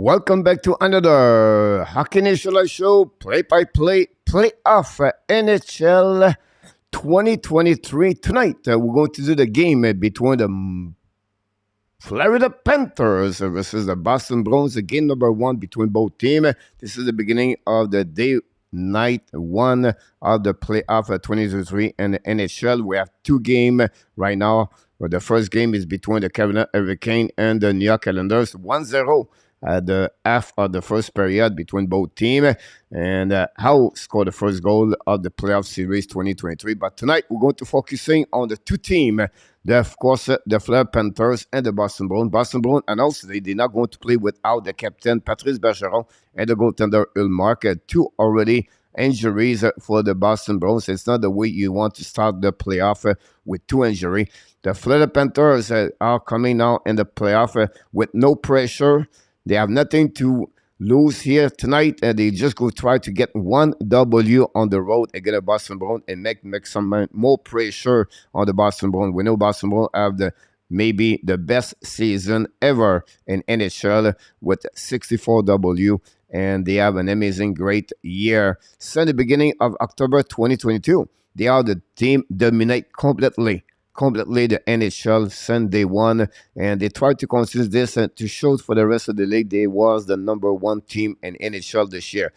Welcome back to another Hockey Nation Live show, play-by-play, playoff NHL 2023. Tonight, we're going to do the game between the Florida Panthers versus the Boston Bruins, the game number one between both teams. This is the beginning of the night one of the playoff 2023 and the NHL. We have two games right now. The first game is between the Carolina Hurricanes and the New York Islanders, 1-0 at the half of the first period between both teams. And Howe scored the first goal of the playoff series 2023. But tonight, we're going to focusing on the two teams. Of course, the Florida Panthers and the Boston Bruins. Boston Bruins announced they're not going to play without the captain, Patrice Bergeron, and the goaltender, Ulmark. Two already injuries for the Boston Bruins. It's not the way you want to start the playoff with two injuries. The Florida Panthers are coming now in the playoff with no pressure. They have nothing to lose here tonight, and they just go try to get one W on the road against the Boston Bruins and make some more pressure on the Boston Bruins. We know Boston Bruins have maybe the best season ever in NHL with 64 W, and they have an amazing, great year. Since the beginning of October 2022, they are the team dominate completely the NHL since day one, and they tried to consider this to show for the rest of the league they was the number one team in NHL this year.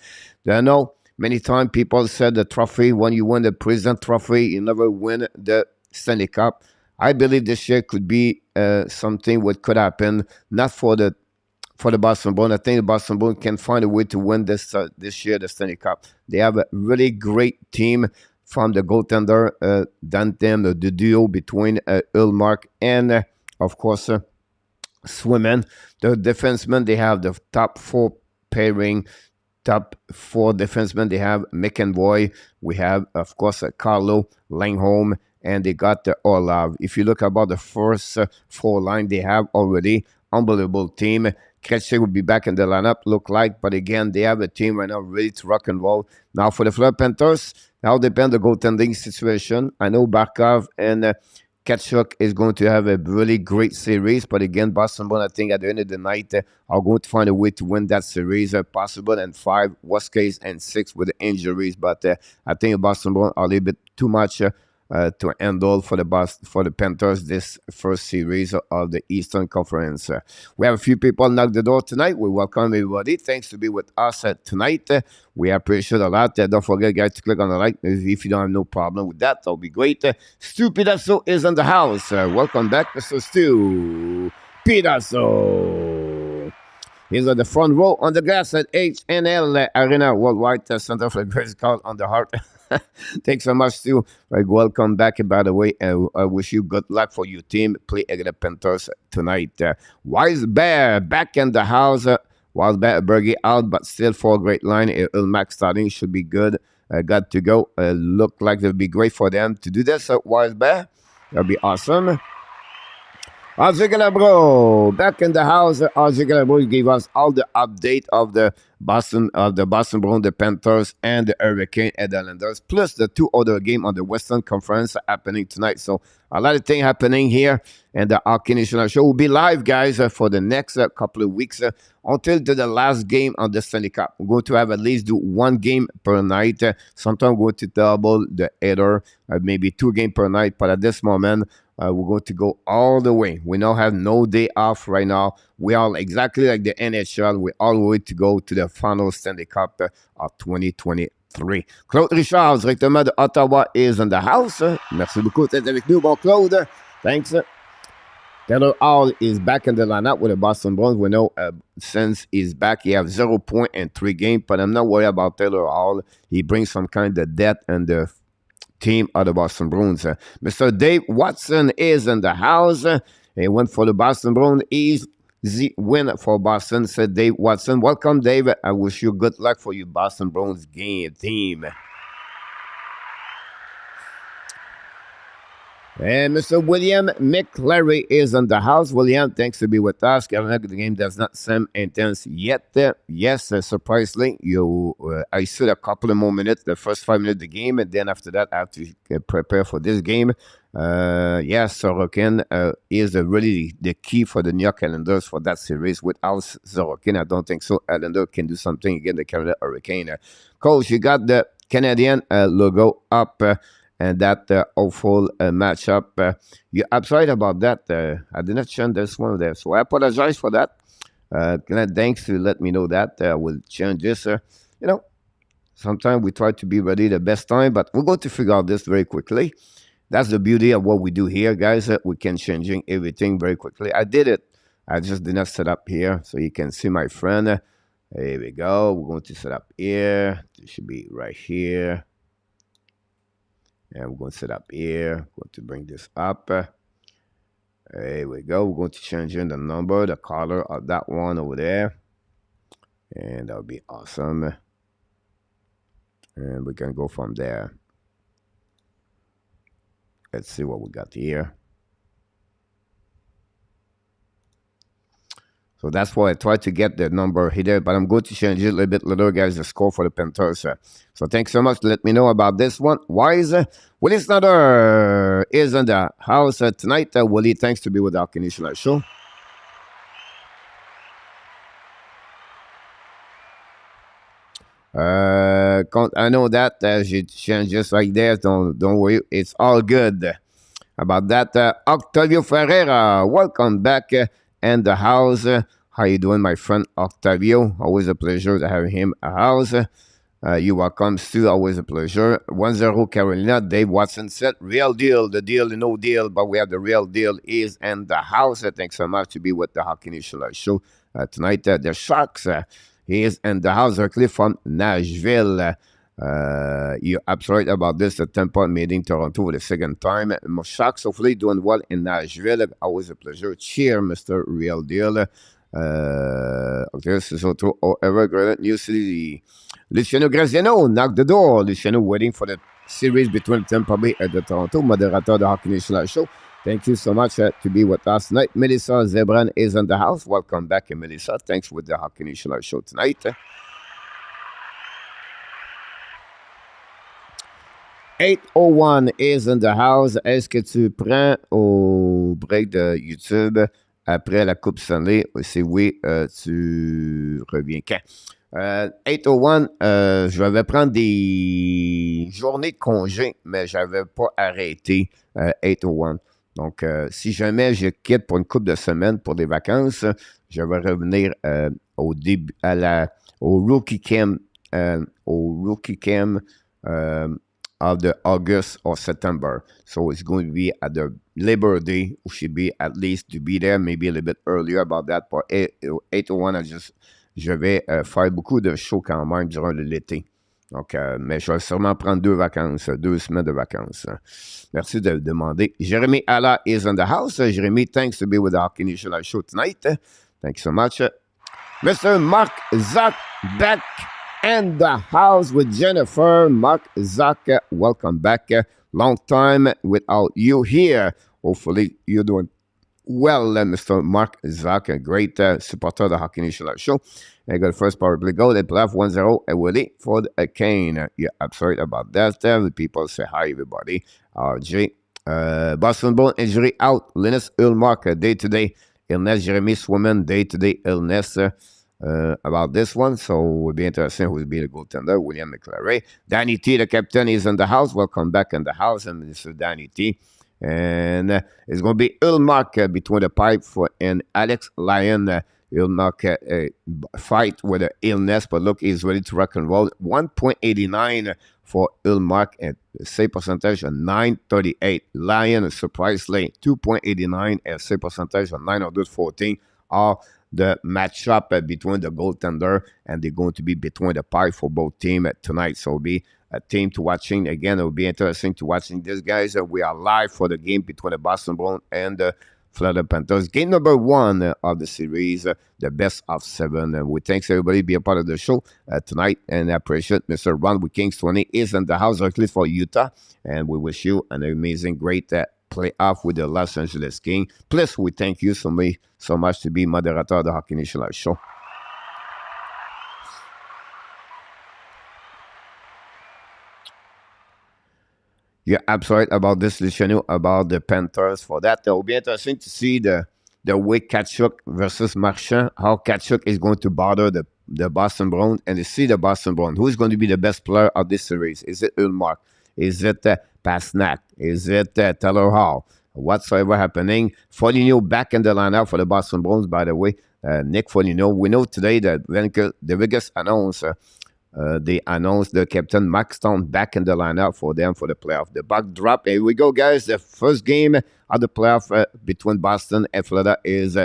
I know many times people said the trophy, when you win the President Trophy, you never win the Stanley Cup. I believe this year could be something what could happen, not for the Boston Bruins. I think the Boston Bruins can find a way to win this year, the Stanley Cup. They have a really great team from the goaltender, Dantem, the duo between Ulmark and, of course, Swimmen. The defensemen, they have the top four pairing, top four defensemen. They have McEnroy. We have, of course, Carlo, Langholm, and they got the Orlov. If you look about the first four line, they have already unbelievable team. Kretschmer will be back in the lineup, look like, but again, they have a team right now ready to rock and roll. Now for the Florida Panthers, now depends the goaltending situation. I know Barkov and Tkachuk is going to have a really great series, but again, Boston Bruins, I think at the end of the night, are going to find a way to win that series, possible in 5, worst case, and 6 with the injuries. But I think Boston Bruins are a little bit too much to handle for the Panthers this first series of the Eastern Conference. We have a few people knock the door tonight. We welcome everybody. Thanks to be with us tonight. We appreciate a lot. Don't forget, guys, to click on the like if you don't have no problem with that. That'll be great. Stu Pidasso is in the house. Welcome back, Mr. Stu Pidasso. He's on the front row on the glass at HNL Arena Worldwide Center for the Grace Call on the Heart. Thanks so much, Stu. Welcome back. By the way, I wish you good luck for your team. Play against the Panthers tonight. Wise Bear back in the house. Wise Bear, Bergie out, but still for a great line. Ulmark starting should be good. Got to go. Look like it'll be great for them to do this. Wise Bear, that'll be awesome. Ozzy Galabro back in the house. Ozzy Galabro gave us all the update of the Boston Bruins, the Panthers, and the Hurricane and the Islanders, plus the two other games on the Western Conference happening tonight. So a lot of things happening here, and the Hockey Nation Show will be live, guys, for the next couple of weeks until the last game on the Stanley Cup. We're going to have at least do one game per night. Sometimes we're going to double the header, maybe 2 games per night. But at this moment, we're going to go all the way. We now have no day off right now. We are exactly like the NHL. We're all the way to go to the final Stanley Cup of 2023. Claude Richard, directement de Ottawa, is in the house. Merci beaucoup d'être avec nous, bon Claude. Thanks. Taylor Hall is back in the lineup with the Boston Bruins. We know since he's back, he has 0 points in 3 games, but I'm not worried about Taylor Hall. He brings some kind of depth and the team of the Boston Bruins. Mr. Dave Watson is in the house. He went for the Boston Bruins. Easy win for Boston, said Dave Watson. Welcome, Dave. I wish you good luck for your Boston Bruins team. And Mr. William McClary is in the house. William, thanks to be with us. The game does not seem intense yet. Yes, surprisingly, I stood a couple of more minutes, the first 5 minutes of the game, and then after that, I have to prepare for this game. Yes, Sorokin is really the key for the New York Islanders for that series. Without Sorokin, I don't think so. Islander can do something against the Canada Hurricane. Coach, you got the Canadian logo up. And that awful matchup. You're absolutely about that. I did not change this one there. So I apologize for that. Thanks to let me know that. I will change this. Sometimes we try to be ready the best time, but we're going to figure out this very quickly. That's the beauty of what we do here, guys. We can changing everything very quickly. I did it. I just did not set up here. So you can see my friend. Here we go. We're going to set up here. It should be right here. And we're going to set up here. We're going to bring this up. There we go. We're going to change in the number, the color of that one over there. And that'll be awesome. And we can go from there. Let's see what we got here. So that's why I tried to get the number here, but I'm going to change it a little bit later, guys, the score for the Panthers. So thanks so much to let me know about this one. Wise, Willie Snyder is in the house tonight. Willie, thanks to be with our Canadian show. I know that as you change just like that, don't worry, it's all good. About that, Octavio Ferreira, welcome back in the house. How you doing, my friend Octavio? Always a pleasure to have him at the house. You welcome, Stu. Always a pleasure. 1-0 Carolina. Dave Watson said, real deal. The deal, no deal, but we have the real deal is in the house. Thanks so much to be with the Hockey Nation show tonight. The Sharks. He is in the house directly from Nashville. You're absolutely about this. The Tampa meeting Toronto for the second time. Sharks hopefully doing well in Nashville. Always a pleasure. Cheer, Mr. Real Deal. This is also Evergrande New City. Luciano Graziano knocked the door. Luciano waiting for the series between Tampa Bay and the Toronto. Moderator of the Hockey Nation show. Thank you so much to be with us tonight. Melissa Zebran is in the house. Welcome back, Melissa. Thanks with the Hockey Nation show tonight. 801 is in the house. Est-ce que tu prends au break de YouTube après la Coupe Stanley? Si oui, tu reviens quand? 801, je vais prendre des journées de congé, mais je n'avais pas arrêté 801. Donc, si jamais je quitte pour une couple de semaines pour des vacances, je vais revenir au début, au Rookie Camp, of the August or September. So it's going to be at the Labor Day. We should be at least to be there, maybe a little bit earlier about that. But 801, je vais faire beaucoup de shows quand même durant l'été. Donc, mais je vais sûrement prendre 2 semaines de vacances. Merci de demander. Jeremy Alla is in the house. Jeremy, thanks to be with the Hockey Nation show tonight. Thank you so much. Mr. Mark Zach back in the house with Jennifer. Mark Zach, welcome back. Long time without you here. Hopefully you're doing well, Mr. Mark Zach, a great supporter of the Hockey Nation show. I got the first power play goal. They play off 1-0 and Willie for the Kane. You're absolutely about that. The people say hi, everybody. RJ. Boston Bone injury out. Linus Ullmark, day-to-day illness. Jeremy Swimmen, day-to-day illness. About this one, so it will be interesting who's being a goaltender. William McClary. Danny T, the captain, is in the house. Welcome back in the house, and this is Danny T. And it's going to be Ullmark between the pipe and Alex Lyon. Ullmark fight with an illness, but look, he's ready to rock and roll. 1.89 for Ullmark and save percentage of 938. Lyon, surprisingly, 2.89 and save percentage of 914. All the matchup between the goaltender and they're going to be between the pipe for both teams tonight. So it'll be a team to watching. Again, it'll be interesting to watching these guys. We are live for the game between the Boston Bruins and the Florida Panthers. Game number 1 of the series, the best of 7. And we thanks everybody be a part of the show tonight. And I appreciate Mr. Ron with Kings 20 is in the house directly for Utah. And we wish you an amazing, great play. playoff with the Los Angeles Kings. Plus, we thank you so much to be moderator of the Hockey Nation Live Show. You're absolutely right about this, listening about the Panthers. For that, it will be interesting to see the way Tkachuk versus Marchand, how Tkachuk is going to bother the Boston Bruins, and to see the Boston Bruins. Who is going to be the best player of this series? Is it Ullmark? Is it Pastrnak? Is it Taylor Hall? Whatsoever happening. Foligno back in the lineup for the Boston Bruins, by the way. Nick Foligno. We know today that the biggest announced they announced the captain Mark Stone back in the lineup for them for the playoff. The puck drop. Here we go, guys. The first game of the playoff between Boston and Florida is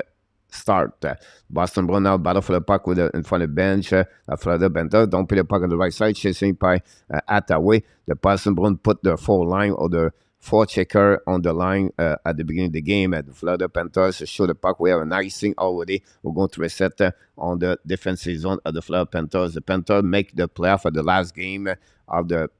start. Boston Bruins now battle for the puck with in front of the bench. Florida Panthers don't put the puck on the right side, chasing by Attaway. The Boston Bruins put the four line or the four checker on the line at the beginning of the game. The Florida Panthers show the puck. We have an icing already. We're going to reset on the defensive zone of the Florida Panthers. The Panthers make the playoff at the last game of the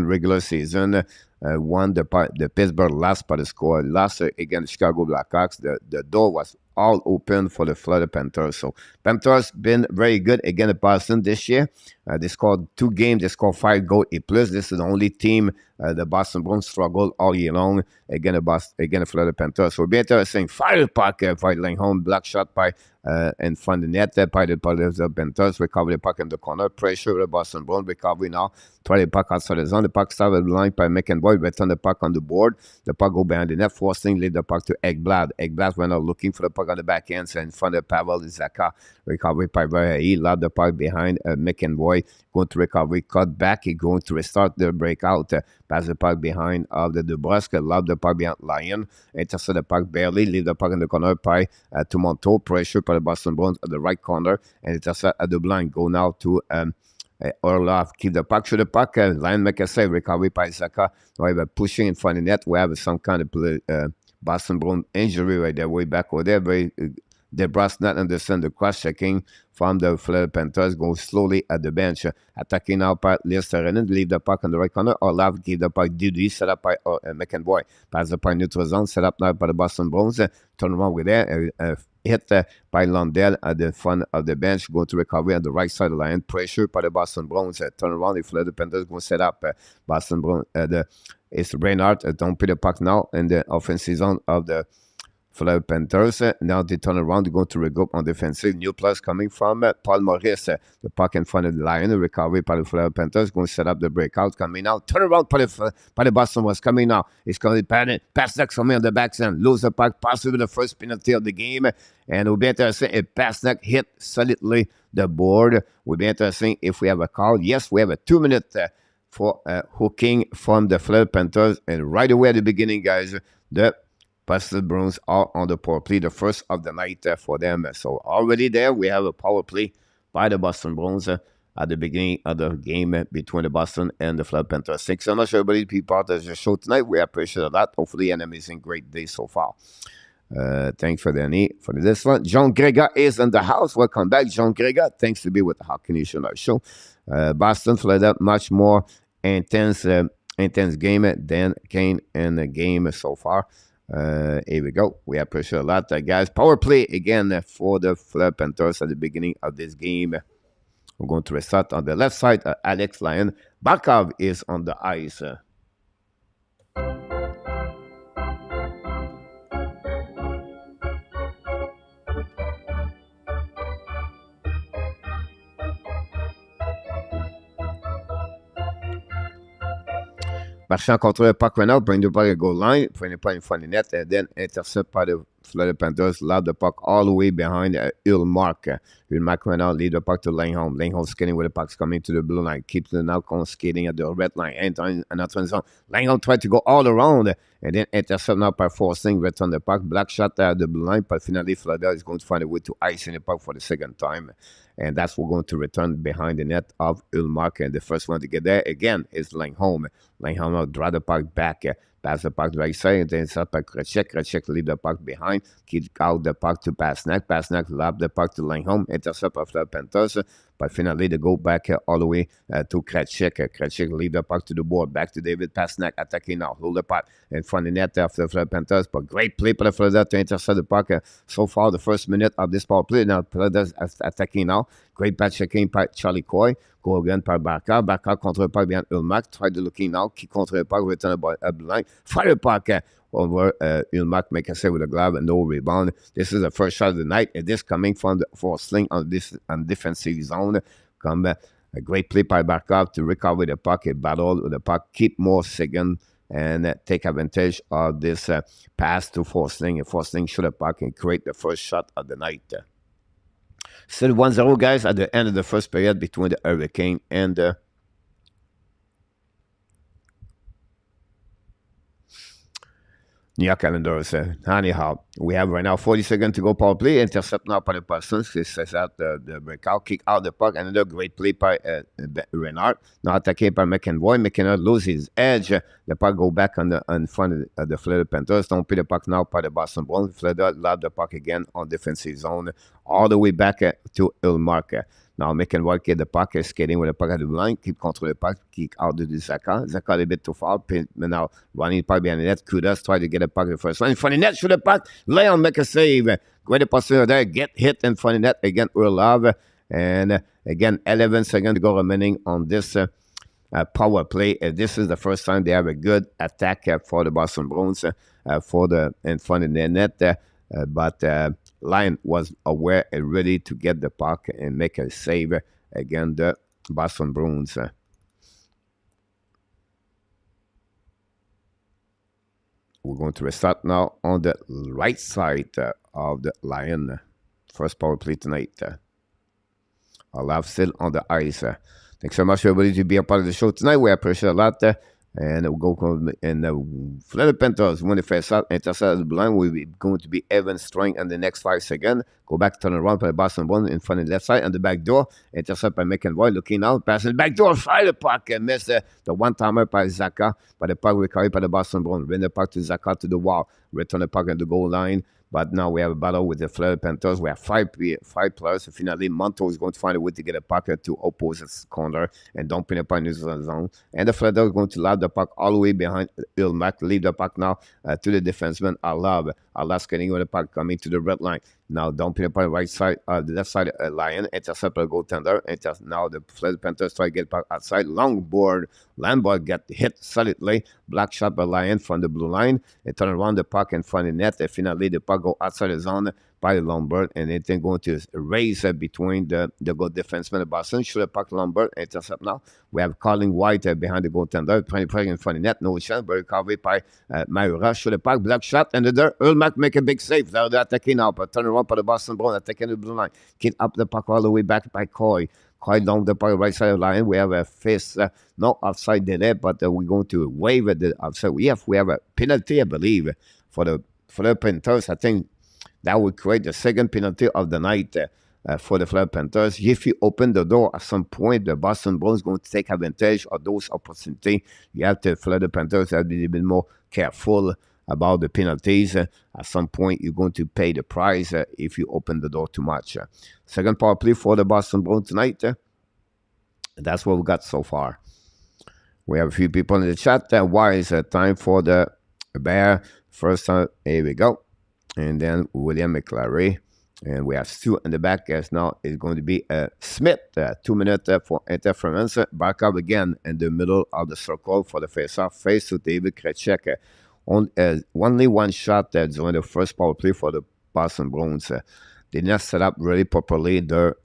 regular season. Won the Pittsburgh lost by the score. Lost against the Chicago Blackhawks. The door was all open for the Florida Panthers. So Panthers been very good against Boston this year. They scored 2 games. They scored 5 goals a plus. This is the only team the Boston Bruins struggled all year long against the Florida Panthers. So it'll be interesting. Fire puck by Lindholm. Block shot by in front of the net by the Panthers. Recover the puck in the corner. Pressure the Boston Bruins. Recovery now. Try the puck outside the zone. The puck started the line by McEnroy. Return the puck on the board. The puck go behind the net. Forcing lead the puck to Ekblad. Ekblad went out looking for the puck on the back end. So in front of Pavel Zaka. Recovery by Verhey. Lob the puck behind McEnroy. Going to recovery. Cut back. He's going to restart the breakout. Pass the puck behind of the Dubrusque. Lob the puck behind Lyon. Intercept the puck barely. Leave the puck in the corner by Toronto. Pressure by the Boston Bruins at the right corner. And intercept at the blind. Go now to Orlov. Keep the puck. Shoot the puck. Line make a save. Recovery by Zaka. We have pushing in front of the net. We have some kind of Boston Bruins injury right there. Way back over there. Very DeBrus not understand the cross-checking from the Florida Panthers. Go slowly at the bench. Attacking now by Listerinen. Leave the puck on the right corner. Orlov give the puck. Duty set up by McEnroy. Pass the puck neutral zone. Set up now by the Boston Bruins. Turn around with there. Hit by Lundell at the front of the bench. Go to recovery on the right side of the line. Pressure by the Boston Bruins. Turn around. The Florida Panthers go set up. Boston Bruins. It's Reinhardt. Don't put the puck now in the offensive zone of the Florida Panthers. Now they turn around. They go to regroup on defensive. New plus coming from Paul Maurice. The puck in front of the line. Recovery by the Florida Panthers. Going to set up the breakout. Coming now. Turn around by the Boston was coming now. It's coming. Pastrnak coming on the backside. Lose the puck. Possibly the first penalty of the game. And it will be interesting if Pastrnak hit solidly the board. Will be interesting if we have a call. Yes, we have a 2-minute for hooking from the Florida Panthers. And right away at the beginning, guys, the Boston Bruins are on the power play, the first of the night for them. So already there, we have a power play by the Boston Bruins at the beginning of the game between the Boston and the Florida Panthers. Thanks so much, everybody, to be part of the show tonight. We appreciate that. Hopefully, an amazing, great day so far. Thanks for this one. John Grega is in the house. Welcome back, John Grega. Thanks to be with the Hockey Nation Live Show. Boston, Florida, much more intense game than Kane in the game so far. Here we go. We appreciate a lot, guys. Power play again for the Florida Panthers at the beginning of this game. We're going to restart on the left side. Alex Lyon. Barkov is on the ice. Marchand control the puck right now, bring the puck at goal line, bring the puck in front of the net, and then intercept by the Florida Panthers, lob the puck all the way behind Ullmark. Ullmark right now lead the puck to Lindholm. Lindholm skating with the puck's coming to the blue line. Keeps the now skating at the red line. And another zone. Lindholm tried to go all around and then intercept now by forcing, return the puck. Black shot at the blue line, but finally Florida is going to find a way to ice in the puck for the second time. And that's what we're going to return behind the net of Ullmark. And the first one to get there again is Lindholm. Lindholm now draw the puck back. Pass the puck to the right side, and then it's up by Krejcik. Krejcik leave the puck behind. Kick out the puck to Pastrnak. Pastrnak lob the puck to Lindholm. Intercept of the Panthers. but finally they go back all the way to Kretschek. Kretschek leave the puck to the board, back to David Pastrnak, attacking now, hold the puck in front of the net after the Florida Panthers, but great play for the Florida to intercept the puck. So far, the first minute of this power play, now Florida attacking now, great back checking by Charlie Coy, go again par Barca, contre le puck behind Ulmark, try to looking now, qui contre le puck, return a line, fire the puck over Ulmark, make a save with a glove and no rebound. This is the first shot of the night, and this coming from the for sling on this defensive zone. Come a great play by Barkov to recover the puck, a battle with the puck, keep more second, and take advantage of this pass to Forsling. And Forsling shoot the puck and create the first shot of the night. Still 1-0, guys, at the end of the first period between the Hurricane and the New York Islanders. Anyhow, we have right now 40 seconds to go power play. Intercept now by the Parsons. He says out the breakout, kick out the puck. Another great play by Renard. Now attacked by McEnroy. McEnroy loses his edge. The puck go back in front of the Florida Panthers. Don't pay the puck now by the Boston Bruins. Florida lob the puck again on defensive zone. All the way back to Ulmark. Now McEnroy get the puck, skating with the puck at the line, keep control the puck, kick out to Zaka. Zaka a bit too far, but now running puck behind the net. Kudas try to get the puck the first line. In front of the net, shoot the puck. Leon make a save. Great possibility there. Get hit in front of the net again, Urlav. And again, 11 seconds to go remaining on this power play. This is the first time they have a good attack for the Boston Bruins for the in front of the net. But Lion was aware and ready to get the puck and make a save against the Boston Bruins. We're going to restart now on the right side of the Lion. First power play tonight. I'll still on the ice. Thanks so much, everybody, to be a part of the show tonight. We appreciate a lot. And we'll go in the Florida Panthers when the first shot intercept the blind. We'll be going to be Evan Strang in the next 5 seconds. Go back, turn around by the Boston Bruins in front of the left side on the back door. Intercept by McEnroy, looking out, passing the back door, fire the puck and miss the one-timer by Zaka. But the puck recovered by the Boston Bruins. Bring the puck to Zaka to the wall. Return the puck at the goal line. But now we have a battle with the Florida Panthers. We have five players. Finally, Monto is going to find a way to get a puck to opposite corner and dump in the puck in the zone. And the Florida is going to lob the puck all the way behind Ilmac. Leave the puck now to the defenseman, Alav. Alav getting with the puck coming to the red line. Now dumping the puck right side, the left side, Lion. Intercept the goaltender. Now the Florida Panthers try to get puck outside. Long board. Landboard get hit solidly. Black shot by Lion from the blue line. They turn around the puck in front of the net. And finally, the puck go outside the zone by the Lombard, and it's going to race between the good defenseman of Boston. Shoot the puck Lombard, intercept now. We have Colin White behind the goaltender, 20 in front of the net, no chance, but recovered by Mayura. Shoot the puck, black shot, and the Ulmark make a big save. They're attacking now, but turn around for the Boston Bruins, attacking the blue line. Kick up the puck all the way back by Coy. Coy down the puck right side of the line. We have a face, no offside there, but we're going to waive the offside. We have a penalty, I believe, for the Panthers. I think that would create the second penalty of the night for the Florida Panthers. If you open the door at some point, the Boston Bruins going to take advantage of those opportunities. You have to Florida Panthers have to be a little bit more careful about the penalties. At some point, you're going to pay the price if you open the door too much. Second power play for the Boston Bruins tonight. That's what we got so far. We have a few people in the chat. Why is it time for the Bear? First time, here we go. And then William McClary. And we have Stu in the back. As now it's going to be Smith. 2 minutes for interference. Back up again in the middle of the circle for the face-off. Face to David Krejcik. Only one shot during the first power play for the Boston Bruins. They did not set up really properly their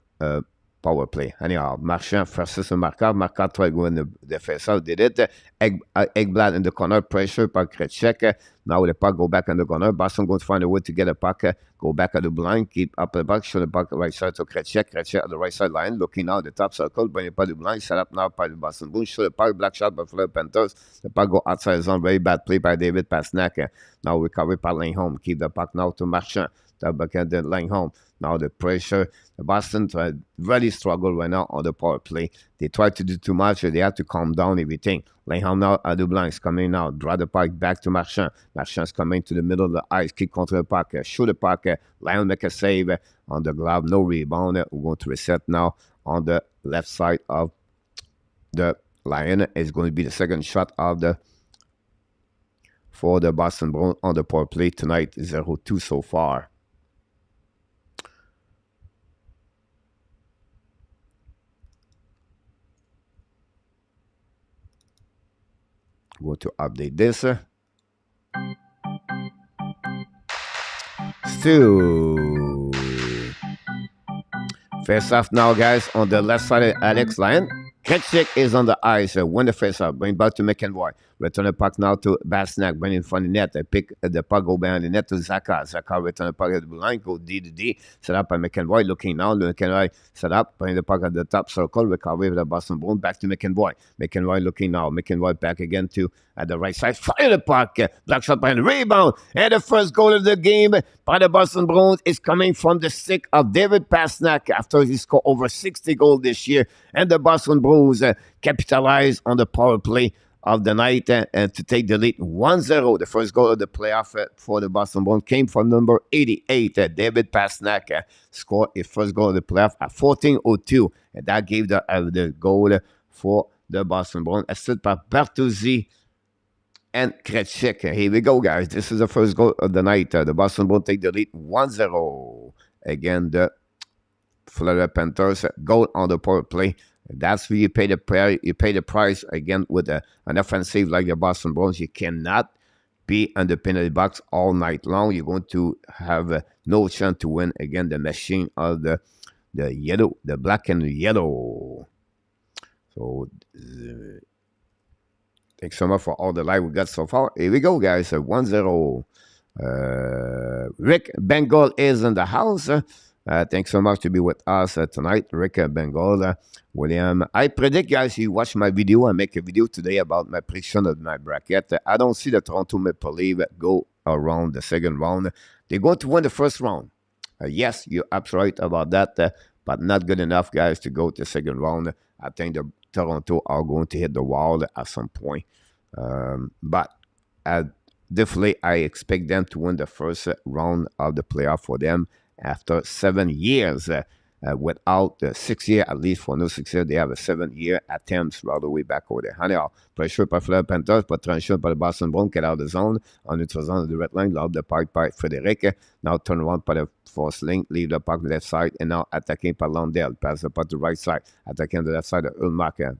power play. Anyhow, Marchand versus Markov. Markov tried to go in the face-off. Did it. Ekblad in the corner. Pressure by Krejcik. Now the puck go back in the corner. Boston going to find a way to get a puck. Go back at the blind. Keep up the puck. Show the puck right side to Krejcik. Krejcik at the right side line. Looking now at the top circle. Bring the puck to the blind. Set up now by the Boston Bruins. Show the puck. Black shot by Florida Panthers. The puck go outside the zone. Very bad play by David Pastrnak. Now recovery by Lindholm. Keep the puck now to Marchand. The back at the Lindholm. Now the pressure. The Boston really struggle right now on the power play. They try to do too much. They have to calm down everything. Lindholm now at the blinds coming now. Draw the puck back to Marchand. Marchand's coming to the middle of the ice. Kick contra the puck. Shoot the puck. Lindholm make a save on the glove. No rebound. We're going to reset now on the left side of the Lion. Is going to be the second shot of the for the Boston Bruins on the power play tonight. 0-2 so far. Going to update this. Still face off now, guys, on the left side of Alex Lyon. Ketchik is on the ice. Win the face off. Bring back to McEnroy. Return the puck now to Basnak. Bring in front of the net. Pick the puck, go behind the net to Zaka. Zaka return the puck at the blue line. Go D to D. Set up by McEnroy. Looking now. McEnroy set up. Bring the puck at the top circle. Recovery with the Boston Bruins. Back to McEnroy. McEnroy looking now. McEnroy back again to at the right side. Fire the puck. Black shot behind the rebound. And the first goal of the game by the Boston Bruins is coming from the stick of David Pastrnak after he scored over 60 goals this year. And the Boston Bruins capitalize on the power play of the night and to take the lead 1-0. The first goal of the playoff for the Boston Bruins came from number 88. David Pastrnak scored his first goal of the playoff at 14:02. And that gave the goal for the Boston Bruins. Assisted by Bertuzzi and Krejcik. Here we go, guys. This is the first goal of the night. The Boston Bruins take the lead 1-0. Again, the Florida Panthers goal on the power play. That's where you pay the price again with an offensive like the Boston Bruins. You cannot be in the penalty box all night long. You're going to have no chance to win again. The machine of the yellow, the black and the yellow. So thanks so much for all the live we got so far. Here we go, guys. 1-0. Rick Bengal is in the house. Thanks so much to be with us tonight, Rick Bengal. William, I predict, guys, you watch my video. I make a video today about my prediction of my bracket. I don't see the Toronto Maple Leafs go around the second round. They're going to win the first round. Yes, you're absolutely right about that, but not good enough, guys, to go to the second round. I think the Toronto are going to hit the wall at some point. But definitely, I expect them to win the first round of the playoff for them. After 7 years, without 6 years, at least for no 6 years, they have a 7-year attempts all the way back over there. Honey, pressure par Florida Panthers, pas de transition par le Boston Bruins, qui est out of the zone, en utilisant the red line, lors de puck par Frédéric. Now turn around par the force link, leave the puck left side, and now attacking par Landell, pass the puck to the right side, attacking the left side of Ulmark, to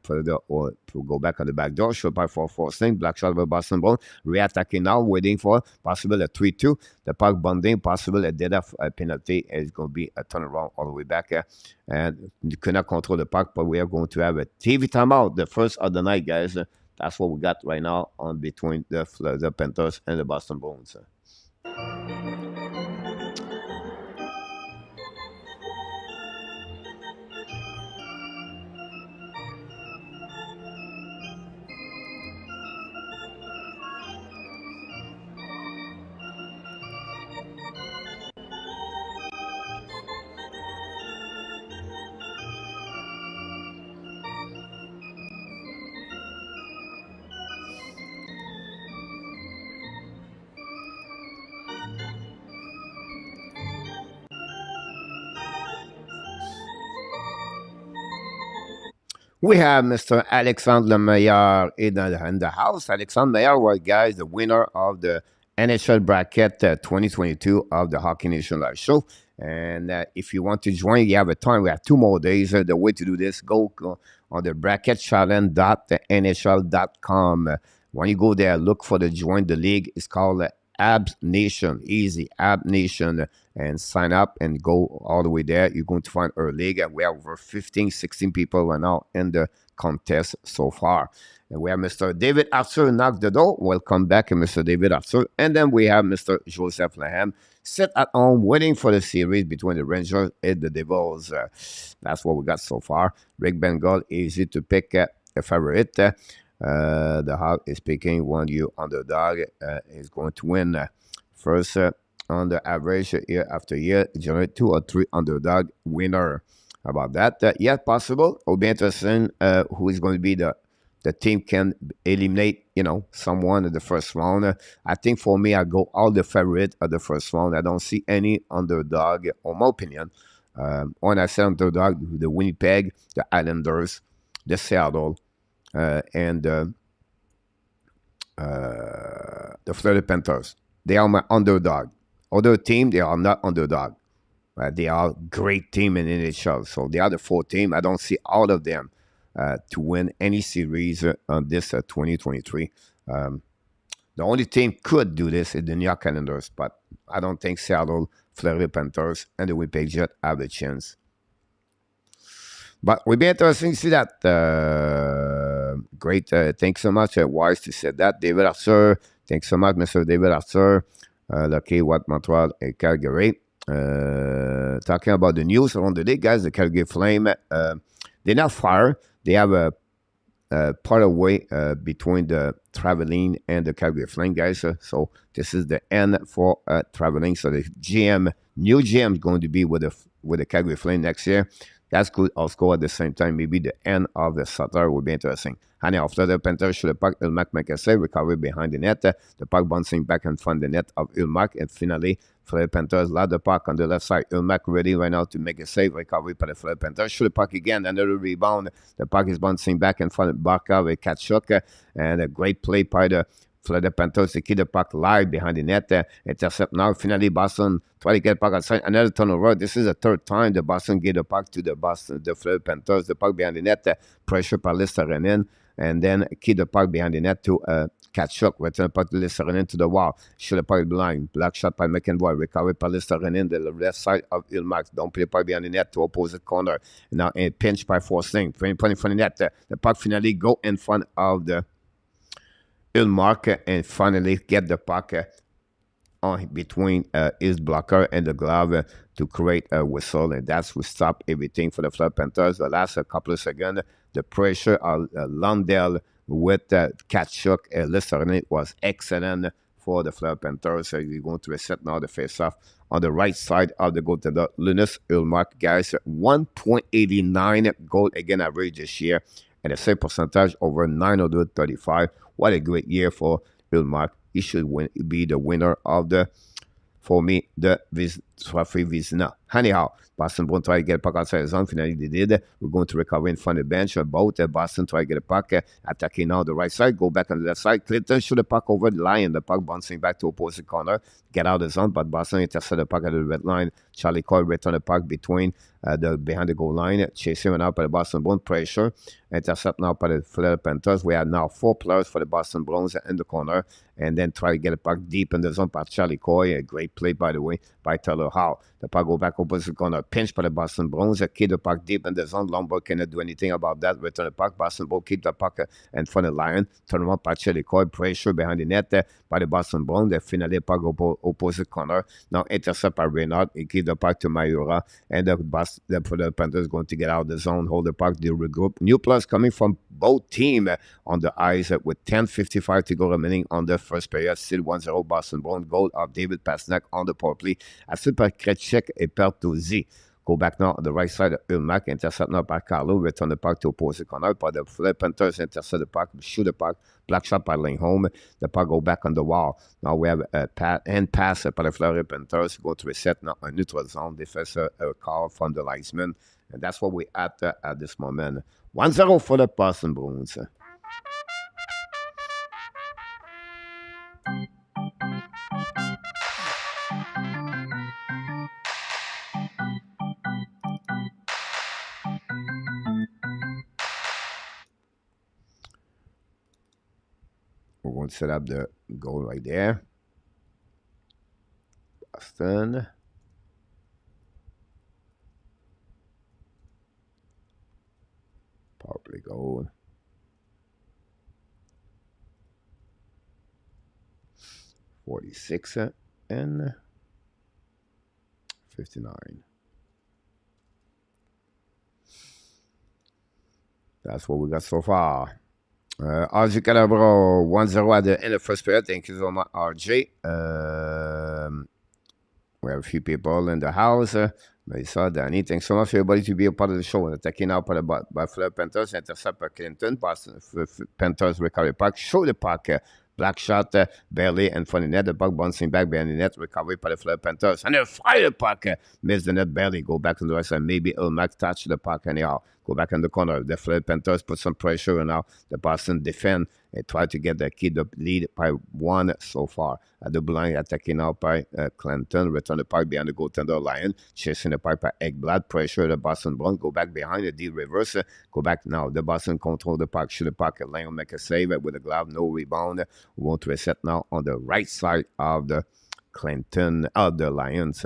go back on the back door, shoot by force link, black shot by Boston Bruins, re-attacking now, waiting for possible a 3-2, the puck bonding, possible a dead off penalty, is going to be a turnaround all the way back, and you cannot control the puck, but we are going to have a TV timeout, the first of the night, guys. That's what we got right now on between the Panthers and the Boston Bruins. We have Mr. Alexandre Lemaillard in the house. Alexandre Lemaillard was, guys, the winner of the NHL Bracket 2022 of the Hockey Nation Live Show. And if you want to join, you have a time. We have 2 more days. The way to do this, go on the bracketchallenge.nhl.com. When you go there, look for the join the league. It's called Abs Nation. Easy, Ab Nation. And sign up and go all the way there. You're going to find our league. And we have over 15, 16 people right now in the contest so far. And we have Mr. David Arthur knock the door. Welcome back, Mr. David Arthur. And then we have Mr. Joseph Laham sit at home waiting for the series between the Rangers and the Devils. That's what we got so far. Rick Bengal, easy to pick a favorite. The Hawk is picking one you underdog is going to win. First, on the average year after year, generate 2 or 3 underdog winner. How about that? Yeah, possible. It will be interesting who is going to be the team can eliminate, someone in the first round. I think for me, I go all the favorite of the first round. I don't see any underdog, in my opinion. On a set underdog, the Winnipeg, the Islanders, the Seattle, and the Florida Panthers. They are my underdog. Other team, they are not underdog. They are great team in NHL. So they are the 4 team. I don't see all of them to win any series on this 2023. The only team could do this is the New York Islanders, but I don't think Seattle, Florida Panthers, and the Winnipeg Jets have a chance. But it would be interesting to see that. Great. Thanks so much, Wise, to say that. David Arthur. Thanks so much, Mr. David Arthur. Lucky Watt Montreal and Calgary. Talking about the news around the day, guys, the Calgary Flame, they're not far. They have a part of way between the Traveling and the Calgary Flame, guys. So this is the end for Traveling. So the new GM is going to be with the Calgary Flame next year. That's good. Also, at the same time, maybe the end of the Sutter will be interesting. Honey, after the Panthers shoot the puck, Ulmark make a save, recovery behind the net. The puck bouncing back in front of the net of Ulmark, and finally, Florida Panthers lost the puck on the left side. Ulmark ready right now to make a save, recovery by the Florida Panthers. Shoot the puck again, another rebound. The puck is bouncing back in front of Barkov with Kachuk, and a great play by the Florida Panthers to keep the puck live behind the net. Intercept now. Finally, Boston try to get puck outside. Another turnover. This is the 3rd time the Boston gave the puck to the Florida Panthers. The puck behind the net. Pressure by Listerinen. And then keep the puck behind the net to Kachuk. Return the puck to Listerinen to the wall. Shoot the puck blind. Black shot by McEnroy. Recovery by Listerinen. The left side of Ilmax. Don't play the puck behind the net to opposite corner. Now a pinch by Forsling. 20 point in front of the net. The puck finally go in front of the Ulmark and finally get the puck on between his blocker and the glove to create a whistle, and that's what stop everything for the Florida Panthers. The last couple of seconds, the pressure of Lundell with Kachuk and Listerine was excellent for the Florida Panthers. So you're going to reset now the face-off on the right side of the goaltender, Linus Ulmark, guys. 1.89 goal again average this year, and a save percentage over 935. What a great year for Ulmark. He should be the winner of for me, the Trophy Vizina. Anyhow, Boston Bruins try to get a puck outside the zone. Finally, they did. We're going to recover in front of the bench. Both Boston try to get a puck, attacking now the right side, go back on the left side. Clinton shoot the puck over the line. The puck bouncing back to opposite corner. Get out of the zone, but Boston intercept the puck at the red line. Charlie Coyle return the puck behind the goal line. Chasing out by the Boston Bruins. Pressure. Intercept now by the Florida Panthers. We have now 4 players for the Boston Bruins in the corner. And then try to get a puck deep in the zone by Charlie Coyle. A great play, by the way, by Taylor Howe. The puck go back opposite corner. Pinch by the Boston Bruins. Keep the puck deep in the zone. Lomberg cannot do anything about that. Return the puck. Boston Bruins keep the puck in front of the line. Turn around by Charlie Coyle. Pressure behind the net by the Boston Bruins. They finally puck opposite corner. Now intercept by Reynard. He keep the puck to Mayura. And the Panthers is going to get out of the zone. Hold the puck. They regroup. New plus coming from both teams on the ice with 10:55 to go remaining on the first period. Still 1-0 Boston Bruins. Goal of David Pastrnak on the power play. Assisted by Krejcik et Pertuzzi. Go back now on the right side of Ulmark. Intercept now by Carlo. Return the puck to opposite corner. But the Florida Panthers intercept the puck. Shoot the puck. Black shot by Lindholm. The puck go back on the wall. Now we have a pass by the Florida Panthers. Go to reset now a neutral zone. Defense a call from the linesman. And that's what we at this moment. 1-0 for the Boston Bruins. We're going to set up the goal right there. Boston. Power play goal. $46 and $59. That's what we got so far. RJ Calabro 1-0 at the end of the first period. Thank you so much, RJ. We have a few people in the house. Melissa, Danny, thanks so much for everybody to be a part of the show. Attacking now by Florida Panthers, intercept by Clinton. Boston Panthers recovery puck. Show the puck Black shot, barely in front of the net. The puck bouncing back behind the net. Recovery by the Florida Panthers. And they fire the puck. Missed the net barely. Go back on the right side. Maybe Ulmark touch the puck anyhow. Go back in the corner. The Florida Panthers put some pressure. And now the Boston defend. They try to get the keep the lead by 1 so far. The blue line attacking now by Clinton. Return the puck behind the goaltender Lion. Chasing the puck by Ekblad. Pressure the Boston Bruins. Go back behind the D reverse. Go back now. The Boston control the puck. Shoot the puck. Lion make a save with a glove. No rebound. We want to reset now on the right side of the Clinton of the Lions.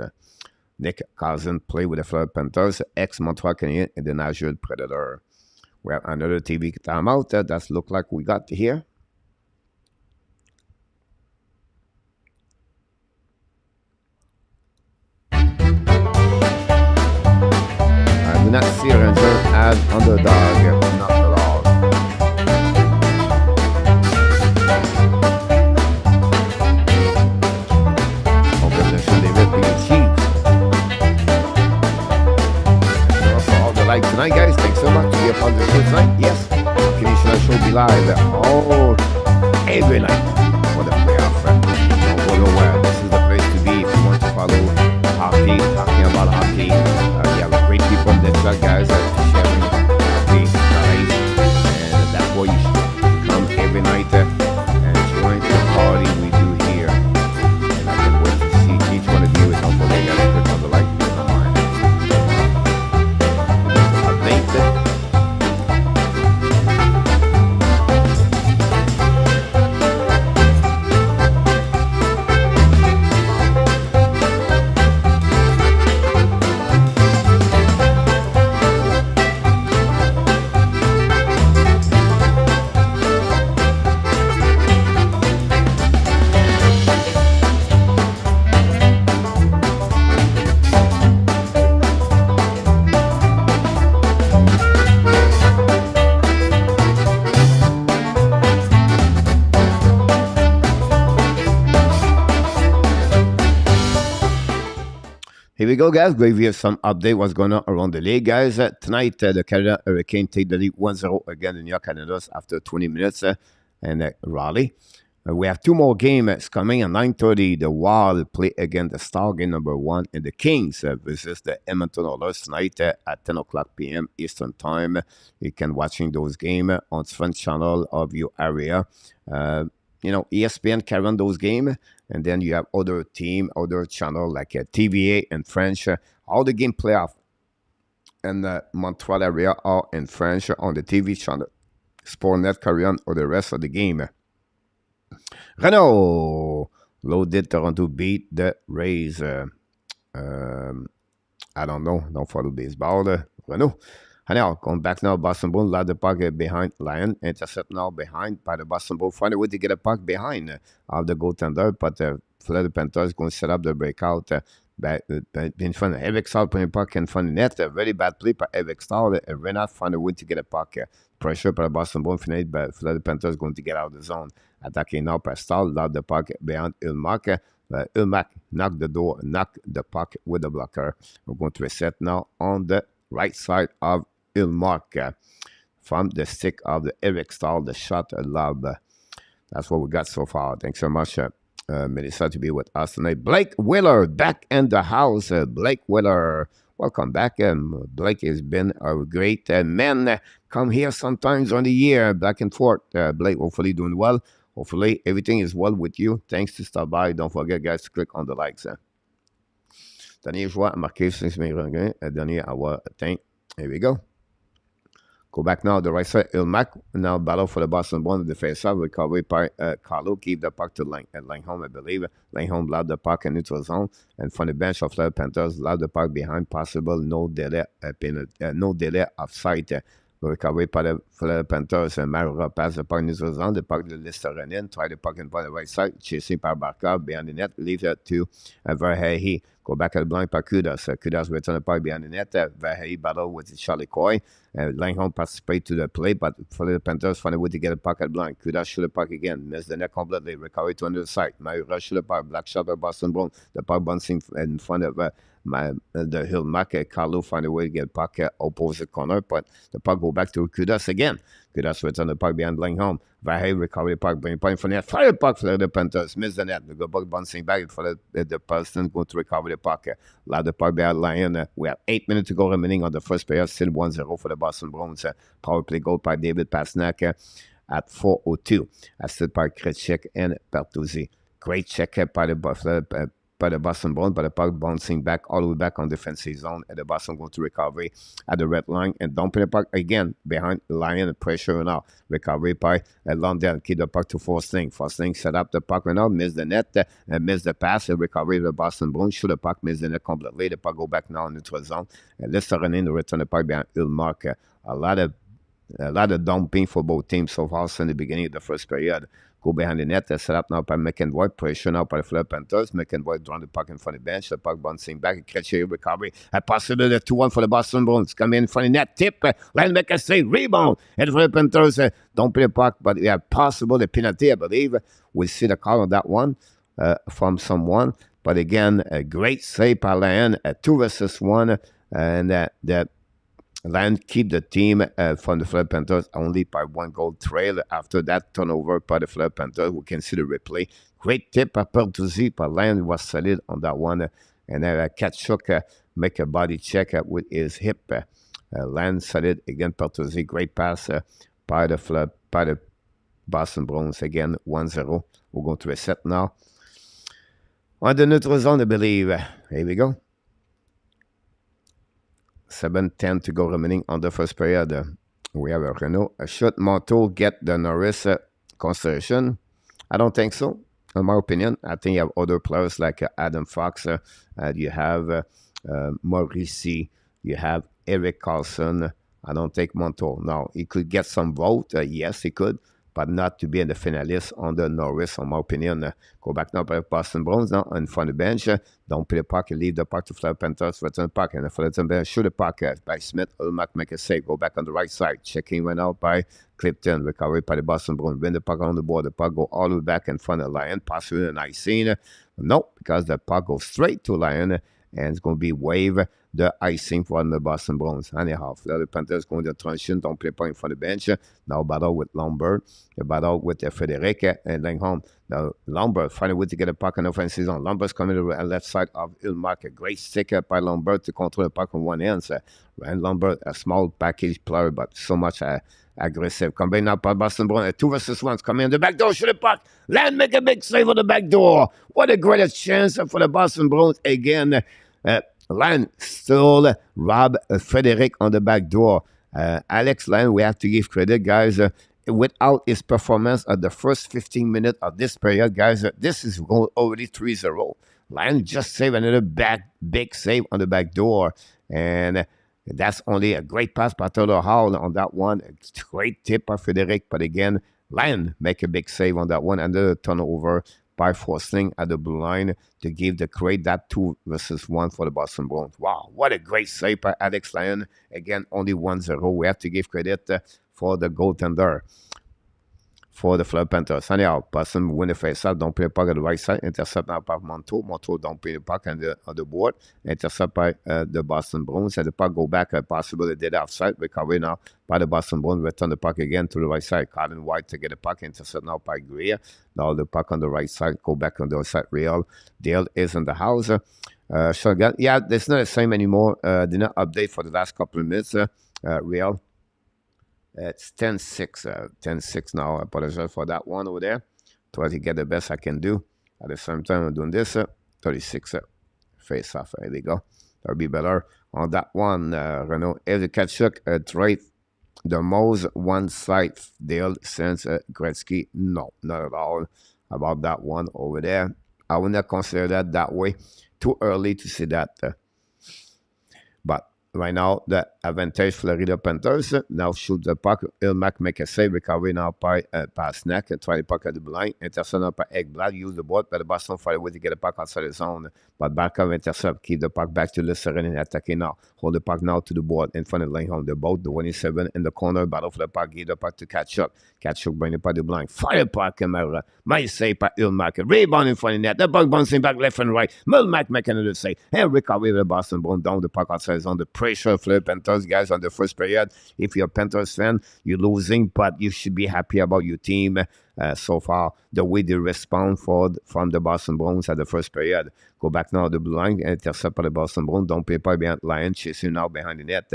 Nick Cousin play with the Florida Panthers. Ex-Montreal Canadiens and the Nashville Predator. We have another TV timeout. That's look like we got here. I do not see Ranger as underdog. Not at all. Congratulations, David, for your Chiefs. For all the likes tonight, guys. Thanks so much to be a part of the show tonight. Yes, Canadian show will be live every night for the playoff. Don't go nowhere. This is the place to be if you want to follow hockey, talking about hockey. You have great people in the chat, guys, sharing hockey, nice, and that's why you should come every night and join the party we do here. And I can't wait to see each one of you. And don't forget, guys, click on the like button on mine. Update. Here we go, guys. Give you some update what's going on around the league, guys. Tonight, the Canada Hurricane take the lead 1-0 against the New York Canadiens after 20 minutes in Raleigh. We have 2 more games coming at 9:30. The Wild play against the Star game number 1, and the Kings versus the Edmonton Oilers tonight at 10 o'clock p.m. Eastern Time. You can watching those games on Fun channel of your area. ESPN can run those games, and then you have other team, other channel like TVA in French. All the game playoff in the Montreal area are in French on the TV channel. Sportnet carry on or the rest of the game. Renault loaded Toronto beat the Rays. I don't know. Don't follow baseball. Renault. Now, going back now, Boston Bruins loud the puck behind Lion. Intercept now behind by the Boston Bruins. Find a way to get a puck behind of the goaltender. But the Florida Panthers going to set up the breakout in front of Eric Stahl putting puck in front of the net. A very bad play by Eric Stahl. Renat find a way to get a puck. Pressure by the Boston Bruins. But Florida Panthers going to get out of the zone. Attacking now by Stahl. Loud the puck behind Ulmark. Ulmark knocked the puck with the blocker. We're going to reset now on the right side of Ulmark from the stick of the Eric Stahl, the shot lob. That's what we got so far. Thanks so much, Melissa, to be with us tonight. Blake Wheeler back in the house. Blake Wheeler, welcome back. Blake has been a great man. Come here sometimes on the year, back and forth. Blake, hopefully doing well. Hopefully everything is well with you. Thanks to stop by. Don't forget, guys, to click on the likes. Dernier joueur marqué 6 minutes. Dernier avoir atteint. Here we go. Go back now, the right side, Ulmark. Now battle for the Boston Bruins. The face-off recovery by Carlo. Keep the puck to Langholm, I believe. Langholm loud the puck in neutral zone. And from the bench of the Panthers, loud the puck behind. Possible no delay offside. Recovery by the Panthers. And Marura pass the puck in neutral zone. The puck to Listerinen. Try the puck in by the right side. Chasing by Barkov behind the net. Leave it to Verhey. Go back at the blind par Kudas. Kudas return the puck behind the net. Vahe battle with Charlie Coy. Langholm participate to the play, but for the Panthers, find a way to get a puck at blind. Kudas shoot the puck again. Miss the net completely. Recovery to under the side. Mayura shoot the puck. Black shot by Boston Bruins. The puck bouncing in front of the hill mark. Carlo find a way to get puck opposite corner, but the puck go back to Kudas again. Kudas return the puck behind Langholm. Vahe recover the puck, bring point for net. Fire the puck for the Panthers. Miss the net. The puck bouncing back for the person going to recover the puck. Allow the puck behind Lion. We have 8 minutes to go remaining on the first period. Still 1-0 for the Boston Bruins. Power play goal by David Pasnak at 4:02. Assisted by Krejcik and Bertuzzi. Great check by the Boston Bruins, but the puck bouncing back all the way back on defensive zone, and the Boston going to recovery at the red line and dumping the puck again behind the Lion. Pressure now. Recovery by London. Keep the puck to Forsling. Forsling set up the puck right now, miss the net, miss the pass. The recovery of the Boston Bruins. Shoot the puck, miss the net completely. The puck go back now in the neutral zone. And let's start in to return the puck behind Ilmark. A lot of dumping for both teams so far since the beginning of the first period. Go behind the net, set up now by McEnroy, pressure now by the Fleur Panthers. McEnroy drawing the puck in front of the bench, the puck bouncing back, Krejcik recovery. A possibility 2-1 for the Boston Bruins. Come in front of the net, tip, line make a save, rebound. And the Fleur Panthers don't play the puck, but we have possible the penalty, I believe. We see the call on that one from someone. But again, a great save by Lion, 2 versus 1, and that Lions keep the team from the Fleur Panthers only by 1 goal trail. After that turnover by the Fleur Panthers, we can see the replay. Great tip by Bertuzzi, but Lions was solid on that one. And Tkachuk make a body check with his hip. Lions solid again. Bertuzzi, great pass by the Boston Bruins again. 1-0. We're going to reset now. On the neutral zone, I believe. Here we go. 7:10 to go remaining on the first period. We have a Renault. Should Montour get the Norris consideration? I don't think so, in my opinion. I think you have other players like Adam Fox. You have Maurici. You have Eric Carlson. I don't think Montour. Now, he could get some vote. Yes, he could. But not to be in the finalists on the Norris, in my opinion. Go back now by Boston Bruins now in front of the bench. Don't play the puck, leave the puck to Fleur Panthers, return the puck, and the Fleur Panthers shoot the puck by Smith. Ulmark make a save, go back on the right side. Checking went out by Clifton, recovery by the Boston Bruins. Win the puck on the board, the puck go all the way back in front of Lion, possibly an icing. No, because the puck goes straight to Lion, and it's going to be wave the icing for the Boston Bruins. Anyhow, the Panthers going to transition, don't play point for the bench. Now battle with Lombard, the battle with Frederic and Langholm. Now Lombard find a way to get a puck on offensive zone. Lombard's coming to the left side of Ilmark. A great stick by Lombard to control the puck on one end. Ryan Lombard, a small package player, but so much aggressive. Combined now by Boston Bruins. 2 versus 1. Coming in the back door, shoot the puck. Land make a big save on the back door. What a great chance for the Boston Bruins again. Land still rob Frederic on the back door. Alex Land, we have to give credit, guys. Without his performance at the first 15 minutes of this period, guys, this is going already 3-0. Land just saved another big save on the back door. And that's only a great pass by Taylor Hall on that one. A great tip by Frederic. But again, Land make a big save on that one. Another turnover by Forsling at the blue line to give the create that 2 versus 1 for the Boston Bruins. Wow, what a great save by Alex Lyon. Again, only 1-0. We have to give credit for the goaltender for the Fleur Panthers. Anyhow, Boston win the face-off, don't play the puck at the right side. Intercept now by Montour. Montour don't play the puck on the board. Intercept by the Boston Bruins. And the puck go back, possibly dead offside. Recovery now by the Boston Bruins. Return the puck again to the right side. Colin White to get the puck. Intercept now by Greer. Now the puck on the right side. Go back on the other side. Real. Dale is in the house. Shotgun. Yeah, it's not the same anymore. Did not update for the last couple of minutes. Real. It's 10-6. 10-6 now. I apologize for that one over there. Try to get the best I can do. At the same time, I'm doing this. 36 face off. There we go. That'll be better on that one. Renault. If the Tkachuk trade the most one-side deal since Gretzky, no, not at all. About that one over there. I would not consider that way. Too early to see that. But Right now, the advantage Florida Panthers. Now shoot the puck. Ilmac make a save. Recovery now by Pasnak. Try the puck at the blind. Intercept now by Ekblad. Use the board. But the Boston find a way to get the puck outside the zone. But Barkov intercept. Keep the puck back to Lissarin and attacking now. Hold the puck now to the board in front of the line home. The boat, the 27 in the corner. Battle for the puck. Give the puck to Kachuk. Kachuk bring the puck to the blind. Fire puck, Camara. My save by Ilmac. Rebound in front of the net. The puck bouncing back left and right. Milmac making another save. And recovery the Boston Bruins down the puck outside the zone. The pressure for the Panthers guys on the first period. If you're a Panthers fan, you're losing, but you should be happy about your team so far. The way they respond from the Boston Bruins at the first period. Go back now to the blue line, intercept by the Boston Bruins. Don't pay by behind Lion, chasing now behind the net.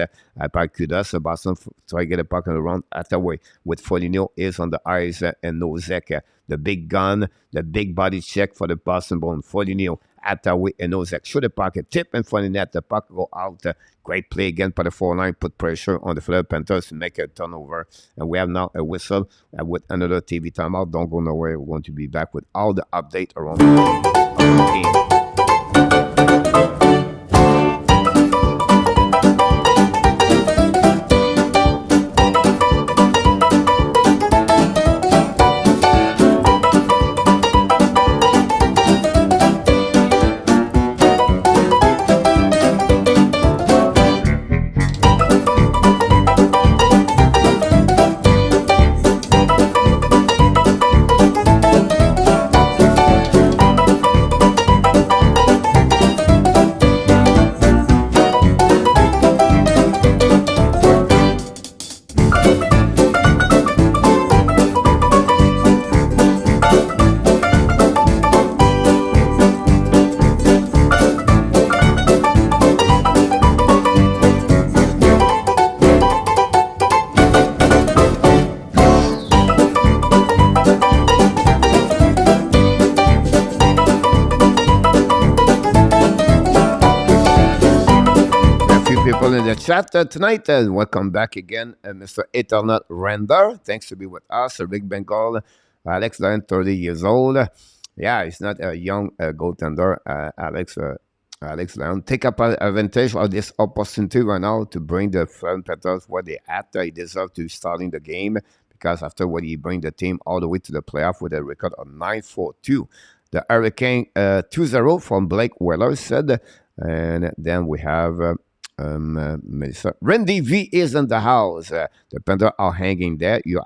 By Kudas, Boston try to get a puck on the run at the way. With Foligno is on the ice and Nozek. The big gun, the big body check for the Boston Bruins. Foligno at the way and Nozek. Shoot the puck, a tip in front of the net. The puck go out. Great play again by the 4-line. Put pressure on the Florida Panthers to make a turnover. And we have now a whistle with another TV timeout. Don't go nowhere. We're going to be back with all the update around the game. People in the chat tonight, and welcome back again, Mr. Eternal Render. Thanks to be with us, a Big Bengal, Alex Lyon, 30 years old. Yeah, he's not a young goaltender, Alex Lyon. Take up advantage of this opportunity right now to bring the Florida Panthers where they at. He deserves to starting the game because afterward he bring the team all the way to the playoff with a record of 9-4-2. The Hurricane 2-0 from Blake Weller said, and then we have. Randy V is in the house. The Panthers are hanging there. You're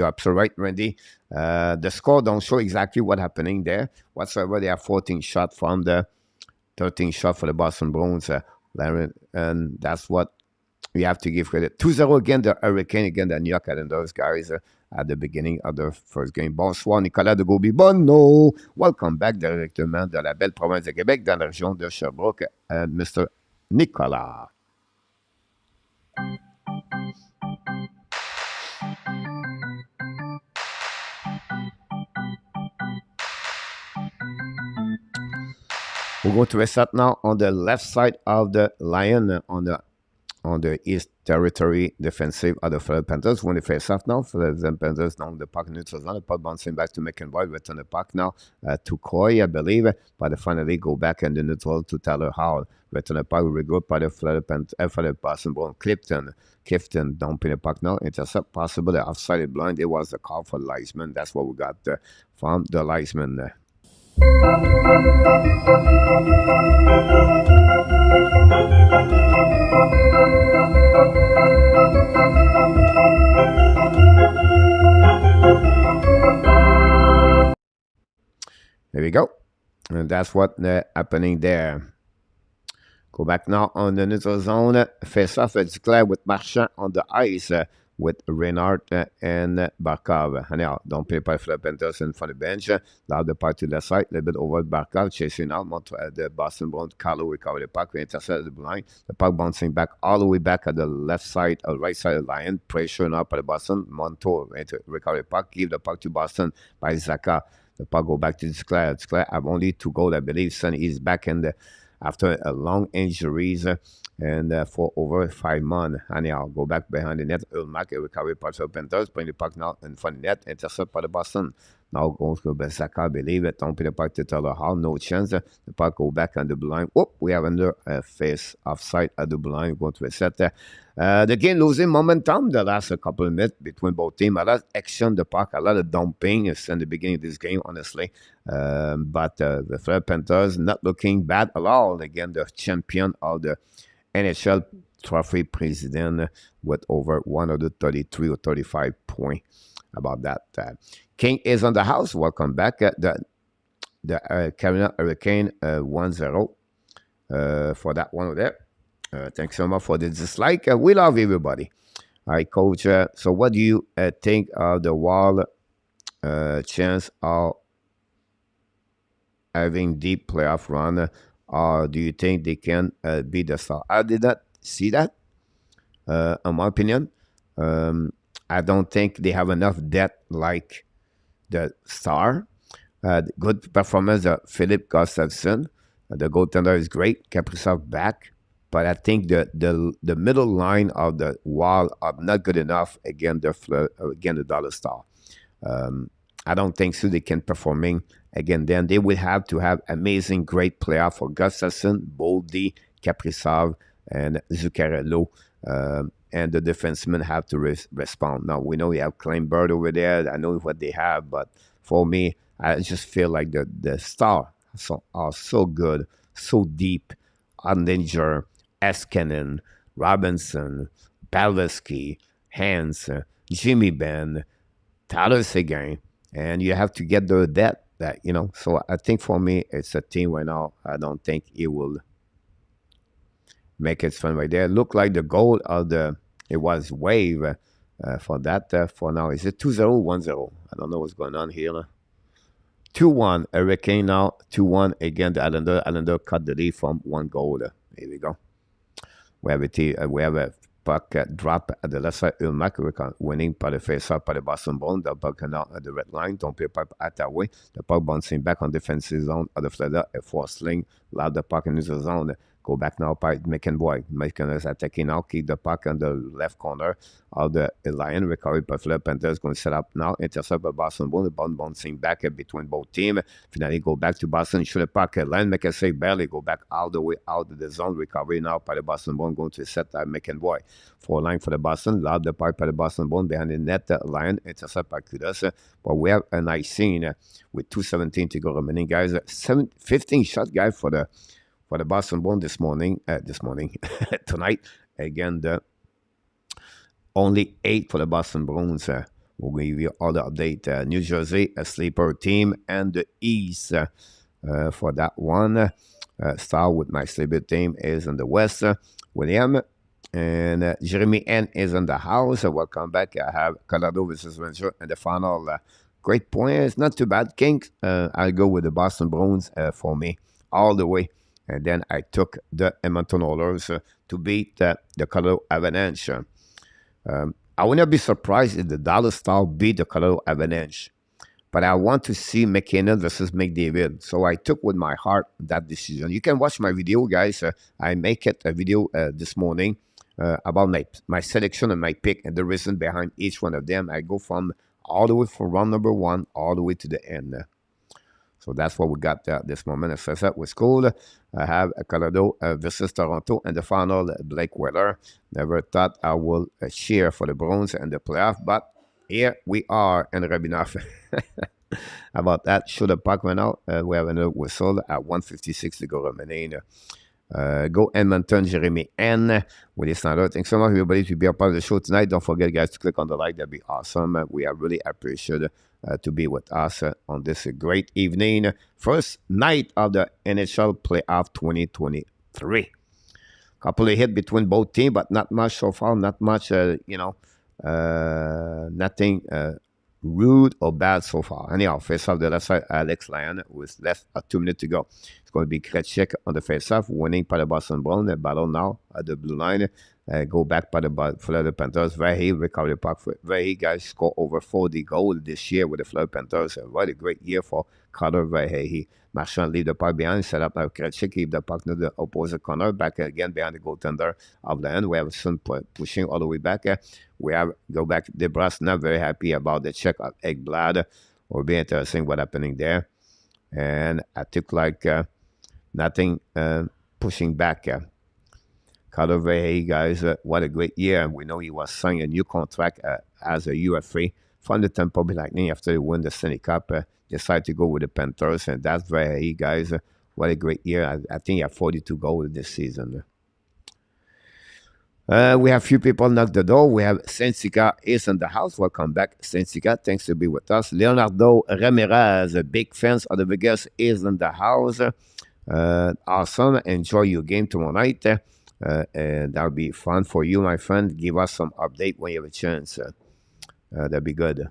absolutely right, Randy. The score don't show exactly what's happening there whatsoever. They have 14 shots from the 13 shots for the Boston Bruins. And that's what we have to give credit. 2-0 again, the Hurricane, again, the New York Islanders guys at the beginning of the first game. Bonsoir, Nicolas de Gauby-Bonneau. Welcome back directement de la belle province de Québec dans la région de Sherbrooke. Mr. Nicolas. We'll go to reset now on the left side of the Lion on the East Territory defensive of the Florida Panthers. When they face off now, Florida Panthers now the puck neutral zone. The puck bouncing back to McEnroy, return the puck now to Coy, I believe, but they finally go back in the neutral to Tyler Hall. Return the puck, regroup by the Florida Boston Bruins. Clifton dumping the puck now. Intercept possible. The offside blind. It was the call for Leisman. That's what we got from the Leisman. There we go. And that's what happening there. Go back now on the neutral zone. Face off, it's clear with Marchand on the ice with Reinhardt and Barkov. Now, don't play by Florida Panthers in front of the bench. Now the puck to the side, a little bit over Barkov, chasing out the Boston Bruins. Carlo recover the puck, intercept the blind. The puck bouncing back all the way back at the left side, right side of the line. Pressure now by the Boston. Montour recover the puck, give the puck to Boston by Zaka. The puck go back to Duclair. Duclair have only 2 goals, I believe. Sonny is back in the after a long injuries and for over 5 months. Anyhow, go back behind the net. Ulmark recovery part of Panthers, bring the puck now in front of the net, intercept by the Boston. Now goes to Besaka, I believe it. Don't pay the puck to Taylor Hall. No chance. The puck go back on the blue line. Whoop, we have under face offside at the blue line. Going to reset there. The game losing momentum the last couple of minutes between both teams. A lot of action, the puck, a lot of dumping in the beginning of this game, honestly. But the Florida Panthers not looking bad at all. Again, the champion of the NHL Trophy president with over 133 or 35 points about that. King is on the house. Welcome back. The Carolina Hurricane 1-0 for that one over there. Thanks so much for the dislike. We love everybody. All right, Coach. So what do you think of the Wild chance of having deep playoff run? Or do you think they can be the star? I did not see that, in my opinion. I don't think they have enough depth like the star. Good performance of Philip Gustafsson. The goaltender is great. Kaprizov back. But I think the middle line of the Wild are not good enough against the Dollar Star. I don't think so. They can performing again. Then they will have to have amazing, great playoff for Gustafsson, Boldy, Kaprizov, and Zuccarello. And the defensemen have to respond. Now, we know we have Kleinberg over there. I know what they have. But for me, I just feel like the stars are so good, so deep. Undanger, Eskinen, Robinson, Pavelski, Hans, Jimmy Benn, Tyler Seguin, and you have to get the depth that, So I think for me, it's a team right now. I don't think it will make it fun right there. Look like the goal of it was Wave for that. For now, is it 2-0, 1-0? I don't know what's going on here. 2-1, Hurricane now, 2-1 against the Islander. Islander cut the lead from 1 goal. Here we go. We have a puck drop at the left side. Ulmark winning by the face-off by the Boston Bruins. The puck now at the red line. Don't play puck at that way. The puck bouncing back on defensive zone of the Florida. A force sling. Loud the puck in the zone. Go back now by McEnboy. McEnboy is attacking now. Keep the puck on the left corner of the Lion. Recovered by Florida Panthers. Going to set up now. Intercept by Boston Bruins. The ball bouncing back between both teams. Finally go back to Boston. Shoot the puck. Lion make a save. Barely go back all the way out of the zone. Recovery now by the Boston Bruins. Going to set up McEnboy. 4 line for the Boston. Loud the puck by the Boston Bruins. Behind the net. Lion. Intercept by Kudos. But we have a nice scene with 2:17 to go remaining, guys. 15 shot, guys, for the Boston Bruins tonight. Again, only 8 for the Boston Bruins. We'll give you all the update. New Jersey, a sleeper team, and the East for that one. Star with my sleeper team is in the West. William and Jeremy N is in the house. Welcome back. I have Colorado versus Ranger and the final. Great point. It's not too bad. Kings, I'll go with the Boston Bruins for me all the way. And then I took the Edmonton Oilers to beat the Colorado Avalanche. I would not be surprised if the Dallas Stars beat the Colorado Avalanche. But I want to see McKinnon versus McDavid. So I took with my heart that decision. You can watch my video, guys. I make it a video this morning about my selection and my pick and the reason behind each one of them. I go from all the way from round number 1 all the way to the end. So that's what we got this moment. As I said, was cool. I have Colorado versus Toronto and the final, Blake Wheeler. Never thought I would cheer for the Bruins and the playoff, but here we are in Rabinoff. How about that? Shoot the puck right now. We have another whistle at 1:56 to go remaining. Go Edmonton, Jeremy N. Willie Snyder. Thanks so much, everybody, to be a part of the show tonight. Don't forget, guys, to click on the like. That'd be awesome. We are really appreciated to be with us on this great evening. First night of the NHL Playoff 2023. Couple of hits between both teams, but not much so far. Not much, nothing rude or bad so far. Anyhow, face-off the left side, Alex Lyon, with less 2 minutes to go. It's going to be Krejcik on the face-off, winning by the Boston Bruins. The battle now at the blue line. Go back by the Florida Panthers. Very recovery puck. Very guys score over 40 goals this year with the Florida Panthers. What a great year for Carter Verhey. Marchand leave the puck behind, set up now Krejcik, keep the puck to the opposite corner, back again behind the goaltender of the end. We have Sun pushing all the way back. We have go back. DeBrus not very happy about the check of Ekblad. Will be interesting what happening there. And I took like nothing pushing back. Carter Verhey, guys, what a great year. We know he was signing a new contract as a UFA from the Tampa Bay Lightning after they won the Stanley Cup. Decided to go with the Panthers, and that's Verhey, guys. What a great year. I think he had 42 goals this season. We have a few people knock the door. We have Saint-Sica is in the house. Welcome back, Saint-Sica. Thanks to be with us. Leonardo Ramirez, a big fans of the Vegas, is in the house. Awesome. Enjoy your game tomorrow night. And that'll be fun for you, my friend. Give us some update when you have a chance. That'd be good.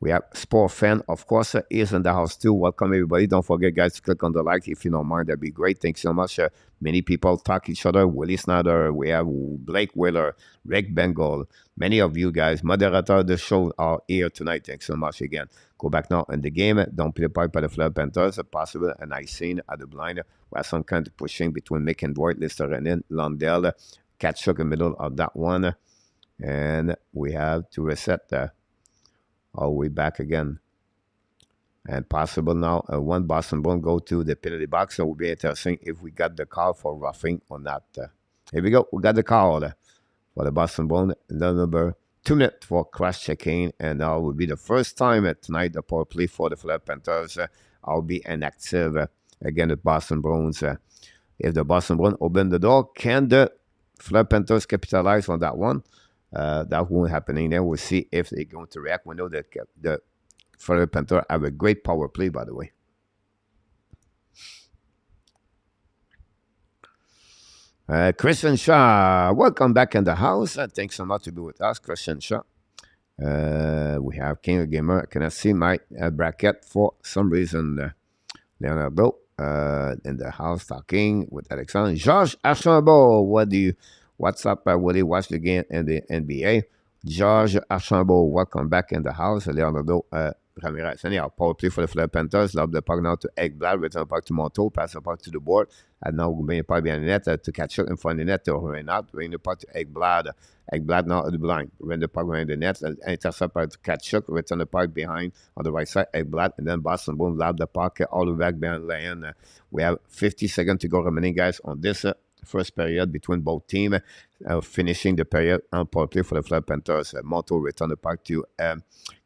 We have Sport Fan, of course, is in the house too. Welcome, everybody. Don't forget, guys, to click on the like if you don't mind. That'd be great. Thanks so much. Many people talk each other. Willie Snyder, we have Blake Wheeler, Rick Bengal. Many of you guys, moderator of the show, are here tonight. Thanks so much again. Go back now in the game. Don't play part by the Florida Panthers. Possible a nice scene at the blind. We have some kind of pushing between Mick and Dwight, Lister and Lundell. Catch-up in the middle of that one. And we have to reset all the way back again. And possible now, one Boston Bruin go to the penalty box. So we'll be interesting if we got the call for roughing or not. Here we go. We got the call for the Boston Bruin. The number 2 minutes for cross-checking. And now will be the first time tonight the power play for the Florida Panthers. I'll be inactive again at Boston Bruins. If the Boston Bruins open the door, can the Florida Panthers capitalize on that one? That won't happen. Then we'll see if they're going to react. We know that the Florida Panthers have a great power play, by the way. Christian Shaw, welcome back in the house. Thanks so much to be with us, Christian Shaw. We have King of Gamer. I cannot see my bracket for some reason. Leonardo in the house talking with Alexandre. Georges Archambault, what's up? Will you watch the game in the NBA? Georges Archambault, welcome back in the house. Leonardo Ramirez. Anyhow, power play for the Florida Panthers. Lob the puck now to Ekblad. Return the puck to Monteau. Pass the puck to the board. And now we'll bring the puck behind the net to catch up in front of the net to Renard. Bring the puck to Ekblad. Ekblad now at the blind. Bring the puck behind the net. Intercept to catch up. Return the puck behind on the right side. Ekblad. And then Boston Bruins lob the puck all the way back behind Lane. We have 50 seconds to go remaining, guys, on this first period between both teams. Finishing the period on power play for the Florida Panthers. Monteau return the puck to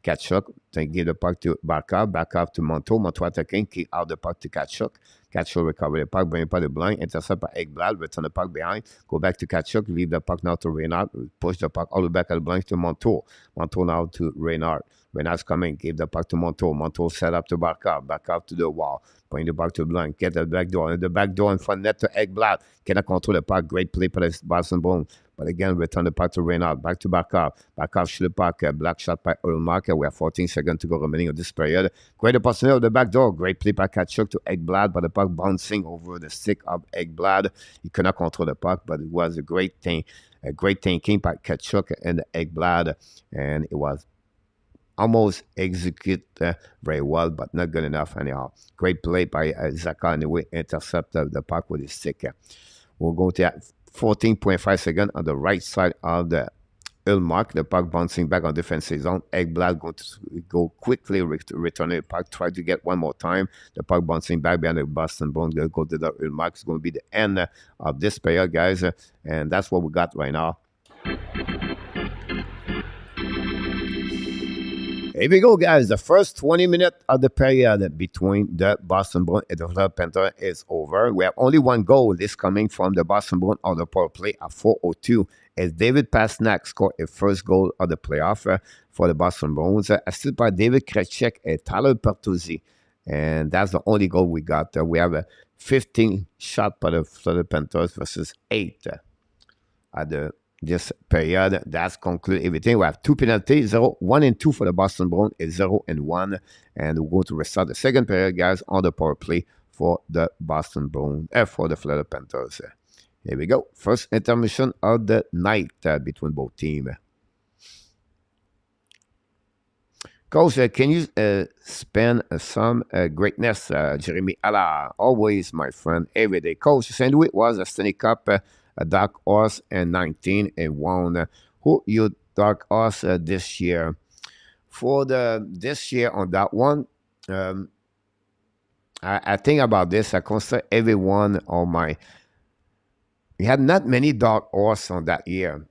Kachuk. Then give the puck to Barkov. Barkov to Monteau. Monteau attacking. Kick out the puck to Kachuk. Kachuk recover the puck. Bring the puck to the blind. Intercept by Ekblad. Return the puck behind. Go back to Kachuk. Leave the puck now to Reynard. Push the puck all the way back at the blind to Monteau. Monteau now to Reynard. Reynard's coming. Give the puck to Monteau. Monteau set up to Barkov. Barkov to the wall. Bring the puck to the blind. Get the back door. And the back door in front net to Ekblad. Cannot control the puck. Great play for the Boston Bruins. But again, return the puck to Reynard. Back to Barkov. Barkov shoot the puck. Black shot by Ulmark. We have 14 seconds to go remaining of this period. Great opportunity of the back door. Great play by Kachuk to Ekblad. But the puck bouncing over the stick of Ekblad. He could not control the puck, but it was a great thing. A great thinking by Kachuk and Ekblad. And it was almost execute very well, but not good enough anyhow. Great play by Zaka anyway. Intercept the puck with his stick. We'll go to 14.5 seconds on the right side of the Ulmark. The puck bouncing back on defensive zone. Ekblad going to go quickly return the puck. Try to get one more time. The puck bouncing back behind the Boston Bruins. They'll go to the Ulmark. It's going to be the end of this period, guys. And that's what we got right now. Here we go, guys. The first 20 minutes of the period between the Boston Bruins and the Florida Panthers is over. We have only one goal. This coming from the Boston Bruins on the power play at 4:02. As David Pastrnak scored a first goal of the playoff for the Boston Bruins, assisted by David Krejcik and Tyler Bertuzzi. And that's the only goal we got. We have a 15 shot by the Florida Panthers versus 8 at this period. That's conclude everything. We have 2 penalties, 1 and 2 for the Boston Bruins, and 0 and 1. And we're going to restart the second period, guys, on the power play for the Boston Bruins, for the Florida Panthers. Here we go. First intermission of the night between both teams. Coach, can you spend some greatness, Jeremy Allard? Always, my friend, every day. Coach, St. Louis was a Stanley Cup a dark horse in 19 and won. Who you dark horse this year? For this year on that one, um, I think about this. I consider everyone on my. We had not many dark horse on that year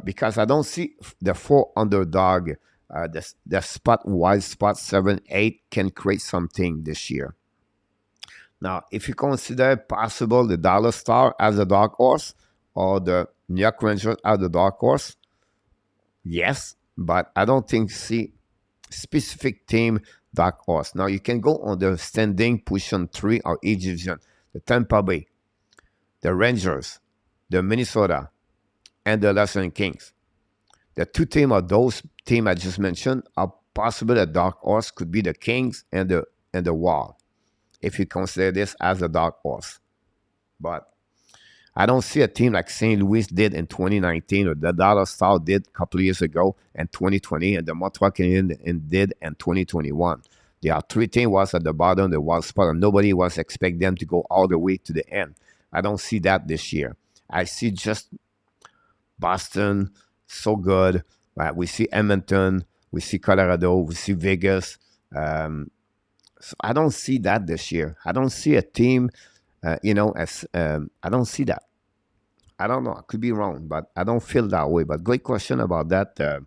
because I don't see the four underdog. The spot wide spot 7, 8 can create something this year. Now, if you consider possible the Dallas Star as a dark horse or the New York Rangers as a dark horse, yes, but I don't think see specific team dark horse. Now you can go on the standing position 3 or each division. The Tampa Bay, the Rangers, the Minnesota, and the Los Angeles Kings. The two teams of those teams I just mentioned are possible a dark horse could be the Kings and the Wild, if you consider this as a dark horse. But I don't see a team like St. Louis did in 2019 or the Dallas Stars did a couple of years ago in 2020 and the Montreal Canadiens did in 2021. There are three teams was at the bottom, the wild spot, and nobody was expect them to go all the way to the end. I don't see that this year. I see just Boston, so good. We see Edmonton, we see Colorado, we see Vegas. So I don't see that this year. I don't see a team, as I don't see that. I don't know. I could be wrong, but I don't feel that way. But great question about that,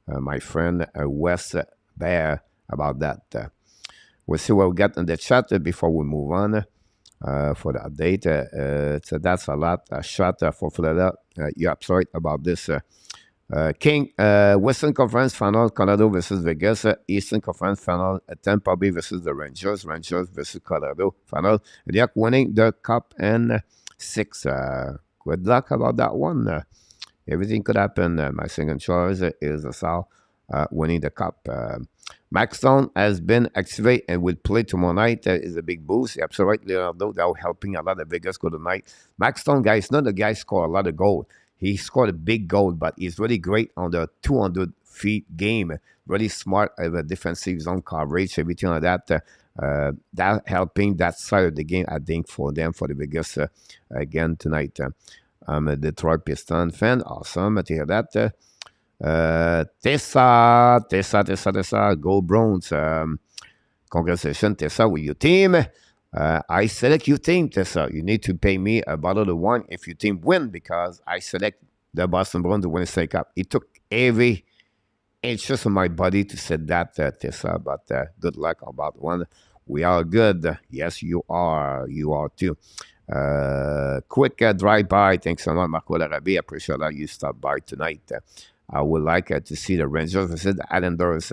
my friend Wes Bear, about that. We'll see what we got in the chat before we move on for the update. So that's a lot. A shot for Florida. You're absolutely about this. King, Western Conference Final, Colorado versus Vegas. Eastern Conference Final, Tampa Bay versus the Rangers. Rangers versus Colorado Final. New York winning the Cup in 6. Good luck about that one. Everything could happen. My second choice is Sal winning the Cup. Max Stone has been activated and will play tomorrow night. Is a big boost. Absolutely, Leonardo. That will helping a lot of Vegas go tonight. Max Stone, guys, not the guy score a lot of goal. He scored a big goal, but he's really great on the 200 feet game. Really smart of a defensive zone coverage, everything like that. That helping that side of the game, I think, for them, for the Vegas again tonight. I'm a Detroit Piston fan. Awesome to hear that. Tessa, go Browns. Congratulations, Tessa, with your team. I select your team, Tessa. You need to pay me a bottle of wine if your team win because I select the Boston Bruins to win the Stanley Cup. It took every inch of my body to say that, Tessa, but good luck about one. We are good. Yes, you are. You are too. Quick drive-by. Thanks so much, Marco Larabi. I appreciate that you stopped by tonight. I would like to see the Rangers versus the Islanders.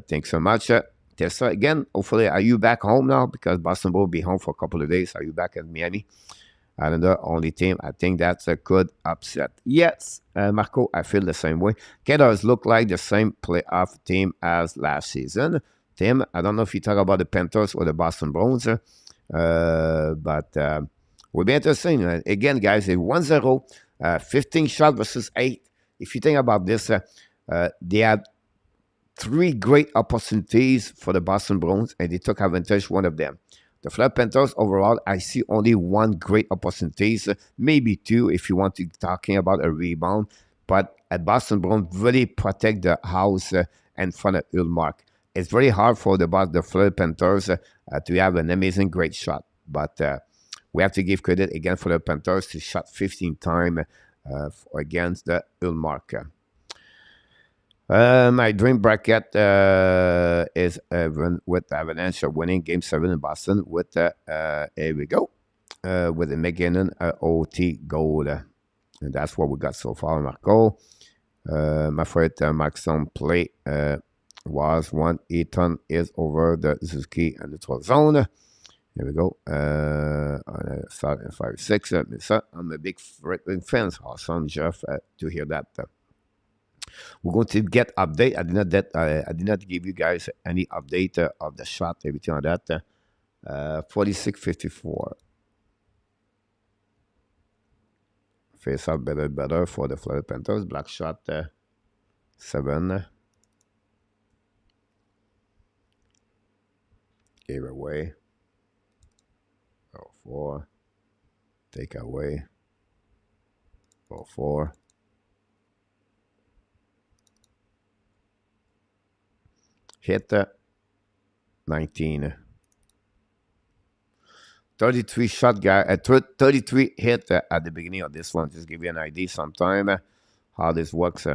Thanks so much. Tessa, again, hopefully, are you back home now? Because Boston will be home for a couple of days. Are you back in Miami? Islander only team. I think that's a good upset. Yes, Marco, I feel the same way. Canada's look like the same playoff team as last season. Tim, I don't know if you talk about the Panthers or the Boston Bruins, but will be interesting. Again, guys, a 1-0, 15 shot versus 8. If you think about this, they had 3 great opportunities for the Boston Bruins, and they took advantage of one of them. The Florida Panthers, overall, I see only 1 great opportunities, maybe 2 if you want to talking about a rebound. But at Boston Bruins, really protect the house in front of Ullmark. It's very hard for the Florida Panthers to have an amazing, great shot. But we have to give credit again for the Panthers to shot 15 times against the Ullmark. My dream bracket is with Avalanche winning Game 7 in Boston with, here we go, with the McKinnon OT goal. And that's what we got so far, Marco. My favorite Maxon play was 1. Eaton is over the Suzuki and the 12 zone. Here we go. Start in 5-6. I'm a big fan. Awesome, Jeff, to hear that. We're going to get update. I did not give you guys any update of the shot, everything like that. 46-54. Face out better for the Florida Panthers. Black shot 7. Gave away. 4. Take away. 4. hit 19. 33 shot guy at 33 hit at the beginning of this one. Just give you an idea sometime how this works.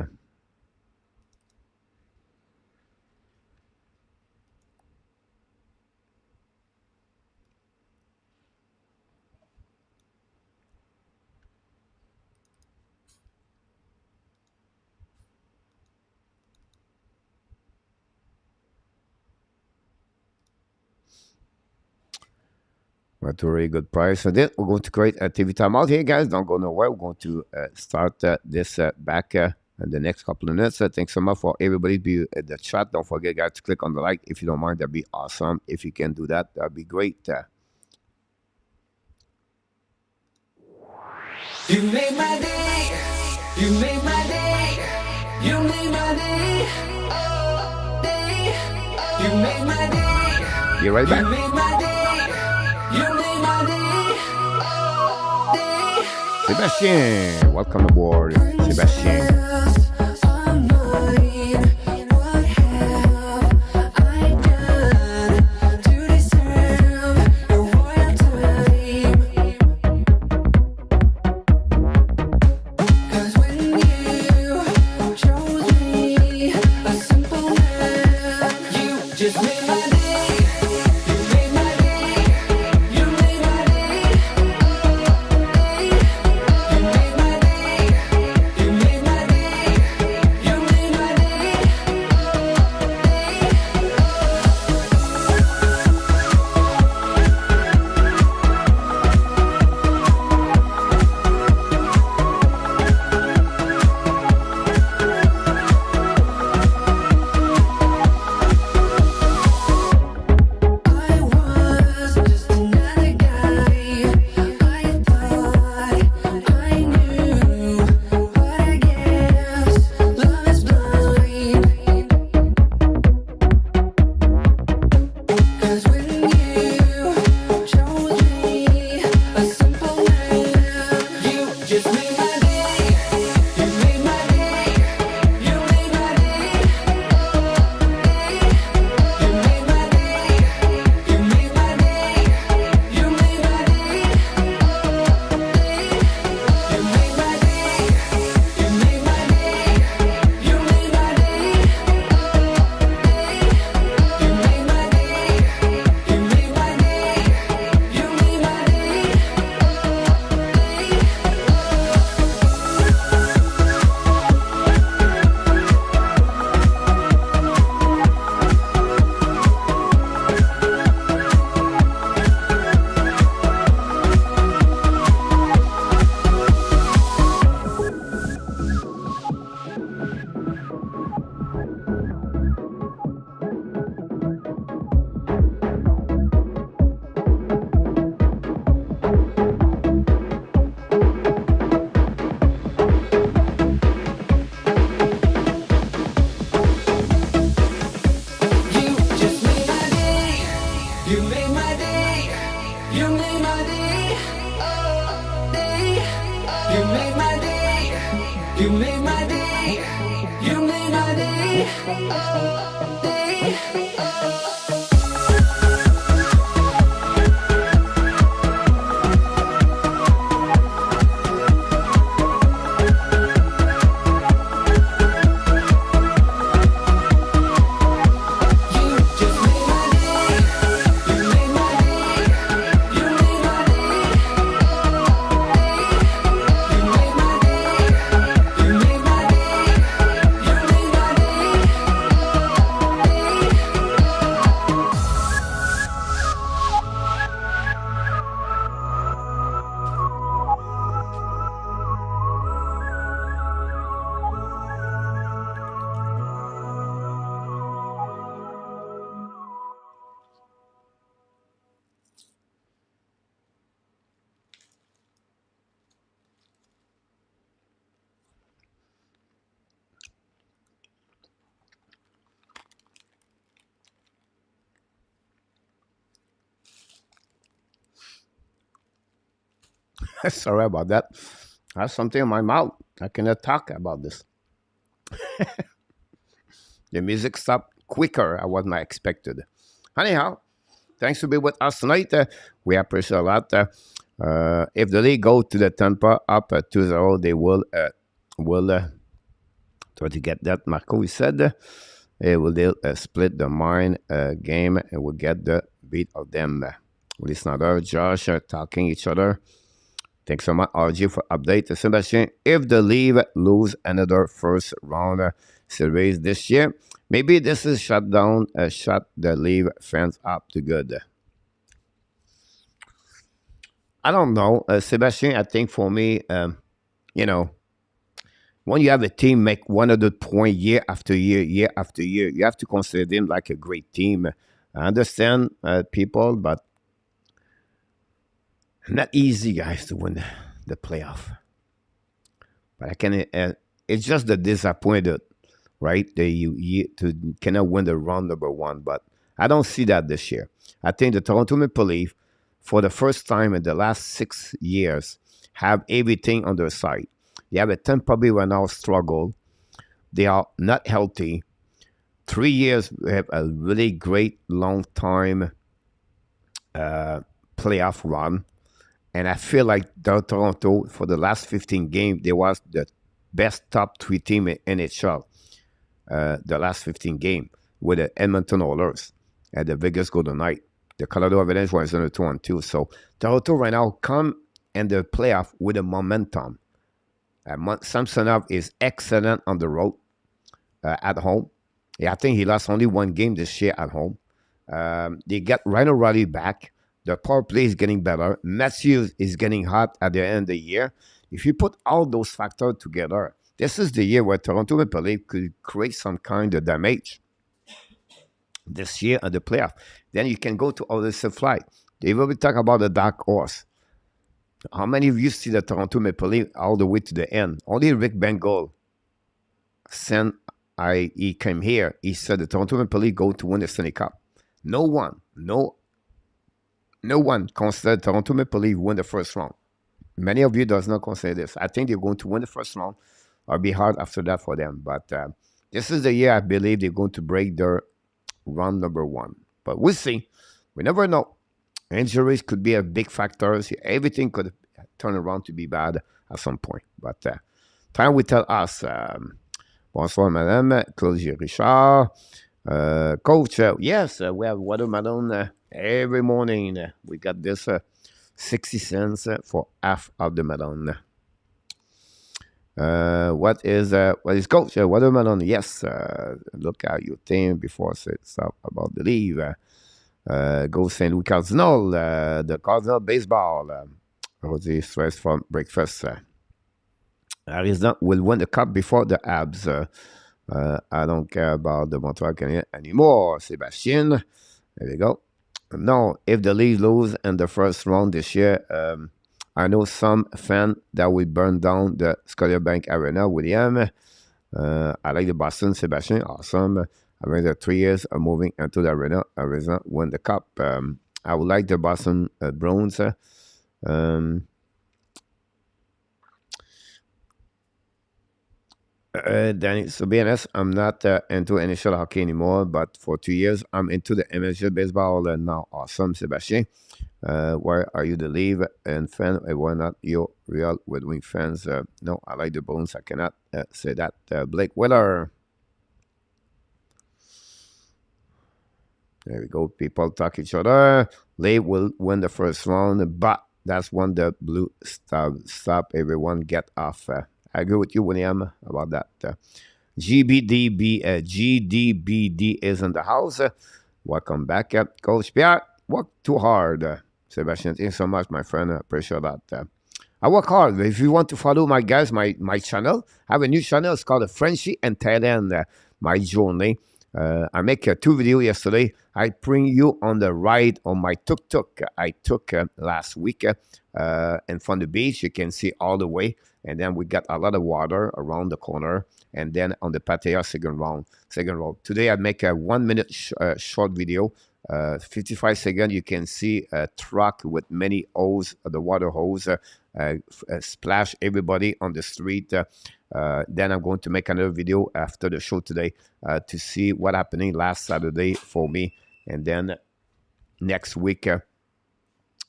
At a really good price. So then we're going to create a TV timeout here, guys. Don't go nowhere. We're going to start this back in the next couple of minutes. Thanks so much for everybody be at the chat. Don't forget, guys, to click on the like if you don't mind. That'd be awesome. If you can do that, that'd be great. You made my day. You made my day. You made my day. Oh, day. You made my day. Get right back. You made my day. You made my day. Oh, day. Sebastian, welcome aboard, Sebastian. You made my day. You made my day. Day. Sorry about that. I have something in my mouth. I cannot talk about this. The music stopped. quicker than what I expected. Anyhow, thanks for being with us tonight. We appreciate a lot. If the league go to the Tampa up 2-0, they will try to get that. Marco, he said they'll split the mine game and will get the beat of them. Listener, Josh, talking each other. Thanks so much, RG, for update. Sebastian, if the league lose another first round series this year, maybe this is shut the league fans up to good. I don't know, Sebastian. I think for me, you know, when you have a team make 100 points year after year after year, you have to consider them like a great team. I understand people, but not easy, guys, to win the playoff. But I can. It's just the disappointed, right? That you cannot win the round number one. But I don't see that this year. I think the Toronto Maple Leafs, for the first time in the last 6 years, have everything on their side. They have a Tampa Bay right now struggle. They are not healthy. 3 years, we have a really great long time playoff run. And I feel like Toronto, for the last 15 games, they was the best top 3 team in NHL. The last 15 games with the Edmonton Oilers and the Vegas Golden Knights. The Colorado Avalanche was on the 2-2. So Toronto right now come in the playoff with a momentum. Samsonov is excellent on the road at home. Yeah, I think he lost only 1 game this year at home. They got Ryan O'Reilly back. The power play is getting better. Matthews is getting hot at the end of the year. If you put all those factors together, this is the year where Toronto Maple Leafs could create some kind of damage this year at the playoff. Then you can go to other flight. They will be talking about the dark horse. How many of you see the Toronto Maple Leafs all the way to the end? Only Rick Bengal he came here. He said the Toronto Maple Leafs go to win the Stanley Cup. No one considered Toronto Maple Leafs win the first round. Many of you does not consider this. I think they're going to win the first round. It'll be hard after that for them. But this is the year I believe they're going to break their round number one. But we'll see. We never know. Injuries could be a big factor. Everything could turn around to be bad at some point. But time will tell us. Bonsoir, madame. Claudia Richard. Coach, yes, we have watermelon every morning. We got this 60 cents for half of the melon. What is Coach? Watermelon, yes. Look at your thing before I say stuff about the leave. Go St. Louis Cardinal, the Cardinal baseball. Rosie stress from breakfast. Arizona will win the cup before the Abs. I don't care about the Montreal Canadiens anymore. Sebastian, there we go. No, if the Leafs lose in the first round this year, I know some fan that will burn down the Scotiabank Arena. William, I like the Boston. Sebastian, awesome. I mean, the 3 years of moving into the arena, Arizona won the cup. I would like the Boston Bruins. Danny, so be honest, I'm not into NHL hockey anymore, but for 2 years, I'm into the MLG baseball now. Awesome, Sebastian. Why are you the Leaf and fan? Why not your real Red Wing fans? No, I like the Bruins. I cannot say that. Blake Wheeler. There we go. People talk each other. Leaf will win the first round, but that's when the blue stop everyone get off. I agree with you, William, about that. GDBD is in the house. Welcome back, Coach Pierre. Work too hard. Sebastian, thank you so much, my friend. I appreciate that. I work hard. If you want to follow my guys, my channel, I have a new channel. It's called Frenchie and Thailand, my journey. I make 2 videos yesterday. I bring you on the ride on my tuk-tuk I took last week in front of the beach. You can see all the way. And then we got a lot of water around the corner. And then on the Pattaya second road. Today I make a 1 minute short video. 55 seconds, you can see a truck with many hose, the water hose, splash everybody on the street. Then I'm going to make another video after the show today to see what happening last Saturday for me. And then next week,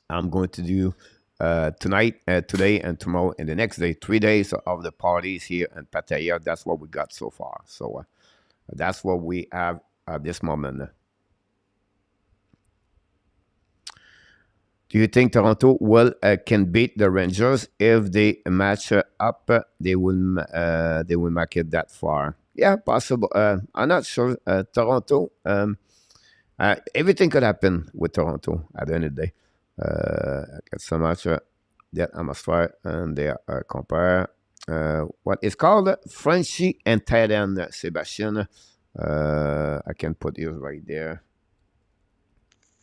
I'm going to do tonight, today, and tomorrow, and the next day, 3 days of the parties here in Pattaya. That's what we got so far. So that's what we have at this moment. Do you think Toronto will can beat the Rangers if they match up? They will make it that far. Yeah, possible. I'm not sure. Toronto. Everything could happen with Toronto at the end of the day. Get so much that I must try and they compare what is called Frenchie and Thailand, Sebastian. I can put you right there.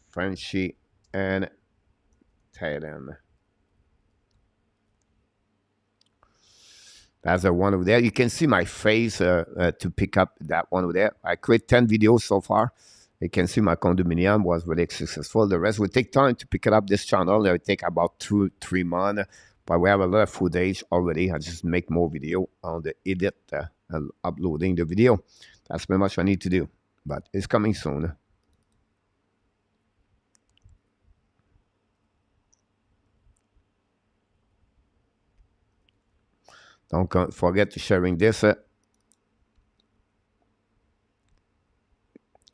Frenchie and Thailand. That's the one over there. You can see my face to pick up that one over there. I create 10 videos so far. You can see my condominium was really successful. The rest will take time to pick it up. This channel, it will take about 2-3 months. But we have a lot of footage already. I just make more video on the edit and uploading the video. That's pretty much what I need to do. But it's coming soon. Don't forget to sharing this.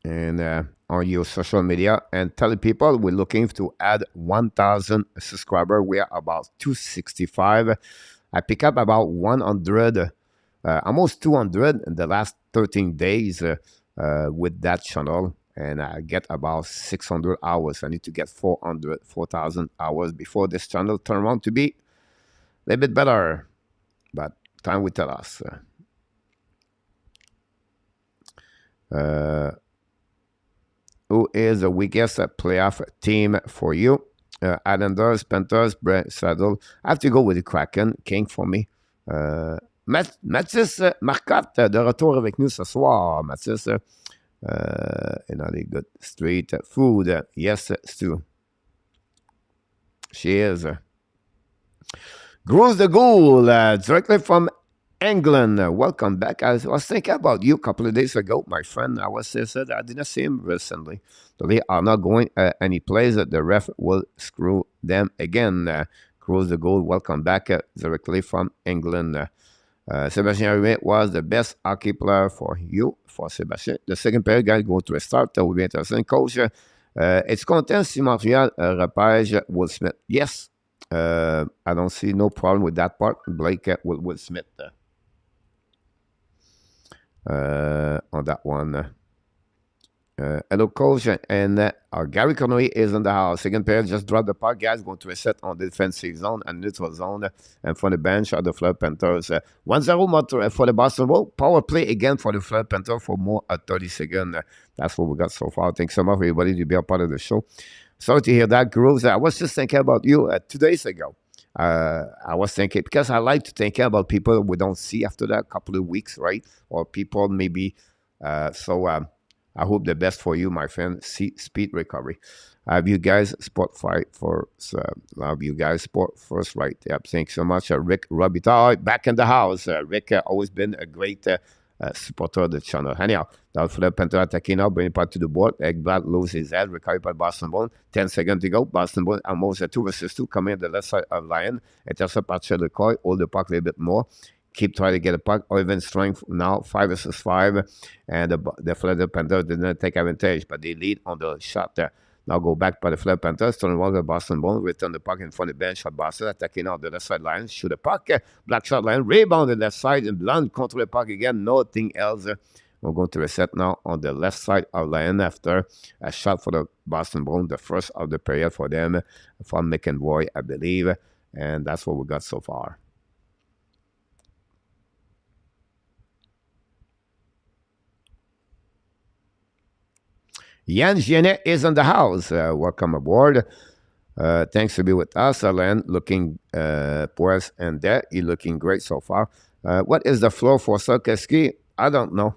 And on your social media, and tell people we're looking to add 1,000 subscribers. We are about 265. I pick up about 100, almost 200 in the last 13 days with that channel, and I get about 600 hours. I need to get 4,000 hours before this channel turn around to be a little bit better, but time will tell us. Who is the weakest playoff team for you? Islanders, Panthers, Brent Saddle. I have to go with the Kraken, King for me. Mathis Marcotte, de retour avec nous ce soir. Mathis, and all the good street food. Yes, Stu. She is. Grows the goal directly from England. Welcome back. I was thinking about you a couple of days ago, my friend. I said I didn't see him recently. So they are not going any place that the ref will screw them again. Grows the goal. Welcome back directly from England. Sebastien Rivet was the best hockey player for you, for Sebastien. The second pair, guys, go to a start. That will be interesting. Coach, it's content si Montreal repêche Will Smith. Yes. I don't see no problem with that part. Blake with Will Smith on that one. Hello, coach, and our Gary Conway is in the house. Second pair just dropped the puck, guys. Going to reset on the defensive zone and neutral zone, and from the bench are the Fleur Panthers. 1-0 for the Boston Wolves. Power play again for the Fleur Panthers for more at 30 seconds. That's what we got so far. Thanks so much, everybody, to be a part of the show. Sorry to hear that, Groves. I was just thinking about you 2 days ago. I was thinking, because I like to think about people we don't see after that couple of weeks, right? Or people maybe. I hope the best for you, my friend. Speed recovery. Have you guys sport fight for? Have you guys sport first, right? Yep. Thanks so much, Rick Robitaille, back in the house. Rick always been a great supporter of the channel. Anyhow, now for the Panther attacking now, bring it back to the board. Ekblad loses his head, recovered by Boston Bone. 10 seconds to go. Boston Bone almost a 2 versus 2 coming on the left side of Lion. Intercept par Coy, hold the puck a little bit more. Keep trying to get a puck. Or even strength now, 5 versus 5. And the Florida Panthers did not take advantage, but they lead on the shot there. Now go back by the Florida Panthers, turn around the Boston Bone, return the puck in front of the bench shot Boston, attacking out the left side line, shoot the puck, black shot line, rebound the left side, and Blunt control the puck again, nothing else. We're going to reset now on the left side of line after a shot for the Boston Bone, the first of the period for them, from McEnroy, I believe, and that's what we got so far. Yann Genet is in the house. Welcome aboard. Thanks to be with us, Alain. Looking for us, and there, you're looking great so far. What is the floor for Sarkozy? I don't know.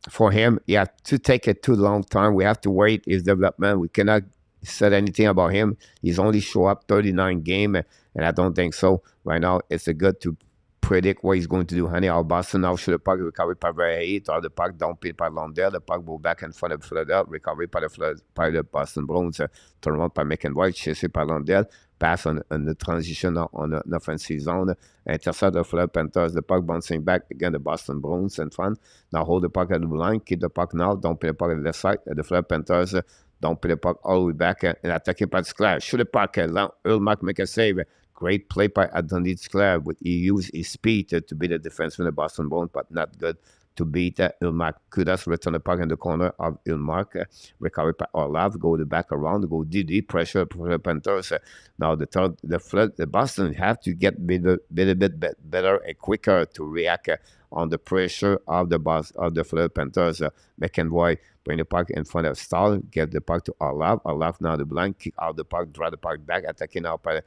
For him, yeah, to take it too long time. We have to wait his development. We cannot say anything about him. He's only show up 39 game, and I don't think so. Right now, it's a good to predict what he's going to do. Anyhow, Boston now should the puck recovery by Verhey, or the puck dumped by Londell, the puck go back in front of Philadelphia, recovery by the Boston Bruins, turn around by McEnroy, chasé by Londell, pass on the transition on the offensive zone, intercept the Florida Panthers, the puck bouncing back again, the Boston Bruins in front. Now hold the puck at the blue line, keep the puck now, don't play the puck at the left side, the Florida Panthers, don't play the puck all the way back and attacking by Sclair. Shoot the puck, Ulmark make a save. Great play by Anthony Sclair, but he used his speed to beat the defenseman of the Boston Bruins, but not good to beat Ulmark. Kudas return the puck in the corner of Ulmark, recovery by Orlov, go the back around, go DD, pressure for the Panthers. Now the Boston have to get a bit better and quicker to react on the pressure of the Florida Panthers. McEnroy bring the puck in front of Stahl, get the puck to Orlov. Orlov now the blind, kick out the puck, draw the puck back, attacking out by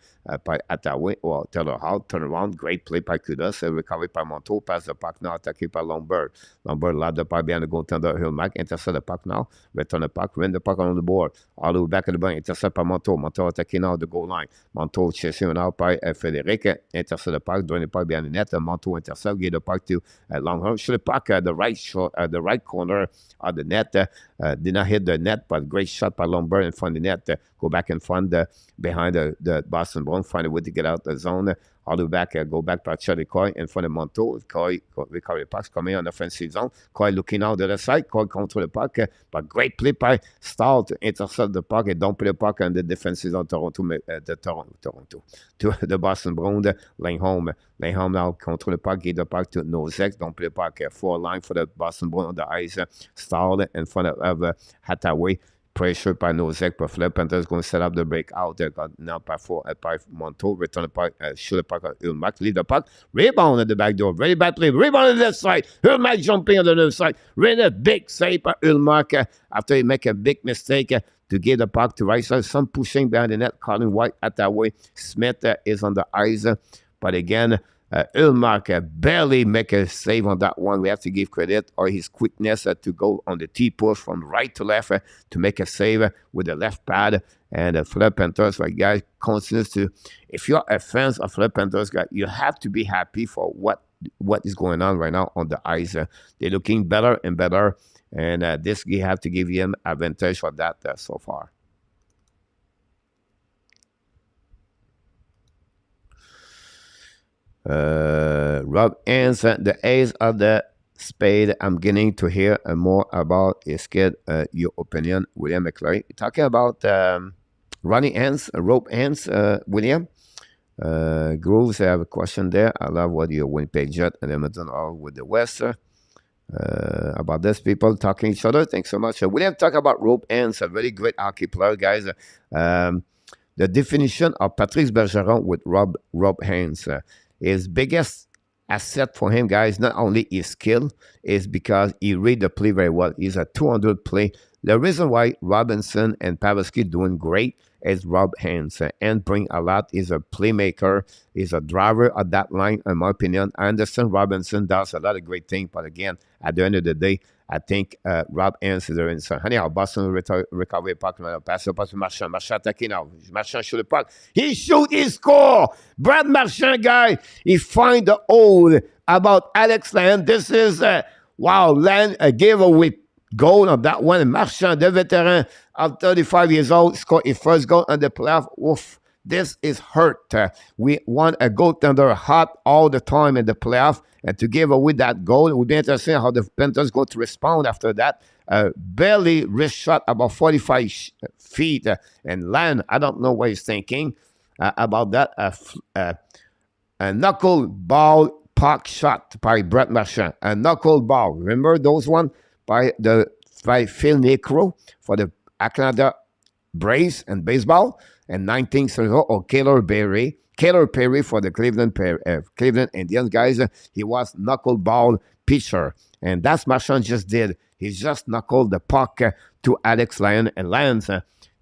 Attaway or Taylor Hall, turn around, great play by Kudas, recovery by Montour, pass the puck now, attacking by Lombard. Lombard lob the puck behind the goaltender Hillmark, intercept the puck now, return the puck, win the puck on the board, all the way back at the bank, intercept by Montour. Montour attacking out the goal line. Montour chasing out by Frederic, intercept the puck, drawing the puck behind the net, Montour intercept, give the puck to Longhorn, shoot the puck at the right corner of the net, did not hit the net, but great shot by Lombard in front of the net, go back in front behind the Boston Bruins, find a way to get out the zone, all the way back, go back by Charlie Coy in front of Montour. Coy recovery the puck, coming on the offensive zone. Coy looking out the other side. Coy control the puck, but great play by Stahl to intercept the puck and don't play the puck on the defensive zone Toronto to the Boston Bruins. Lindholm now control the puck, give the puck to Nosek, don't play the puck. 4 line for the Boston Bruins on the ice. Stahl in front of Hathaway. Pressure by Nosek, but Flip Panthers going to set up the breakout. They got now by Montour, return the puck, shoot the puck at Ulmark, leave the puck, rebound at the back door, very bad play, rebound on the left side, Ulmark jumping on the left side, really big save by Ulmark after he make a big mistake to give the puck to right side, some pushing behind the net, Colin White at that way, Smith is on the ice, but again, Ulmark barely make a save on that one. We have to give credit or his quickness to go on the T-push from right to left to make a save with the left pad. And the Florida Panthers, right, guys, continues to, if you're a fan of Florida Panthers, guys, you have to be happy for what is going on right now on the ice. They're looking better and better. And this, you have to give him advantage for that so far. Rob Hans, the ace of the spade. I'm getting to hear more about his kid. Your opinion, William McClary. Talking about Ronnie Hans, rope Hans, William. Grooves, I have a question there. I love what your Winnipeg Jet and Edmonton are with the West. About this, people talking each other. Thanks so much. William talk about rope Hans, a very great hockey player, guys. The definition of Patrice Bergeron with Rob Hans. His biggest asset for him, guys, not only his skill, is because he read the play very well. He's a 200 play. The reason why Robinson and Pavelski doing great is Rob Hans and bring a lot. He's a playmaker. He's a driver of that line, in my opinion. I understand Robinson does a lot of great things, but again, at the end of the day, I think Rob Hans is there in some. Anyhow, Boston recovery puck, pass to Marchand. Marchand attacking now. Marchand shoot the puck. He shoot, he score. Brad Marchand, guy, he find the old about Alex Land. This is, wow, Land gave away goal on that one. Marchand, the veteran of 35 years old, scored his first goal on the playoff. Oof. This is hurt. We want a goaltender hot all the time in the playoff, and to give away that goal, it would be interesting how the Panthers going to respond after that. Barely wrist shot about 45 feet and Land. I don't know what he's thinking about that. A knuckle ball puck shot by Brett Marchand. A knuckle ball. Remember those one by Phil Necro for the Atlanta Braves and baseball? And 1970, or Kaylor Perry for the Cleveland Indians, guys. He was knuckleball pitcher. And that's Marchand just did. He just knuckled the puck to Alex Lyon. And Lyons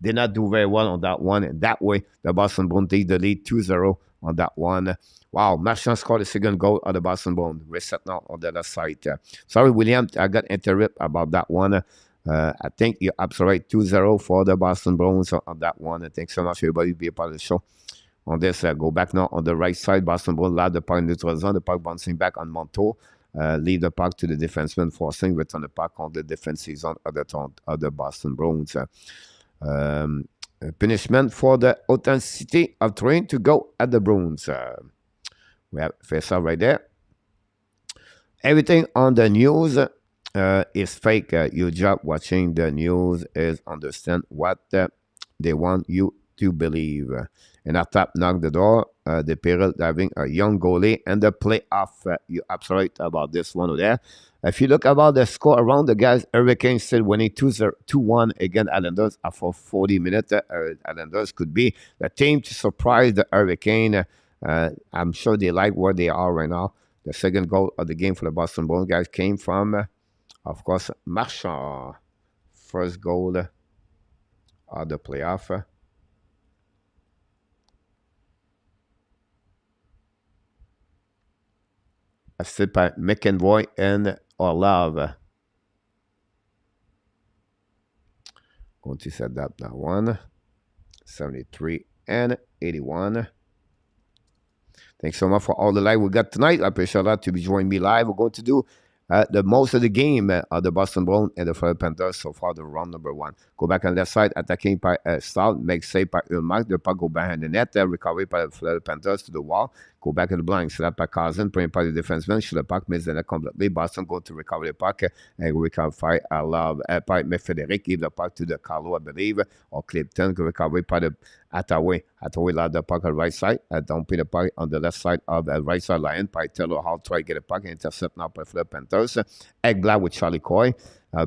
did not do very well on that one. And that way, the Boston Bruins take the lead 2-0 on that one. Wow, Marchand scored the second goal of the Boston Bruins. Reset now on the other side. Sorry, William, I got interrupted about that one. I think you're absolutely right. 2-0 for the Boston Bruins on that one. And thanks so much, everybody, be a part of the show. on this. Go back now on the right side. Boston Bruins loud the puck neutral zone. The puck bouncing back on Montour. Leave the puck to the defenseman, forcing return the puck on the defensive zone of the Boston Bruins. Punishment for the authenticity of trying to go at the Bruins. We have face off right there. Everything on the news is fake. Your job watching the news is understand what they want you to believe. And at top knock the door, the peril having a young goalie and the playoff. You're absolutely right about this one there. If you look about the score around the guys, Hurricanes still winning 2-1 against Islanders for 40 minutes. Islanders could be the team to surprise the Hurricane. I'm sure they like where they are right now. The second goal of the game for the Boston Bruins guys came from, of course, Marchand. First goal of the playoff. Assisted by McEnroy and Orlov. Going to set up that one. 73 and 81. Thanks so much for all the live we got tonight. I appreciate that to be joining me live. We're going to do the most of the game of the Boston Bruins and the Florida Panthers so far, the round number 1. Go back on left side, attacking by Stahl, make save by Ulmark. The puck go behind the net, recovery by the Florida Panthers to the wall. Go back to the blind, set up by Cousin, playing by the defenseman. Shoot the puck, miss the net completely. Boston go to recover the puck and recover I love by Frederic. Give the puck to the Carlo, I believe, or Clifton. Recovery by the Attaway. Attaway loud the puck on the right side. Don't put the puck on the left side of the right side line. By Taylor Hall try to get a puck and intercept now by Florida Panthers. Ekblad with Charlie Coy.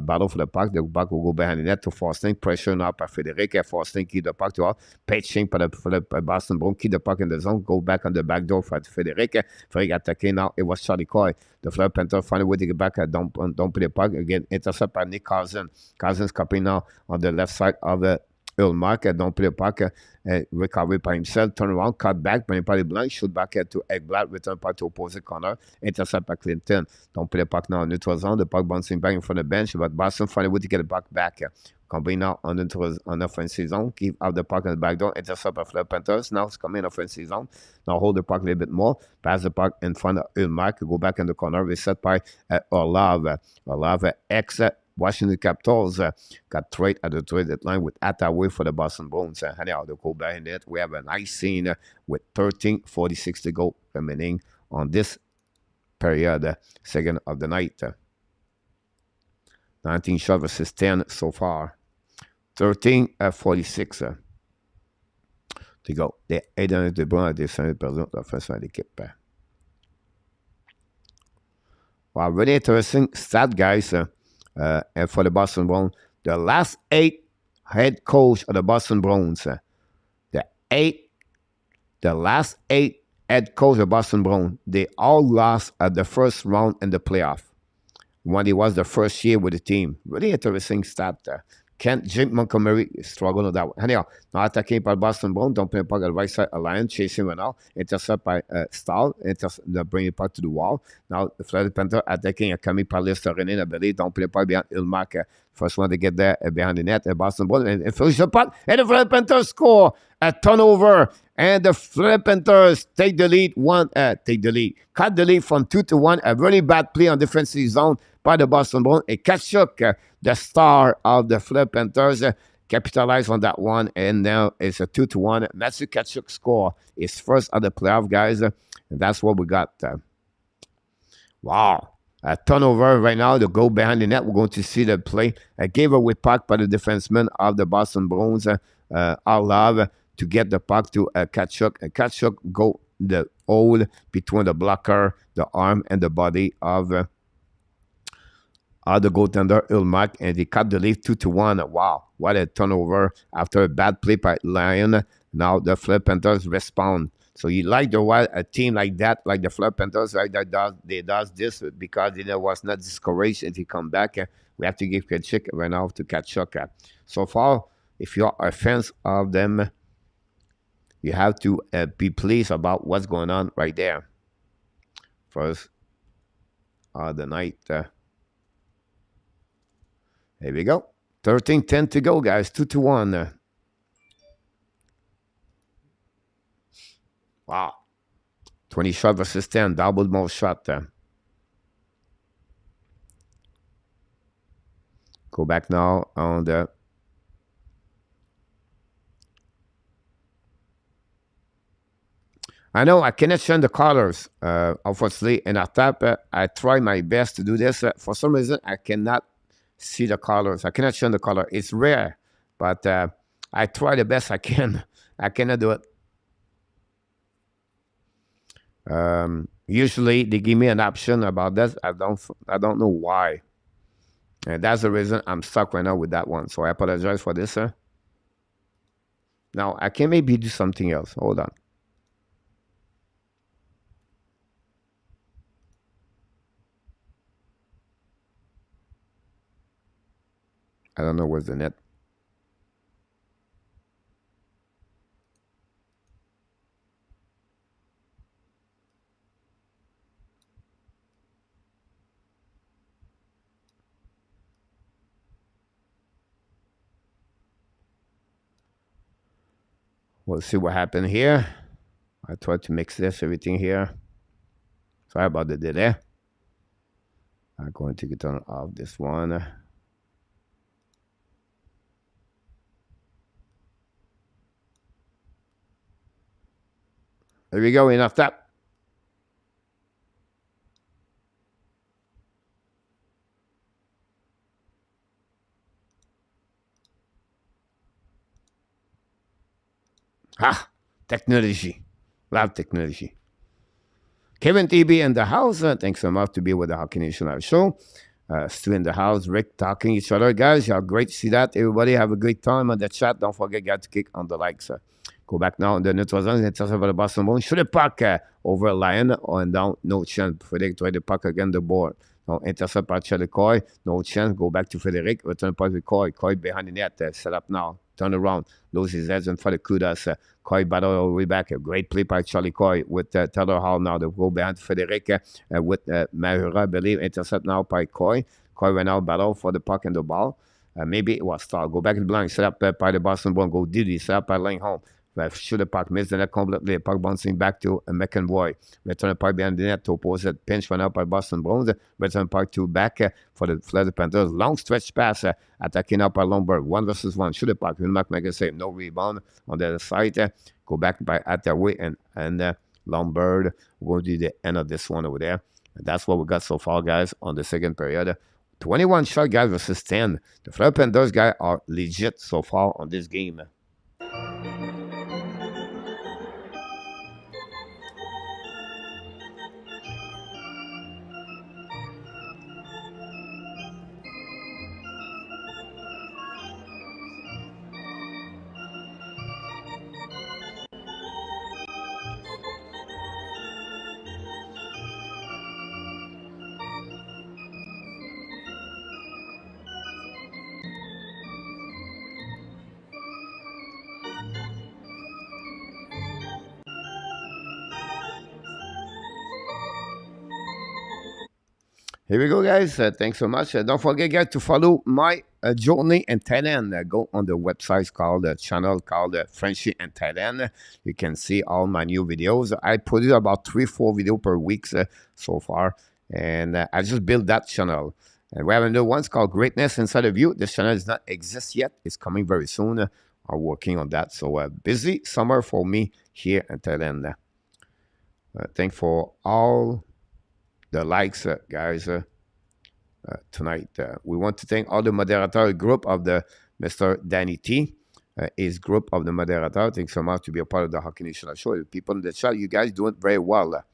Battle for the puck. The puck will go behind the net to Forsting. Pressure now by Frederic. Forsting keep the puck to all. Pitching for the Boston Bruins. Keep the puck in the zone. Go back on the back door for Frederic. Frederic attacking now. It was Charlie Coy. The Florida Panthers find a way to get back. Don't put the puck. Again, intercept by Nick Cousin. Cousin's copying now on the left side of the Ulmark. Don't play the puck. Recovery by himself. Turn around. Cut back. Playing by the blind. Shoot back to Ekblad. Return puck to opposite corner. Intercept by Clinton. Don't play the puck now on neutral zone. The puck bouncing back in front of the bench. But Boston find a way to get the puck back. Coming now on the offensive zone. Keep out the puck on the back door. Intercept by Florida Panthers. Now it's coming offensive zone. Now hold the puck a little bit more. Pass the puck in front of Ulmark. Go back in the corner. Reset by Orlov. Orlov ex Washington Capitals got trade at the trade deadline with Attaway for the Boston Bruins. Anyhow, the goal behind it. We have a nice scene with 13:46 to go remaining on this period, second of the night. 19 shots versus 10 so far. 13:46 to go. Les Aides de Bruins a descendu perdant l'offensive à l'équipe. Wow, really interesting stat, guys. And for the Boston Bruins, the last 8 head coach of the Boston Bruins, the last 8 head coach of the Boston Bruins, they all lost at the first round in the playoff when it was the first year with the team. Really interesting stat there. Jim Montgomery struggled with that one. Anyhow, now attacking by Boston Bruins, don't play the puck at the right side alliance, chasing right now. Intercept by Stahl, bring the puck to the wall. Now the Florida Panthers attacking coming by Lester René, I believe, don't play the puck behind Ulmark. First one to get there behind the net, Boston Bruins, and finish the puck, and the Florida Panthers score a turnover, and the Florida Panthers take the lead, cut the lead from 2-1, a really bad play on defensive zone by the Boston Bruins. And Tkachuk, the star of the Florida Panthers, capitalized on that one, and now it's a 2-1. Matthew Tkachuk score his first of the playoff, guys, and that's what we got. Wow. A turnover right now to go behind the net. We're going to see the play. A giveaway puck by the defenseman of the Boston Bruins, Orlov, to get the puck to Tkachuk. And Tkachuk go the hole between the blocker, the arm, and the body of the goaltender Ulmark, and he cut the lead 2-1. Wow, what a turnover after a bad play by Lyon. Now the Florida Panthers respond. So you like a team like that, like the Florida Panthers, right? They does this because it was not discouraged if he come back. We have to give Tkachuk right now to Tkachuk. So far, if you're a fan of them, you have to be pleased about what's going on right there. First the night. Here we go. 13:10 to go, guys. 2-1. Wow. 20 shot versus 10. Double more shot. Go back now on the... I know I cannot change the colors, unfortunately, in our tab. I try my best to do this. For some reason, I cannot see the colors. I cannot change the color. It's rare, but I try the best I can. I cannot do it. Usually, they give me an option about this. I don't know why. And that's the reason I'm stuck right now with that one. So I apologize for this. Now, I can maybe do something else. Hold on. I don't know where's the net. We'll see what happened here. I tried to mix everything here. Sorry about the delay. I'm going to turn off this one. There we go, enough that. Technology. Love technology. Kevin TB in the house. Thanks so much to be with the Hockey Nation Live show. Stu in the house. Rick talking each other. Guys, y'all great to see that. Everybody have a great time on the chat. Don't forget, guys, to click on the likes. Go back now on the net. Intercept over the Boston Bruins. Shoot the puck over Lion. And down. No chance. Frederic tried the puck against the board. No intercept by Charlie Coy. No chance. Go back to Frederic. Return puck with Coy. Coy behind the net. Set up now. Turn around. Lose his head and for the kudos. Coy battle all the way back. A great play by Charlie Coy with Taylor Hall now. They go behind Frederic with Mahura, I believe. Intercept now by Coy. Coy went out battle for the puck and the ball. Maybe it was start. Go back in the blind. Set up by the Boston Bruins. Go Diddy. Set up by Lane home. Shoot the puck. Miss the net completely. Puck bouncing back to McEnroy. Return the puck behind the net to opposite. Pinch went out by Boston Bruins. Return the puck to back for the Florida Panthers. Long stretch pass. Attacking up by Lombard. 1 versus 1. Shoot the puck. Will not make a save. No rebound on the other side. Go back by Attaway and Lombard. We'll do the end of this one over there. And that's what we got so far, guys, on the second period. 21 shot guys versus 10. The Florida Panthers guys are legit so far on this game. Here we go, guys. Thanks so much. Don't forget, guys, to follow my journey in Thailand. Go on the website called channel called Frenchie in Thailand. You can see all my new videos. I produce about 3-4 videos per week so far. And I just built that channel. And we have another one called Greatness Inside of You. This channel does not exist yet. It's coming very soon. I'm working on that. So busy summer for me here in Thailand. Thanks for all the likes, guys, tonight. We want to thank all the moderator group of the Mr. Danny T, his group of the moderator. Thanks so much to be a part of the Hockey Nation Show. The people in the chat, you guys doing very well.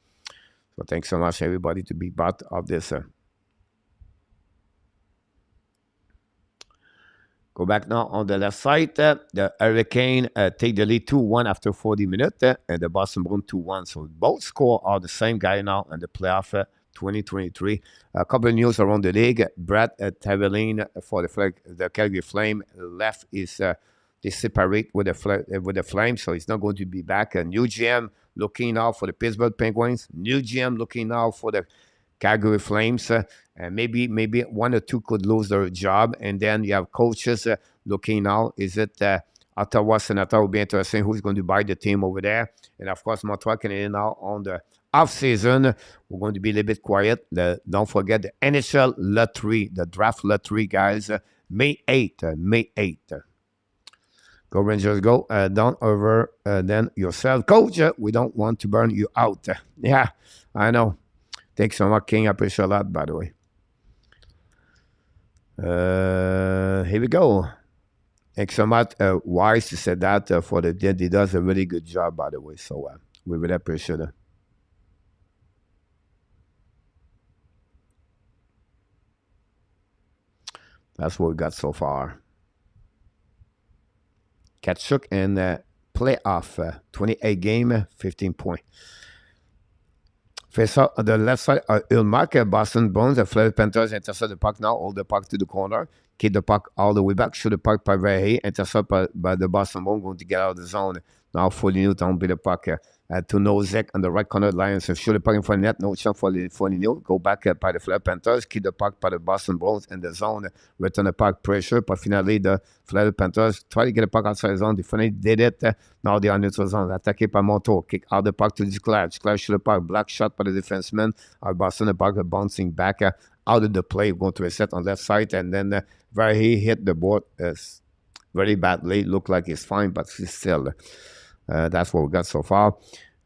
So thanks so much, everybody, to be part of this. Go back now on the left side. The Hurricane take the lead 2-1 after 40 minutes, and the Boston Bruins 2-1. So both scores are the same guy now in the playoff 2023. A couple of news around the league. Brad Taveline for the Calgary Flame left is they separate with the Flame, so he's not going to be back. A new GM looking out for the Pittsburgh Penguins. New GM looking out for the Calgary Flames, and maybe one or two could lose their job, and then you have coaches looking now. Is it Ottawa Senator will be interesting. Who's going to buy the team over there? And of course, Montreal Canadiens now on the off season. We're going to be a little bit quiet. Don't forget the NHL lottery, the draft lottery, guys. May 8th. May 8th. Go Rangers, go. Don't over then yourself. Coach, we don't want to burn you out. Yeah, I know. Thanks so much, King. I appreciate a lot, by the way. Here we go. Thanks so much. Wise said that for the dead. He does a really good job, by the way. So we really appreciate it. That's what we got so far. Kachuk and playoff, 28 game, 15 points. Face up on the left side, Ulmark, Boston Bruins, the Florida Panthers intercept the puck now, hold the puck to the corner, keep the puck all the way back, shoot the puck by Verhey, intercept by the Boston Bruins, going to get out of the zone. Now 40 Newton beat the puck to Nozek on the right corner of the Lions. So shoot the puck in front of the net, no shot for 40 Newton. Go back by the Florida Panthers, keep the puck by the Boston Bruins in the zone, return the puck pressure, but finally the Florida Panthers try to get the puck outside the zone. They finally did it. Now they are neutral zone. Attaqué by Montour. Kick out the puck to Duclair. Duclair shoot the puck. Black shot by the defenseman. Boston, the puck bouncing back out of the play, going to a set on left side, and then Verhey hit the board very badly. Looked like he's fine, but he's still. That's what we got so far.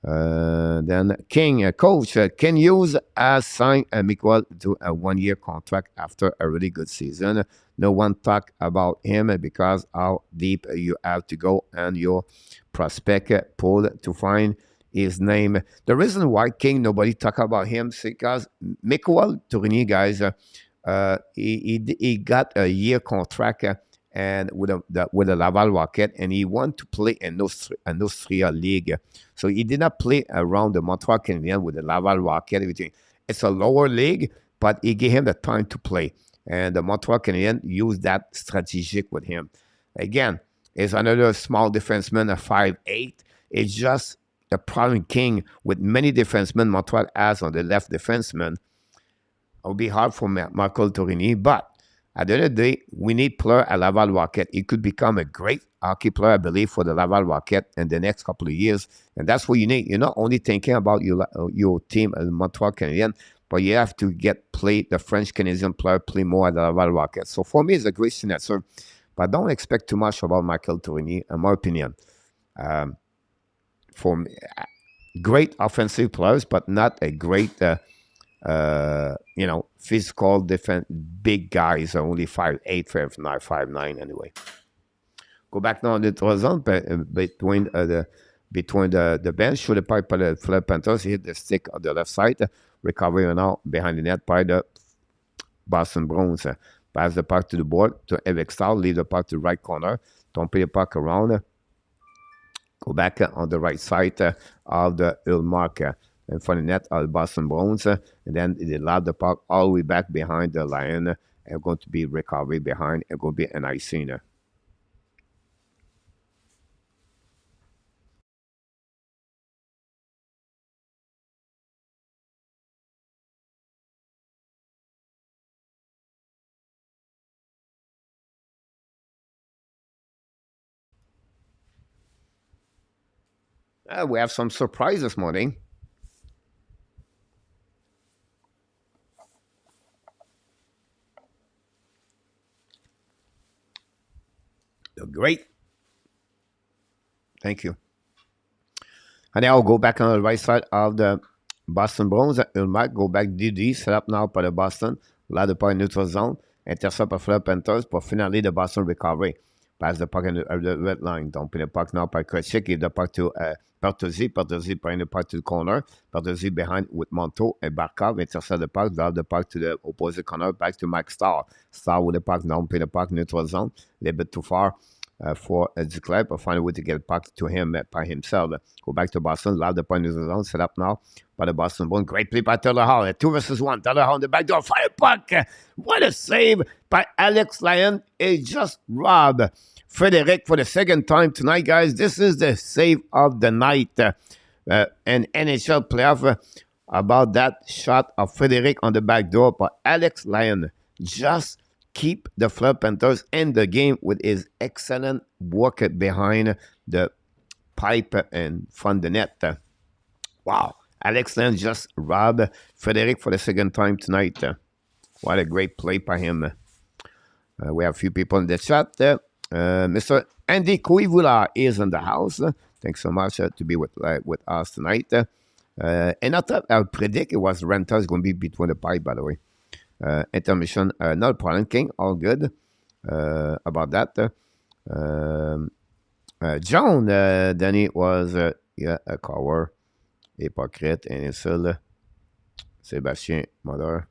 Then King, coach, can use sign Miguel to a 1-year contract after a really good season. No one talk about him because how deep you have to go and your prospect pool to find his name. The reason why King nobody talk about him is because Miguel Tourigny, guys, he got a year contract. And with the Laval Rocket, and he wanted to play in Austria League. So he did not play around the Montreal Canadiens with the Laval Rocket, everything. It's a lower league, but he gave him the time to play. And the Montreal Canadiens used that strategic with him. Again, it's another small defenseman, a 5'8". It's just the problem King with many defensemen Montreal has on the left defenseman. It will be hard for Michael Tourigny, but at the end of the day, we need player at Laval Rocket. He could become a great hockey player, I believe, for the Laval Rocket in the next couple of years. And that's what you need. You're not only thinking about your team as Montreal Canadiens, but you have to the French Canadian player play more at the Laval Rocket. So for me, it's a great signature. But don't expect too much about Michael Tourigny, in my opinion. For me, great offensive players, but not a great... physical, defense, big guys are only 5'8", 5'9", 5'9", anyway. Go back now on the zone between the bench, shoot the pipe by the Florida Panthers, hit the stick on the left side, recovery now behind the net by the Boston Bruins. Pass the puck to the board to Eric Stahl, leave the puck to the right corner, don't play the puck around, go back on the right side of the Ulmark. In front of the net are the Boston Bruins, and then they lob the puck all the way back behind the Lion, and going to be recovery behind, and going to be an icing. We have some surprise this morning. Great. Thank you. And now I'll go back on the right side of the Boston Bruins. Ulmark, go back DD, set up now by the Boston. Allow the puck in neutral zone. Intercept by Florida Panthers, but finally the Boston recovery. Pass the puck in the red line. Don't put the puck now by Kretschik. Give the puck to Bertuzzi. Bertuzzi bring the puck to the corner. Bertuzzi behind with Monto and Barkov. Intercept the puck. Drive the puck to the opposite corner. Back to Mike Starr. Starr with the puck. Don't put the puck neutral zone. A little bit too far for Duclair, but find a way to get the puck to him by himself. Go back to Boston. Allow the puck neutral zone. Set up now by the Boston Bruins. Great play by Taylor Hall. 2 versus 1. Taylor Hall in the back door. Fire puck. What a save by Alex Lyon. It just robbed Frederic for the second time tonight, guys. This is the save of the night. An NHL playoff about that shot of Frederic on the back door. But Alex Lyon just keep the Florida Panthers in the game with his excellent work behind the pipe and from the net. Wow. Alex Lynn just robbed Frederic for the second time tonight. What a great play by him. We have a few people in the chat. Mr. Andy Coivula is in the house. Thanks so much to be with us tonight. And I thought I would predict it was Rentals going to be between the pipe, by the way. Intermission, not a problem, King. All good about that. John, Danny was a cover. Hypocrite, insulte. Sébastien, mother.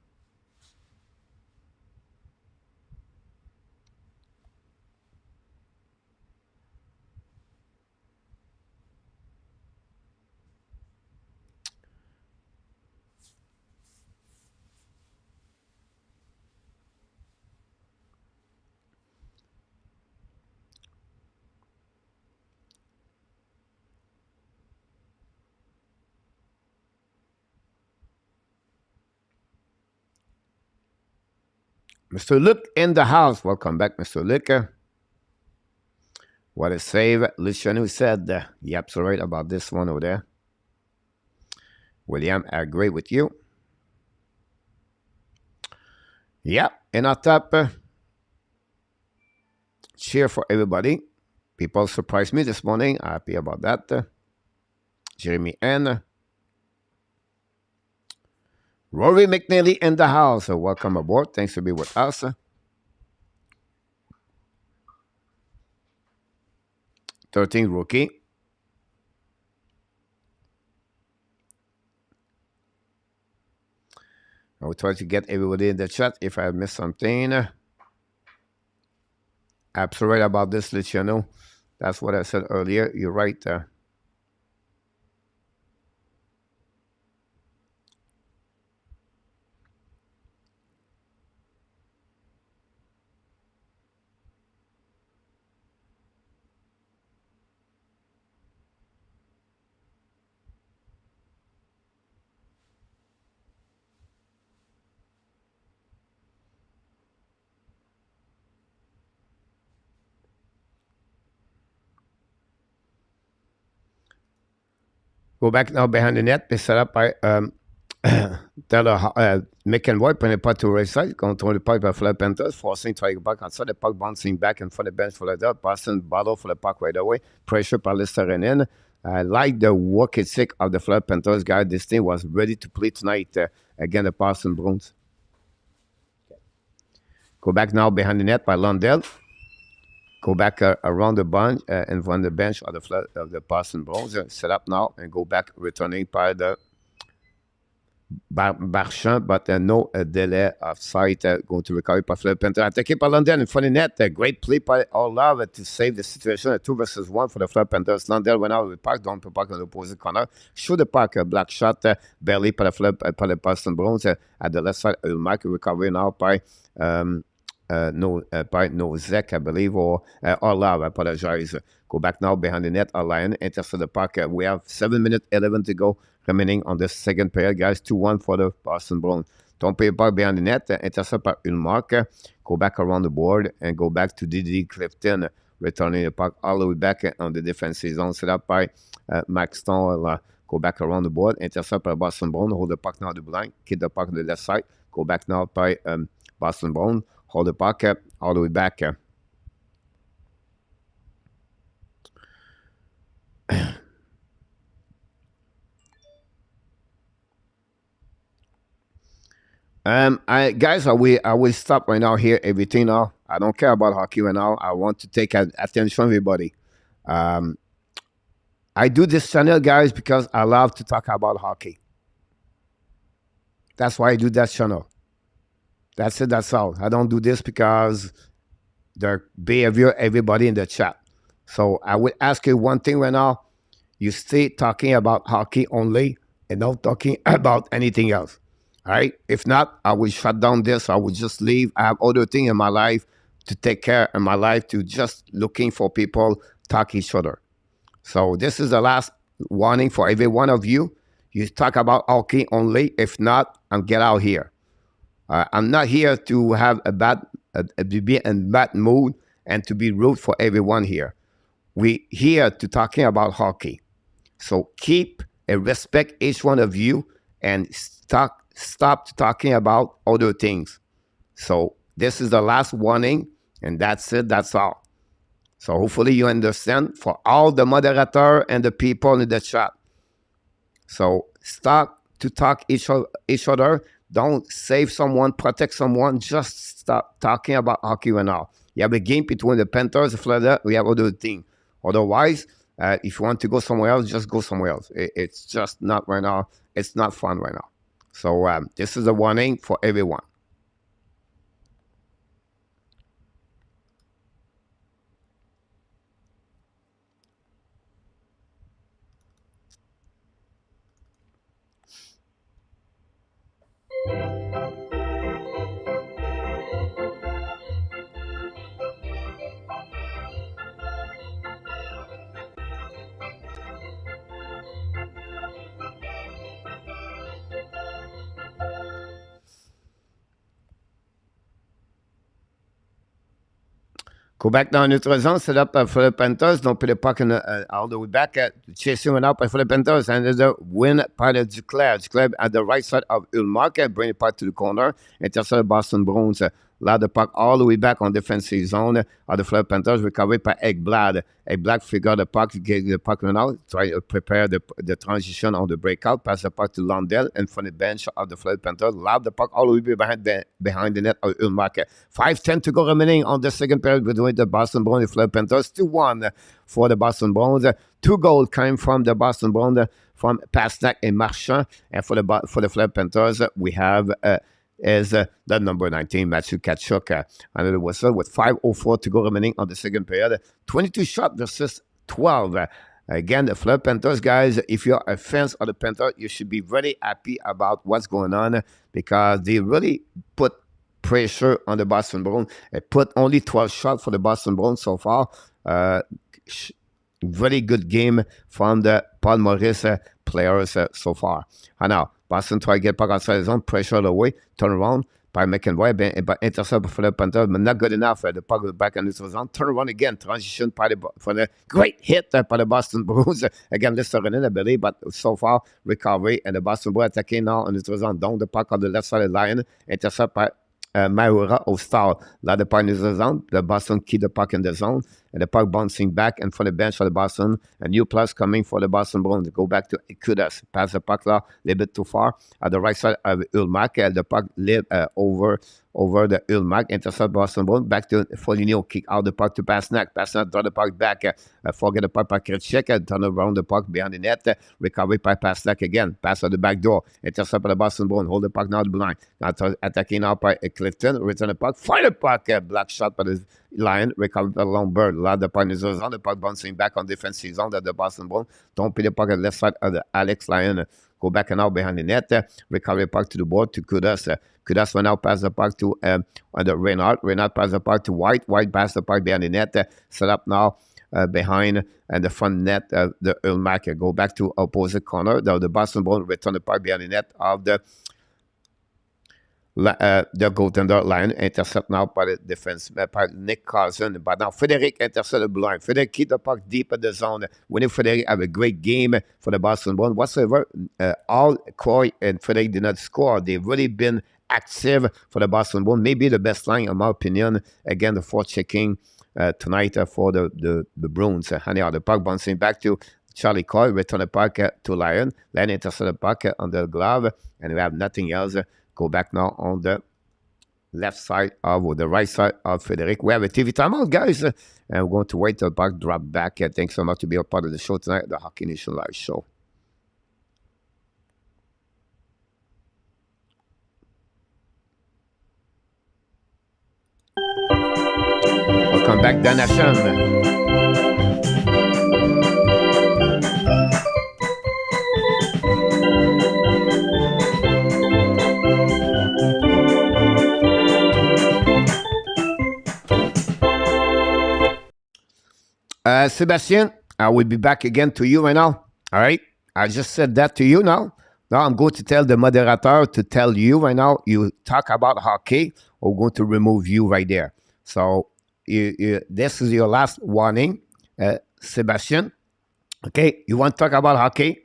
Mr. Luke in the house. Welcome back, Mr. Luke. What a save. Luciano said, you're absolutely right about this one over there. William, I agree with you. Yeah, and on top, cheer for everybody. People surprised me this morning. Happy about that. Jeremy N. Rory McNeely in the house. Welcome aboard. Thanks for being with us. 13 rookie. I will try to get everybody in the chat if I missed something. Absolutely right about this, let you know. That's what I said earlier. You're right. Go back now behind the net. They set up by McEnroy, prenez pas to right side, contrôle le puck by Florida Panthers, forcing to take back outside the puck, bouncing back in front of the bench for the dot, Boston battle for the puck right away, pressure by Listerinen. I like the work ethic of the Florida Panthers guy. This team was ready to play tonight against the Boston Bruins. Go back now behind the net by Lundell. Go back around the bench in front of the bench of the Boston Bruins. Set up now and go back, returning by the Marchand, but no delay of sight going to recover by Florida Panthers. Attaqué par Lundell in front of the net. Great play by Orlov to save the situation. 2 versus 1 for the Florida Panthers. Lundell went out of the puck, down the puck on the opposite corner. Shoot the puck, black shot, barely by the Boston Bruins at the left side. Ulmark recovery now by Zek, I believe, or Orlov, I apologize. Go back now behind the net. Lion intercept the puck. We have 7 minutes, 11 to go remaining on the second period, guys. 2-1 for the Boston Bruins. Don't pay puck behind the net. Intercept by Ulmark. Go back around the board and go back to Didi Clifton, returning the puck all the way back on the defensive zone. Set up by Max Stone. Go back around the board. Intercept by Boston Bruins. Hold the puck now to the line. Keep the puck on the left side. Go back now by Boston Bruins. Hold the puck all the way back. Guys, I will stop right now here. Everything now. I don't care about hockey right now. I want to take attention, everybody. I do this channel, guys, because I love to talk about hockey. That's why I do that channel. That's it. That's all. I don't do this because the behavior everybody in the chat. So I would ask you one thing right now. You stay talking about hockey only and not talking about anything else. All right? If not, I will shut down this. I will just leave. I have other things in my life to take care in my life to just looking for people talk each other. So this is the last warning for every one of you. You talk about hockey only. If not, get out here. I'm not here to have to be in bad mood and to be rude for everyone here. We here to talking about hockey. So keep and respect each one of you and stop talking about other things. So this is the last warning, and that's it. That's all. So hopefully you understand for all the moderator and the people in the chat. So stop to talk each other. Don't save someone, protect someone. Just stop talking about hockey right now. You have a game between the Panthers and Florida. We have other things. Otherwise, if you want to go somewhere else, just go somewhere else. It's just not right now. It's not fun right now. So this is a warning for everyone. Go back dans notre zone, set up for the Panthers. Don't put the puck all the way back. Chasing it up for the Panthers. And there's a win by the Duclair. Duclair at the right side of Ulmark. Bring the puck to the corner. Intercept Boston Bruins. Loud the puck all the way back on defensive zone of the Florida Panthers. Recovered by Ekblad. Ekblad figure the puck, get the puck now. Try to prepare the transition on the breakout. Pass the puck to Lundell and from the bench of the Florida Panthers. Loud the puck all the way behind the net of Ulmark. 5:10 to go remaining on the second period between the Boston Bruins and the Florida Panthers. 2-1 for the Boston Bruins. 2 goals came from the Boston Bruins from Pasternak and Marchand. And for the Florida Panthers, we have is the number 19, Matthew Tkachuk, under the whistle with 5:04 to go remaining on the second period. 22 shots versus 12. Again, the Florida Panthers, guys, if you're a fan of the Panthers, you should be very happy about what's going on because they really put pressure on the Boston Bruins. They put only 12 shots for the Boston Bruins so far. Very good game from the Paul Maurice players so far. And now, Boston try to get back outside the zone, pressure away, turn around by McEnroy, but intercept for the Panthers, but not good enough. The puck back in the zone, turn around again, transition for the great hit by the Boston Bruins. Again, let's turn in, I believe, but so far, recovery, and the Boston Bruins attacking now in the zone, down the puck on the left side of the line, intercept by Maura au start. Là, the puck in the zone, the Boston keep the puck in the zone, and the puck bouncing back and from the bench for the Boston. A new plus coming for the Boston Bruins. Go back to Kudas. Pass the puck là, a little bit too far. At the right side of Ulmark, the puck live over the Ulmark. Intercept Boston Bruins. Back to Foligno. Kick out the puck to Pasternak. Pasternak draw the puck back. Forget the puck by Krejcik. Turn around the puck behind the net. Recovery by Pasternak again. Pass at the back door. Intercept by the Boston Bruins. Hold the puck now to the line. Now attacking now by Clifton. Return the puck. Fire the puck. Black shot by the Lion. Recovered by Longberg. Loud the puck in the zone. The puck bouncing back on defensive zone of the Boston Bruins. Don't put the puck at the left side of the Alex Lyon. Go back and now behind the net. Recover the puck to the board to Kudas. Kudas will now pass the puck to the Reynard. Reynard pass the puck to White. White pass the puck behind the net. Set up now behind and the front net of the Ulmark. Go back to opposite corner. The Boston Bruins return the puck behind the net of the goaltender line. Intercept now by the defense by Nick Carlson. But now Frederic intercept the blue line. Frederic keep the puck deep in the zone. Winning Frederic have a great game for the Boston Bruins. Whatsoever, all Coy and Frederic did not score. They've really been active for the Boston Bruins. Maybe the best line, in my opinion. Again, the fourth checking tonight for the Bruins. Anyhow, the puck bouncing back to Charlie Coy. Return the puck to Lyon. Lyon intercept the puck on the glove. And we have nothing else. Go back now on the left side or the right side of Frederic. We have a TV timeout, guys. And we're going to wait till the puck drop back. Thanks so much to be a part of the show tonight, the Hockey Nation Live Show. Welcome back, Dan Hashem. Sebastian, I will be back again to you right now. All right? I just said that to you now. Now I'm going to tell the moderator to tell you right now, you talk about hockey, or we're going to remove you right there. So this is your last warning, Sebastian. Okay, you want to talk about hockey?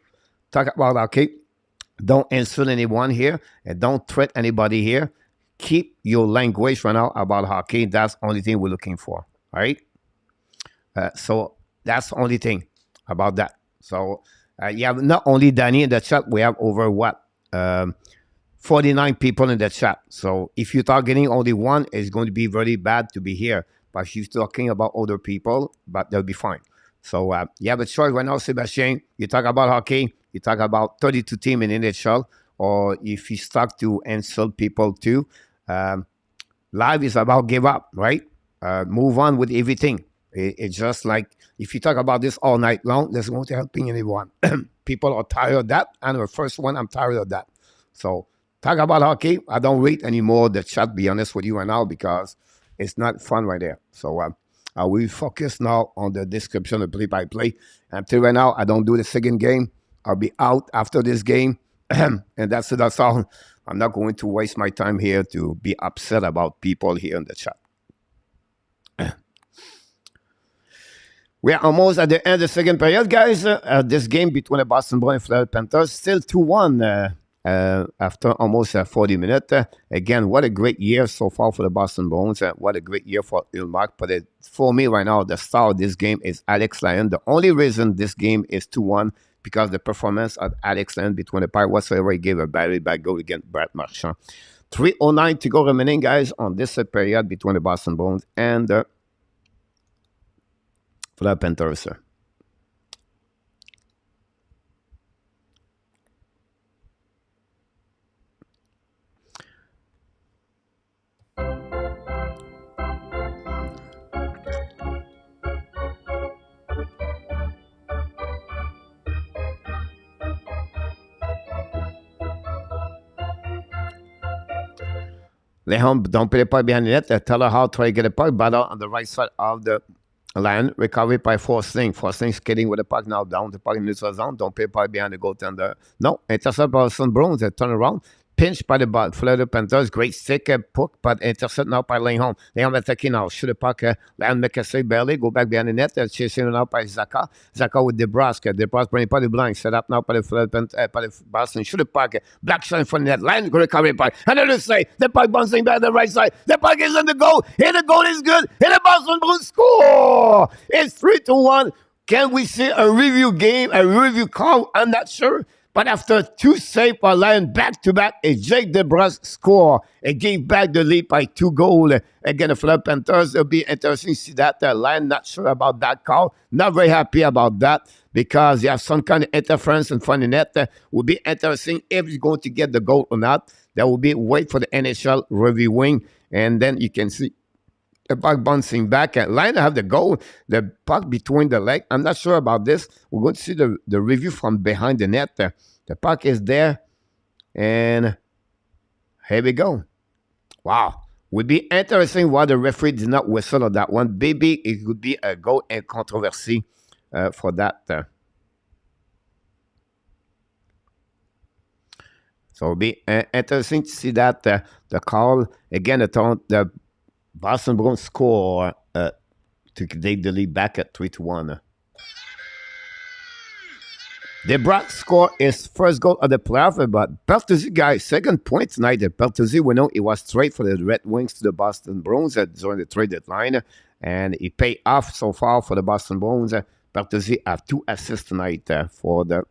Talk about hockey. Don't insult anyone here, and don't threat anybody here. Keep your language right now about hockey. That's the only thing we're looking for. All right. So that's the only thing about that. So you have not only Danny in the chat, we have over 49 people in the chat. So if you're targeting only one, it's going to be very bad to be here. But if you're talking about other people, but they'll be fine. So you have a choice right now, Sebastian. You talk about hockey, you talk about 32 team in NHL, or if you start to insult people too. Life is about give up, right? Move on with everything. It's just like if you talk about this all night long, that's going to help anyone. People are tired of that. I'm the first one, I'm tired of that. So talk about hockey. I don't read anymore the chat, be honest with you right now, because it's not fun right there. So I will focus now on the description of play-by-play. Until right now, I don't do the second game. I'll be out after this game. And that's it. That's all. I'm not going to waste my time here to be upset about people here in the chat. We're almost at the end of the second period, guys. This game between the Boston Bruins and Florida Panthers still 2-1 after almost 40 minutes. Again, what a great year so far for the Boston Bruins. What a great year for Ulmark. But for me right now, the star of this game is Alex Lyon. The only reason this game is 2-1 because the performance of Alex Lyon between the part whatsoever, he gave a very bad goal against Brett Marchand. 3:09 to go remaining, guys, on this period between the Boston Bruins and the Florida Panthers. Leon, don't put the puck behind the net. Tell her how to try to get the puck. Battle on the right side of the line. Recovery by Forsling. Forsling skating with the puck now down the puck in neutral zone. Don't put the puck behind the goaltender. No, intercept by Boston Bruins. Turn around. Pinched by the Florida Panthers. Great stick puck, but intercept now by Leon. Leon attacking now. Shoot the puck. Leon make a save barely. Go back behind the net. Chasing now by Zaka. Zaka with DeBrusque. DeBrusque bringing by the blind. Set up now by the Florida by the Boston. Shoot the puck. Black shot in front of the net. Leon go recovery puck. And then say the puck bouncing back the right side. The puck is in the goal. And the goal is good. And the Boston Bruins score. It's 3-1. Can we see a review game, a review call? I'm not sure. But after two saves by Lion back-to-back, Jake DeBrusque score. It gave back the lead by 2 goals. Again, the Florida Panthers, it'll be interesting to see that. Lion not sure about that call. Not very happy about that because you have some kind of interference in front of the net. Will be interesting if he's going to get the goal or not. That will be wait for the NHL reviewing, and then you can see the puck bouncing back. Lion have the goal, the puck between the leg. I'm not sure about this. We're going to see the review from behind the net. The puck is there, and here we go. Wow. Would be interesting why the referee did not whistle on that one. Maybe it could be a goal and controversy for that. So it'll be interesting to see that the call. Again, the Boston Bruins score to take the lead back at 3-1. DeBrusque score his first goal of the playoff, but Bertuzzi, guys, second point tonight. Bertuzzi, we know it was trade for the Red Wings to the Boston Bruins during the trade deadline, and it paid off so far for the Boston Bruins. Bertuzzi have 2 assists tonight for the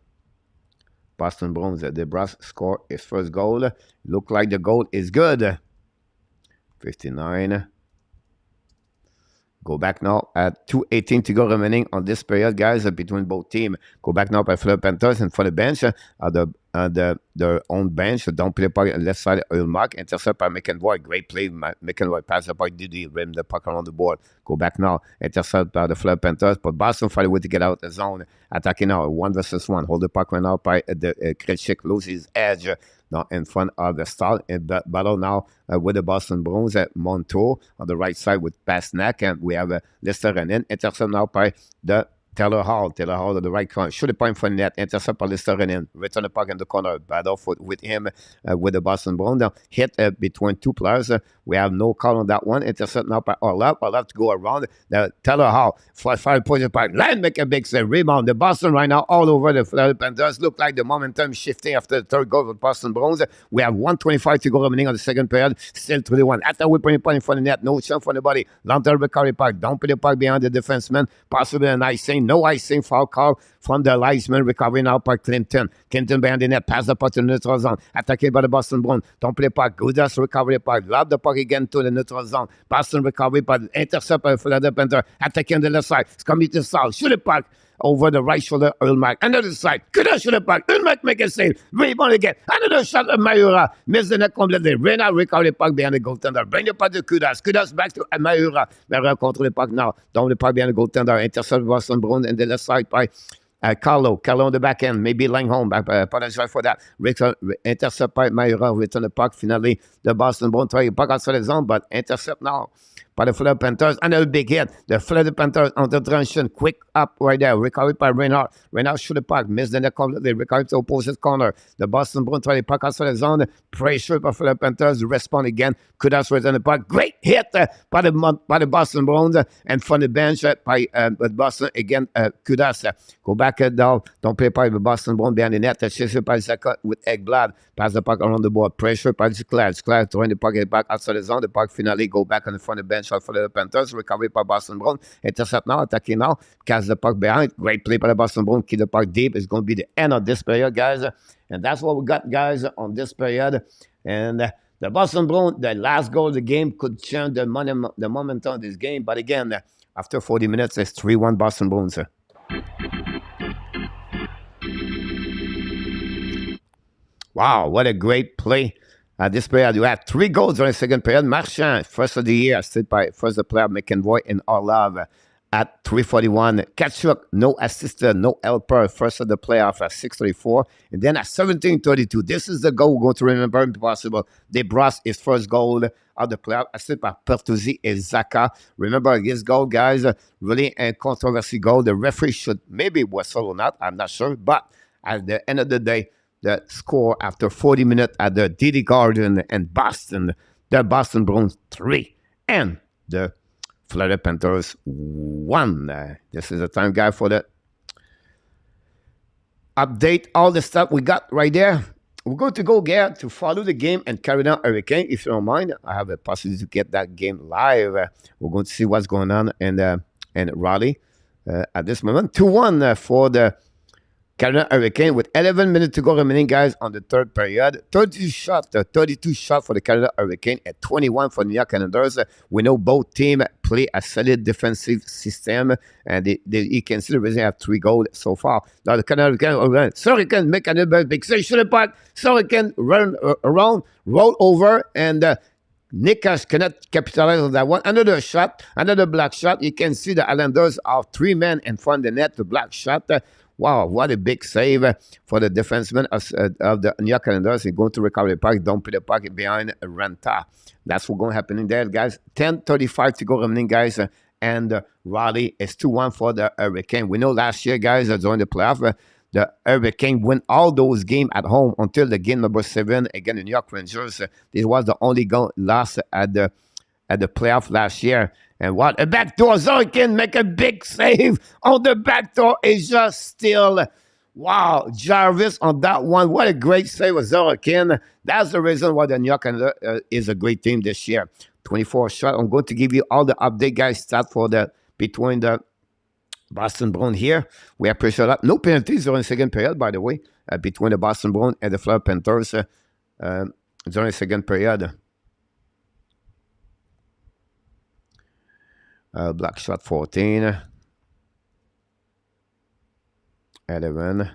Boston Bruins. DeBrusque score his first goal. Look like the goal is good. 59. Go back now at 2:18 to go remaining on this period, guys, between both teams. Go back now by Florida Panthers and for the bench, their own bench. Don't play the puck on the left side of Ulmark. Intercept by McEnroy. Great play. McEnroy pass the puck. Did he rim the puck around the board? Go back now. Intercept by the Florida Panthers. But Boston find a way to get out of the zone. Attacking now. 1 versus 1. Hold the puck right now by the Krejcik. Lose his edge. Now in front of the start in the battle now with the Boston Bruins at Montour on the right side with Pasnak, and we have Lester Renin. Intercept now by the Taylor Hall to the right corner. Shoot the point for net. Intercept by Listerinen. Return the puck in the corner. Battle with him with the Boston Bruins. Now, hit between two players. We have no call on that one. Intercept now by Orlov. Orlov to go around. Now, Taylor Hall. 5 points back. Line make a big save. Rebound. The Boston right now all over the Florida Panthers. Look like the momentum shifting after the third goal of the Boston Bruins. We have 1:25 to go remaining on the second period. Still 3-1. After we put the point in front of the net. No chance for anybody. Long-term recovery puck. Don't put the puck behind the defenseman. Possibly an icing. No icing. Foul call from the linesman. Recovery now by Clinton. Clinton behind the net. Pass the puck to the neutral zone. Attacked by the Boston Bruins. Don't play puck. Goudas recovery puck. Lob the puck again to the neutral zone. Boston recovery puck. Intercept by Philadelphia Panther. Attacking the left side. It's coming to south. Shoot the puck over the right shoulder, Ulmark. Another side. Goudas shoot the puck. Ulmark make a save. Rebound again. Another shot of Mayura. Miss the net completely. Reyna recover the puck behind the goaltender. Bring the puck to Goudas. Goudas back to Mayura. Mayura control the puck now. Down the puck behind the goaltender. Intercept Boston Bruins and the left side by Carlo on the back end, maybe Langholm. Apologize for that. Intercept by Mayura, return the puck. Finally, the Boston Bruins try to puck outside the zone, but intercept now by the Florida Panthers. Another big hit. The Florida Panthers on the transition. Quick up right there. Recovered by Reynard. Reynard shoot the puck. Missed the net completely. Recovered to opposite corner. The Boston Bruins try to puck outside the zone. Pressure by Florida Panthers. Respond again. Kudas return the puck. Great hit by the Boston Bruins. And from the bench by Boston again. Kudas. Go back down. Don't play by the Boston Bruins behind the net. Chased by Zaka with Ekblad. Pass the puck around the board. Pressure by Sclair. Sclair throwing the puck back outside the zone. The puck finally go back on the front of the bench for the Panthers. Recovery by Boston Bruins. Intercept now. Attacking now. Cast the puck behind. Great play by the Boston Bruins. Keep the puck deep. It's going to be the end of this period, guys. And that's what we got, guys, on this period. And the Boston Bruins, the last goal of the game could change the momentum of this game. But again, after 40 minutes, it's 3-1 Boston Bruins. Wow, what a great play. This period, you had 3 goals during the second period. Marchand, first of the year, assisted by first the player McEnroy and Orlov at 3:41. Kachuk, no assistant, no helper, first of the playoff at 6:34. And then at 17:32, this is the goal we're going to remember impossible. DeBrus, his first goal of the playoff, assisted by Pertuzzi and Zaka. Remember this goal, guys, really a controversy goal. The referee should maybe whistle or not, I'm not sure. But at the end of the day, the score after 40 minutes at the TD Garden and Boston, the Boston Bruins 3 and the Florida Panthers 1. This is the time, guy, for the update. All the stuff we got right there. We're going to go get to follow the game and carry down Hurricane. If you don't mind, I have a possibility to get that game live. We're going to see what's going on in Raleigh at this moment. 2-1 for the Carolina Hurricane with 11 minutes to go remaining, guys, on the third period. 32 shots for the Carolina Hurricane at 21 for the New York Islanders. We know both teams play a solid defensive system, and you can see the reason they have 3 goals so far. Now the Carolina Hurricane, Hurricane make another big save, shoot it back. Hurricane run around, roll over, and Nikas cannot capitalize on that one. Another shot, another block shot. You can see the Islanders are 3 men in front of the net to block shot. Wow, what a big save for the defenseman of the New York Islanders. He's going to recover the puck. Don't put the puck behind Ranta. That's what's going to happen in there, guys. 10:35 to go remaining, guys. And Raleigh is 2-1 for the Hurricane. We know last year, guys, during the playoff, the Hurricane win all those games at home until the game number 7 against the New York Rangers. This was the only loss at the playoff last year. And what a backdoor. Hurricane make a big save on the backdoor. Is just still, wow, Jarvis on that one. What a great save with Hurricane. That's the reason why the New York is a great team this year. 24 shots. I'm going to give you all the update, guys, start for between the Boston Bruins here. We appreciate that. No penalties during the second period, by the way, between the Boston Bruins and the Florida Panthers during the second period. Black shot 14. 11.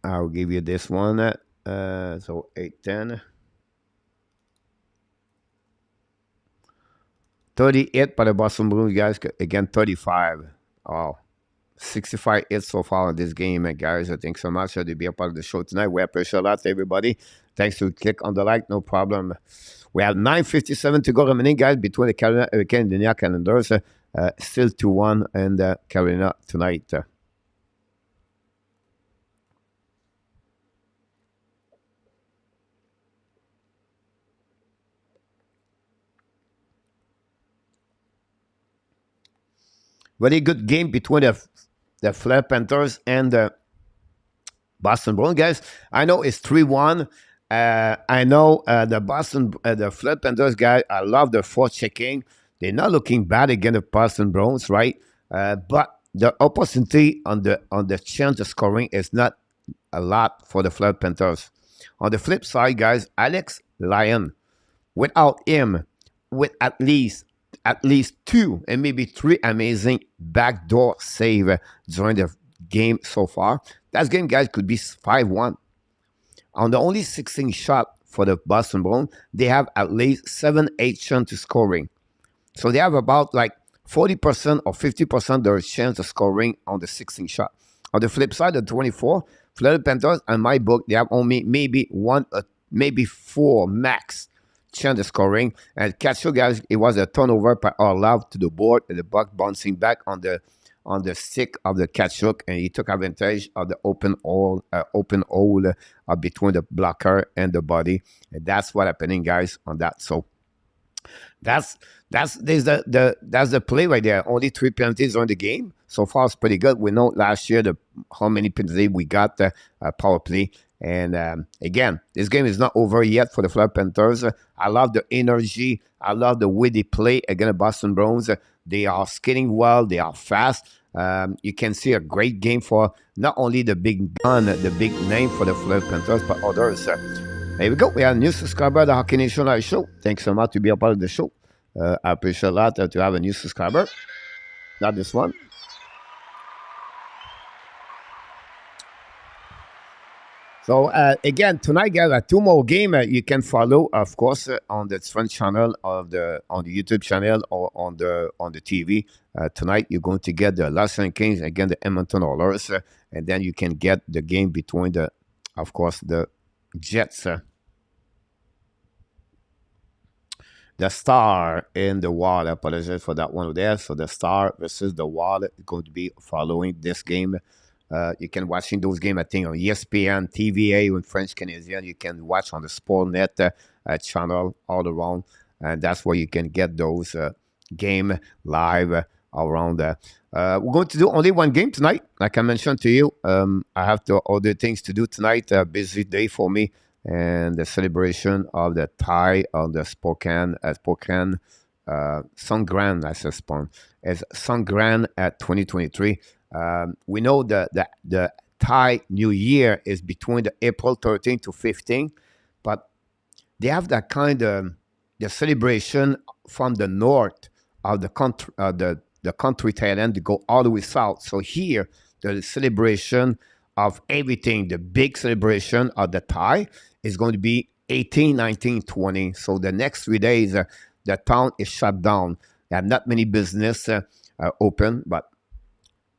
I'll give you this one. So 8-10. 38 by the Boston Bruins, guys. Again, 35. Oh, 65 hits so far in this game, guys. Thanks so much to be a part of the show tonight. We appreciate a lot, everybody. Thanks to click on the like, no problem. We have 9:57 to go remaining, guys, between the Carolina Hurricane and the New York Islanders. Still 2-1 and Carolina tonight. Very good game between the Florida Panthers and the Boston Bruins, guys. I know it's 3-1. I know the Florida Panthers guys. I love their forechecking. They're not looking bad against the Boston Bruins, right? But the opportunity on the chance of scoring is not a lot for the Florida Panthers. On the flip side, guys, Alex Lyon, without him, with at least 2 and maybe 3 amazing backdoor save during the game so far. That game, guys, could be 5-1. On the only 16 shot for the Boston Bruins, they have at least 7-8 chance to scoring. So they have about like 40% or 50% their chance of scoring on the 16 shot. On the flip side, the 24, Florida Panthers, in my book, they have only maybe 1, maybe 4 max chance of scoring. And catch you guys, it was a turnover by Orlov to the board, and the puck bouncing back on the stick of the Kachuk, and he took advantage of the open hole between the blocker and the body. And that's what happening, guys, on that. So that's the play right there. Only 3 penalties on the game. So far, it's pretty good. We know last year how many penalties we got power play. And again, this game is not over yet for the Florida Panthers. I love the energy. I love the way they play against the Boston Bruins. They are skating well. They are fast. You can see a great game for not only the big gun, the big name for the Florida Panthers, but others. There we go. We have a new subscriber of the Hockey Nation Live Show. Thanks so much to be a part of the show. I appreciate a lot to have a new subscriber. Not this one. So again, tonight, guys, 2 more games you can follow, of course, on the French channel on the YouTube channel or on the TV. Tonight, you're going to get the Los Angeles Kings against the Edmonton Oilers, and then you can get the game between the Jets, the Star and the Wild. I apologize for that one there. So the Star versus the Wild is going to be following this game. You can watching those games, I think, on ESPN, TVA, and French Canadian. You can watch on the Sportnet channel all around, and that's where you can get those game live around there. We're going to do only one game tonight, like I mentioned to you. I have other things to do tonight. Busy day for me, and the celebration of the tie of the Spokane Songkran, I suspect, as Songkran at 2023. We know the Thai New Year is between the April 13th to 15th, but they have that kind of the celebration from the north of the country, the country Thailand, to go all the way south. So here, the celebration of everything, the big celebration of the Thai is going to be 18, 19, 20. So the next 3 days, the town is shut down. There are not many business open, but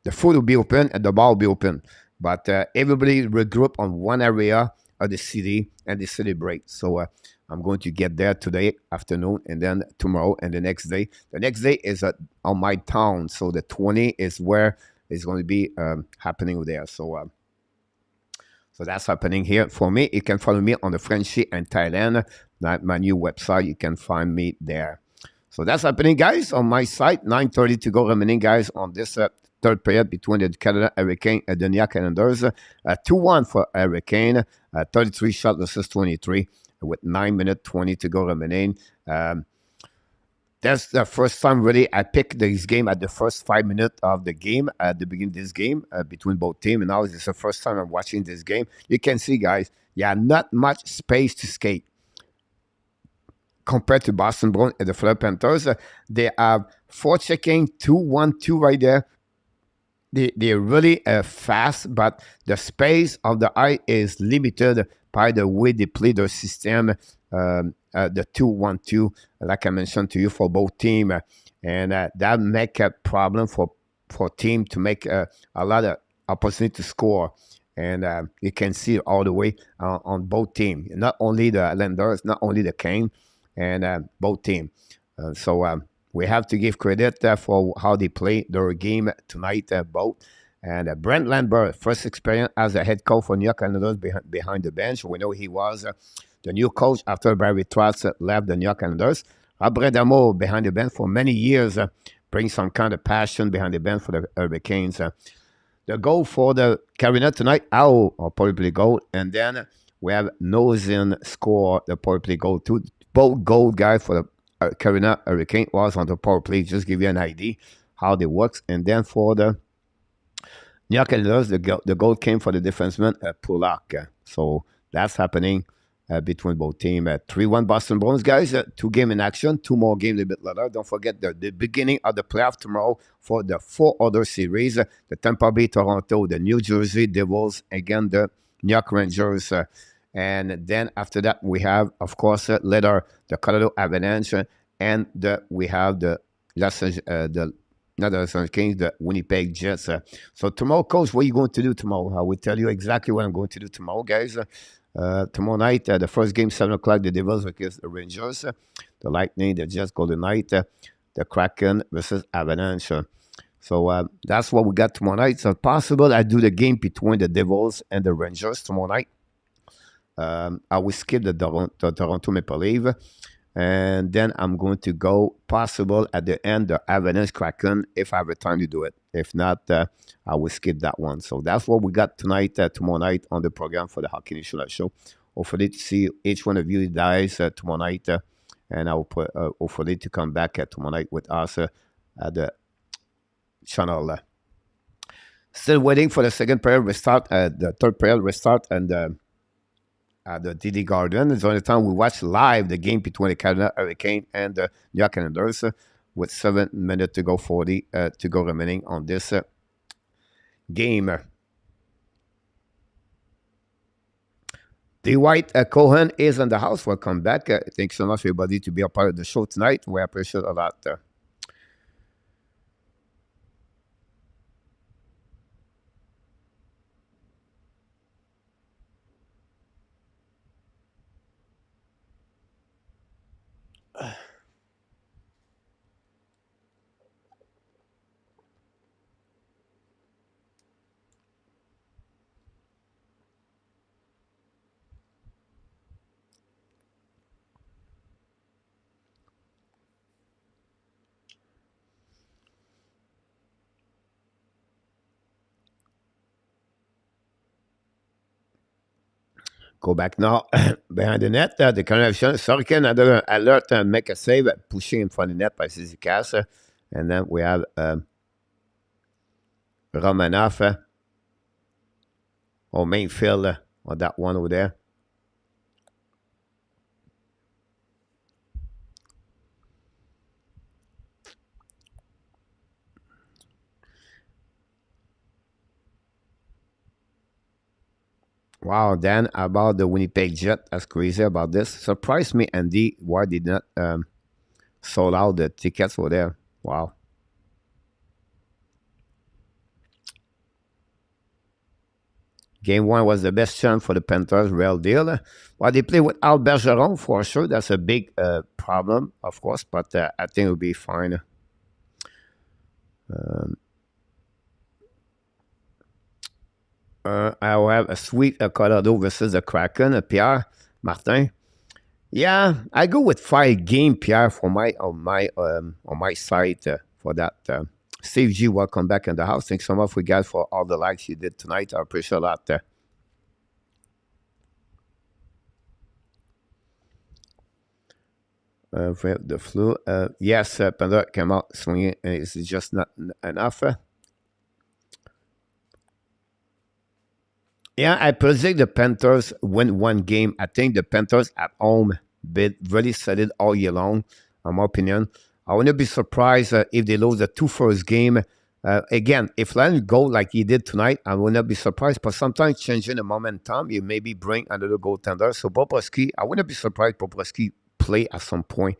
the food will be open and the bar will be open. But everybody regroup on one area of the city and they celebrate. So I'm going to get there today afternoon and then tomorrow and the next day. The next day is on my town. So the 20 is where it's going to be happening there. So that's happening here for me. You can follow me on the Frenchie and Thailand. My new website, you can find me there. So that's happening, guys, on my site. 9:30 to go remaining, guys, on this third period between the Canada Hurricane and the New York Islanders. 2-1 for Hurricane, 33 shots versus 23, with 9 minutes 20 to go remaining. That's the first time really I picked this game at the first 5 minutes of the game, at the beginning of this game between both teams. And now it's the first time I'm watching this game. You can see, guys, not much space to skate. Compared to Boston Bruins and the Florida Panthers, they have forechecking 2-1-2 right there. They're really fast, but the space of the eye is limited by the way they play their system, the 2-1-2, like I mentioned to you, for both teams. And that make a problem for for team to make a lot of opportunity to score. And you can see it all the way on both teams, not only the Islanders, not only the Kane, and both teams. So we have to give credit for how they play their game tonight, both. And Brent Lambert, first experience as a head coach for New York Islanders behind the bench. We know he was the new coach after Barry Trotz left the New York Islanders. Abredamo behind the bench for many years, brings some kind of passion behind the bench for the Hurricanes. The goal for the Carolina tonight, Al, or power play goal. And then we have Nozin score the power play goal too. Both goal guys for the Carolina Hurricane was on the power play. Just give you an idea how they works. And then for the New York Islanders, the goal came for the defenseman Pulak. So that's happening between both teams. 3-1 Boston Bruins, guys. 2 games in action. 2 more games a bit later. Don't forget the beginning of the playoff tomorrow for the 4 other series. The Tampa Bay, Toronto, the New Jersey Devils, again, the New York Rangers. And then after that, we have, of course, later the Colorado Avalanche. And we have the not the Los Angeles Kings, the Winnipeg Jets. So tomorrow, Coach, what are you going to do tomorrow? I will tell you exactly what I'm going to do tomorrow, guys. Tomorrow night, the first game, 7 o'clock, the Devils against the Rangers. The Lightning, the Jets, Golden Knight. The Kraken versus Avalanche. So that's what we got tomorrow night. So possible I do the game between the Devils and the Rangers tomorrow night. I will skip the Toronto Maple Leaf. And then I'm going to go possible at the end, the Avalanche Kraken, if I have the time to do it. If not, I will skip that one. So that's what we got tonight, tomorrow night on the program for the Hockey Nation Show. Hopefully to see each one of you guys tomorrow night. And I will hopefully to come back tomorrow night with us at the channel. Still waiting for the second period restart, the third period restart, and at the TD Garden. It's the only time we watch live the game between the Carolina Hurricane and the New York Islanders with 7 minutes to go, 40 to go remaining on this game. Dwight Cohen is in the house. Welcome back. Thanks so much, everybody, to be a part of the show tonight. We appreciate a lot. Go back now behind the net. The connection. Sorkin another alert and make a save, pushing in front of the net by Zizikas. And then we have Romanov or Mainfield on that one over there. Wow, Dan, about the Winnipeg Jet, that's crazy about this. Surprised me, Andy, why did not sold out the tickets for there. Wow. Game 1 was the best chance for the Panthers, real deal. Well, they play with Al Bergeron for sure. That's a big problem, of course, but I think it'll be fine. I will have a sweet Colorado versus the Kraken. Pierre Martin. Yeah, I go with 5 game, Pierre, for on my side for that. Steve G, welcome back in the house. Thanks so much for guys for all the likes you did tonight. I appreciate a lot. For the flu, yes, Panda came out swinging. It's just not enough. Yeah, I predict the Panthers win 1 game. I think the Panthers at home been really solid all year long, in my opinion. I wouldn't be surprised if they lose the 2 first game. Again, if Lions go like he did tonight, I would not be surprised. But sometimes changing the momentum, you maybe bring another goaltender. So Bobrovsky, I wouldn't be surprised Bobrovsky play at some point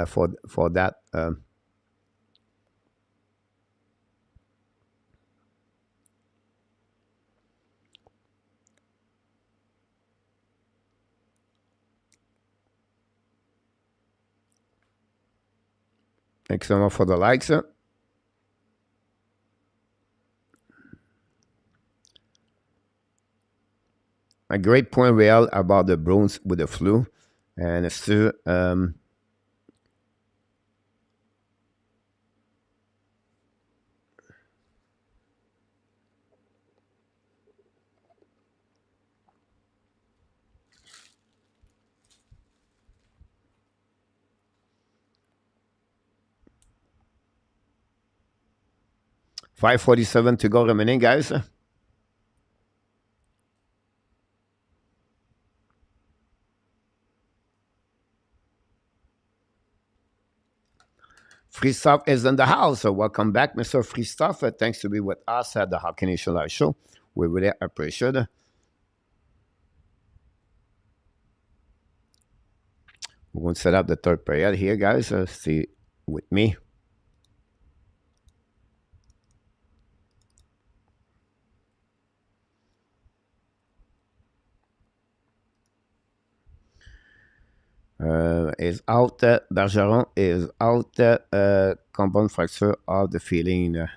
for that. Thanks so much for the likes. A great point, Real, about the Bruins with the flu. And it's still 5:47 to go remaining, guys. Free Stuff is in the house. So welcome back, Mr. Free Stuff. Thanks to be with us at the Hockey Nation Live Show. We really appreciate it. We're going to set up the third period here, guys. See with me. Is out. Bergeron is out. Compound fracture of the feeling.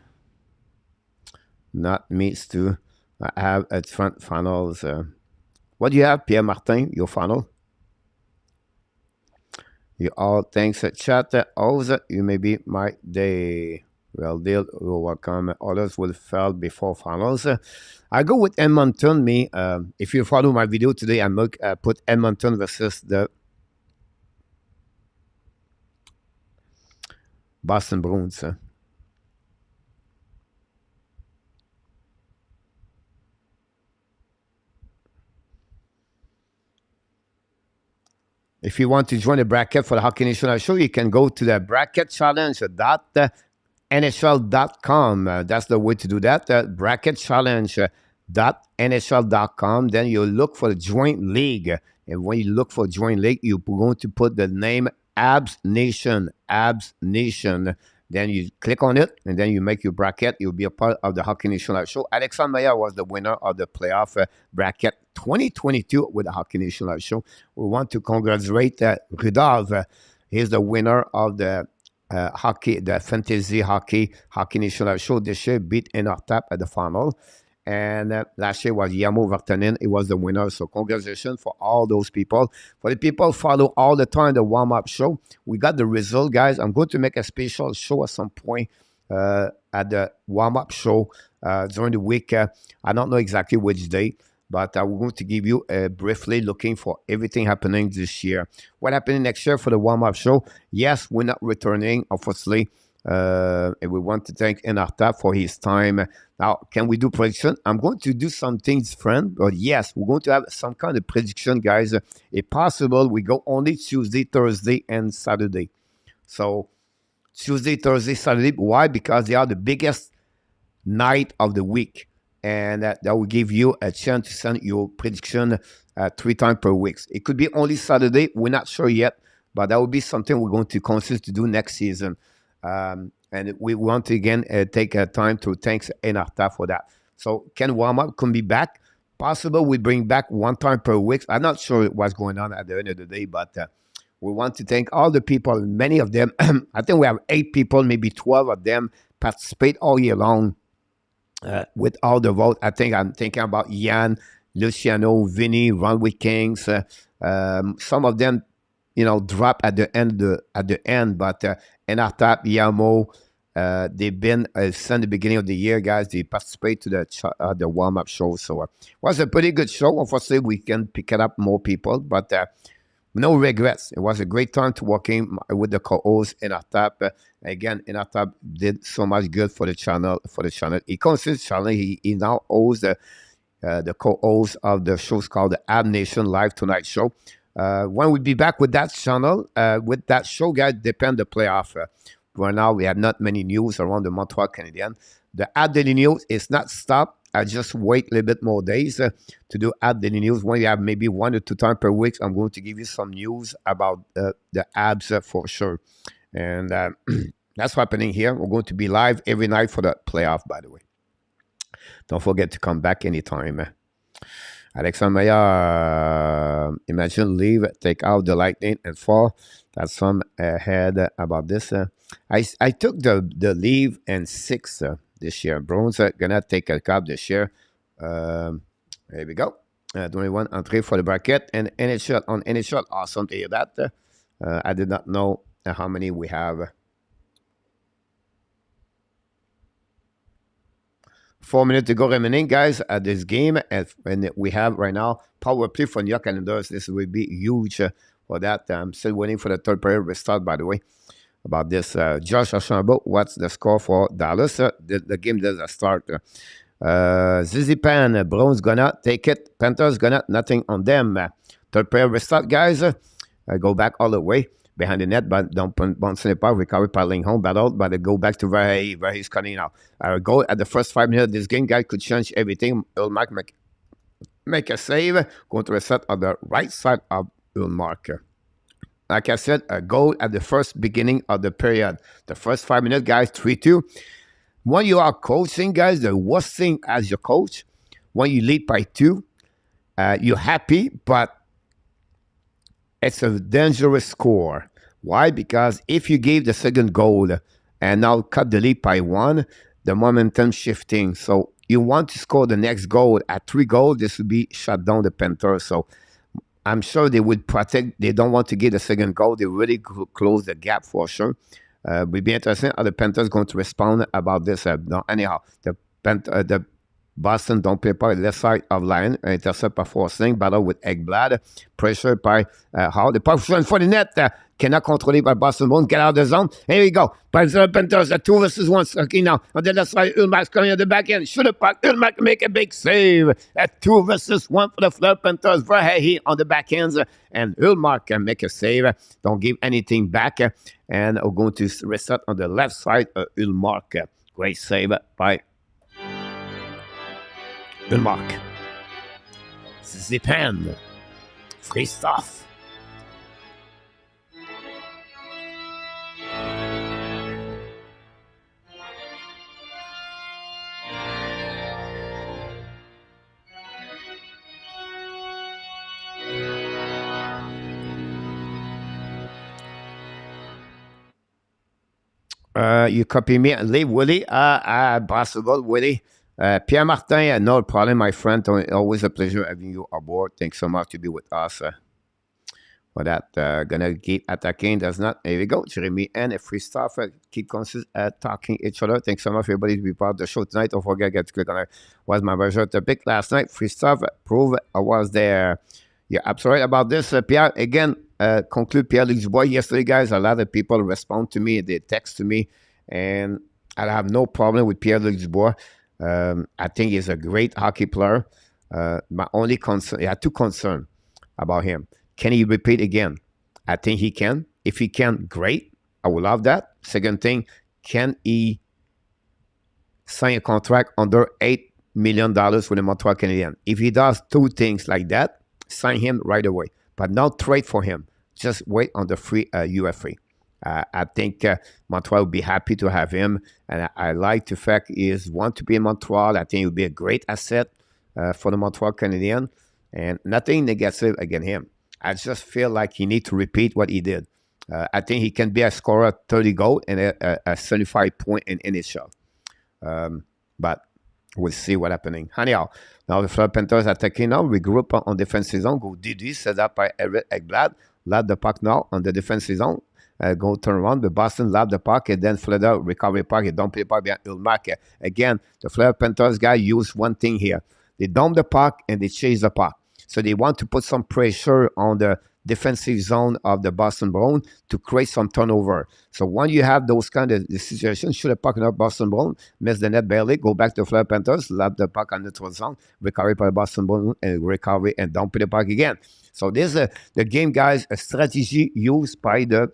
Not meets to have at front finals. What do you have, Pierre Martin? Your final? You all thanks chat. Also, you may be my day. Well, deal. Welcome. Others will fail before finals. I go with Edmonton. Me. If you follow my video today, I put Edmonton versus the Boston Bruins. If you want to join the bracket for the Hockey Nation Show, you can go to the bracketchallenge.nhl.com. That's the way to do that. Bracketchallenge.nhl.com. Then you look for the joint league. And when you look for joint league, you're going to put the name Abs Nation. Abs Nation. Then you click on it, and then you make your bracket. You'll be a part of the Hockey Nation Live Show. Alexandre Meyer was the winner of the playoff bracket 2022 with the Hockey Nation Live Show. We want to congratulate Rudolph. He's the winner of the fantasy Hockey Nation Live Show. This year beat Inortap at the final. And last year was Yamo Vartanen. He was the winner. So congratulations for all those people. For the people follow all the time the warm-up show, we got the result, guys. I'm going to make a special show at some point at the warm-up show during the week. I don't know exactly which day, but we're going to give you briefly looking for everything happening this year. What happening next year for the warm-up show? Yes, we're not returning, obviously. And we want to thank Enarta for his time. Now, can we do prediction? I'm going to do some things different, but yes, we're going to have some kind of prediction, guys. If possible, we go only Tuesday, Thursday, and Saturday. So Tuesday, Thursday, Saturday. Why? Because they are the biggest night of the week. And that will give you a chance to send your prediction 3 times per week. It could be only Saturday. We're not sure yet, but that will be something we're going to consider to do next season. And we want to again take time to thank Enarta for that. So Ken Warm-Up can be back. Possible we bring back 1 time per week. I'm not sure what's going on at the end of the day, but we want to thank all the people. Many of them, I think we have 8 people, maybe 12 of them participate all year long with all the vote. I think I'm thinking about Yann, Luciano, Vinny, Ron with Kings. Some of them, drop at the end, but Enartap, Yamo, they've been since the beginning of the year, guys. They participate to the warm-up show. So it was a pretty good show. Unfortunately, we can pick it up more people, but no regrets. It was a great time to working with the co-host Enartap. Again, Enartap did so much good for the channel. He considers channel. He now owns the co-host of the shows called the Ab Nation Live Tonight Show. When we be back with that channel, with that show, guys, depend the playoff. Right now, we have not many news around the Montreal Canadiens. The Ad Daily News is not stopped. I just wait a little bit more days to do Ad Daily News. When you have maybe 1 or 2 times per week, I'm going to give you some news about the Abs for sure. And that's happening here. We're going to be live every night for the playoff, by the way. Don't forget to come back anytime. Alexandre Meyer, imagine leave, take out the Lightning and fall. That's some ahead about this. I took the leave and 6 this year. Bruins are gonna take a cup this year. There we go. 21 entry for the bracket and NHL on NHL. Awesome to hear that. I did not know how many we have. 4 minutes to go remaining, guys, at this game. And we have right now power play for New York Islanders. This will be huge for that. I'm still waiting for the third period restart, by the way. About this, Josh Archambault, what's the score for Dallas? The game doesn't start. Zizi Pan, Bruins gonna take it. Panthers gonna nothing on them. Third period restart, guys. Go back all the way behind the net, but don't bounce in the park. Recovery paddling home, battle, but they go back to where he's cutting out. Goal at the first 5 minutes of this game, guys, could change everything. Ulmark make a save. Going to reset on the right side of Ulmark. Like I said, a goal at the first beginning of the period. The first 5 minutes, guys, 3-2. When you are coaching, guys, the worst thing as your coach, when you lead by 2, you're happy, but it's a dangerous score. Why? Because if you gave the second goal and now cut the lead by 1, the momentum shifting. So you want to score the next goal. At 3 goals, this would be shut down the Panthers. So I'm sure they would protect. They don't want to give the second goal. They really close the gap for sure. Would be interesting how the Panthers going to respond about this. No, anyhow, the Boston don't play by left side of line. Intercept by Forsling. Battle with Ekblad. Pressure by Hall. The puck in for the net. Cannot control by Boston. Won't get out of the zone. Here we go. By the Panthers, 2 versus 1. Okay, now on the left side, Ulmark's coming on the back end. Shoot the puck. Ulmark make a big save. At 2 versus 1 for the Fleur Panthers. Verhey on the back ends. And Ulmark can make a save. Don't give anything back. And we're going to reset on the left side. Ulmark. Great save by Ulmark. Zipan. Free stuff. You copy me and leave Willie. Possible, Willie. Pierre Martin, no problem, my friend. Always a pleasure having you aboard. Thanks so much to be with us. For that, gonna keep attacking. Does not. Here we go. Jeremy and a free stuff. Keep talking each other. Thanks so much, everybody, to be part of the show tonight. Don't forget to click on it. Was my version to pick last night. Free stuff. Prove I was there. You're absolutely right about this, Pierre. Again, conclude Pierre-Luc Dubois. Yesterday, guys, a lot of people respond to me. They text to me. And I have no problem with Pierre-Luc Dubois. I think he's a great hockey player. My only concern, I have 2 concerns about him. Can he repeat again? I think he can. If he can, great. I would love that. Second thing, can he sign a contract under $8 million with the Montreal Canadiens? If he does 2 things like that, sign him right away. But not trade for him. Just wait on the free UFA. I think Montreal would be happy to have him. And I like the fact he is want to be in Montreal. I think he would be a great asset for the Montreal Canadiens. And nothing negative against him. I just feel like he needs to repeat what he did. I think he can be a scorer, 30 goals and a 75 point in NHL. But we'll see what's happening. Anyhow, now the Fleur Panthers attacking now. Regroup on defensive zone. Go Didi, set up by Eric Ekblad. Lab the puck now on the defensive zone. Go turn around. The Boston lab the puck and then Fleur recovery puck. Don't play puck behind Ulmark. Again, the Fleur Panthers guy use one thing here. They dump the puck and they chase the puck. So they want to put some pressure on the defensive zone of the Boston Bruins to create some turnover. So when you have those kind of situations, shoot a puck in the Boston Bruins, miss the net barely, go back to the Fleur Panthers, lap the puck on the neutral zone, recovery by the Boston Bruins, and recovery and dump the puck again. So this is the game, guys, a strategy used by the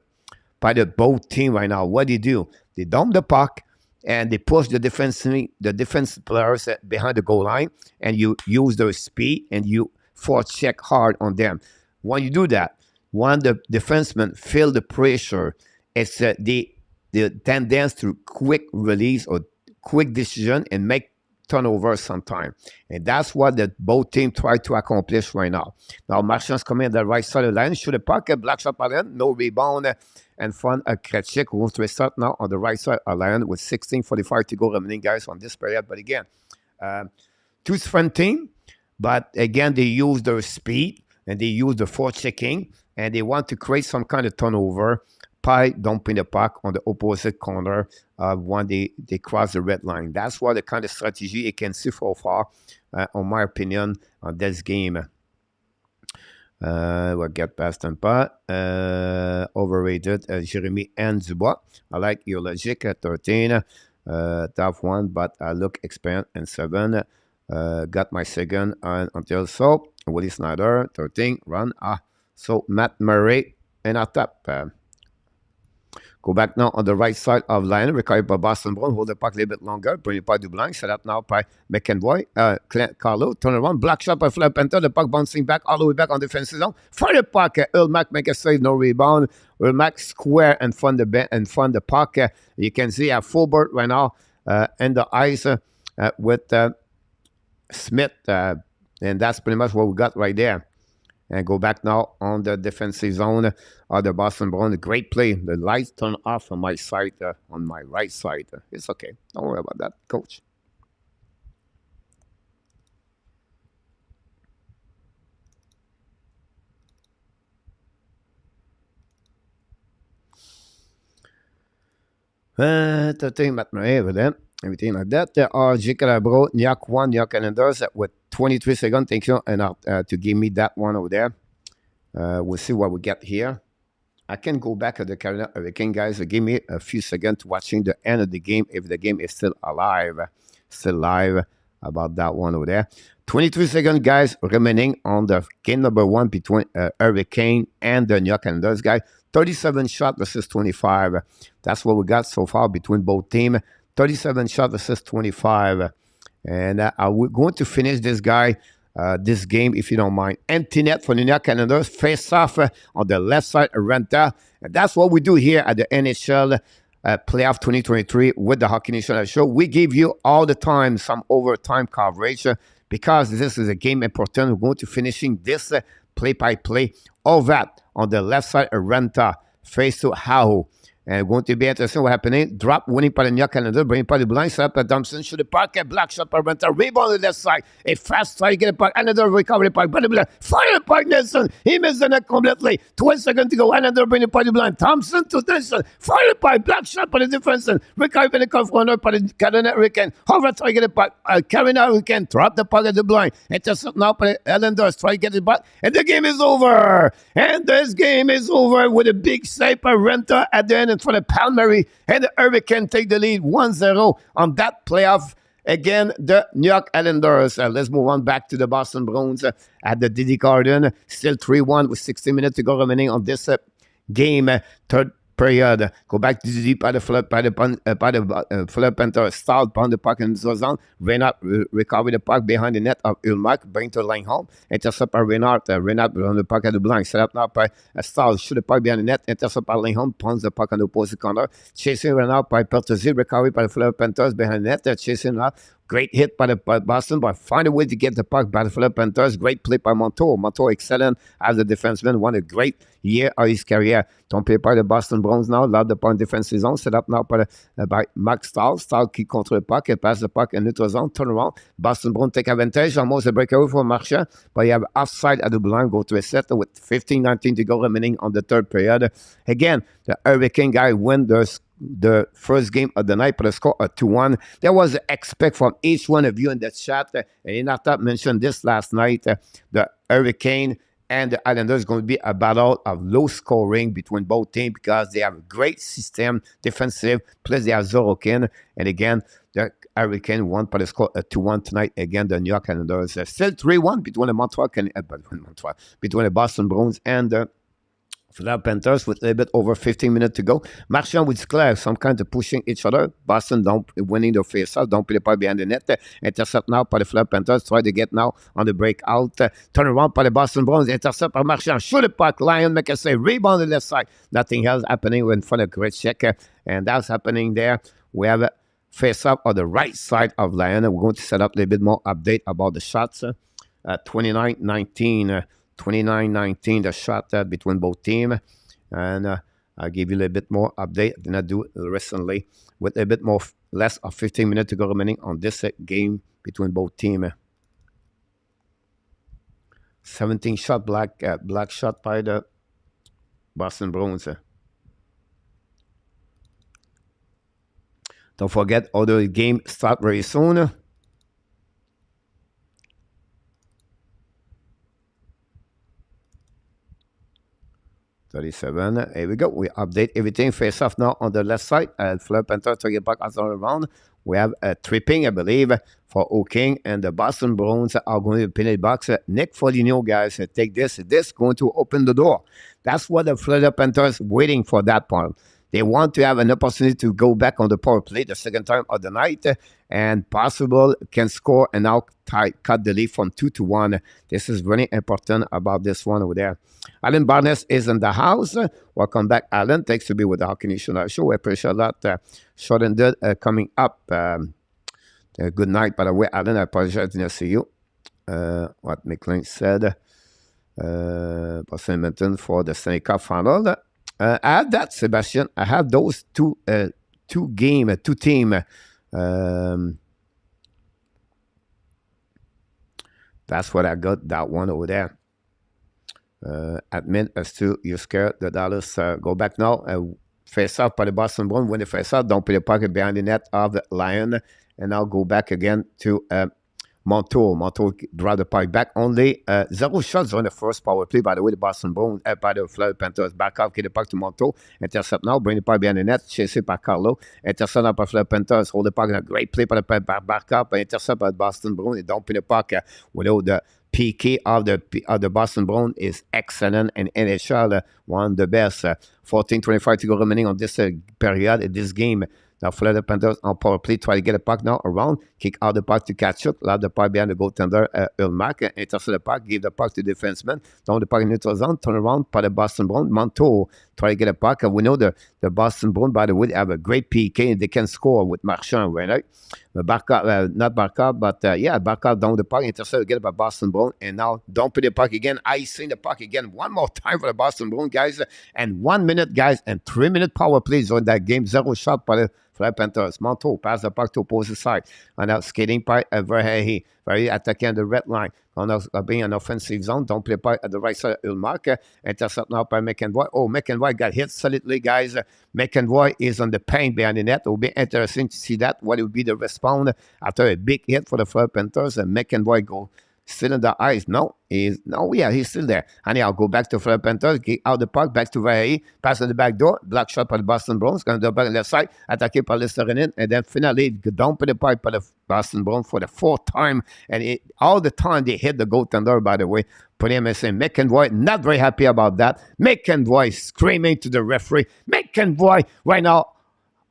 both team right now. What do? They dump the puck and they push the defense players behind the goal line, and you use their speed and you forecheck hard on them. When you do that, when the defensemen feel the pressure, it's the tendency to quick release or quick decision and make turnovers sometime. And that's what both teams try to accomplish right now. Now, Marchand's coming on the right side of the line. Shoot a puck, black shot by end, no rebound. And front of Krejcik, who wants to restart now on the right side of the line with 16:45 to go remaining, guys, on this period. But again, two different teams. But again, they use their speed and they use the forechecking and they want to create some kind of turnover by dumping the puck on the opposite corner when they cross the red line. That's what the kind of strategy you can see so far, in my opinion, on this game. We'll get past them, but overrated. Jeremy and Dubois. I like your logic at 13. Tough one, but I look experienced and 7. Got my second until so. Willie Snyder, 13. Run. So Matt Murray and a top. Go back now on the right side of line. Recovered by Boston Bruins. Hold the puck a little bit longer. Bring it by Dublin. Set up now by McEnroy. Carlo. Turn around. Black shot by Flip Panther. The puck bouncing back all the way back on the defensive zone. Fire the puck. Ulmac make a save. No rebound. Ulmac square and front the puck. You can see a Fulbert right now in the ice with Smith. And that's pretty much what we got right there. And go back now on the defensive zone of the Boston Bruins. Great play. The lights turn off on my side, on my right side. It's okay. Don't worry about that, coach. Matt Murray over there. Everything like that. There are J. Calabro, Nyak 1, Nyak Islanders with 23 seconds. Thank you and to give me that one over there. We'll see what we get here. I can go back at the Carolina Hurricane, guys. Give me a few seconds watching the end of the game if the game is still alive. Still live about that one over there. 23 seconds, guys, remaining on the game number 1 between Hurricane and the New York Islanders, guys. 37 shots versus 25. That's what we got so far between both teams. 37 shots versus 25. And we're going to finish this guy, this game, if you don't mind. Empty net for the New York Islanders. Face off on the left side of Renta. And that's what we do here at the NHL Playoff 2023 with the Hockey Nation Show. We give you all the time some overtime coverage because this is a game important. We're going to finishing this play-by-play. All that on the left side of Renta. Face to Howe. And going to be interesting what happening. Drop winning by the New York Islanders. Bring by the blind side. Thompson shoot the puck. A black shot by Renta. Rebound on the left side. A fast try to get the puck. Another recovery the puck. By the blind. Fire the puck, Nelson. He missed the net completely. 20 seconds to go. Another bring the puck the blind. Thompson to Nelson. Fire the puck. Black shot by the defenseman. Recovery by the corner by the Carolina Hurricane. However, try to get the puck. Carolina Hurricane drop the puck at the blind. Intercept now by the Islanders. Try to get the puck. And the game is over. And this game is over with a big save by Renta at the end in front of Palmieri. And the Hurricane take the lead 1-0 on that playoff. Again, the New York Islanders. Let's move on back to the Boston Bruins at the Diddy Garden. Still 3-1 with 60 minutes to go remaining on this game. Third period. Go back to the deep by the Fleur Panther. Stalled on the puck in the zone. Reynard recover the puck behind the net of Ulmark. Bring to the line home. Intercept by Reynard. Reynard on the puck at the blind. Set up now by Stall. Shoot the puck behind the net. Intercept by line home. Pounds the puck on the opposite corner. Chasing Reynard by Pertuzzi. Recovery by the Fleur Panthers behind the net. Chasing now. Great hit by the Boston, but find a way to get the puck by the Fleur Panthers. Great play by Montour. Montour excellent as a defenseman. Won a great year of his career. Don't play by the Boston Bruins now. Loud the puck defensive zone. Set up now by Max Stahl. Stahl qui contre le puck. Pass the puck in neutral zone. Turn around. Boston Bruins take advantage. Almost a breakaway for Marchand. But you have offside at the blind. Go to a set with 15-19 to go remaining on the third period. Again, the Hurricane guy win the first game of the night for the score of 2-1. There was an expect from each one of you in the chat. And Inata mentioned this last night. The Hurricane and the Islanders going to be a battle of low scoring between both teams because they have a great system, defensive, plus they have Zorokin. And again, the Hurricane won for the score of 2-1 tonight. Again, the New York Islanders still 3-1 between the Boston Bruins and the Fleur Panthers with a little bit over 15 minutes to go. Marchand with Claire, some kind of pushing each other. Boston winning the face-off. Don't play the puck behind the net. Intercept now by the Fleur Panthers. Try to get now on the breakout. Turn around by the Boston Bruins. Intercept by Marchand. Shoot the puck. Lion make a save. Rebound on the left side. Nothing else happening in front of Krejcik. And that's happening there. We have face up on the right side of Lion. We're going to set up a little bit more update about the shots. 29-19, 29-19, the shot between both teams. And I'll give you a little bit more update than I do recently with a bit more, less of 15 minutes to go remaining on this game between both teams. 17 shot black shot by the Boston Bruins. Don't forget, other game start very soon. $37. Here we go. We update everything. Face off now on the left side. Fleur Panthers to get back as all around. We have a tripping, I believe, for O'King, and the Boston Bruins are going to penalty box. Nick Foligno, guys, take this. This going to open the door. That's what the Florida Panthers waiting for that part. They want to have an opportunity to go back on the power play the second time of the night and possible can score and now cut the lead from 2-1. This is very important about this one over there. Alan Barnes is in the house. Welcome back, Alan. Thanks to be with the Hockey Nation show. I appreciate that. Short and dead coming up. Good night, by the way, Alan. I apologize. I didn't see you. What McLean said. Boston Edmonton for the Stanley Cup final. I have that, Sebastian. I have those two team. That's what I got, that one over there. Admit as to you're scared the Dallas go back now. Face off by the Boston Bruins. When they face off, don't put the pocket behind the net of the Lion. And I'll go back again to Montour. Montour draw the puck back. Only 0 shots on the first power play. By the way, the Boston Bruins, by the Florida Panthers, back off, get the puck to Montour. Intercept now, bring the puck behind the net, chased by Carlo. Intercept now by Florida Panthers, hold the puck in a great play by the back up, intercept by Boston Bruins. They don't pin the puck without the PK of the Boston Bruins is excellent and NHL one of the best. 14:25 to go remaining on this period in this game. Now, Florida Panthers on power play, try to get a puck now around, kick out the puck to Kachuk, lob the puck behind the goaltender, Ulmark, intercept the puck, give the puck to the defenseman, down the puck in neutral zone, turn around by the Boston Bruins, Montour, try to get a puck. We know the Boston Bruins, by the way, they have a great PK and they can score with Marchand, right? Barkov, not Barkov, but Barkov down the puck, intercept again by Boston Bruins, and now don't put the puck again. Icing the puck again one more time for the Boston Bruins, guys, and 1 minute, guys, and 3-minute power plays on that game, 0 shot by the Florida Panthers. Montour pass the puck to opposite side. And now skating by very attacking on the red line. On being an offensive zone. Don't play puck at the right side of Ulmark. Intercept now by McEnroy. Oh, McEnroy got hit solidly, guys. McEnroy is on the paint behind the net. It will be interesting to see that. What will be the response after a big hit for the Florida Panthers and McEnroy go still in the ice. He's still there. And I'll go back to Florida Panthers, get out the puck, back to Vahe, pass on the back door, block shot by the Boston Bruins, going to the back on the left side, attacked by Listerinen, and then finally dump the puck by the Boston Bruins for the 4th time. And all the time they hit the goaltender, by the way. Put him and say, McEnroy, not very happy about that. McEnroy screaming to the referee. McEnroy right now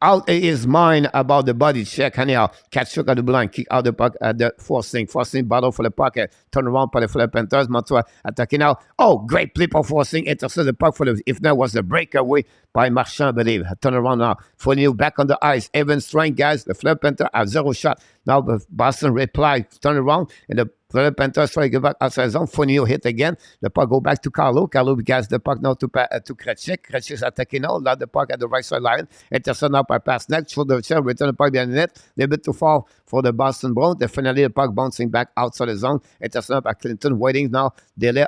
out of his mind about the body check. Anyhow, Kachuk at the blind, kick out the puck at the forcing battle for the puck, turn around for the Florida Panthers, Montour attacking now. Oh, great play for forcing, intercept the puck for the, if that was a breakaway by Marchand, I believe. Turn around now. Foligno back on the ice. Even strength, guys. The Florida Panthers have 0 shot. Now Boston reply, turn around, and the Florida Panthers try to get back outside zone. Foligno hit again. The puck go back to Carlo. Carlo gets the puck now to Krejcik. Krejcik is attacking now. Loud the puck at the right side line. Intercept now by Pasternak. Shoulder the shell. Return the puck behind the net. A little bit too far for the Boston Bruins. Then finally the puck bouncing back outside the zone. Intercept by Clinton. Waiting now. Delay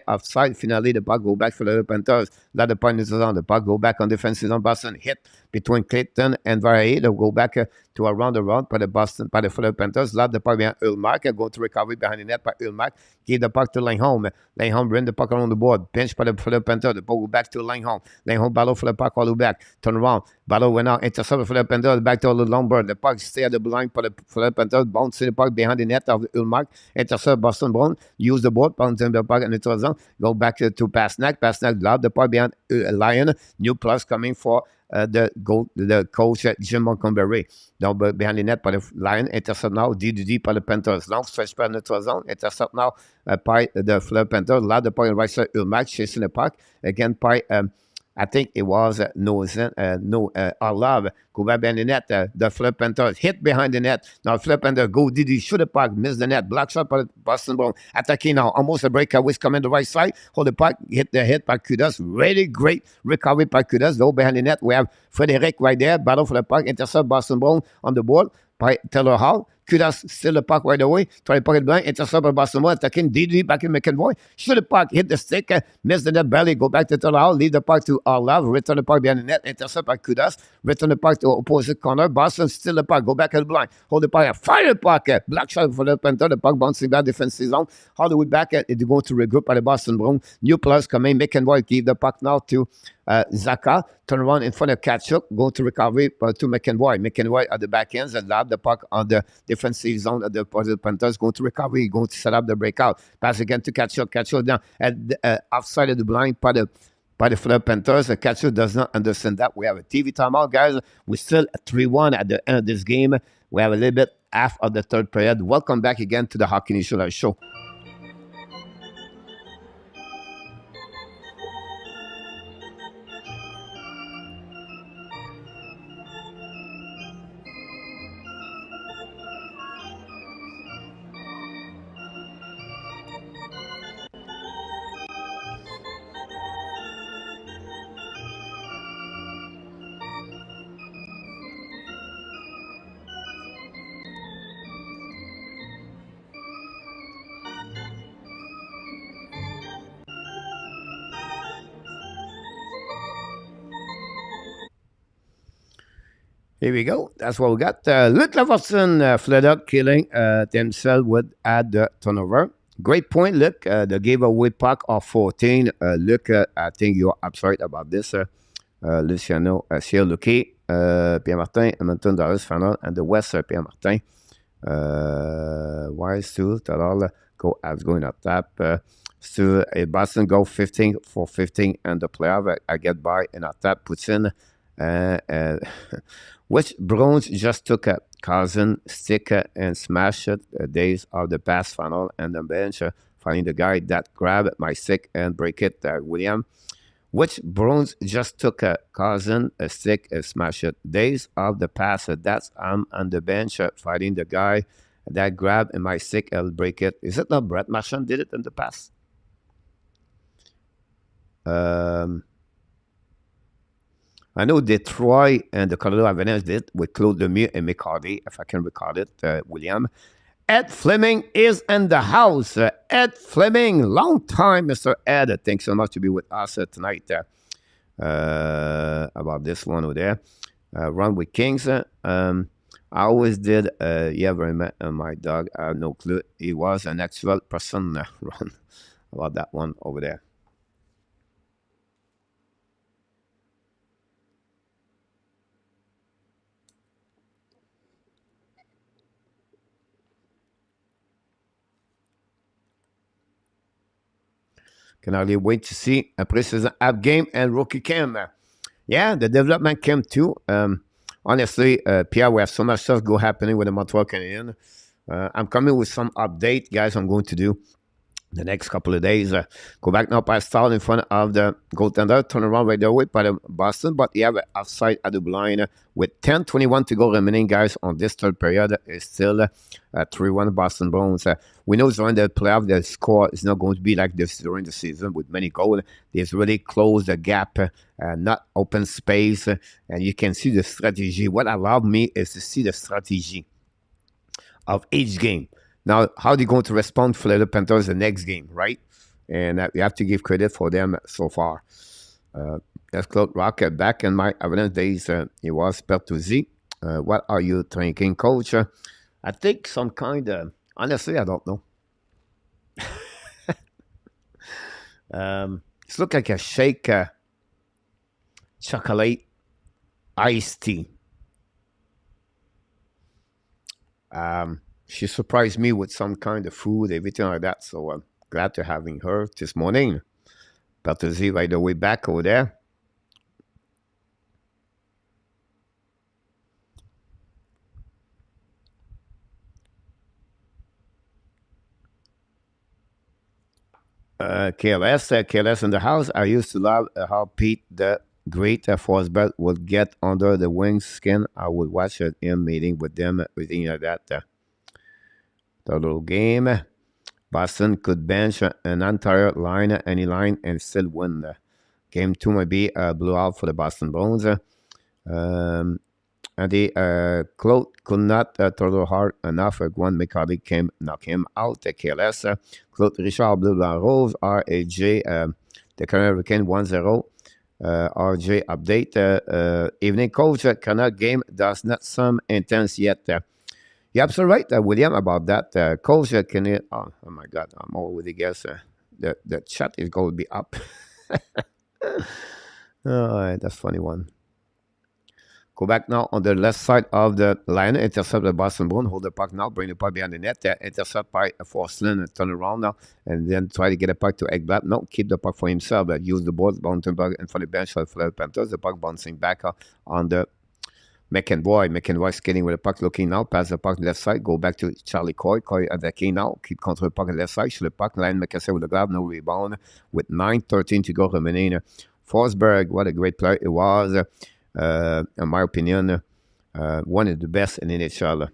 offside. Finally the puck go back for the Panthers. Loud the puck in the zone. The puck go back on defensive zone. Boston hit between Clinton and Vahe. They'll go back to a round by the Florida Panthers. Loud the puck behind Ulmark. Go to recovery behind the net by Ulmark. Give the puck to Langholm. Langholm bring the puck around the board. Bench by the Florida Panthers. The puck go back to Langholm. Langholm battle for the puck all the way back. Turn around. Battle went out. Intercept for the Panthers. Back to the Lombard. The puck stay at the blind for the Florida Panthers. Bouncing the puck behind the net of Ulmark. Intercept Boston Bruins. Use the board. Bouncing the puck in the zone. Go back to Pasternak. Pasternak loud the puck behind Lion. New plus coming for the coach Jim Montgomery. Down behind the net by the Lion. Intercept now. D by the Panthers. Long stretch by the neutral zone. Intercept now by the Florida Panthers. Loud the puck on the right side. Ulmark chasing the puck. Again by I think it was Arlov. Go back behind the net. The Fleur Panthers hit behind the net. Now Fleur Panthers go Didi, shoot the puck, miss the net. Block shot by Boston Bruins. Attacking now. Almost a breakaway coming the right side. Hold the puck, hit the hit by Kudos. Really great recovery by Kudos. Though behind the net, we have Frederic right there. Battle for the puck. Intercept Boston Bruins on the board by Taylor Hall. Kudos steal the puck right away. Try to pocket blank. Intercept by Boston Bruins. Attacking Didi back in McEnroy. Shoot the puck. Hit the stick. Miss the net barely. Go back to Taylor Hall. Leave the puck to Arlov. Return the puck behind the net. Intercept by Kudos. Return the puck to opposite corner. Boston steal the puck. Go back at the blind. Hold the puck. Fire the puck. Black shot for the Panther. The puck bouncing back defensive zone. Hollywood back. It going to regroup by the Boston Bruins. New players coming. McEnroy give the puck now to Zaka. Turn around in front of Kachuk. Go to recovery to McEnroy. McEnroy at the back ends and lob the puck on the defensive zone of the Panthers. Going to recovery. Going to set up the breakout. Pass again to Kachuk. Kachuk down at the outside of the blind by the Fleur Panthers. Kachuk does not understand that. We have a TV timeout, guys. We're still at 3-1 at the end of this game. We have a little bit after the third period. Welcome back again to the Hockey Nation Show. Here we go. That's what we got. Luke Leverson fled up, killing themselves with at the turnover. Great point, Luke. The giveaway puck of 14. Luke, I think you're upset about this. Luciano, Ciel Luque, Pierre Martin, Edmonton Dallas Final, and the West, Pierre Martin. Wise too. Talal go as going up top. Still, Boston go 15 for 15 and the playoff. I get by and up top puts in. Which Bruins just took a cousin, stick and smash it days of the past final and the bench, finding the guy that grabbed my stick and break it, William. Which Bruins just took a cousin, a stick and smash it days of the past, that's I'm on the bench fighting the guy that grabbed my stick and break it. Is it not Brett Marchand did it in the past? I know Detroit and the Colorado Avalanche did with Claude Lemieux and McCarty, if I can record it, William. Ed Fleming is in the house. Ed Fleming, long time, Mr. Ed. Thanks so much to be with us tonight about this one over there. Run with Kings. I always did, very much, my dog, I have no clue. He was an actual person, Run, about that one over there. Can hardly wait to see a preseason app game and rookie camp. Yeah, the development camp too. Honestly, Pierre, we have so much stuff happening with the Montreal Canadiens. I'm coming with some update, guys. I'm going to do the next couple of days. Go back now, pass style in front of the goaltender. Turn around right away by the Boston, but you have an outside at the blind with 10:21 to go remaining, guys. On this third period, it's still 3-1 Boston Bruins. We know during the playoff, the score is not going to be like this during the season with many goals. They've really closed the gap, not open space, and you can see the strategy. What allowed me is to see the strategy of each game. Now, how are they going to respond for the Panthers the next game, right? And we have to give credit for them so far. That's Claude Rock. Back in my Avalanche days, it was Pertuzzi. What are you thinking, coach? I think some kind of, honestly, I don't know. It looks like a shake chocolate iced tea. She surprised me with some kind of food, everything like that. So I'm glad to having her this morning. Pertuzzi right away back over there. KLS in the house. I used to love how Pete the great Forsberg would get under the wing skin. I would watch him meeting with them, everything like that. The little game. Boston could bench an entire line, any line, and still win. Game 2 might be a blowout for the Boston Bruins. And the Claude could not throw hard enough. Gwen McCarty came knock him out. KLS. Claude Richard Bleu Blanc Rose. RAJ. The Canadian 1-0. RJ update. Evening coach. Canada game does not some intense yet. You're absolutely right, William, about that. Coach can. Oh my God, I'm already guess. The chat is going to be up. All right, that's a funny one. Go back now on the left side of the line. Intercept the Boston Bruins. Hold the puck now. Bring the puck behind the net. Intercept by Forslund and turn around now. And then try to get a puck to Ekblad. No, keep the puck for himself. Use the ball, bouncing back in for the bench for the Panthers. The puck bouncing back on the McEnroy. McEnroy skating with the puck, looking now. Pass the puck left side. Go back to Charlie Coy. Coy attacking now. Keep control the puck left side. Shoot the puck. Line McKesson with the glove. No rebound. With 9:13 to go remaining. Forsberg, what a great player it was. In my opinion, one of the best in NHL.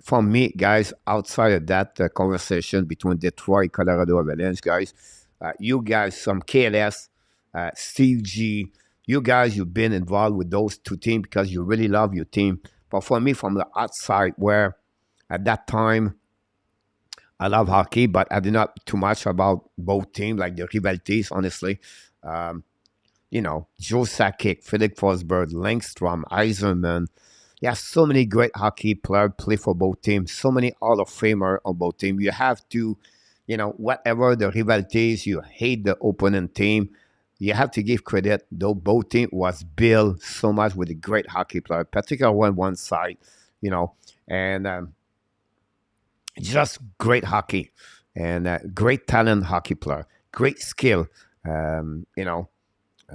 For me, guys, outside of that conversation between Detroit, Colorado Avalanche, guys, you guys, some KLS, Steve G, you guys, you've been involved with those two teams because you really love your team. But for me, from the outside, where at that time, I love hockey, but I did not too much about both teams, like the rivalities, honestly. Joe Sakic, Philip Forsberg, Langstrom, Eiserman. Yeah, so many great hockey players play for both teams. So many Hall of Famer on both teams. You have to, whatever the rivalities, you hate the opponent team. You have to give credit, though both teams was built so much with a great hockey player, particularly on one side, and just great hockey and great talent hockey player, great skill,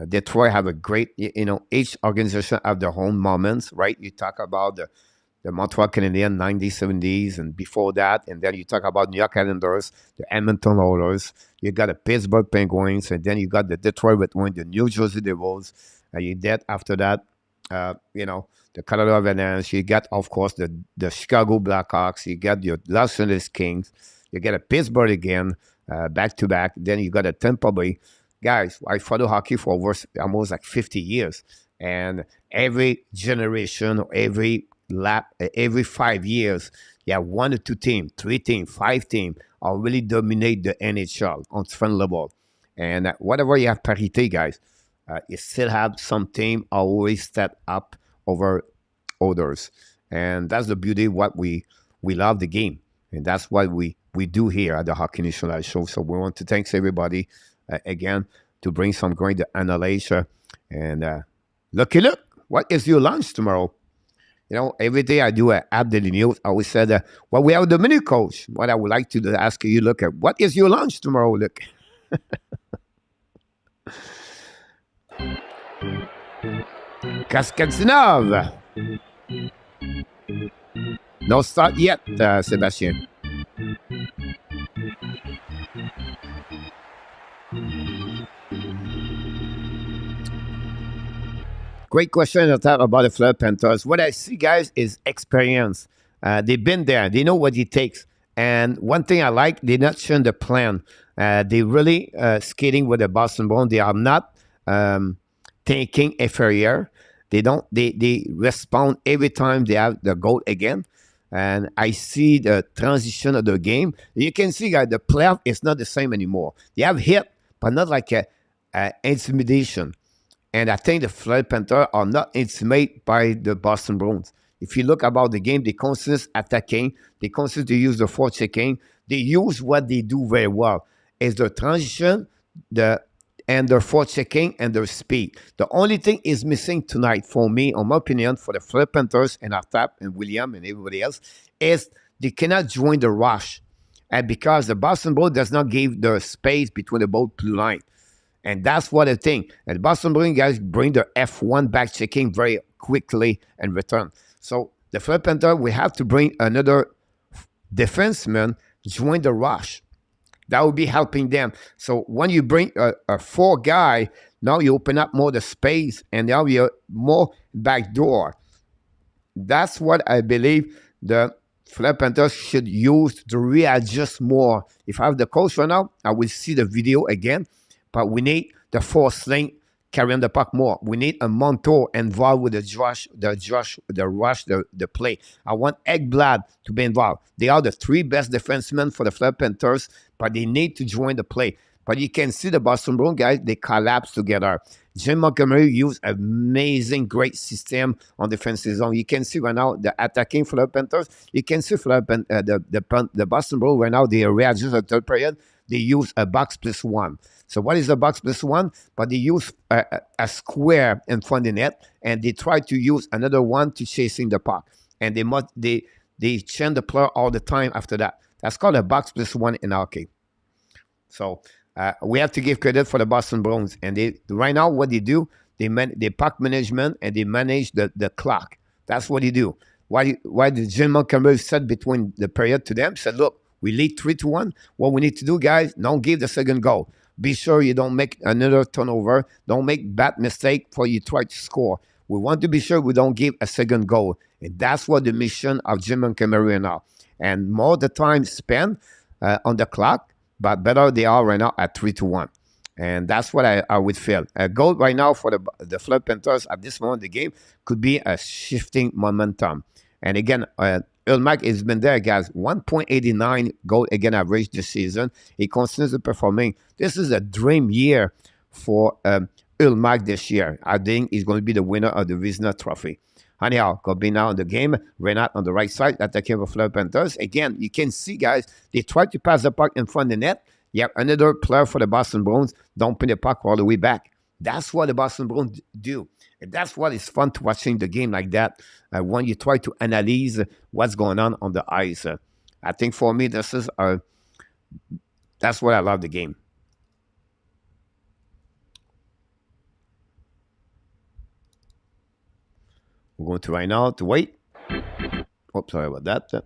Detroit have a great, each organization have their own moments, right? You talk about the Montreal Canadiens, 90s, 70s, and before that, and then you talk about New York Islanders, the Edmonton Oilers, you got the Pittsburgh Penguins, and then you got the Detroit Red Wings, the New Jersey Devils, and you get after that, the Colorado Avalanche, you got, of course, the Chicago Blackhawks, you got your Los Angeles Kings, you get a Pittsburgh again, back-to-back, then you got a Tampa Bay. Guys, I follow hockey for almost like 50 years. And every generation, every 5 years, you have 1 or 2 teams, 3 teams, 5 teams are really dominate the NHL on fan level. And whatever you have parity, guys, you still have some team always step up over others. And that's the beauty of what we love the game. And that's what we do here at the Hockey National Show. So we want to thank everybody again to bring some great analysis. And look, what is your lunch tomorrow? Every day I do an app daily news. I always said, we have the menu coach. What I would like to ask you, look at what is your lunch tomorrow? Look. Kaskadinov. No start yet, Sebastian. Great question about the Florida Panthers. What I see, guys, is experience. They've been there. They know what it takes. And one thing I like, they not showing the plan. They really skating with the Boston Bruins. They are not thinking inferior. They respond every time they have the goal again. And I see the transition of the game. You can see, guys, the playoff is not the same anymore. They have hit, but not like intimidation. And I think the Florida Panthers are not intimidated by the Boston Bruins. If you look about the game, they consist attacking. They consist to use the forechecking. They use what they do very well. Is the transition, and their forechecking and their speed. The only thing is missing tonight for me, in my opinion, for the Florida Panthers and Artap and William and everybody else, is they cannot join the rush. And because the Boston Bruins does not give the space between the both blue line. And that's what I think. And the Boston Bruins guys bring their F1 back checking very quickly and return. So the Florida Panthers, we have to bring another defenseman join the rush. That would be helping them. So when you bring a four guy, now you open up more the space, and now you're more back door. That's what I believe the Florida Panthers should use to readjust more. If I have the coach right now, I will see the video again, but we need the four sling carrying the puck more. We need a Montour involved with the rush, the play. I want Ekblad to be involved. They are the three best defensemen for the Florida Panthers, but they need to join the play. But you can see the Boston Bruins guys, they collapse together. Jim Montgomery used amazing, great system on defensive zone. You can see right now the attacking Florida Panthers. You can see the Boston Bruins right now, they readjust the third period. They use a box plus one. So what is a box plus one? But they use a square in front of the net, and they try to use another one to chasing the puck. And they change the player all the time after that. That's called a box plus one in hockey. So we have to give credit for the Boston Bruins. And right now, what they do, they puck management and they manage the clock. That's what they do. Why the Jim Montgomery said between the period to them, said, look, we lead 3-1. What we need to do, guys, don't give the second goal. Be sure you don't make another turnover. Don't make bad mistake before you try to score. We want to be sure we don't give a second goal. And that's what the mission of Jim Montgomery now. And more the time spent on the clock, but better they are right now at 3-1. And that's what I would feel. A goal right now for the Florida Panthers at this moment of the game could be a shifting momentum. And again, Ulmark has been there, guys. 1.89 goal again average this season. He continues performing. This is a dream year for Ulmark this year. I think he's going to be the winner of the Vezina Trophy. Anyhow, be now in the game. Renat on the right side, attacking the Florida Panthers. Again, you can see, guys, they try to pass the puck in front of the net. You have another player for the Boston Bruins dumping the puck all the way back. That's what the Boston Bruins do. And that's what is fun to watching the game like that when you try to analyze what's going on the ice. I think for me, that's what I love the game. We're going to right now to wait. Oops, sorry about that.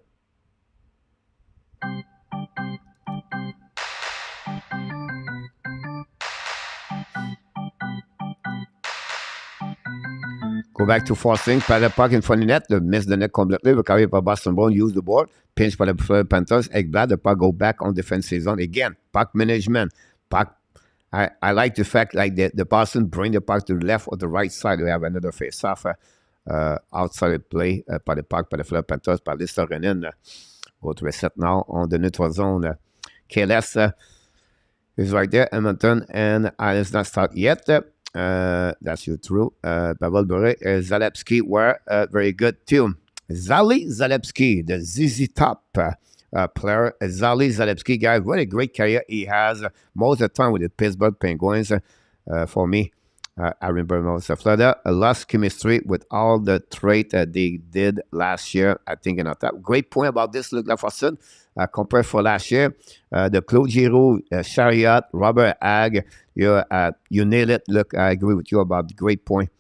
Go back to forcing, pass the puck in front of the net, miss the net completely, recovery by Boston Bruins, use the board, pinch by the Panthers, Ekblad, the puck go back on defensive zone. Again, puck management. I like the fact like the Boston bring the puck to the left or the right side. We have another face-off outside the play by the puck by the Florida Panthers, by Lister Renin. Go to reset now on the neutral zone. KLS is right there, Edmonton, and it's not start yet. That's true. Pavel Bure, Zalewski were very good too. Zalewski, the ZZ Top player. Zalewski, guys, what a great career he has. Most of the time with the Pittsburgh Penguins. For me, I remember most of Florida. Lost chemistry with all the trait that they did last year. I think in top. Great point about this, Luc Laforcade. Compared for last year, the Claude Giroux, Chariot, Robert Hagg, you nailed it. Look, I agree with you about the great point.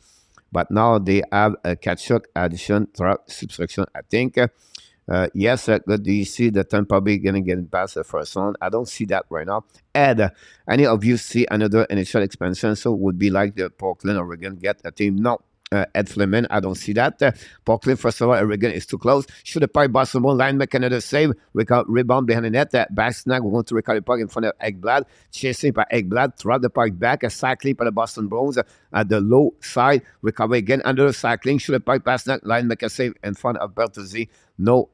But now they have a Kachuk addition, subtraction, I think. Yes, good. Do you see the Tampa Bay going to get past the first one? I don't see that right now. Ed, any of you see another initial expansion? So would be like the Portland, Oregon get a team? No. Ed Fleming, I don't see that. Portland, first of all, Oregon is too close. Should the puck, Boston line make another save. Rebound behind the net. Back snag, we're going to recover the puck in front of Ekblad. Chasing by Ekblad, throw the puck back. A cycling by the Boston Bruins at the low side. Recover again under the cycling. Should the puck, pass snag, line make a save in front of Bertuzzi. No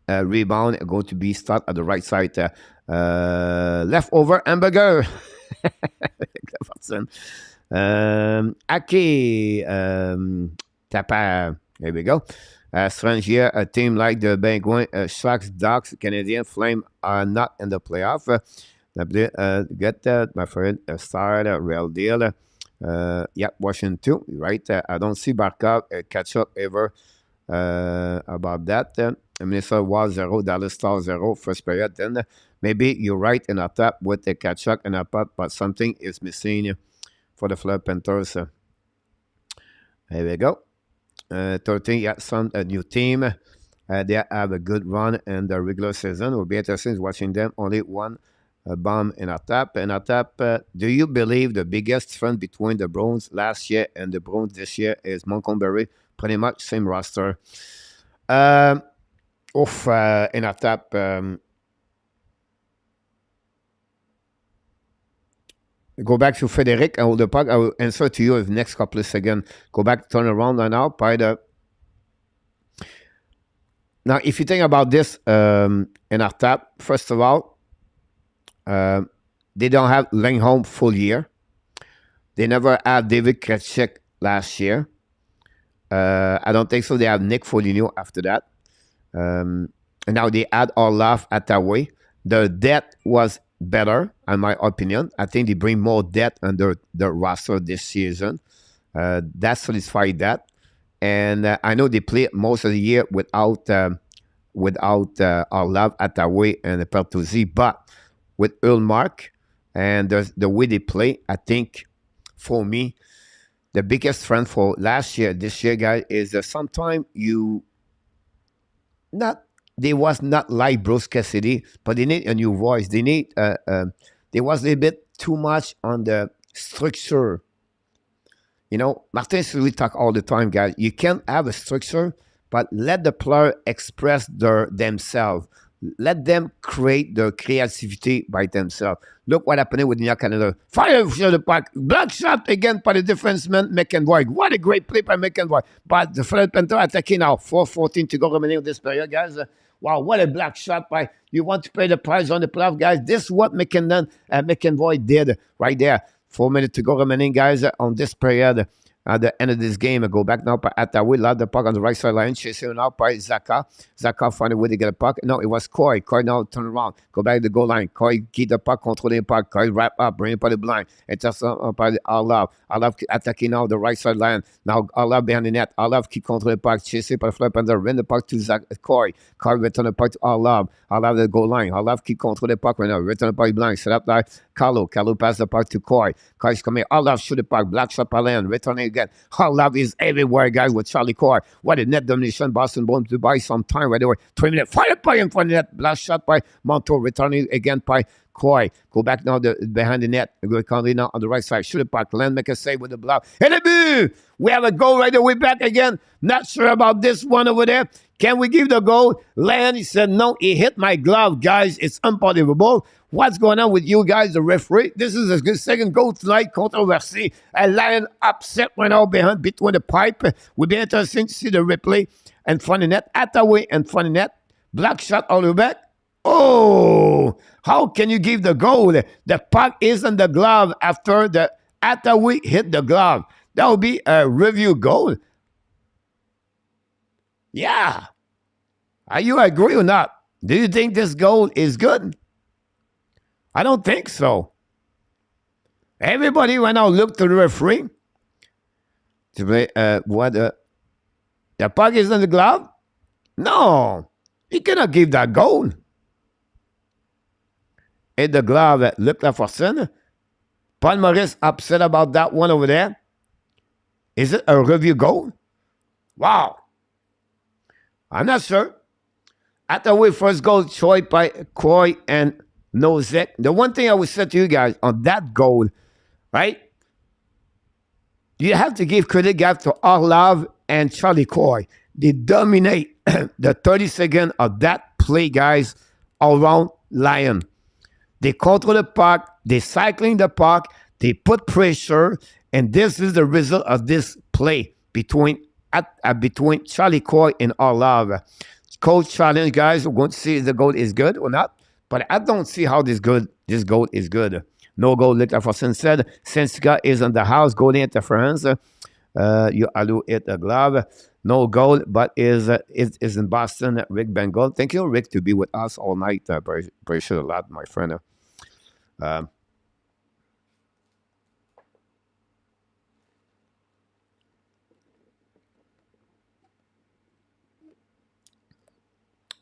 rebound. Going to be start at the right side. Leftover hamburger. Aki Tapa, there we go. Strange year, a team like the Penguins, Sharks, Ducks, Canadian Flame are not in the playoff. Get that, my friend. Start real deal. Yeah, Washington too, right? I don't see Barkov catch up ever about that. Minnesota was 0, Dallas Star 0, first period. Then maybe you're right in a top with the catch up and a pot, but something is missing for the Florida Panthers. There we go. 13, yeah, a new team. They have a good run in the regular season. It will be interesting watching them. Only one bomb in a tap. In a tap, do you believe the biggest difference between the Bruins last year and the Bruins this year is Montgomery? Pretty much same roster. Um, in a tap. Go back to Frederic and hold the puck. I will answer to you in the next couple of seconds. Go back, turn around now. By the Now, if you think about this in our tap, first of all, they don't have Lingholm full year. They never had David Krejcik last year. I don't think so. They have Nick Foligno after that. And now they add Orlov at that way. The depth was better, in my opinion. I think they bring more depth under the roster this season. That solidified that. And I know they play most of the year without Orlov at that way and Pertuzzi, but with Ulmark and the way they play, I think for me, the biggest friend for last year, this year, guys, is that sometimes they was not like Bruce Cassidy, but they need a new voice. They need there was a little bit too much on the structure. Martin Sully talk all the time, guys. You can't have a structure, but let the player express themselves. Let them create the creativity by themselves. Look what happened with New York Canada. Fire for the puck. Block shot again by the defenseman, McEnroy. What a great play by McEnroy. But the Florida Panthers attacking now. 4:14 to go remaining of this period, guys. Wow, what a black shot by. You want to pay the price on the playoff, guys. This is what McEnroy did right there. 4 minutes to go remaining, guys, on this period. At the end of this game, I go back now at that way, loud the puck on the right side line, chasing out by Zaka. Zaka find a way to get a puck. No, it was Coy. Coy now turn around, go back to the goal line. Coy keep the puck, controlling the puck. Coy wrap up, bring it by the blind. And just by Arlov. Arlov attacking now the right side line. Now Arlov behind the net. Arlov keep controlling the puck, chasing by the flip and run the puck to Coy. Coy return the puck to Arlov. Arlov the goal line. Arlov keep controlling the puck right now. Return the puck blind. Set up there. Carlo pass the puck to Coy. Coy's coming. Arlov shoot the puck. Black shot by land. Returning again. Arlov is everywhere, guys, with Charlie Coy. What a net domination. Boston Bruins to buy some time right there. 3 minutes. Fire by in front of the net. Black shot by Montour. Returning again by Coy. Go back now behind the net. Go currently now on the right side. Shoot the puck. Land make a save with the block. And a boo! We have a goal right away back again. Not sure about this one over there. Can we give the goal? Land, he said, no, he hit my glove, guys. It's unbelievable. What's going on with you guys, the referee? This is a good second goal tonight, controversy. A Lion upset right now behind between the pipe. Would be interesting to see the replay and front of net. Attaway and front of net. Black shot all the way back. Oh, how can you give the goal? The puck is in the glove after the Attaway hit the glove. That would be a review goal. Yeah. Are you agree or not? Do you think this goal is good? I don't think so. Everybody right now look to the referee. To play, the puck is in the glove? No. He cannot give that goal. In the glove, look like for center. Paul Maurice upset about that one over there. Is it a review goal? Wow. I'm not sure. At the way, first goal, Troy by Coy and Nosek. The one thing I would say to you guys on that goal, right? You have to give credit, guys, to Orlov and Charlie Coy. They dominate the 30 seconds of that play, guys, around Lion. They control the puck. They cycling the puck. They put pressure. And this is the result of this play between Charlie Coy and Orlov. Coach challenge, guys. We're going to see if the goal is good or not. But I don't see how this goal is good. No goal, like Laforcine said. Sensica is on the house. Goal interference. You allow it a glove. No goal, but is in Boston. Rick Bengal. Thank you, Rick, to be with us all night. Appreciate a lot, my friend.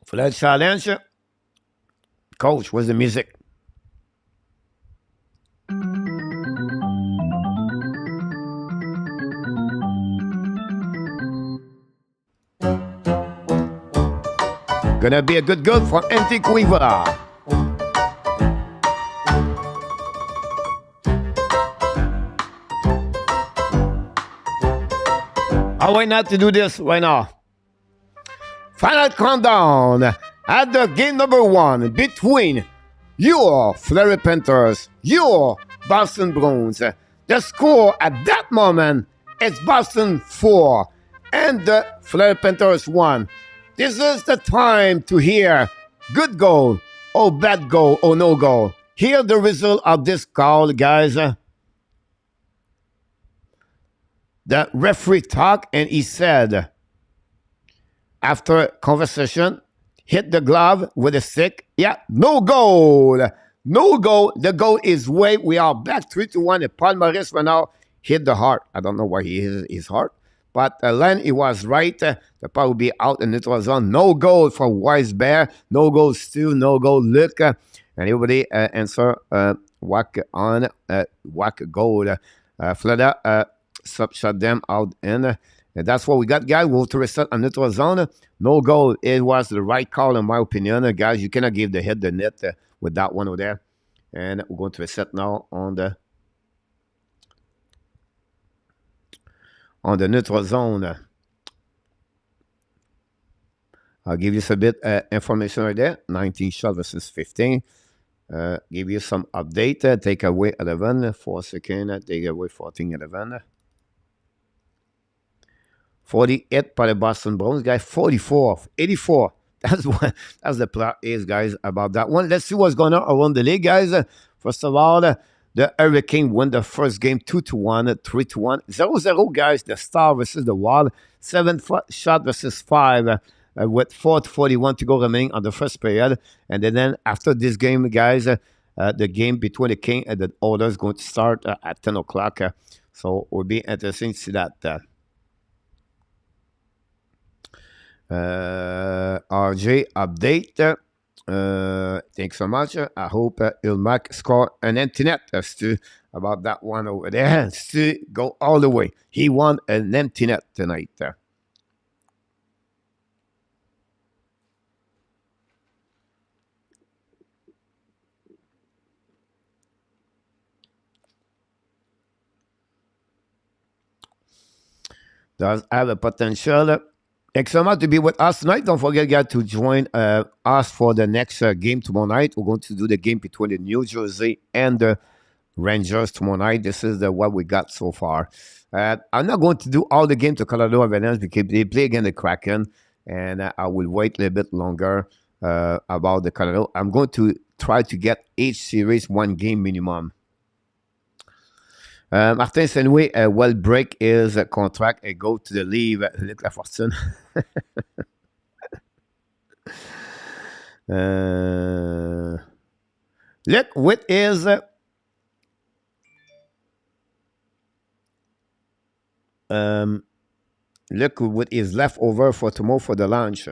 For that challenge, Coach, where's the music? Gonna be a good goal from Antiquiva. Why not to do this right now? Final countdown at the game number 1 between your Fleury Panthers, your Boston Bruins. The score at that moment is Boston 4 and the Fleury Panthers 1. This is the time to hear good goal or bad goal or no goal. Hear the result of this call, guys. The referee talked and he said, after conversation, hit the glove with a stick. Yeah, no goal. No goal. The goal is way. We are back 3-1. And Paul Maurice right now hit the heart. I don't know why he hit his heart. But Len, he was right. The puck will be out and it was on. No goal for Wise Bear. No goal Stu. No goal Luke. And everybody answer whack on. Whack goal. Fleda shut them out in. And that's what we got, guys. We'll to reset a neutral zone. No goal. It was the right call, in my opinion. Guys, you cannot give the hit the net with that one over there. And we're going to reset now on the neutral zone. I'll give you some bit information right there. 19 shot versus 15. Give you some update. Take away 11. 4 seconds. Take away 14, 11. 48 by the Boston Bruins, guys. 44, 84. That's the plot is, guys, about that one. Let's see what's going on around the league, guys. First of all, the Hurricane won the first game 2-1, 3-1, 0-0, guys. The Star versus the Wild, 7 shot versus 5, with 4:41 to go remaining on the first period. And then after this game, guys, the game between the King and the Oilers is going to start at 10 o'clock. So it will be interesting to see that. RJ update. Thanks so much. I hope Ilmac score an empty net. Stu, about that one over there. Stu, go all the way. He won an empty net tonight. Does have a potential. Thanks so much to be with us tonight. Don't forget, guys, to join us for the next game tomorrow night. We're going to do the game between the New Jersey and the Rangers tomorrow night. This is what we got so far. I'm not going to do all the games to Colorado Avalanche because they play against the Kraken, and I will wait a little bit longer about the Colorado. I'm going to try to get each series 1 game minimum. Martin Senoué will break his contract and go to the leave. Luc Lafortune. Look with his leftover for tomorrow for the lunch.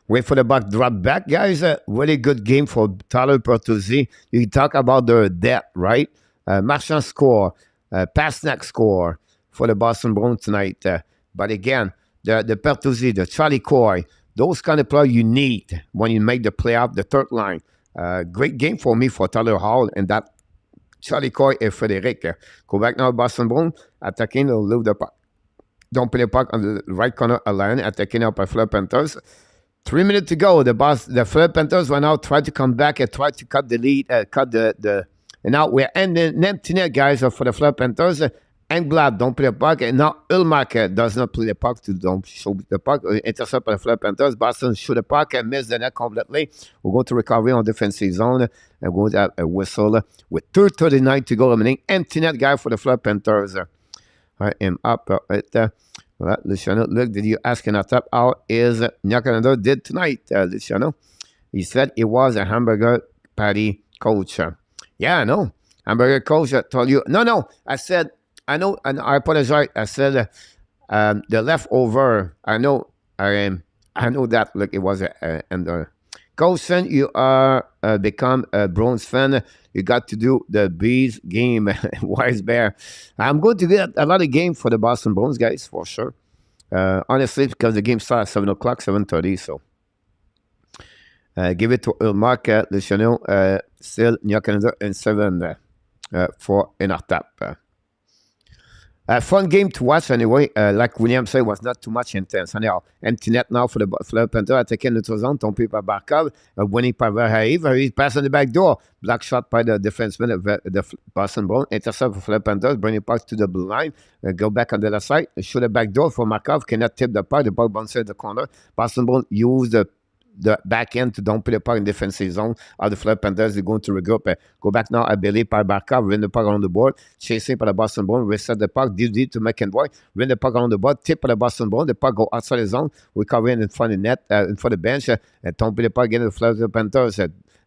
Wait for the buck drop back, guys. Really good game for Tyler Bertuzzi. You talk about their depth, right? Marchand score, Pasternak score for the Boston Bruins tonight. But again, the Bertuzzi, the Charlie Coy, those kind of players you need when you make the playoff, the third line. Great game for me for Tyler Hall and that Charlie Coy and Frederic. Go back now, Boston Bruins, attacking, they'll leave the puck. Don't play the puck on the right corner alone, attacking up by Fleur Panthers. 3 minutes to go. The Fleur Panthers went out, tried to come back and tried to cut the lead, and now we're ending an empty net, guys, for the Fleur Panthers. Engblad don't play the puck, and now Ilmac does not play the puck to don't show the puck. Intercept by the Fleur Panthers. Boston shoot the puck and miss the net completely. We're going to recover on defensive zone and we're going to have a whistle with 2:39 to go remaining. Empty net, guy, for the Fleur Panthers. I am up at Luciano, look, did you ask in our top how is Canada did tonight, Luciano? He said it was a hamburger patty coach. Yeah, I know. Hamburger coach told you. No. I said, I know, and I apologize. I said the leftover. I know that. Look, it was Coulson, you are become a Bruins fan. You got to do the Bees game. Wise Bear. I'm going to get a lot of game for the Boston Bruins, guys, for sure. Honestly, because the game starts at 7 o'clock, 7:30. So give it to Mark Luciano, still New Canada, and 7 for in our tap. Fun game to watch anyway. Like William said, was not too much intense. Anyhow, empty net now for the Panthers. Attaqué notre zone, tombé par Barkov, winning par Verhaeghe. Pass on the back door. Black shot by the defenseman of the Boston Bruins. Intercept for the Panthers. Bring it back to the blue line. Go back on the left side. Shoot the back door for Markov. Cannot tip the puck. The puck bounces the corner. Boston Bruins use the back end to dump the puck in defensive zone. Of the Florida Panthers, they're going to regroup. Go back now, I believe, by Barkov, win the puck on the board, chasing by the Boston Bruins, reset the puck, deep to McEnroy, win the puck on the board, tip by the Boston Bruins, the puck go outside the zone, recover in front of the net, in front of the bench, and dump the puck again to the Florida Panthers.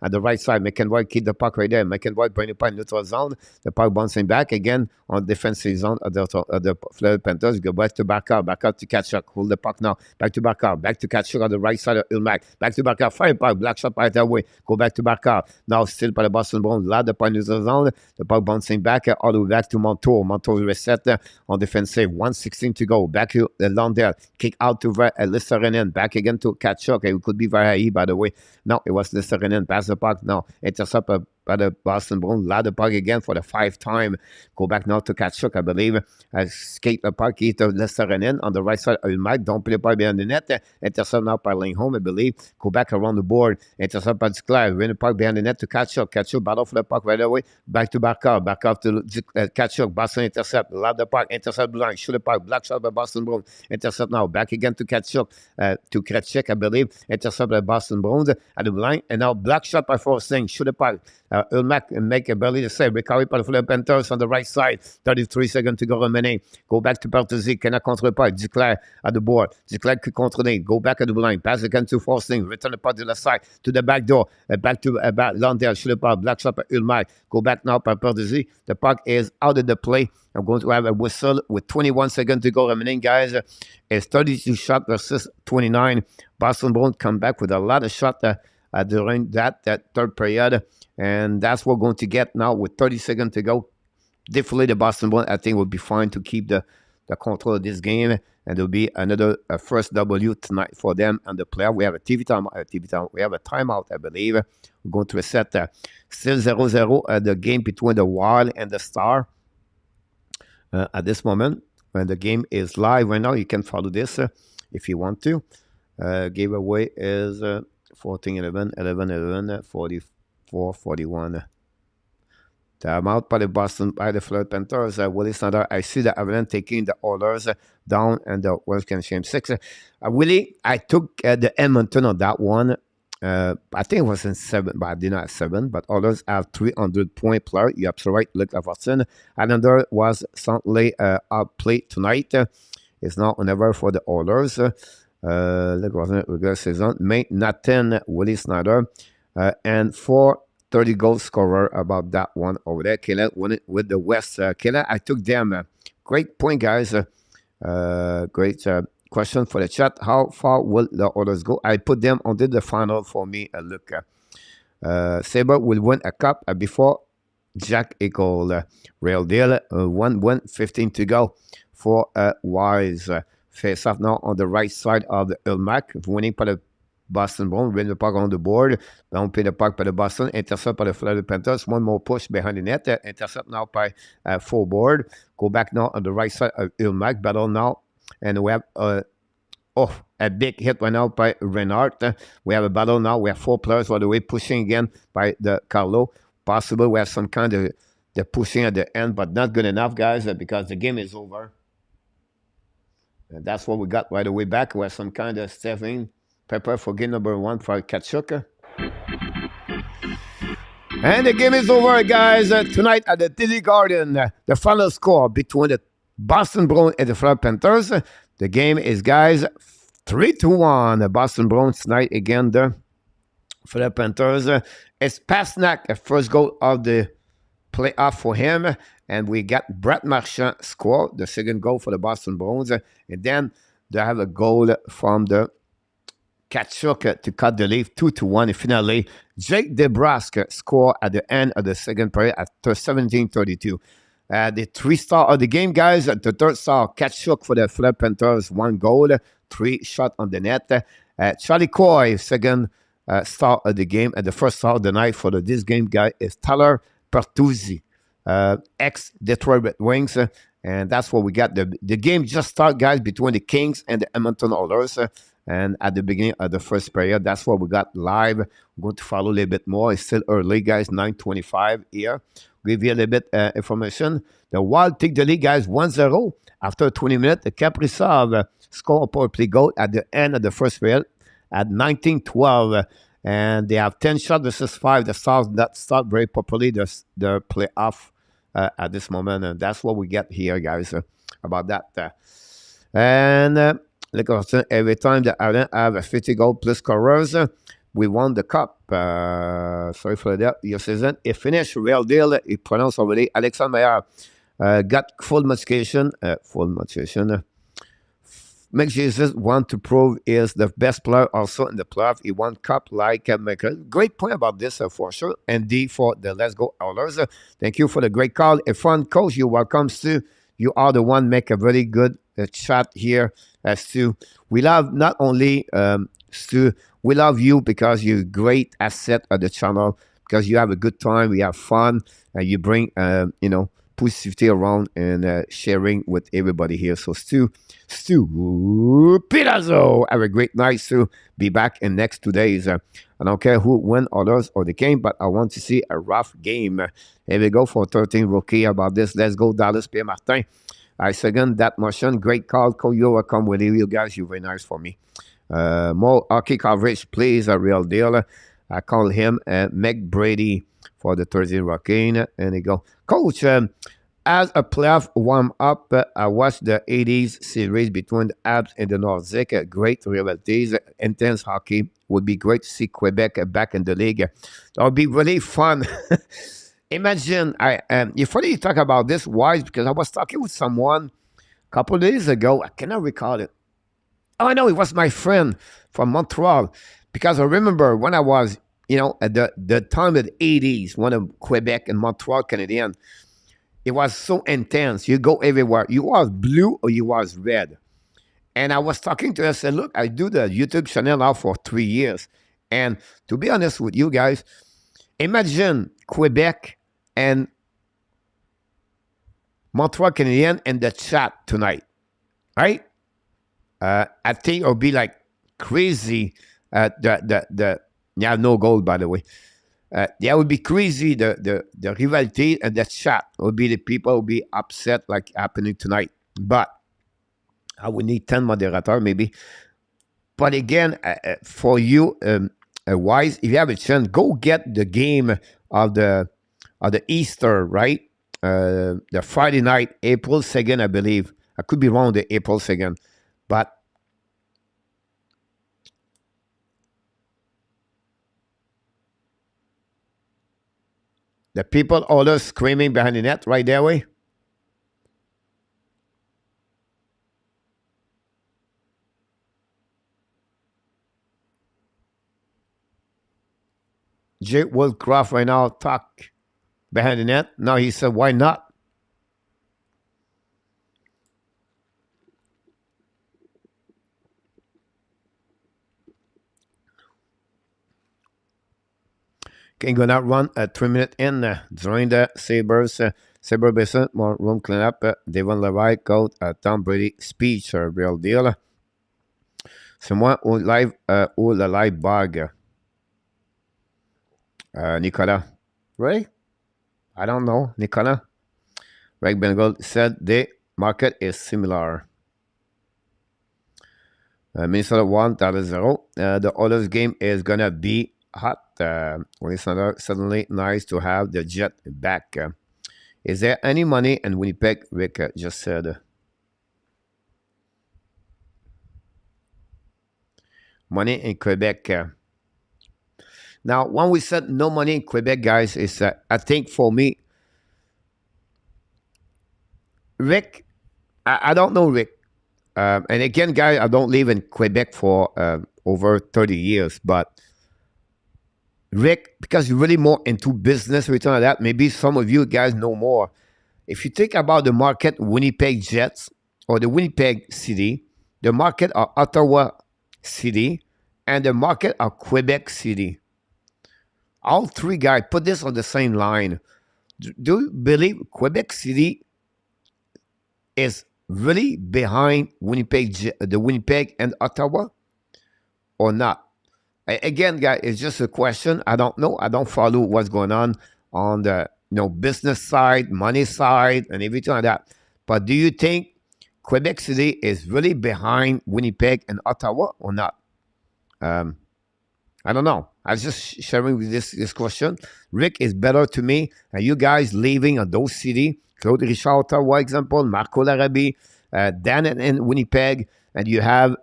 At the right side, McEnroy keep the puck right there. McEnroy bring the puck in neutral zone. The puck bouncing back again on defensive zone of the Florida Panthers. Go back to Barkov to Kachuk. Hold the puck now. Back to Barkov. Back to Kachuk on the right side of Ulmark. Back to Barkov. Fire puck. Black shot right that way. Go back to Barkov. Now still by the Boston Bruins. Loud the puck in neutral zone. The puck bouncing back all the way back to Montour. Montour reset on defensive. 1:16 to go. Back to Londell. Kick out to Listerinen. Back again to Kachuk. It could be Verhaeghe, by the way. No, it was Listerinen. Pass the puck now. Intercept by the Boston Bruins. Loud the puck again for the 5th time. Go back now to Kachuk, I believe. Skate the puck. Eat the Listerinen on the right side of Mike. Don't play the puck behind the net. Intercept now by Lindholm, I believe. Go back around the board. Intercept by Duclair. Win the puck behind the net to Kachuk. Kachuk battle for the puck right away. Back to Barkov. Barkov to Kachuk. Boston intercept. Loud the puck. Intercept blind. Shoot the puck. Black shot by Boston Bruins. Intercept now. Back again to Kachuk. To Kretschek, I believe. Intercept by Boston Bruins at the line. And now black shot by Forsting. Shoot the puck. Ulmark make a belly to save. Recovery by the Florida Panthers on the right side. 33 seconds to go remaining. Go back to Bertuzzi. Cannot control the puck. Duclair at the board. Duclair could control it. Go back at the line. Pass again to Forsting. Return the puck to the left side. To the back door. Back to Londell. Shoot the puck. Black shot by Ulmark. Go back now by Bertuzzi. The puck is out of the play. I'm going to have a whistle with 21 seconds to go remaining, guys. It's 32 shot versus 29. Boston Bruins come back with a lot of shots during that third period. And that's what we're going to get now with 30 seconds to go. Definitely the Boston Bruins, I think, will be fine to keep the control of this game. And there'll be another first W tonight for them and the player. We have a TV time. We have a timeout, I believe. We're going to reset still 0-0 the game between the Wild and the Star. At this moment, when the game is live right now, you can follow this if you want to. Giveaway is 14-11, 11-11, 44-41. I'm out by the Florida Panthers. Willie Snyder, I see that Avalanche taking the Oilers down and the Western Shame 6. Willie, I took the Edmonton on that one. I think it was in 7, but I did not have 7. But others have 300-point player. You're absolutely right. Luke Lafortune. Another was STANLEY outplayed tonight. It's not whenever for the Oilers. Look, wasn't it regular season? May Nathan, Willie Snyder, and 30 goal scorer about that one over there. Kayla won it with the West. Kayla, I took them. Great point, guys. Great question for the chat. How far will the Oilers go? I put them under the final for me. Look, Sabre will win a cup before Jack Eichel. Real deal. 1 win, 15 to go for Wise. Face off now on the right side of the Ulmark, winning by the Boston Bruins, win the puck on the board. Don't pay the puck by the Boston. Intercept by the Florida Panthers. One more push behind the net. Intercept now by full board. Go back now on the right side of Ulmark. Battle now. And we have a big hit right now by Renard. We have a battle now. We have 4 players all the way pushing again by the Carlo. Possible we have some kind of the pushing at the end, but not good enough, guys, because the game is over. And that's what we got right away back. We have some kind of stuffing. Pepper for game number 1 for Kachuk. And the game is over, guys. Tonight at the TD Garden, the final score between the Boston Bruins and the Florida Panthers. The game is, guys, 3-1. The Boston Bruins tonight again there. Florida Panthers. It's Pasternak, the first goal of the playoff for him. And we got Brett Marchand score, the second goal for the Boston Bruins. And then they have a goal from the Kachuk to cut the lead 2-1. And finally, Jake DeBrusque scored at the end of the second period at 17:32. The 3-star of the game, guys. The third star, Kachuk for the Florida Panthers, 1 goal, 3 shot on the net. Charlie Coy, second star of the game. And the first star of the night for this game, guy, is Tyler Pertuzzi, ex-Detroit Red Wings. And that's what we got. The game just started, guys, between the Kings and the Edmonton Oilers. And at the beginning of the first period, that's what we got live. We're going to follow a little bit more. It's still early, guys, 9:25 here. Give you a little bit information. The Wild take the lead, guys, 1-0. After 20 minutes, the Kaprizov scored a power play goal at the end of the first period at 19:12. And they have 10 shots versus 5. The Stars that start very properly the playoff at this moment. And that's what we get here, guys, about that. Like I said, every time that I have a 50 goal plus scorers, we won the cup. Sorry for that. Your season. It finished real deal. It pronounced already. Alexandre Meyer got full motivation. Make Jesus want to prove is the best player also in the playoff. He won cup like Maker. Great point about this for sure. And D for the Let's Go Oilers. Thank you for the great call. A fun coach, you're welcome, Stu. You are the one make a very good chat here, Stu. We love not only Stu, we love you because you're a great asset of the channel, because you have a good time, we have fun, and you bring, positivity around and sharing with everybody here. So Stu Pidazzo, have a great night, Stu. Be back in next 2 days. I don't care who win others or the game, but I want to see a rough game. Here we go for 13 rookie about this. Let's go, Dallas Pierre Martin. I second that motion. Great call. You're welcome with you guys. You're very nice for me. More hockey coverage, please. A real deal. I call him Meg Brady for the Thursday Rocking. And he go, Coach, as a playoff warm-up, I watched the 80s series between the Habs and the Nordiques. Great rivalities, intense hockey. Would be great to see Quebec back in the league. That would be really fun. Imagine, you're funny you talk about this, wise, because I was talking with someone a couple of days ago. I cannot recall it. Oh, I know, it was my friend from Montreal. Because I remember when I was, at the time of the 80s, one of Quebec and Montreal Canadian, it was so intense. You go everywhere. You was blue or you was red. And I was talking to her, I said, look, I do the YouTube channel now for 3 years. And to be honest with you guys, imagine Quebec and Montreal Canadian in the chat tonight, right? I think it'll be like crazy. You have no goal, by the way. That would be crazy. The rivalry and the chat would be the people will be upset like happening tonight. But I would need 10 moderators maybe. But again, for you, Wise, if you have a chance, go get the game of the Easter, right? The Friday night, April 2nd, I believe. I could be wrong, the April 2nd. But the people all screaming behind the net right there way. Jake Woodcroft right now talk behind the net. Now he said, why not? Can go not run a 3-minute in during the Sabres. Sabre Basin, more room cleanup. Devon Levi, coach, Tom Brady speech, real deal. C'est moi au live, ou le live bug. Nicolas. Really? I don't know. Nicolas. Greg Bengal said the market is similar. Minnesota 1, Dallas 0. The Oilers game is going to be hot. It's suddenly nice to have the Jet back. Is there any money in Winnipeg? Rick just said. Money in Quebec. Now, when we said no money in Quebec, guys, is I think for me, Rick, I don't know Rick. And again, guys, I don't live in Quebec for over 30 years. But Rick, because you're really more into business, return on that, maybe some of you guys know more. If you think about the market Winnipeg Jets or the Winnipeg City, the market of Ottawa City, and the market of Quebec City, all three guys, put this on the same line. Do you believe Quebec City is really behind the Winnipeg and Ottawa, or not? Again, guys, it's just a question. I don't know. I don't follow what's going on the business side, money side, and everything like that. But do you think Quebec City is really behind Winnipeg and Ottawa or not? I don't know. I was just sharing with this question. Rick is better to me. And you guys living in those cities, Claude Richard, Ottawa, example, Marco Larrabee, Dan in Winnipeg, and you have,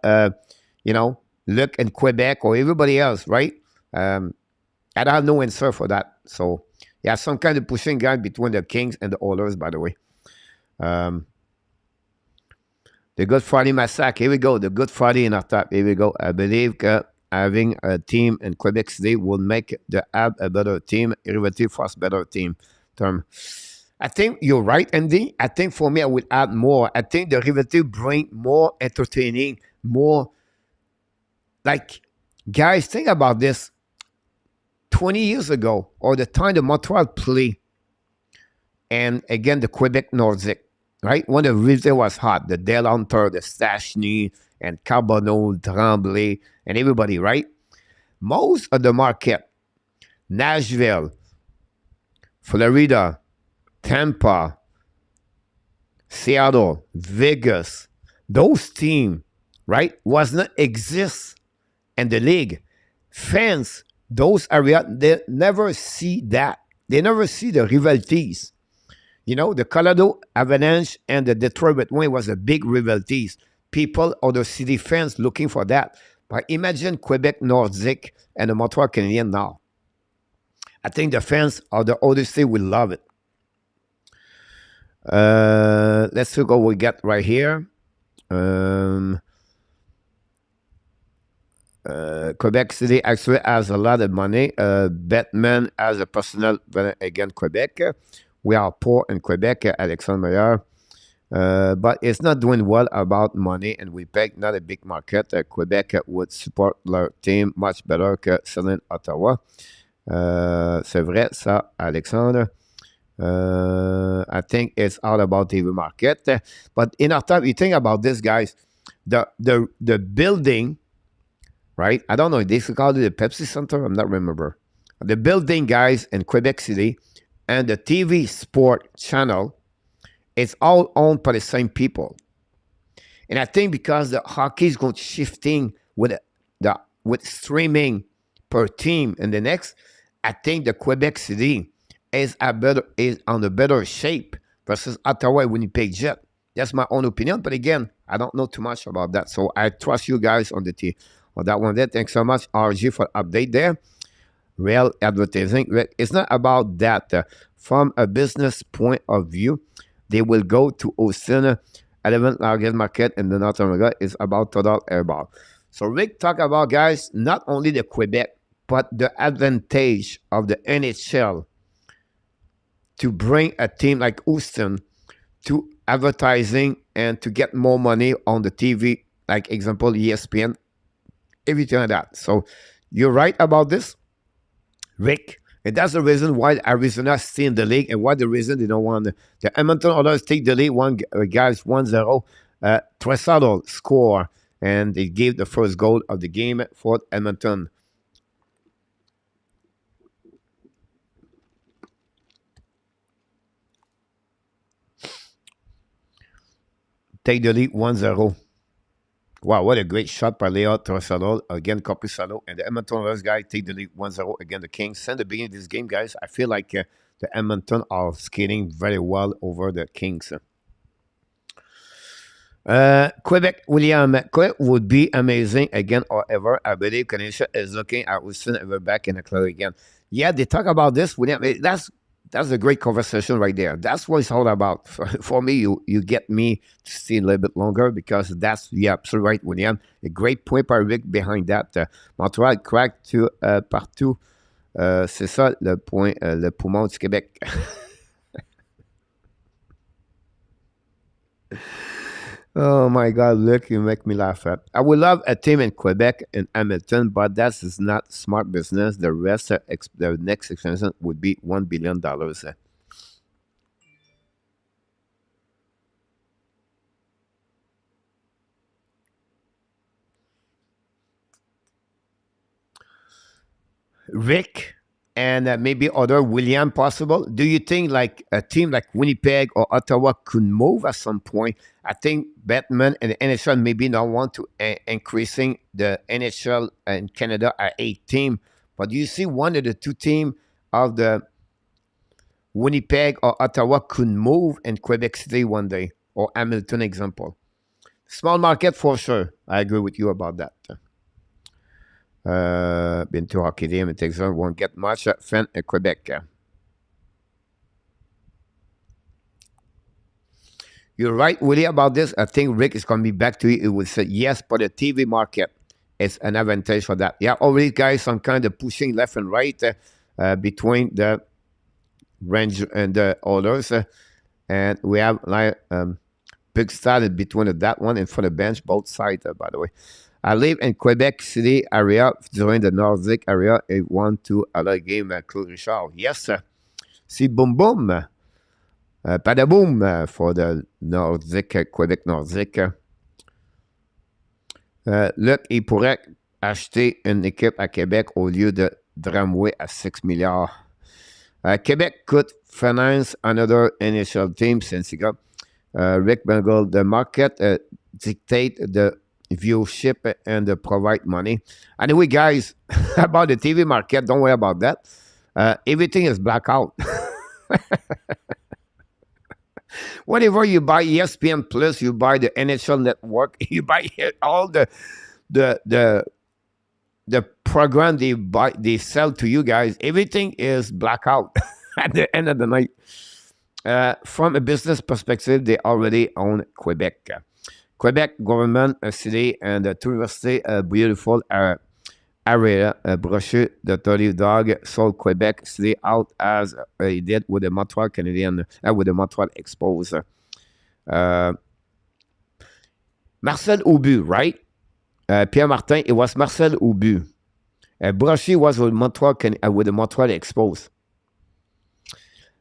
Luc in Quebec or everybody else, right? I don't have no answer for that. So, yeah, some kind of pushing guy between the Kings and the Oilers, by the way. The Good Friday Massacre. Here we go. The Good Friday in our top. Here we go. I believe having a team in Quebec City will make the Ab a better team, Derivative for us better team term. I think you're right, Andy. I think for me, I would add more. I think the Derivative bring more entertaining, more like, guys, think about this. 20 years ago, or the time the Montreal play, and again, the Quebec Nordic, right? When the River was hot, the Dale Hunter, the Stachny, and Carbonneau, Tremblay, and everybody, right? Most of the market, Nashville, Florida, Tampa, Seattle, Vegas, those teams, right, was not exist in the league. Fans, those areas, they never see that. They never see the rivalities. The Colorado Avalanche and the Detroit Red Wings was a big rivalities. People, other city fans looking for that. But imagine Quebec Nordic and the Montreal Canadiens now. I think the fans of the other city will love it. Let's see what we got right here. Quebec City actually has a lot of money. Batman has a personal against Quebec. We are poor in Quebec, Alexandre Meyer. But it's not doing well about money, and Winnipeg, not a big market. Quebec would support their team much better que Southern Ottawa. C'est vrai, ça, Alexandre. I think it's all about the market. But in our time, you think about this, guys. The building, right? I don't know. They call it the Pepsi Center. I'm not remember. The building, guys, in Quebec City, and the TV sport channel, it's all owned by the same people. And I think because the hockey is going shifting with streaming per team in the next, I think the Quebec City is on a better shape versus Ottawa and Winnipeg Jet. That's my own opinion. But again, I don't know too much about that. So I trust you guys on that one there. Thanks so much, RG, for update there. Real advertising. It's not about that. From a business point of view, they will go to Austin, 11th largest market in the North America. It's about total airball. So Rick talk about, guys, not only the Quebec, but the advantage of the NHL to bring a team like Houston to advertising and to get more money on the TV, like example ESPN, everything like that. So you're right about this, Rick. And that's the reason why Arizona stay in the league, and why the reason they don't want the Edmonton Oilers take the lead. Guys 1-0. Tresado score, and they gave the first goal of the game for Edmonton. Take the lead 1-0. Wow, what a great shot by Leo Tresado. Again, Corpusalo. And the Edmonton Oilers guys take the lead 1-0 against the Kings. Since the beginning of this game, guys, I feel like the Edmonton are skating very well over the Kings. Quebec, William. Quebec would be amazing again or ever. I believe Canada is looking at Houston ever back in the club again. Yeah, they talk about this, William. That's a great conversation right there. That's what it's all about. For me, you get me to stay a little bit longer because that's, yeah, absolutely right, William. A great point par Rick behind that. Montréal craque tout, partout. C'est ça le point, le poumon du Québec. Oh my God, look, you make me laugh. I would love a team in Quebec and Hamilton, but that is not smart business. The rest, the next extension would be $1 billion. Rick and maybe other William possible. Do you think like a team like Winnipeg or Ottawa could move at some point? I think Batman and the NHL maybe not want to increasing the NHL in Canada at 8 team, but do you see one of the two team of the Winnipeg or Ottawa could move in Quebec City one day or Hamilton example? Small market for sure. I agree with you about that. Been to hockey game in Texas, won't get much fan in Quebec. You're right, Willie, about this. I think Rick is going to be back to you. It will say yes, but the TV market is an advantage for that. Yeah, all these guys, some kind of pushing left and right between the range and the others. And we have like big started between that one and for the bench, both sides, by the way. I live in Quebec City area during the Nordic area. I want to other game Claude Richard. Yes, sir. See, boom, boom. Padaboom for the Nordique, Québec Nordique. Luc, il pourrait acheter une équipe à Québec au lieu de Dramway à 6 milliards. Québec could finance another initial team since he got Rick Bengal. The market dictate the viewership and provide money. Anyway, guys, about the TV market, don't worry about that. Everything is blackout. Whenever you buy ESPN Plus, you buy the NHL Network, you buy all the program they sell to you guys. Everything is blackout at the end of the night. From a business perspective, they already own Quebec. Quebec government, city, and the touristy, beautiful area, Brochet, the 30 dog, sold Quebec City out as he did with the Montreal Canadian, with the Montreal Expose. Marcel Aubu, right? Pierre Martin, it was Marcel Aubu. Brochet was with with the Montreal Expose.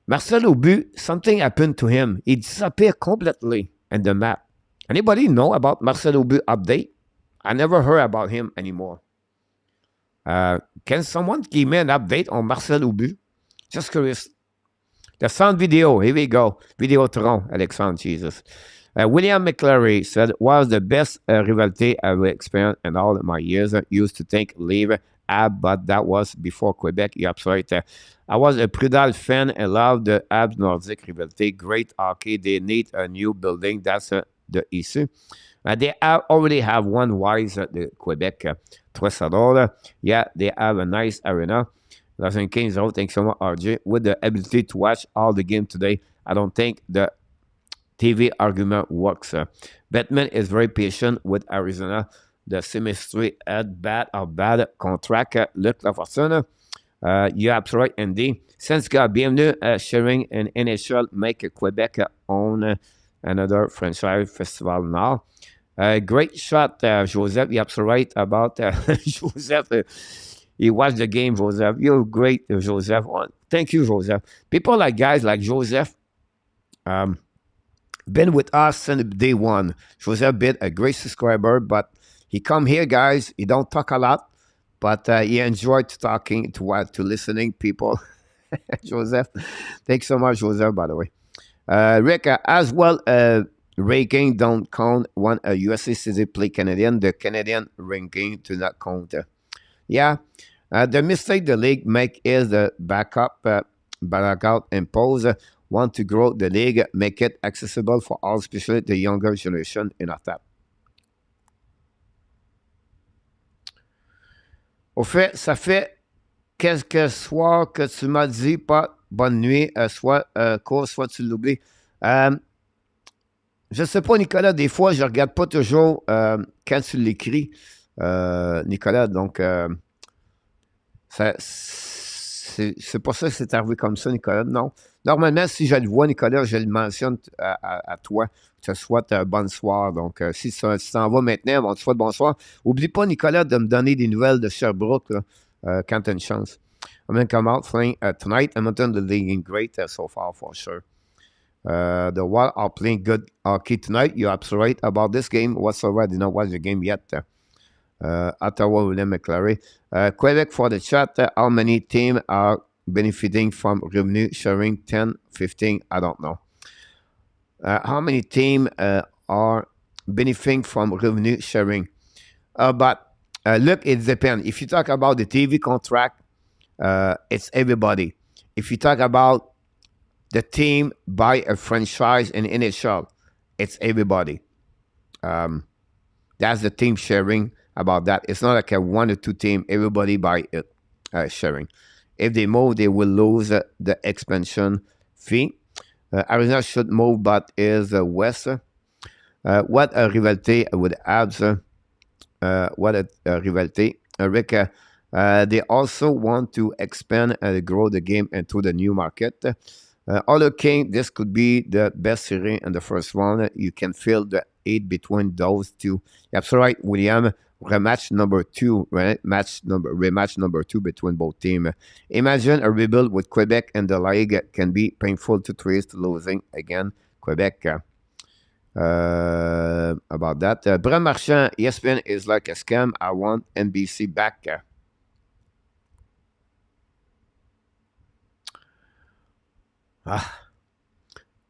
Marcel Aubu, something happened to him. He disappeared completely in the map. Anybody know about Marcel Aubu update? I never heard about him anymore. Can someone give me an update on Marcel Aubu? Just curious. The sound video, here we go. Vidéotron, Alexandre, Jesus. William McClary said, was the best rivalry I've experienced in all of my years. I used to think leave Ab, but that was before Quebec. You're absolutely right. I was a Prudal fan and loved the Abs Nordic rivalry. Great hockey. They need a new building. That's the issue. They already have one wise at the Quebec. Trois yeah, they have a nice arena. Los Kings, thanks so much, RJ. With the ability to watch all the game today, I don't think the TV argument works. Batman is very patient with Arizona. The chemistry at bad contract. Luc Lafortune, you're absolutely right, Andy. Since God, bienvenue sharing an NHL, make Quebec own another franchise festival now. Great shot, Joseph. You're absolutely right about Joseph. He watched the game, Joseph. You're great, Joseph. Thank you, Joseph. People like guys like Joseph, been with us since day one. Joseph been a great subscriber, but he come here, guys. He don't talk a lot, but he enjoyed talking to listening people. Joseph, thanks so much, Joseph. By the way, Rick, as well. Ranking don't count when a USA city play Canadian. The Canadian ranking do not count. Yeah, the mistake the league make is the blackout impose. Want to grow the league, make it accessible for all, especially the younger generation in attack. Au fait, ça fait Quelques soirs que tu m'as dit pas bonne nuit, soit court, soit tu l'oublies. Je sais pas, Nicolas, des fois, je regarde pas toujours quand tu l'écris, Nicolas, donc c'est pas ça que c'est arrivé comme ça, Nicolas, non. Normalement, si je le vois, Nicolas, je le mentionne à toi, que ce soit bonsoir. Donc, si tu t'en vas maintenant, on te souhaite bonsoir. Oublie pas, Nicolas, de me donner des nouvelles de Sherbrooke là, quand tu as une chance. I'm going to come out playing tonight. Edmonton, the league in great so far, for sure. The Wild are playing good hockey tonight. You're absolutely right about this game whatsoever. I did not watch the game yet. Ottawa, William McClary. Quebec for the chat. How many teams are benefiting from revenue sharing? 10, 15? I don't know. How many teams are benefiting from revenue sharing? But look, it depends. If you talk about the TV contract, it's everybody. If you talk about the team buy a franchise in NHL, it's everybody. That's the team sharing about that. It's not like a one or two team, everybody buy it sharing. If they move, they will lose the expansion fee. Arizona should move, but is West. What a rivalry with Abs. What a rivalry. Rick, they also want to expand and grow the game into the new market. Other King, this could be the best series in the first one. You can feel the hate between those two. You're absolutely right, William. Rematch number 2, right? Rematch number 2 between both teams. Imagine a rebuild with Quebec and the league can be painful to trace losing again. Quebec. About that. Brand Marchand, ESPN is like a scam. I want NBC back.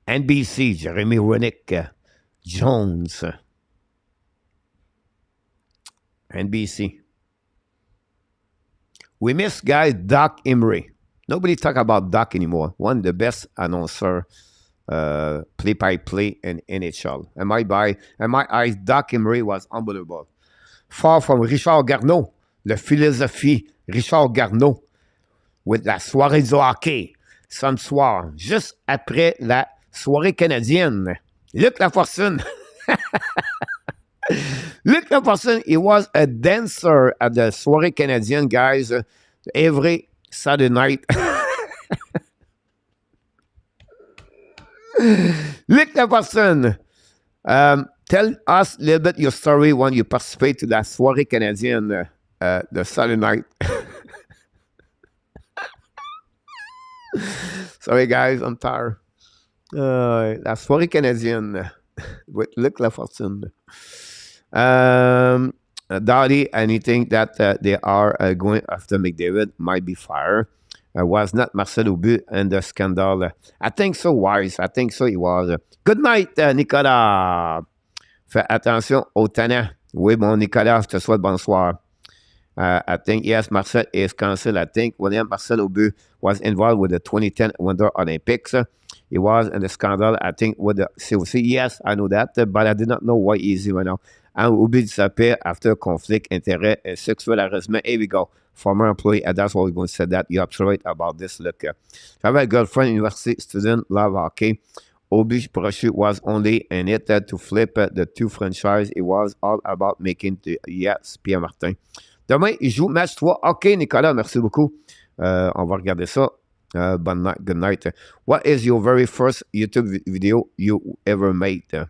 NBC, Jeremy Roenick, Jones. NBC. We miss guys Doc Emery. Nobody talk about Doc anymore. One of the best announcer, play-by-play in NHL. In my eyes, Doc Emery was unbelievable. Far from Richard Garneau, la philosophie Richard Garneau, with la soirée du hockey, samedi soir, juste après la soirée canadienne. Luc Lafortune. Luc Lafortune, he was a dancer at the soirée canadienne, guys, every Saturday night. Luc Lafortune, tell us a little bit your story when you participate to that soirée canadienne, the Saturday night. Sorry, guys, I'm tired. La soirée canadienne with Luc Lafortune. Dottie, anything that they are going after McDavid might be fired. Was not Marcel Aubu and the scandal. I think so, Wise. I think so, he was. Good night, Nicolas. Fais attention au tannant. Oui, bon, Nicolas, je te souhaite bonsoir. I think, yes, Marcel is cancelled. I think William Marcel Aubu was involved with the 2010 Winter Olympics. He was in the scandal, I think, with the COC. Yes, I know that, but I did not know why he's right now. And Aubu disappeared after conflict, intérêt, sexual harassment. Here we go. Former employee, and that's what we're going to say that. You're absolutely right about this. Look, I have a girlfriend, university student, love hockey. Aubu parachute was only in it to flip the two franchise. It was all about making the yes, Pierre Martin. Demain, il joue match 3. OK, Nicolas, merci beaucoup. On va regarder ça. Bonne night, good night. What is your very first YouTube video you ever made?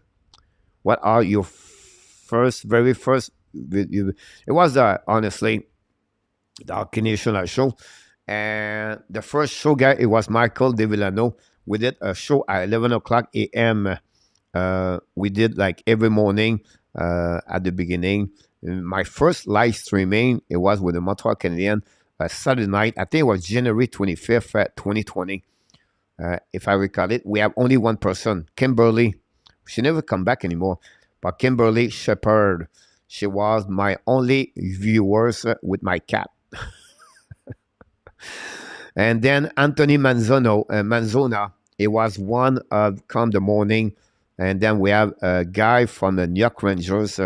What are your very first video? It was, honestly, the Hockey National show. And the first show guy, it was Michael DeVillano. We did a show at 11 o'clock a.m. We did like every morning at the beginning. My first live streaming, it was with the Montreal Canadiens Saturday night. I think it was January 25th, 2020. If I recall it, we have only one person, Kimberly. She never come back anymore. But Kimberly Shepard, she was my only viewers with my cat. And then Anthony Manzona, it was one of Come the Morning. And then we have a guy from the New York Rangers,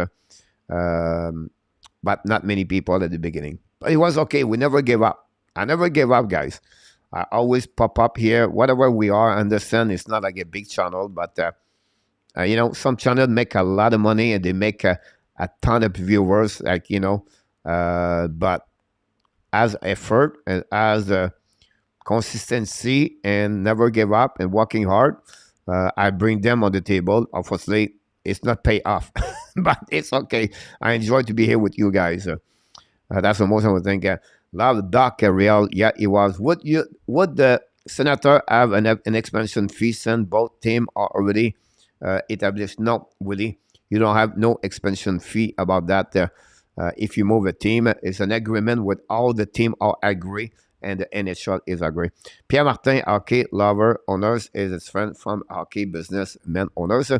but not many people at the beginning. But it was okay. We never gave up. I never give up, guys. I always pop up here, whatever we are. I understand it's not like a big channel, but some channels make a lot of money and they make a ton of viewers, like but as effort and as consistency and never give up and working hard, I bring them on the table. Obviously, it's not pay off, but it's okay. I enjoy to be here with you guys. That's the most important thing. Love Doc Real. Yeah, it was. Would the senator have an expansion fee since both teams are already established? No, Willie. You don't have no expansion fee about that. If you move a team, it's an agreement with all the team all agree, and the NHL is agree. Pierre Martin, hockey lover owners, is his friend from hockey businessmen owners.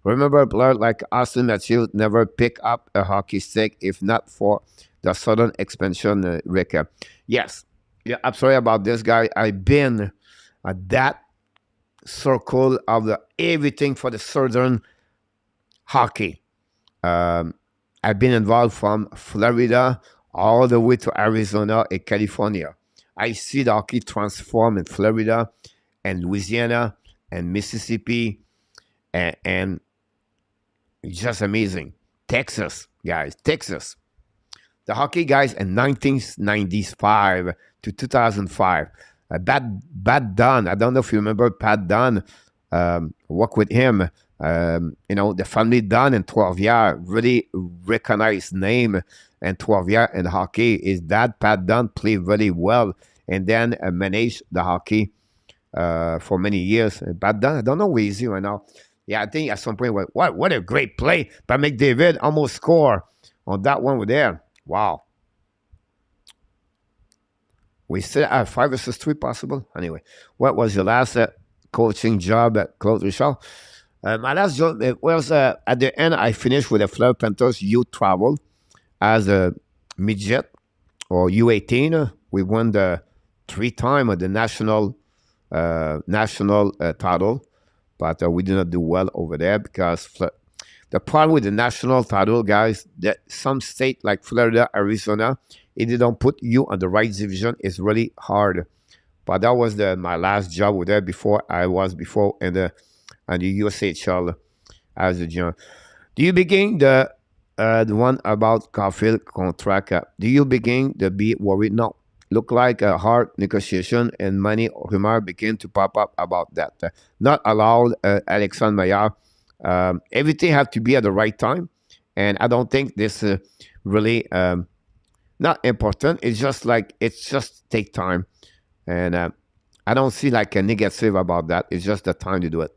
Remember, a player like Austin Matthews never pick up a hockey stick if not for the sudden expansion, Rick. Yes, yeah, absolutely about this guy. I've been at that circle of everything for the southern hockey. I've been involved from Florida all the way to Arizona and California. I see the hockey transform in Florida and Louisiana and Mississippi and just amazing. Texas, guys, Texas. The hockey guys in 1995 to 2005. Pat Dunn, I don't know if you remember Pat Dunn, work with him. The family Dunn in Trois-Rivières, really recognized name in Trois-Rivières in hockey. His dad, Pat Dunn, played really well and then managed the hockey for many years. Pat Dunn, I don't know where he's right now. Yeah, I think at some point, what a great play by McDavid, almost score on that one with there. Wow. We still have 5 versus 3 possible. Anyway, what was your last coaching job at Claude Richard? My last job was at the end, I finished with the Florida Panthers youth travel as a midget or U18. We won the 3-time of the national title, but we did not do well over there because the problem with the national title, guys, that some state like Florida, Arizona, if they don't put you on the right division, it's really hard. But that was my last job with there before in the USHL as a junior. Do you begin the one about Caulfield contract? Do you begin to be worried? No. Look like a hard negotiation, and many rumors begin to pop up about that. Not allowed, Alexandre Maillard. Everything have to be at the right time, and I don't think this really not important. It's just take time, and I don't see like a negative about that. It's just the time to do it.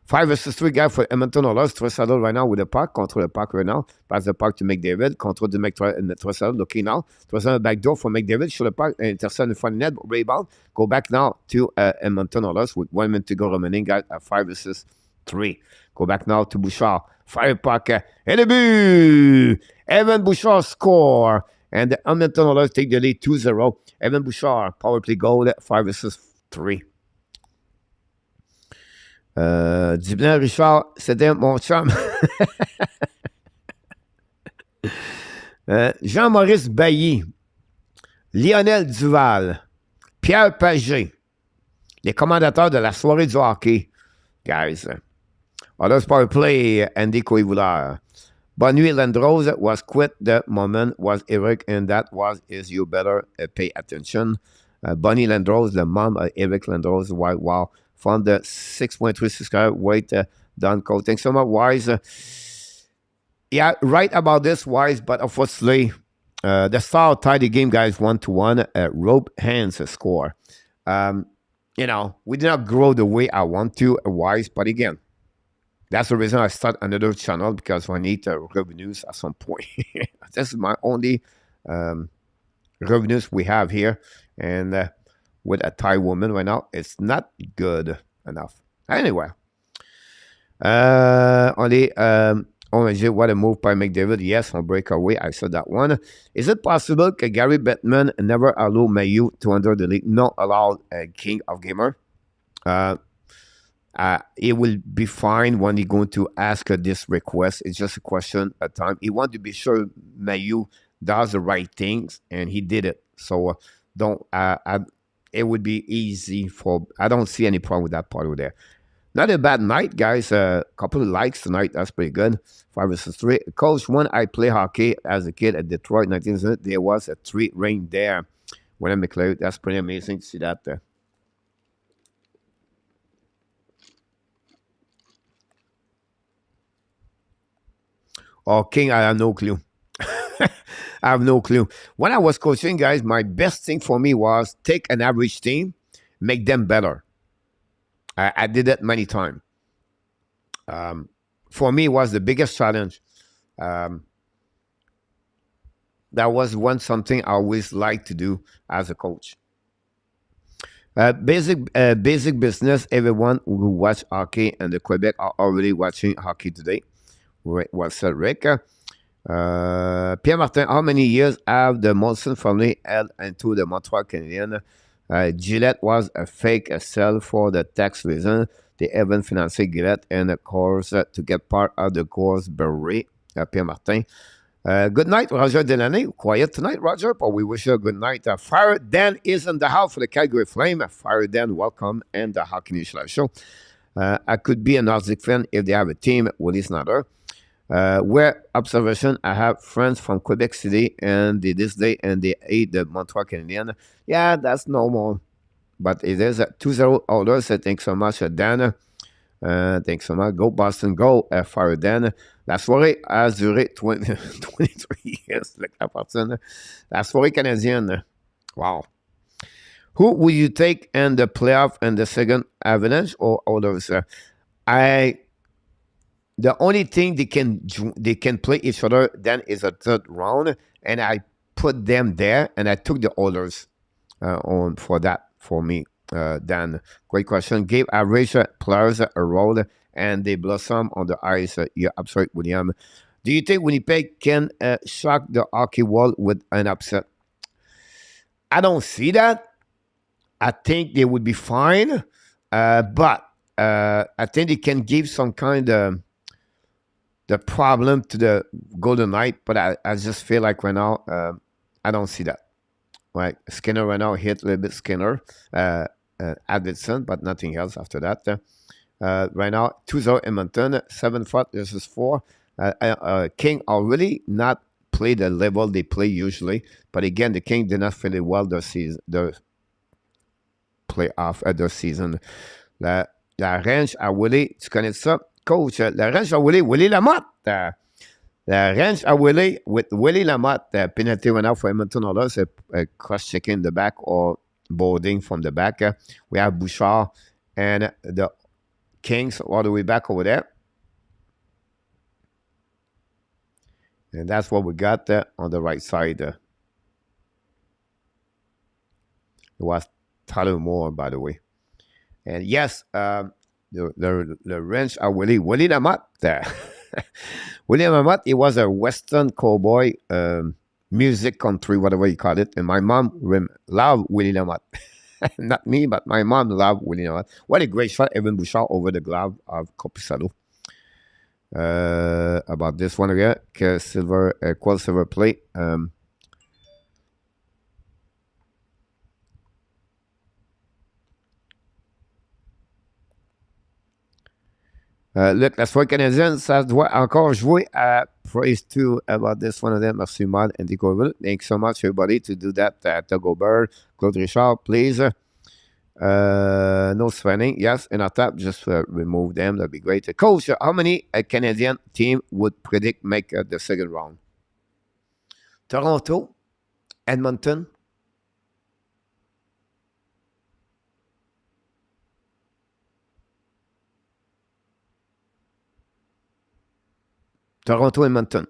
5 versus 3 guy for Edmonton Oilers. Trossard right now with the puck. Control the puck right now. Pass the puck to McDavid. Control the Trossard looking now. Trossard back door for McDavid. Show the puck. Intercept in front of net. Rebound. Go back now to Edmonton Oilers with 1 minute to go remaining. Guys at 5 versus 3. Go back now to Bouchard. Fire puck. And a but! Evan Bouchard score. And the Edmonton Oilers take the lead 2-0. Evan Bouchard. Power play goal. 5 versus 3. Dibner Richard, c'était mon chum. Jean-Maurice Bailly, Lionel Duval, Pierre Pagé, les commandateurs de la soirée du hockey. Guys, Others power play, Andy Coivoulard. Bonne nuit, Landrose was quit. The moment was Eric, and that was is you better pay attention. Bonnie Landrose, the mom of Eric Landrose, wow. From the 6.3 subscriber, wait, Don Cole. Thanks so much, Wise. Yeah, right about this, Wise, but unfortunately, the Star tied the game, guys, 1-1. Rope hands score. We did not grow the way I want to, Wise, but again, that's the reason I start another channel, because I need revenues at some point. This is my only revenues we have here, and with a Thai woman right now, it's not good enough. Anyway, what a move by McDavid. Yes, on breakaway, I said that one. Is it possible that Gary Bettman never allowed Mayu to enter the league? Not allowed King of Gamer. It will be fine when he's going to ask this request. It's just a question of time. He wants to be sure Mayu does the right things, and he did it. So don't. It would be easy for. I don't see any problem with that part over there. Not a bad night, guys. A couple of likes tonight. That's pretty good. 5 versus 3. Coach, when I play hockey as a kid at Detroit, 1900, there was a 3 ring there. When I McLeod, that's pretty amazing to see that there. Oh, King, I have no clue. I have no clue. When I was coaching, guys, my best thing for me was take an average team, make them better. I did that many times. For me, it was the biggest challenge. Um, that was one something I always liked to do as a coach. Basic business. Everyone who watch hockey and the Quebec are already watching hockey today. What's that, Rick? Pierre Martin, how many years have the Molson family held into the Montreal Canadiens? Gillette was a fake sell for the tax reason. They even financed Gillette and of course to get part of the course beret. Pierre Martin. Good night, Roger Delaney. Quiet tonight, Roger, but we wish you a good night. Fire Dan is in the house for the Calgary Flame. Fire Dan, welcome, and the Hockey News Live Show. I could be a Nordic fan if they have a team. Willie Snyder. Where observation, I have friends from Quebec City and this day and they ate the Montreal Canadiens. Yeah, that's normal. But it is a 2-0 order, so thanks so much, Dan. Thanks so much. Go Boston, go, Fire Dan. La soirée a duré 23 years, la personne. La soirée canadienne. Wow. Who will you take in the playoff and the second Avalanche or others? The only thing they can play each other then is a third round, and I put them there, and I took the others on for that for me. Dan, great question. Gave average players a role, and they blossom on the ice. You're absolutely, William. Do you think Winnipeg can shock the hockey world with an upset? I don't see that. I think they would be fine, but I think they can give some kind of the problem to the Golden Knight, but I just feel like right now, I don't see that. Right, Skinner right now hit a little bit Skinner, Advidson, but nothing else after that. Right now, 2-0 Edmonton, 7-4 versus 4. King already not play the level they play usually, but again, the King did not feel it well the season, the playoff the season. La range à Willie, tu connais ça? Coach, la range à Willie Lamotte. La range à Willie with Willie Lamotte. Penalty went out for Edmonton Oilers. Cross-checking the back or boarding from the back. We have Bouchard and the Kings all the way back over there. And that's what we got on the right side. It was Tyler Moore, by the way. And yes, the range are Willie Lamotte. Willie Lamotte, he was a Western cowboy, music country, whatever you call it. And my mom loved Willie Lamotte. Not me, but my mom loved Willie Lamotte. What a great shot, Evan Bouchard over the glove of Copisalo. About this one again, silver, quad silver plate. Look, la soirée canadienne, ça doit encore jouer à praise to about this one of them. Merci, Maud and Dico. Thanks so much, everybody, to do that. Togo Bird, Claude Richard, please. No sweating. Yes, in our tap, just remove them. That'd be great. Coach, how many Canadian team would predict make the second round? Toronto, Edmonton, Edmonton.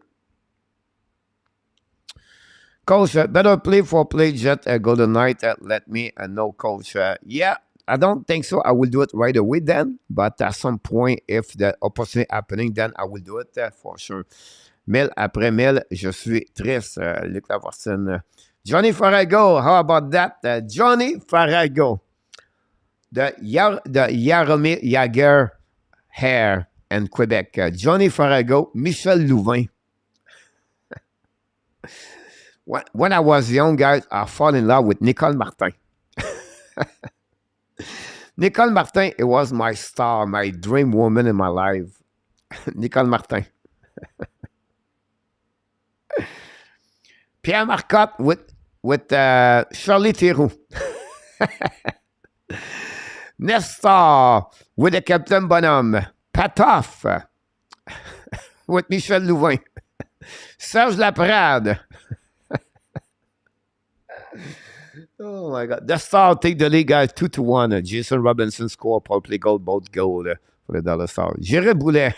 Coach, better play for play Jet Golden Knight. Let me know, Coach. Yeah, I don't think so. I will do it right away then. But at some point, if the opportunity happening, then I will do it for sure. 1000 après 1000, je suis triste. Luc Lavorsen. Johnny Farago, how about that? Johnny Farago. The Jaromir Jagr hair in Quebec. Johnny Farago, Michel Louvain. When I was young, guys, I fall in love with Nicole Martin. Nicole Martin, it was my star, my dream woman in my life. Nicole Martin. Pierre Marcotte with Charlie Theroux. Nestor with the Captain Bonhomme. Patoff with Michel Louvain. Serge Laprade. Oh my God. The Star take the lead, guys, 2-1. Jason Robinson score, power play goal, both goal for the Dallas Stars. Jérôme Boulet.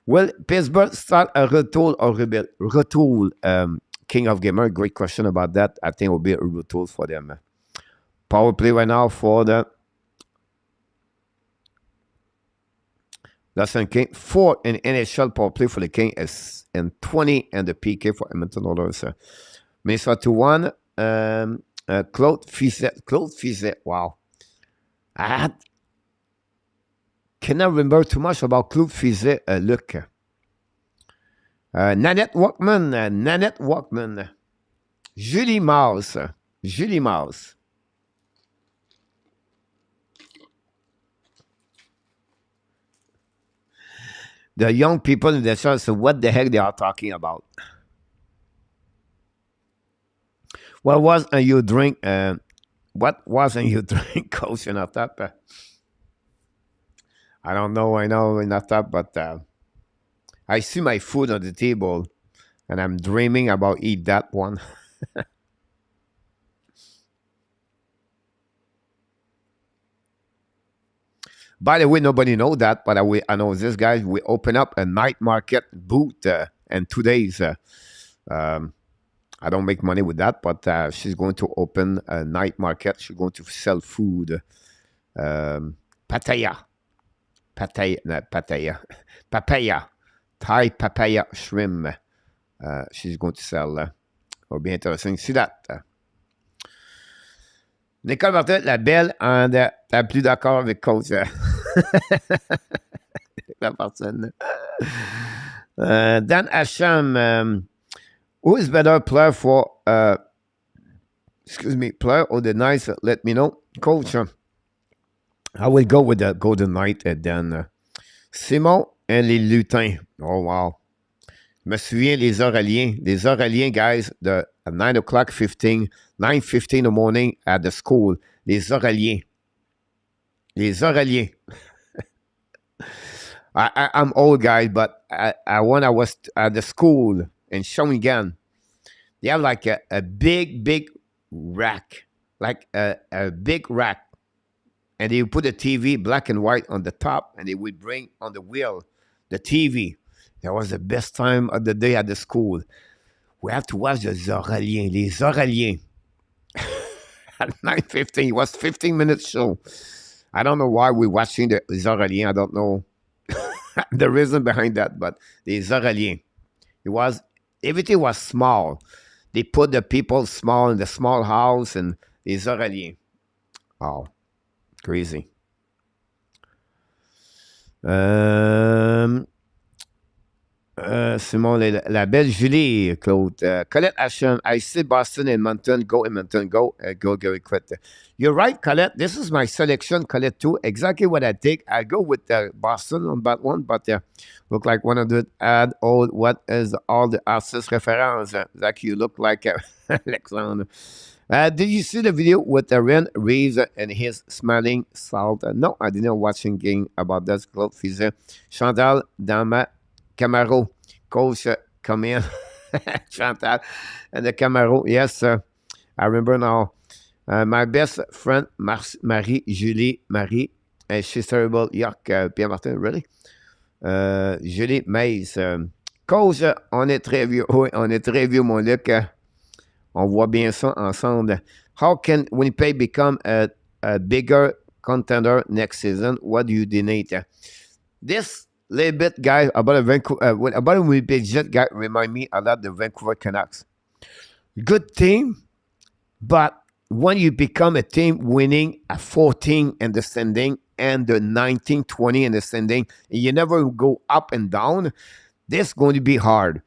Well, Pittsburgh start a retool, King of Gamer. Great question about that. I think it will be a retool for them. Power play right now for the That's King. 4 in NHL power play for the King and 20 and the PK for Edmonton Oilers. Minnesota 2-1. Claude Fizet. Wow. I cannot remember too much about Claude Fizet. Look. Nanette Walkman. Julie Mars. The young people in the church, so what the heck they are talking about? What wasn't you drink? What wasn't you drink, Coach? In that I don't know. I know in that, but I see my food on the table, and I'm dreaming about eat that one. By the way, nobody know that, but I know this, guys. We open up a night market booth in 2 days. I don't make money with that, but she's going to open a night market. She's going to sell food. Papaya. Thai papaya shrimp. She's going to sell. It'll be interesting to see that. Nicole Martin, la belle, t'es plus d'accord avec Coach. La personne. Dan Hacham, who is better player for, player or the Knights? Let me know. Coach, I will go with the Golden Knight and then Simon et les Lutins. Oh, wow. Je me souviens, les Aureliens, guys, de 9:15, 9:15 in the morning at the school. Les Aureliens. I'm old, guys, but when I was at the school in Shawinigan, they have like a big rack, like a big rack. And they would put the TV black and white on the top, and they would bring on the wheel the TV. That was the best time of the day at the school. We have to watch the les Aureliens. At 9:15, it was 15-minute show. I don't know why we're watching the Aureliens. I don't know the reason behind that, but the Aureliens. Everything was small. They put the people small in the small house and the Aureliens. Wow, crazy. Simon, la belle Julie, Claude. Colette Hacham, I see Boston and Edmonton. Go, Edmonton, go. Go, quit. You're right, Colette. This is my selection, Colette, too. Exactly what I take. I go with Boston on that one, but look like 100 add all. What is all the artist reference? Like you look like Alexander. Did you see the video with Ren Reeves and his smiling salt? No, I didn't watch a game about that. Claude Fizet. Chantal Dama Camaro. Coach, come in. Chantal and the Camaro. Yes, I remember now. My best friend, Marie, and she's terrible. Yuck, Pierre Martin, really? Julie Mays. Coach, on est très vieux. Oui, on est très vieux, mon Luc. On voit bien ça ensemble. How can Winnipeg become a bigger contender next season? What do you donate? This little bit, guys, about a Winnipeg Jet guy remind me a lot of the Vancouver Canucks. Good team, but when you become a team winning a 14 in the standing and the 19-20 in the standing, and you never go up and down, this is going to be hard.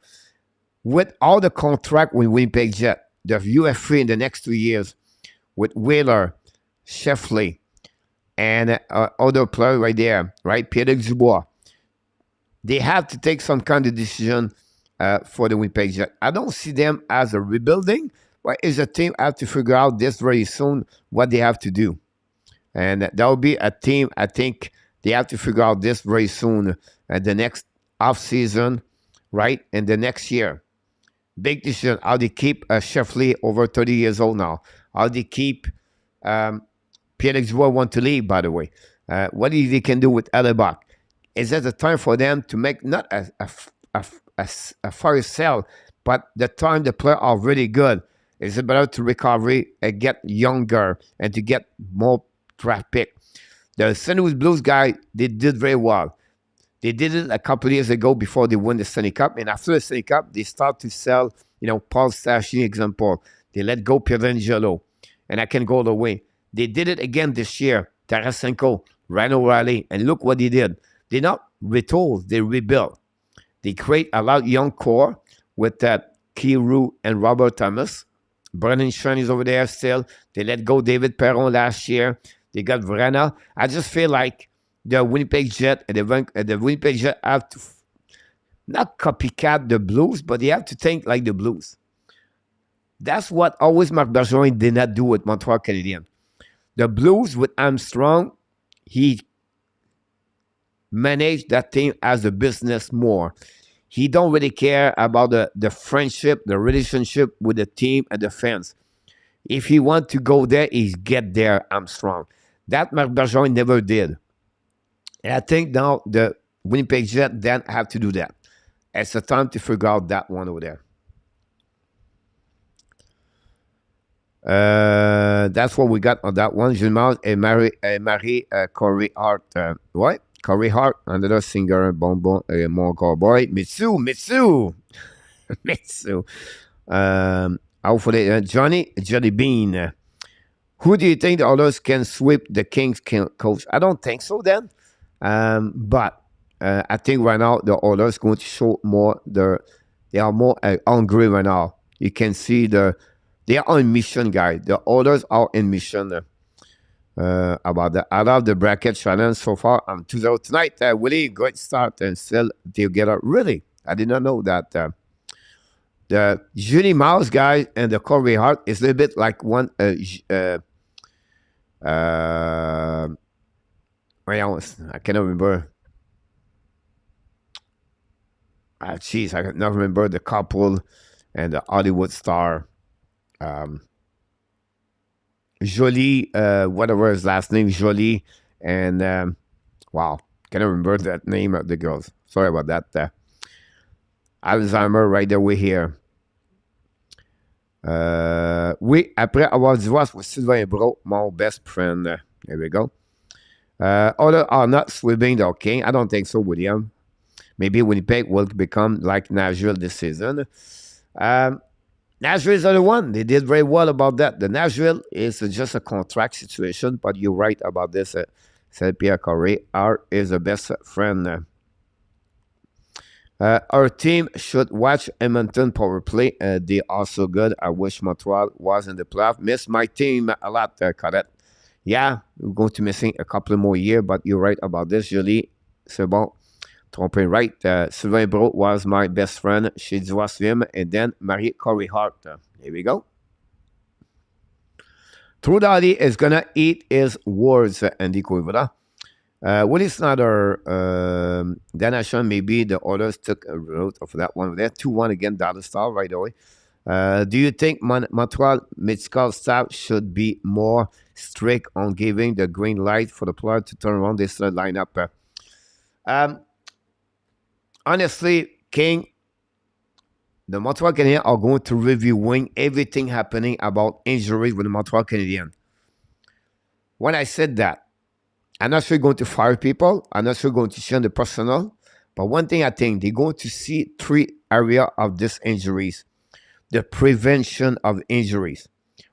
with all the contract with Winnipeg Jet, the UFA in the next 2 years with Wheeler, Sheffley, and other players right there, right? Pierre Dubois. They have to take some kind of decision for the Winnipeg Jet. I don't see them as a rebuilding, but as a team, I have to figure out this very soon what they have to do. And that will be a team, I think they have to figure out this very soon the next off season, right? And the next year. Big decision. How they keep Sheffley over 30 years old now. How they keep Pierre Dubois want to leave, by the way. What they can do with Ellerbach. Is that the time for them to make not a fire sale, but the time the players are really good? Is it better to recover and get younger and to get more draft pick? The St. Louis Blues guy, they did very well. They did it a couple of years ago before they won the Stanley Cup. And after the Stanley Cup, they start to sell, Paul Stastny example. They let go Pietrangelo. And I can go the way. They did it again this year. Tarasenko, Ryan O'Reilly. And look what they did. They not retold, they rebuilt. They create a lot of young core with Kiru and Robert Thomas. Brennan Shen is over there still. They let go David Perron last year. They got Vrana. I just feel like the Winnipeg Jet and the Winnipeg Jet have to not copycat the Blues, but they have to think like the Blues. That's what always Marc Bergeron did not do with Montreal Canadiens. The Blues with Armstrong, he managed that team as a business more. He don't really care about the friendship, the relationship with the team and the fans. If he want to go there, he's get there, Armstrong. That Marc Bergeron never did. And I think now the Winnipeg Jet then have to do that. It's the time to figure out that one over there. That's what we got on that one. Gilles and Marie Corey Hart. What? Corey Hart, another singer, Bonbon, mon cowboy. Mitsu. Mitsu. Hopefully, Johnny Jelly Bean. Who do you think the others can sweep the Kings coach? I don't think so then. But I think right now the others going to show more. They are more hungry right now. You can see they are on mission, guys. The others are in mission about that. I love the bracket challenge so far. I'm 2-0 tonight. Willie, great start and still together. Really, I did not know that. The Julie Mouse guy and the Corey Hart is a little bit like one. I cannot remember. I cannot remember the couple and the Hollywood star. Jolie, whatever his last name, Jolie, and wow, cannot remember that name of the girls. Sorry about that. Alzheimer, right there, we're here. Oui, après avoir divorcé with Sylvain Bro, mon best friend. There we go. Others are not sweeping the king. I don't think so, William. Maybe Winnipeg will become like Nashville this season. Nashville is the other one. They did very well about that. The Nashville is just a contract situation, but you're right about this. Said Pierre Correa. Art is the best friend. Our team should watch Edmonton power play. They are so good. I wish Montreal was in the playoff. Miss my team a lot, Cadette. Yeah, we're going to missing a couple more years, but you're right about this, Julie. C'est bon. Trompé right. Sylvain Bro was my best friend. Chez Duas-Vim. And then Marie Corey Hart. Here we go. True Daddy is going to eat his words, Andy Koivada. Willie Snyder, Dan Ashon, maybe the others took a route of that one. There 2-1 again, Dallas Star right away. Do you think Montreal medical staff should be more strict on giving the green light for the player to turn around this lineup? Honestly, King, the Montreal Canadiens are going to reviewing everything happening about injuries with the Montreal Canadiens. When I said that, I'm not sure going to fire people. I'm not sure going to change the personnel. But one thing I think, they're going to see 3 areas of these injuries. The prevention of injuries.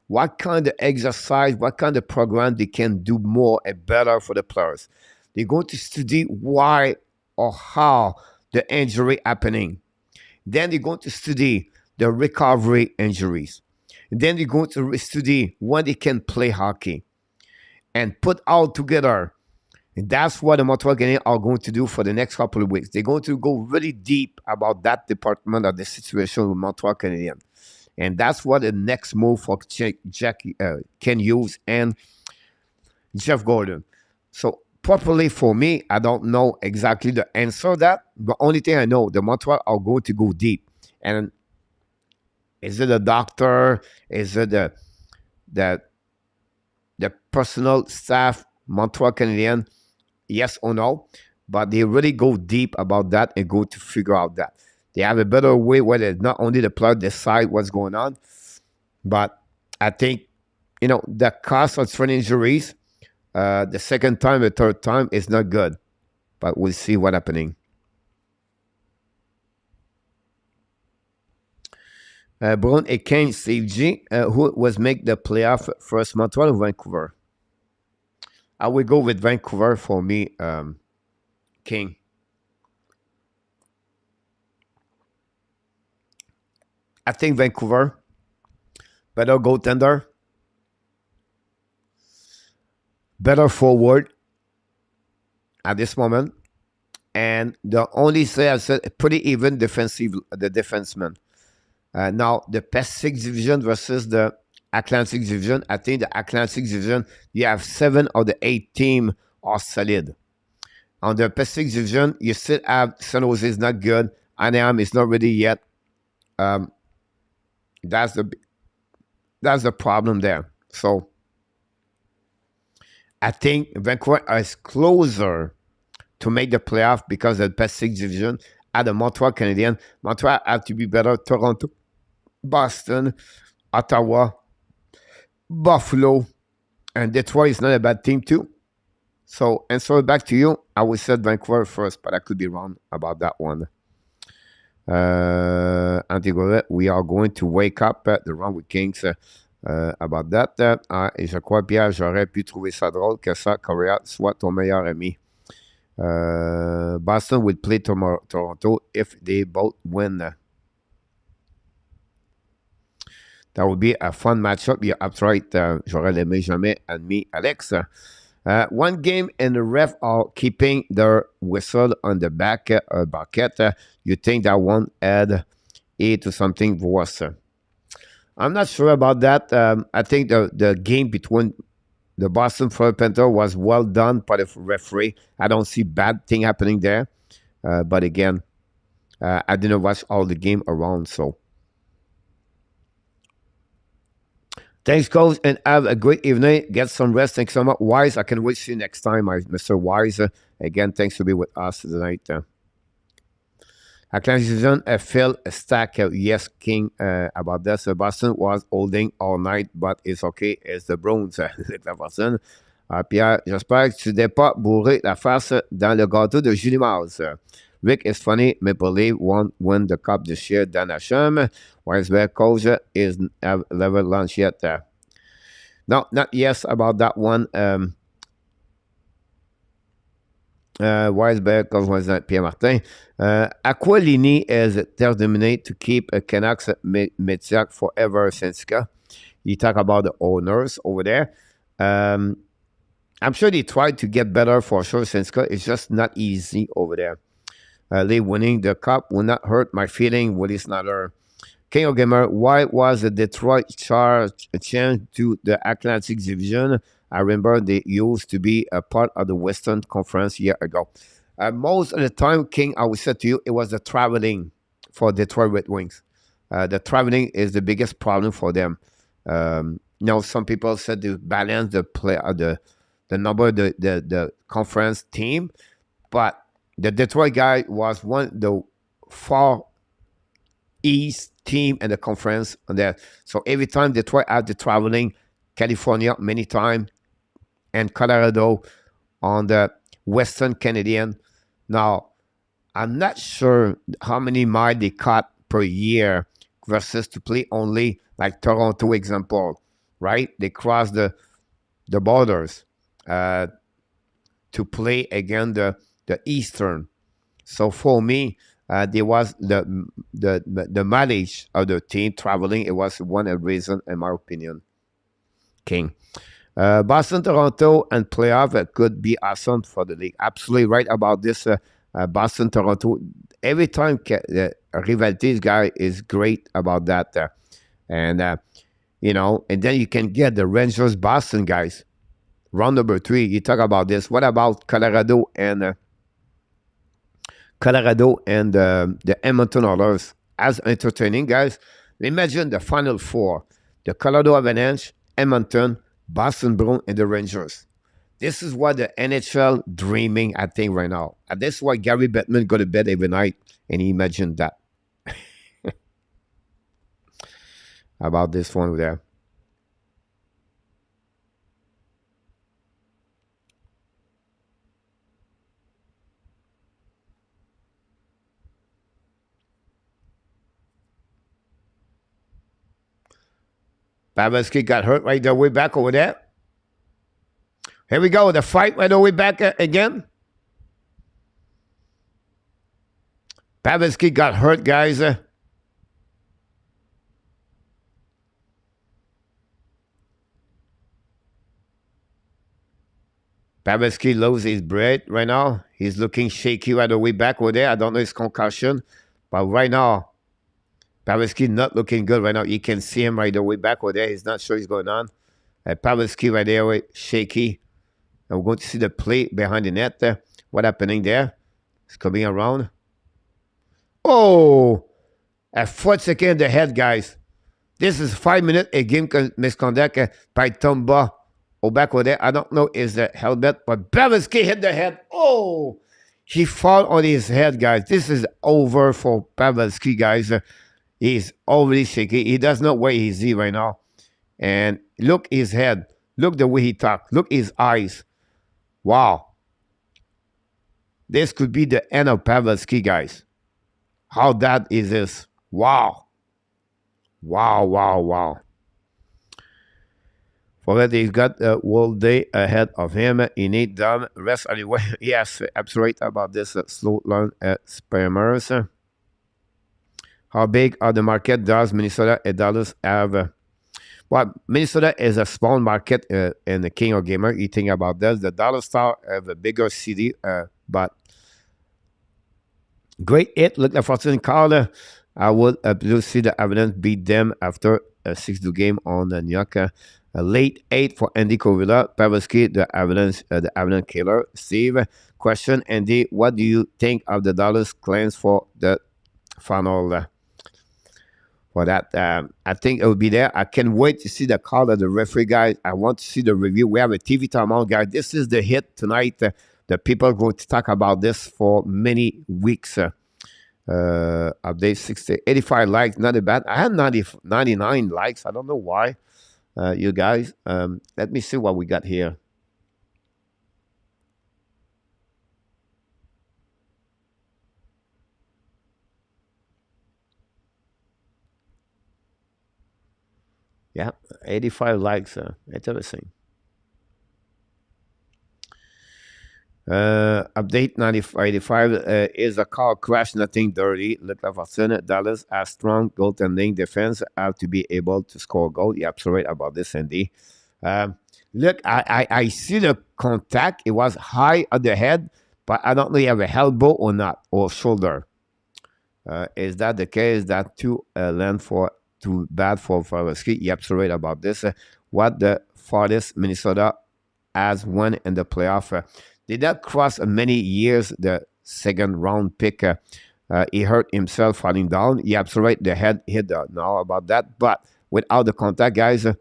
What kind of exercise, what kind of program they can do more and better for the players. They're going to study why or how the injury happening. Then you're going to study the recovery injuries. And then you're going to study when they can play hockey and put all together. And that's what the Montreal Canadiens are going to do for the next couple of weeks. They're going to go really deep about that department of the situation with Montreal Canadiens. And that's what the next move for Jackie Ken Hughes and Jeff Gordon. So properly for me, I don't know exactly the answer to that. The only thing I know, the Montreal are going to go deep. And is it a doctor? Is it the personal staff, Montreal Canadiens? Yes or no? But they really go deep about that and go to figure out that. They have a better way where it's not only the player decide what's going on, but I think, the cost of training injuries, the second time, the third time is not good. But we'll see what's happening. Brown against Steve G, who was make the playoff first, Montreal or Vancouver? I will go with Vancouver for me, King. I think Vancouver, better goaltender, better forward at this moment. And the only say I said pretty even defensive, the defenseman. Now, the Pacific Division versus the Atlantic Division. I think the Atlantic Division, you have 7 of the 8 teams are solid. On the Pacific Division, you still have San Jose is not good. Anaheim is not ready yet. That's the problem there. So I think Vancouver is closer to make the playoff because of the Pacific Division at the Montreal Canadiens. Montreal have to be better. Toronto, Boston, Ottawa, Buffalo, and Detroit is not a bad team too. So, back to you. I would say Vancouver first, but I could be wrong about that one. Antigone, we are going to wake up the wrong with Kings about that. Et je crois, Pierre, j'aurais pu trouver ça drôle que ça, Correa soit ton meilleur ami. Boston will play Toronto if they both win. That would be a fun matchup. You're right. J'aurais aimé jamais admis Alex. One game and the ref are keeping their whistle on the back bucket. You think that one add to something worse? I'm not sure about that. I think the game between the Boston Panthers was well done by the referee. I don't see bad thing happening there. But again, I didn't watch all the game around, so. Thanks, coach, and have a great evening. Get some rest. Thanks so much. Wise, I can wait to see you next time, Mr. Wise. Again, thanks to be with us tonight. Atlantic Division, Phil Stack, yes, King, about this. Boston was holding all night, but it's okay. It's the Bruins, la personne. Pierre, j'espère que tu n'es pas bourré la face dans le gâteau de Julie Mars. Rick is funny. Maple Leaf won't win the cup this year. Dan Hashem. Weisberg coach is have never launched yet. No, not yes about that one. Weisberg coach was not Pierre Martin. Aquilini is determined to keep a Canucks Metiac forever since you talk about the owners over there. I'm sure they tried to get better for sure since it's just not easy over there. They winning the cup will not hurt my feeling. Willie Snyder. King of Gamer, why was the Detroit charge changed to the Atlantic Division? I remember they used to be a part of the Western Conference a year ago. Most of the time, King, I would say to you, it was the traveling for Detroit Red Wings. The traveling is the biggest problem for them. Some people said to balance the play, the number of the conference team, but the Detroit guy was the far east team in the conference there. So every time Detroit had the traveling, California many times, and Colorado on the Western Canadian. Now, I'm not sure how many miles they cut per year versus to play only like Toronto example, right? They cross the borders to play again the Eastern. So for me, there was the mileage of the team traveling. It was one reason, in my opinion. King. Boston, Toronto, and playoff could be awesome for the league. Absolutely right about this. Boston, Toronto. Every time rivalities guy is great about that. And and then you can get the Rangers, Boston guys. Round number 3. You talk about this. What about Colorado and the Edmonton Oilers? As entertaining guys. Imagine the final 4: the Colorado Avalanche, Edmonton, Boston Bruins, and the Rangers. This is what the NHL dreaming, I think, right now. And this is why Gary Bettman go to bed every night and he imagined that. About this one there. Pavelski got hurt right there, way back over there. Here we go, the fight right away back again. Pavelski got hurt, guys. Pavelski loses his breath right now. He's looking shaky right away back over there. I don't know his concussion, but right now, Pavelski not looking good right now. You can see him right away back over there. He's not sure what's going on. Pavelski right there, shaky. And we're going to see the play behind the net there. What happening there? It's coming around. Oh! A 4 second in the head, guys. This is 5 minutes. A game misconduct by Tomba. Oh, back over there. I don't know is the helmet, but Pavelski hit the head. Oh! He fall on his head, guys. This is over for Pavelski, guys. He's already shaky. He does not where he's right now. And look his head. Look the way he talk. Look his eyes. Wow. This could be the end of Pavelski, guys. How that is this. Wow. Wow, wow, wow. For that, he's got a whole day ahead of him. He need them rest anyway. Yes, absolutely right about this slow learn spammers. How big are the market does Minnesota and Dallas have? Well, Minnesota is a small market in the King of Gamer. You think about this. The Dallas Star have a bigger city, but great hit. Look at Fortune Carl. I would see the Avalanche beat them after a 6-2 game on the New York. A late 8 for Andy Kovila. Pavelski, the Avalanche killer. Steve, question, Andy, what do you think of the Dallas claims for the final? For that, I think it will be there. I can't wait to see the call of the referee, guys. I want to see the review. We have a TV timeout, guys. This is the hit tonight. The people are going to talk about this for many weeks. Update 85 likes, not a bad. I had 99 likes. I don't know why, you guys. Let me see what we got here. Yeah, 85 likes. Interesting. Update 85 is a car crash, nothing dirty. Look like for Dallas has strong goaltending defense, have to be able to score a goal. You're absolutely right about this, Andy. Look, I see the contact. It was high on the head, but I don't know if you have a elbow or not, or shoulder. Is that the case? That too too bad for Pavelski? You're absolutely right about this. What the farthest Minnesota has won in the playoff. Did that cross many years the second round pick? He hurt himself falling down. Yeah, absolutely right. The head hit now about that. But without the contact, guys, and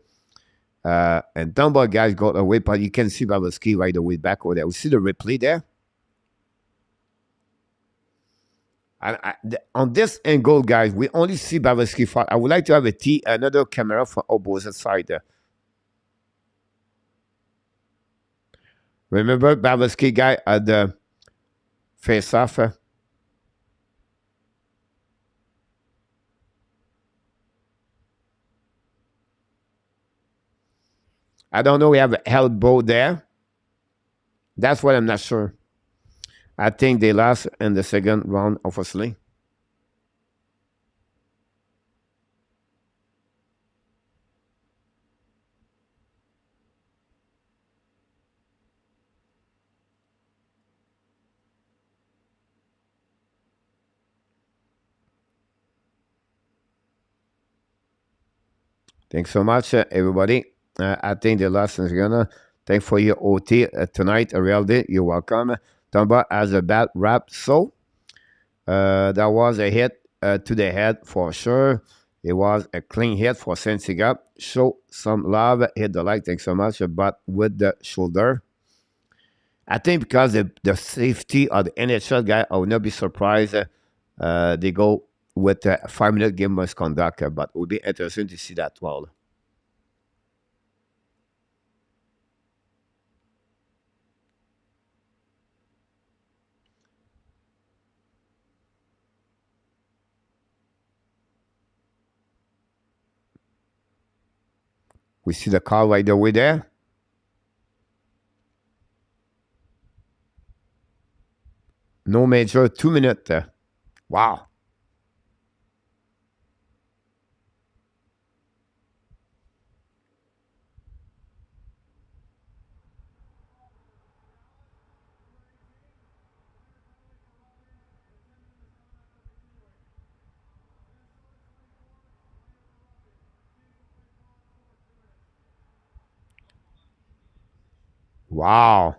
Dumbo guys got away, but you can see Pavelski right away back over there. We see the replay there. On this angle, guys, we only see Pavelski fall. I would like to have another camera for opposite side there. Remember Pavelski guy at the face-off? I don't know. We have an elbow there. That's what I'm not sure. I think they lost in the second round, obviously. Thanks so much, everybody. I think the last is gonna thank for your OT tonight, Realdy. You're welcome. Tomba has a bad rap, so that was a hit to the head for sure. It was a clean hit for Sensiga. Show some love. Hit the like. Thanks so much. But with the shoulder, I think because the safety of the NHL guy, I would not be surprised they go with a 5-minute game misconduct. But it would be interesting to see that well. We see the call right away there. No major, 2 minutes. Wow. Wow.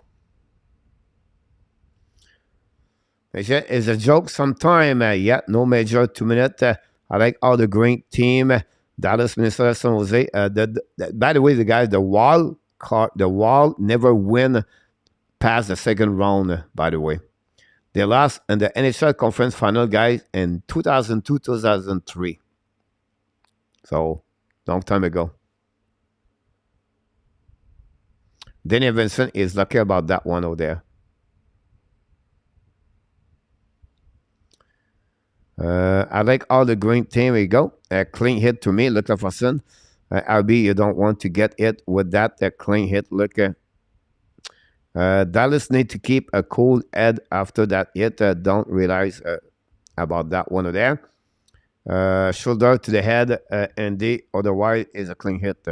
It's a joke sometime. Yeah, no major, 2 minutes. I like all the great team. Dallas, Minnesota, San Jose. By the way, the guys, the wall never win past the second round, by the way. They lost in the NHL conference final, guys, in 2002, 2003. So, long time ago. Danny Vincent is lucky about that one over there. I like all the green team. Here you go. A clean hit to me. Look at Fasson. RB, you don't want to get it with that clean hit. Look. Dallas need to keep a cool head after that hit. Don't realize about that one over there. Shoulder to the head, and the otherwise is a clean hit.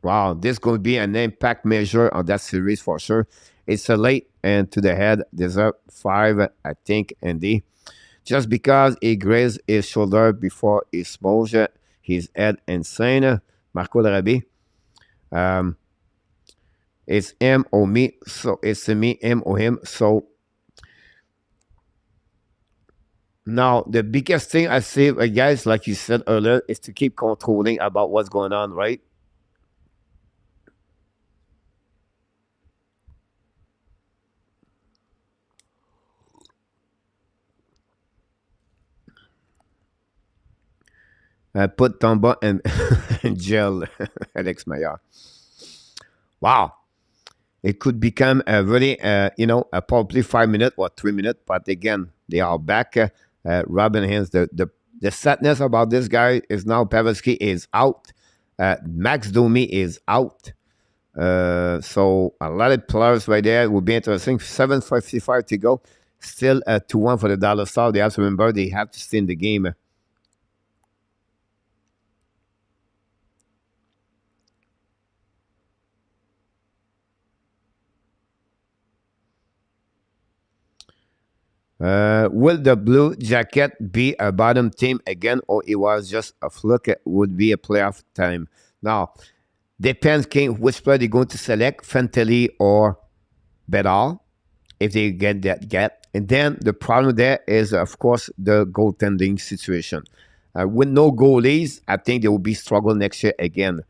Wow, this going to be an impact measure on that series for sure. It's a late and to the head. Deserve 5, I think, Andy. Just because he grazed his shoulder before he smoked his head insane. Marco Larabi. It's him or me. So it's me, him or him. So now the biggest thing I say, guys, like you said earlier, is to keep controlling about what's going on, right? Put Tomba in, in jail, Alex Maillard. Wow. It could become a really, probably 5 minutes or 3 minutes. But again, they are back. Robin Haynes, the sadness about this guy is now Pavelski is out. Max Domi is out. So a lot of players right there will be interesting. 7:55 to go. Still 2-1 for the Dallas Stars. They have to remember they have to stay in the game. Will the Blue Jacket be a bottom team again, or it was just a fluke? It would be a playoff time. Now, depends which player they're going to select, Fantilli or Bedard, if they get. And then the problem there is, of course, the goaltending situation. With no goalies, I think they will be struggle next year again.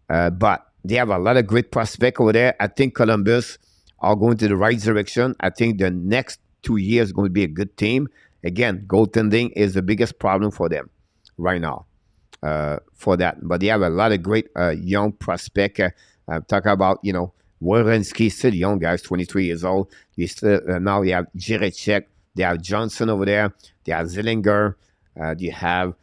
But they have a lot of great prospects over there. I think Columbus are going to the right direction. I think the next 2 years is going to be a good team. Again, goaltending is the biggest problem for them right now. For that, but they have a lot of great young prospect. Talk about Werenski, still young guys, 23 years old. They still now you have Jiricek, they have Johnson over there, they have Zillinger, you have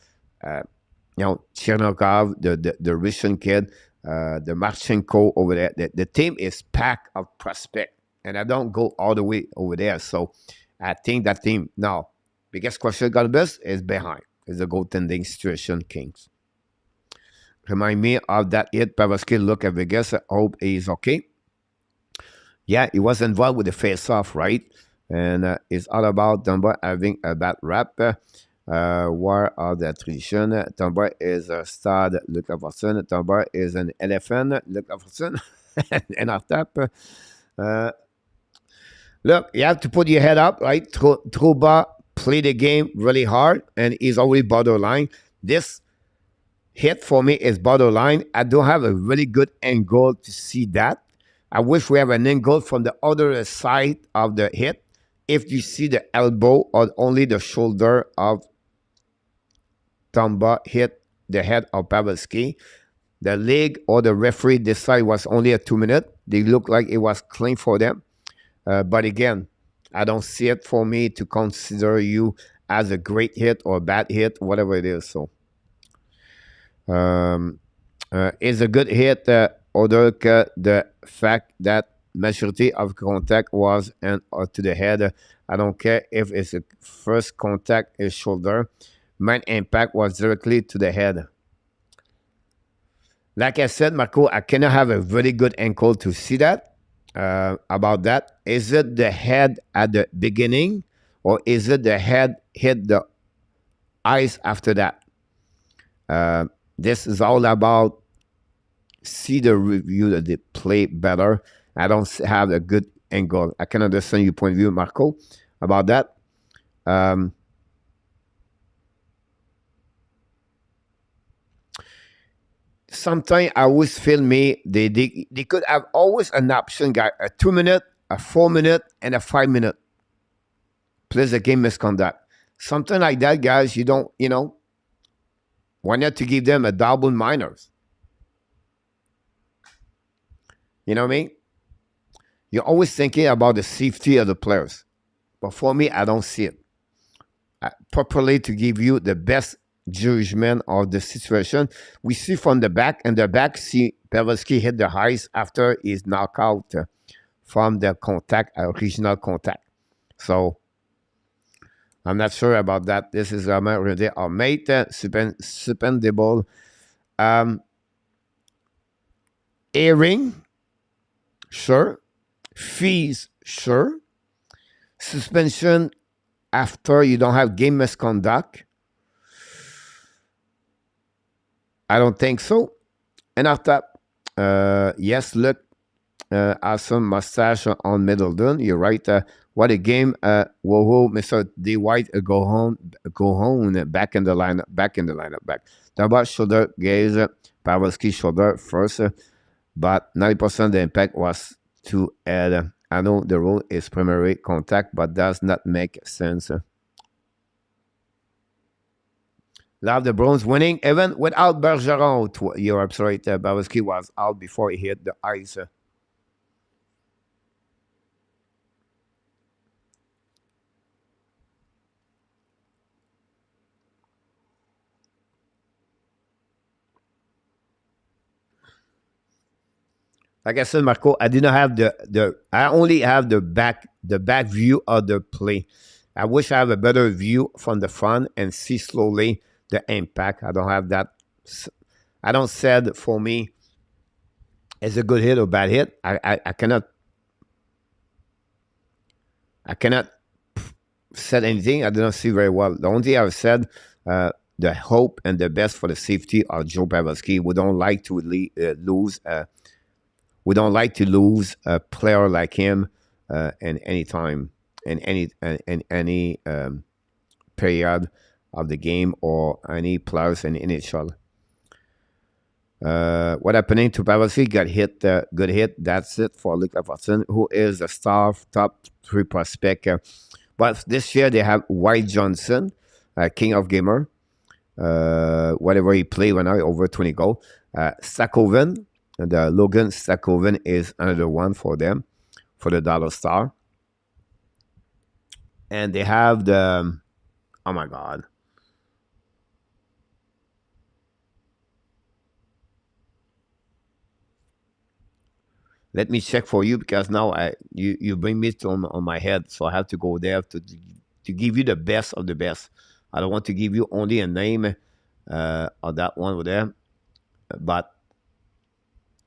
Chernokov, the Russian kid, the Marchenko over there. The team is packed of prospect, and I don't go all the way over there. So I think that team now, biggest question got this is behind is the goaltending situation, Kings. Remind me of that hit. Pavelski look at Vegas. I hope he's okay. Yeah, he was involved with the face-off, right? And it's all about Dumba having a bad rap. War of the attrition. Dumba is a stud, Luc Lafortune. Dumba is an elephant, Luc Lafortune. And on top, uh, look, you have to put your head up, right? Trouba played the game really hard, and he's always borderline. This hit for me is borderline. I don't have a really good angle to see that. I wish we have an angle from the other side of the hit. If you see the elbow or only the shoulder of Tomba hit the head of Pavelski, the league or the referee decided it was only a 2 minute. They look like it was clean for them. But again, I don't see it for me to consider you as a great hit or a bad hit, whatever it is. So, it's a good hit, other than the fact that majority of contact was to the head. I don't care if it's a first contact is shoulder. Main impact was directly to the head. Like I said, Marco, I cannot have a very good ankle to see that. About that, is it the head at the beginning, or is it the head hit the eyes after that? This is all about see the review that they play better. I don't have a good angle. I can understand your point of view, Marco, about that. Sometimes I always feel they could have always an option, guy, a 2 minute, a 4 minute, and a 5 minute. Plus the game misconduct. Something like that, guys, you don't, why not to give them a double minors? You know what I mean? You're always thinking about the safety of the players. But for me, I don't see it. Properly to give you the best judgment of the situation. We see from the back, and the back, see Pavelski hit the eyes after his knockout from the contact, original contact. So, I'm not sure about that. This is really our mate, suspendable. Airing, sure. Fees, sure. Suspension after you don't have game misconduct. I don't think so. And after, yes, look, awesome mustache on Middleton. You're right. What a game. Whoa, Mr. D. White, go home, back in the lineup. The about shoulder gaze, Pavelski shoulder first, but 90% of the impact was to head. I know the rule is primary contact, but does not make sense. Love the Bruins winning, even without Bergeron. You're absolutely right. Pavelski was out before he hit the ice. Like I said, Marco, I did not have I only have the back view of the play. I wish I have a better view from the front and see slowly the impact. I don't have that. I don't said for me it's a good hit or bad hit. I cannot said anything. I did not see very well. The only thing I've said, the hope and the best for the safety of Joe Pavelski. We don't like to lose. We don't like to lose a player like him in any time, in any period of the game, or any players in NHL. What happening to Pavelski? Got hit, good hit. That's it for Luc Lafortune, who is a star top 3 prospect. But this year they have White Johnson, King of Gamer. Whatever he played when I over 20 goals. Sakoven. The Logan Sakoven is another one for them, for the Dollar Star. And they have the, oh my God. Let me check for you, because now you bring me on my head, so I have to go there to give you the best of the best. I don't want to give you only a name of that one over there, but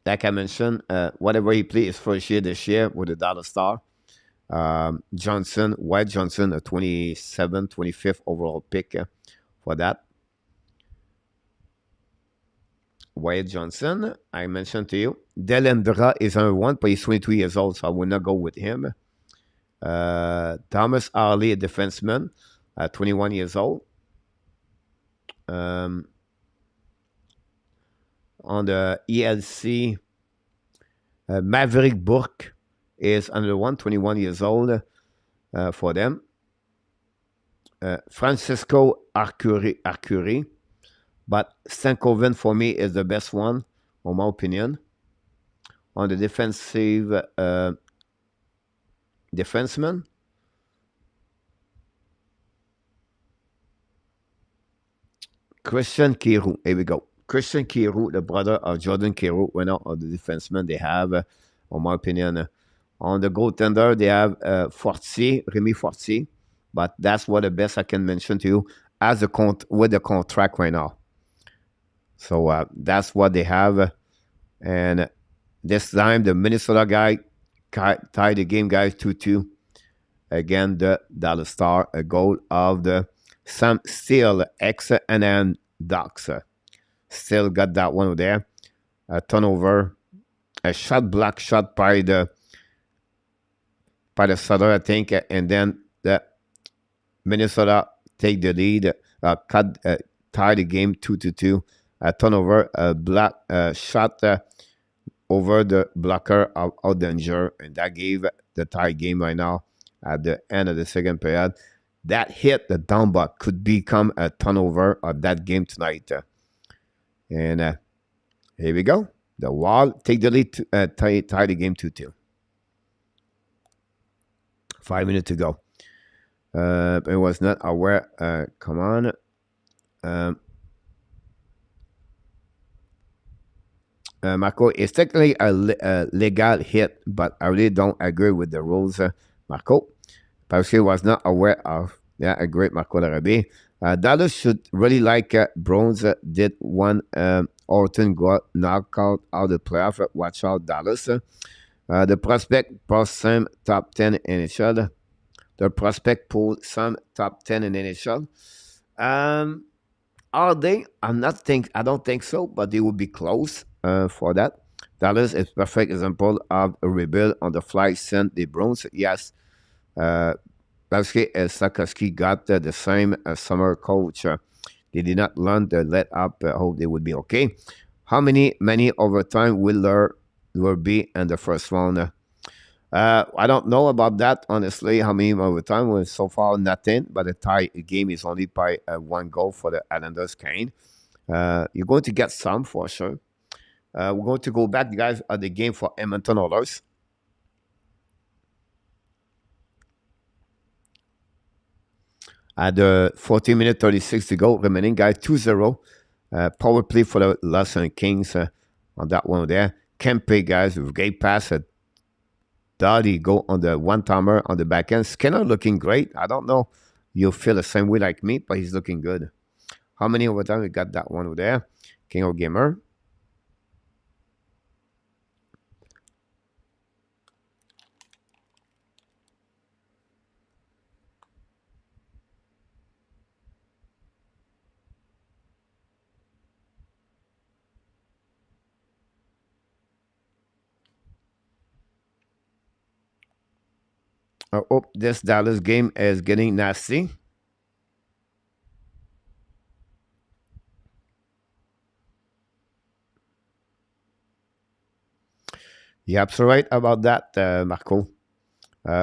like I mentioned, whatever he played his first year this year with the Dallas Star. Johnson, Wyatt Johnson, a 25th overall pick for that. Wyatt Johnson, I mentioned to you. Delendra is number one, but he's 22 years old, so I will not go with him. Thomas Harley, a defenseman, 21 years old. On the ELC, Maverick Burke is another one, 21 years old for them. Francisco Arcuri, but Stankoven for me is the best one, in my opinion. On the defensive defenseman, Christian Kiru. Here we go. Christian Kiru, the brother of Jordan Kiru, winner of the defenseman. They have, in my opinion, on the goaltender, they have Remy Fortier, but that's what the best I can mention to you as with the contract right now. So that's what they have. And this time, the Minnesota guy tied the game, guys, 2-2. Again, the Dallas Star, a goal of the Sam Steele, ex-NN Ducks. Still got that one there. A turnover. A block shot by the Sutter, I think. And then the Minnesota take the lead. Tie the game 2-2. A turnover. A block shot over the blocker of danger. And that gave the tie game right now at the end of the second period. That hit the down buck could become a turnover of that game tonight. And here we go. The Wild take the lead, tie the game 2-2. 5 minutes to go. I was not aware. Come on. Marco, it's technically a legal hit, but I really don't agree with the rules, Marco. Parce was not aware of. Yeah, a great Marco Larabé. Dallas should really like Bruins did one Orton got knocked out of the playoff. Watch out, Dallas. The prospect post some top 10 in NHL. The prospect pulled some top 10 in NHL. Are they? I don't think so, but they will be close for that. Dallas is perfect example of a rebuild on the fly sent the Bruins. Yes. Balski and Sakowski got the same summer coach. They did not learn to let up. Hope they would be okay. How many overtime will there be in the first round? I don't know about that, honestly. How many overtime? Well, so far, nothing. But the tie game is only by one goal for the Islanders, Kane. You're going to get some for sure. We're going to go back, guys, at the game for Edmonton Oilers. At the 14 minutes, 36 to go, remaining, guys, 2-0. Power play for the Los Angeles Kings on that one there. Kempe, guys, with great pass. Dottie go on the one-timer on the back end. Skinner looking great. I don't know. You'll feel the same way like me, but he's looking good. How many overtime we got that one over there? King of Gamer. Oh, this Dallas game is getting nasty. You're absolutely right about that, Marco.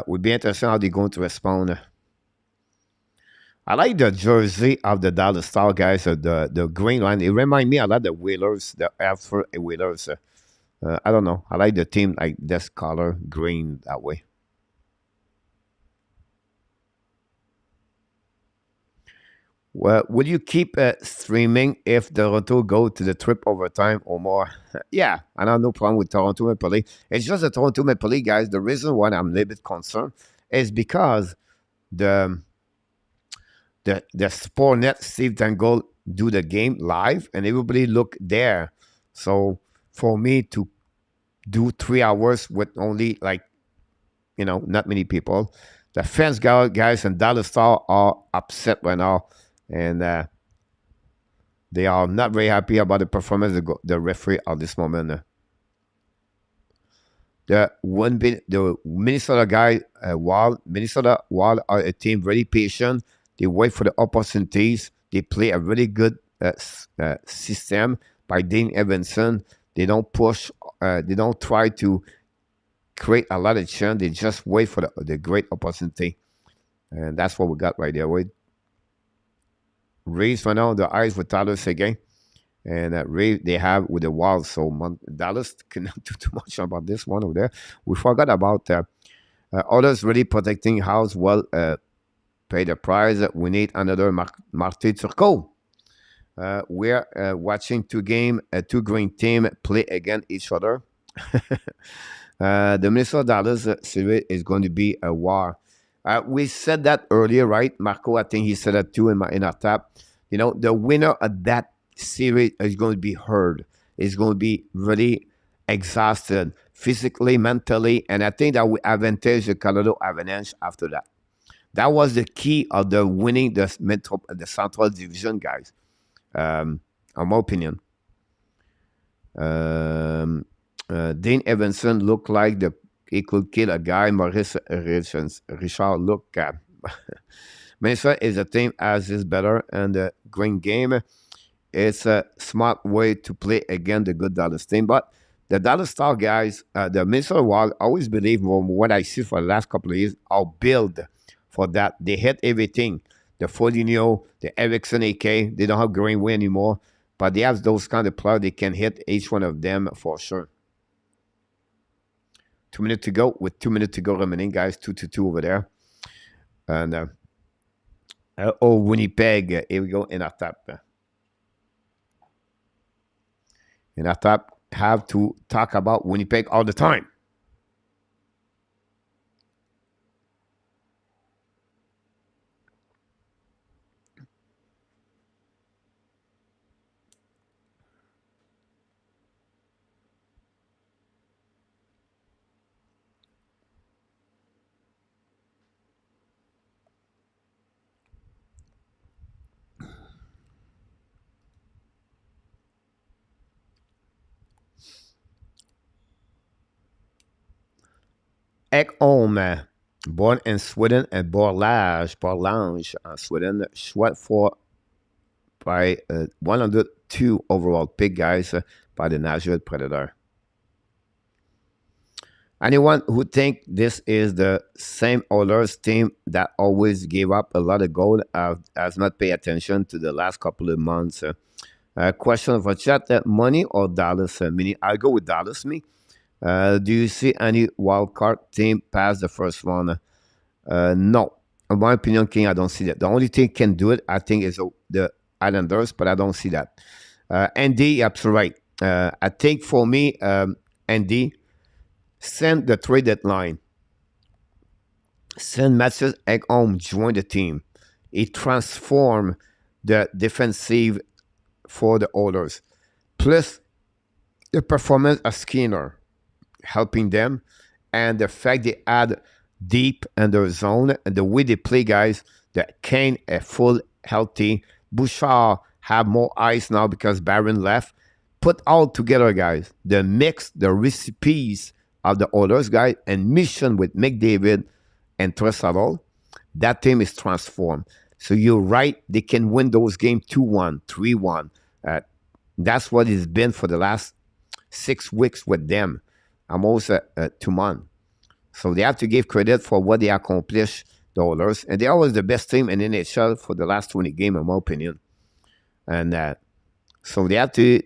Would be interesting how they're going to respond. I like the jersey of the Dallas Star, guys. The green line. It reminds me a lot of the Whalers, the Alpha Whalers. I don't know. I like the team like this color, green, that way. Well, will you keep streaming if Toronto go to the trip overtime or more? Yeah, I have no problem with Toronto Maple Leafs. It's just the Toronto Maple Leafs, guys. The reason why I'm a little bit concerned is because the Sportnet Steve Dangle do the game live and everybody look there. So for me to do 3 hours with only like not many people. The fans guys and Dallas Star are upset right now, and they are not very happy about the performance of the referee at this moment. The Minnesota guy, while Minnesota while are a team very patient, they wait for the opportunities. They play a really good system by Dean Evanson. They don't push. They don't try to create a lot of churn. They just wait for the great opportunity, and that's what we got right there. We raise for now the eyes with Tyler Seguin. And Ray they have with the Wild. So Dallas cannot do too much about this one over there. We forgot about others really protecting house. Well, pay the price. We need another Marty Turcot. We're watching two green team play against each other. The Minnesota Dallas series is going to be a war. We said that earlier, right, Marco? I think he said that too in our tap. The winner of that series is going to be hurt. Is going to be really exhausted physically, mentally, and I think that we advantage the Colorado Avalanche after that. That was the key of the winning the Central Division, guys. In my opinion, Dean Evanson looked like he could kill a guy. Maurice Richard looked at. Minnesota is a team as is better, and the green game. It's a smart way to play against the good Dallas team. But the Dallas Star guys, the Minnesota Wild, I always believe from what I see for the last couple of years, I'll build for that. They hit everything. The Foligno, the Erickson AK, they don't have Greenway anymore. But they have those kind of players. They can hit each one of them for sure. 2 minutes to go. With 2 minutes to go remaining, guys. 2-2 over there. And, Winnipeg. Here we go in our tap. And I thought have to talk about Winnipeg all the time. Ekholm, born in Sweden and Borlange, Sweden, shot for by 102 overall pick, guys, by the Nashville Predator. Anyone who think this is the same Oilers team that always gave up a lot of goal has not paid attention to the last couple of months. Question for chat: money or Dallas? Meaning, I'll go with Dallas. Me. Do you see any wild card team pass the first round? No. In my opinion, King, I don't see that. The only thing can do it, I think, is the Islanders, but I don't see that. Andy, absolutely right. I think for me, Andy, send the trade deadline. Send Matthews Ekholm join the team. It transformed the defensive for the Oilers. Plus, the performance of Skinner helping them, and the fact they add deep in their zone and the way they play, guys. That Kane a full healthy. Bouchard have more ice now because Barron left. Put all together, guys. The mix, the recipes of the Oilers, guys, and mission with McDavid and Tressadol, that team is transformed. So you're right, they can win those games 2-1, 3-1. That's what it's been for the last 6 weeks with them. Almost 2 months. So they have to give credit for what they accomplished, the Oilers. And they're always the best team in NHL for the last 20 games, in my opinion. And so they have to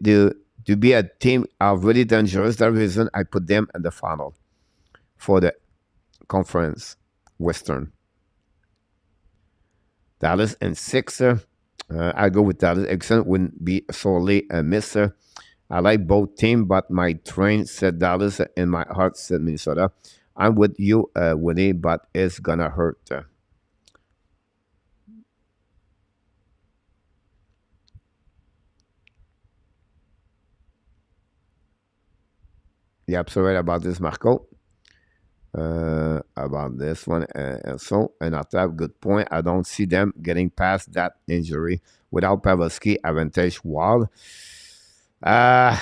be a team of really dangerous. That's the reason I put them in the final for the Conference Western. Dallas and 6. I go with Dallas. Excellent wouldn't be solely a misser. I like both teams, but my train said Dallas and my heart said Minnesota. I'm with you, Winnie, but it's gonna hurt. You're absolutely right about this, Marco. About this one. Also, another good point. I don't see them getting past that injury without Pavelski advantage wall. Uh,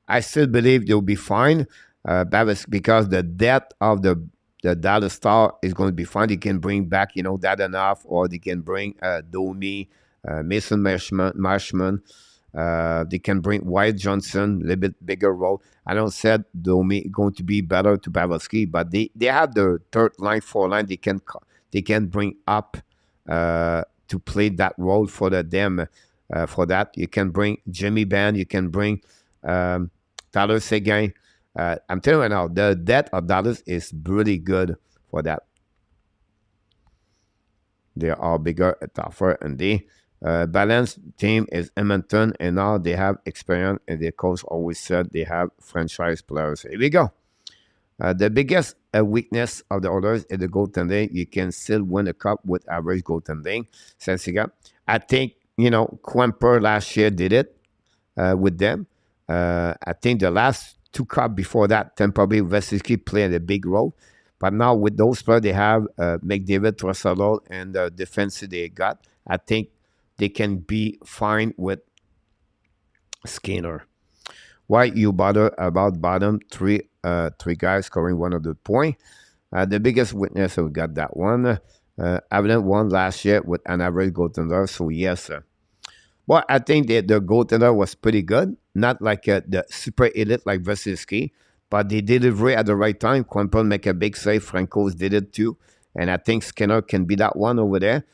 I still believe they'll be fine. Because the depth of the Dallas Star is going to be fine. They can bring back, that enough, or they can bring Domi, Mason Marshman. They can bring Wyatt Johnson, a little bit bigger role. I don't said Domi going to be better to Pavelski, but they have the third line, fourth line. They can bring up to play that role for them. For that, you can bring Jimmy Benn. You can bring Tyler Seguin. I'm telling you right now, the depth of Dallas is really good for that. They are bigger, tougher, and they balanced team is Edmonton, and now they have experience, and their coach always said they have franchise players. Here we go. The biggest weakness of the others is the goaltending. You can still win a cup with average goaltending. I think, Quemper last year did it with them. I think the last two cups before that, Tampa Bay, Vasilevsky played a big role. But now with those players, they have McDavid, Trossard, and the defense they got. I think they can be fine with Skinner. Why you bother about bottom three guys scoring 100 points? The biggest witness, we got that one. Avalanche won last year with an average goaltender, so yes. Well, I think the goaltender was pretty good. Not like the super elite like Vasilevsky, but they deliver at the right time. Quemper make a big save. Francouz did it too. And I think Skinner can be that one over there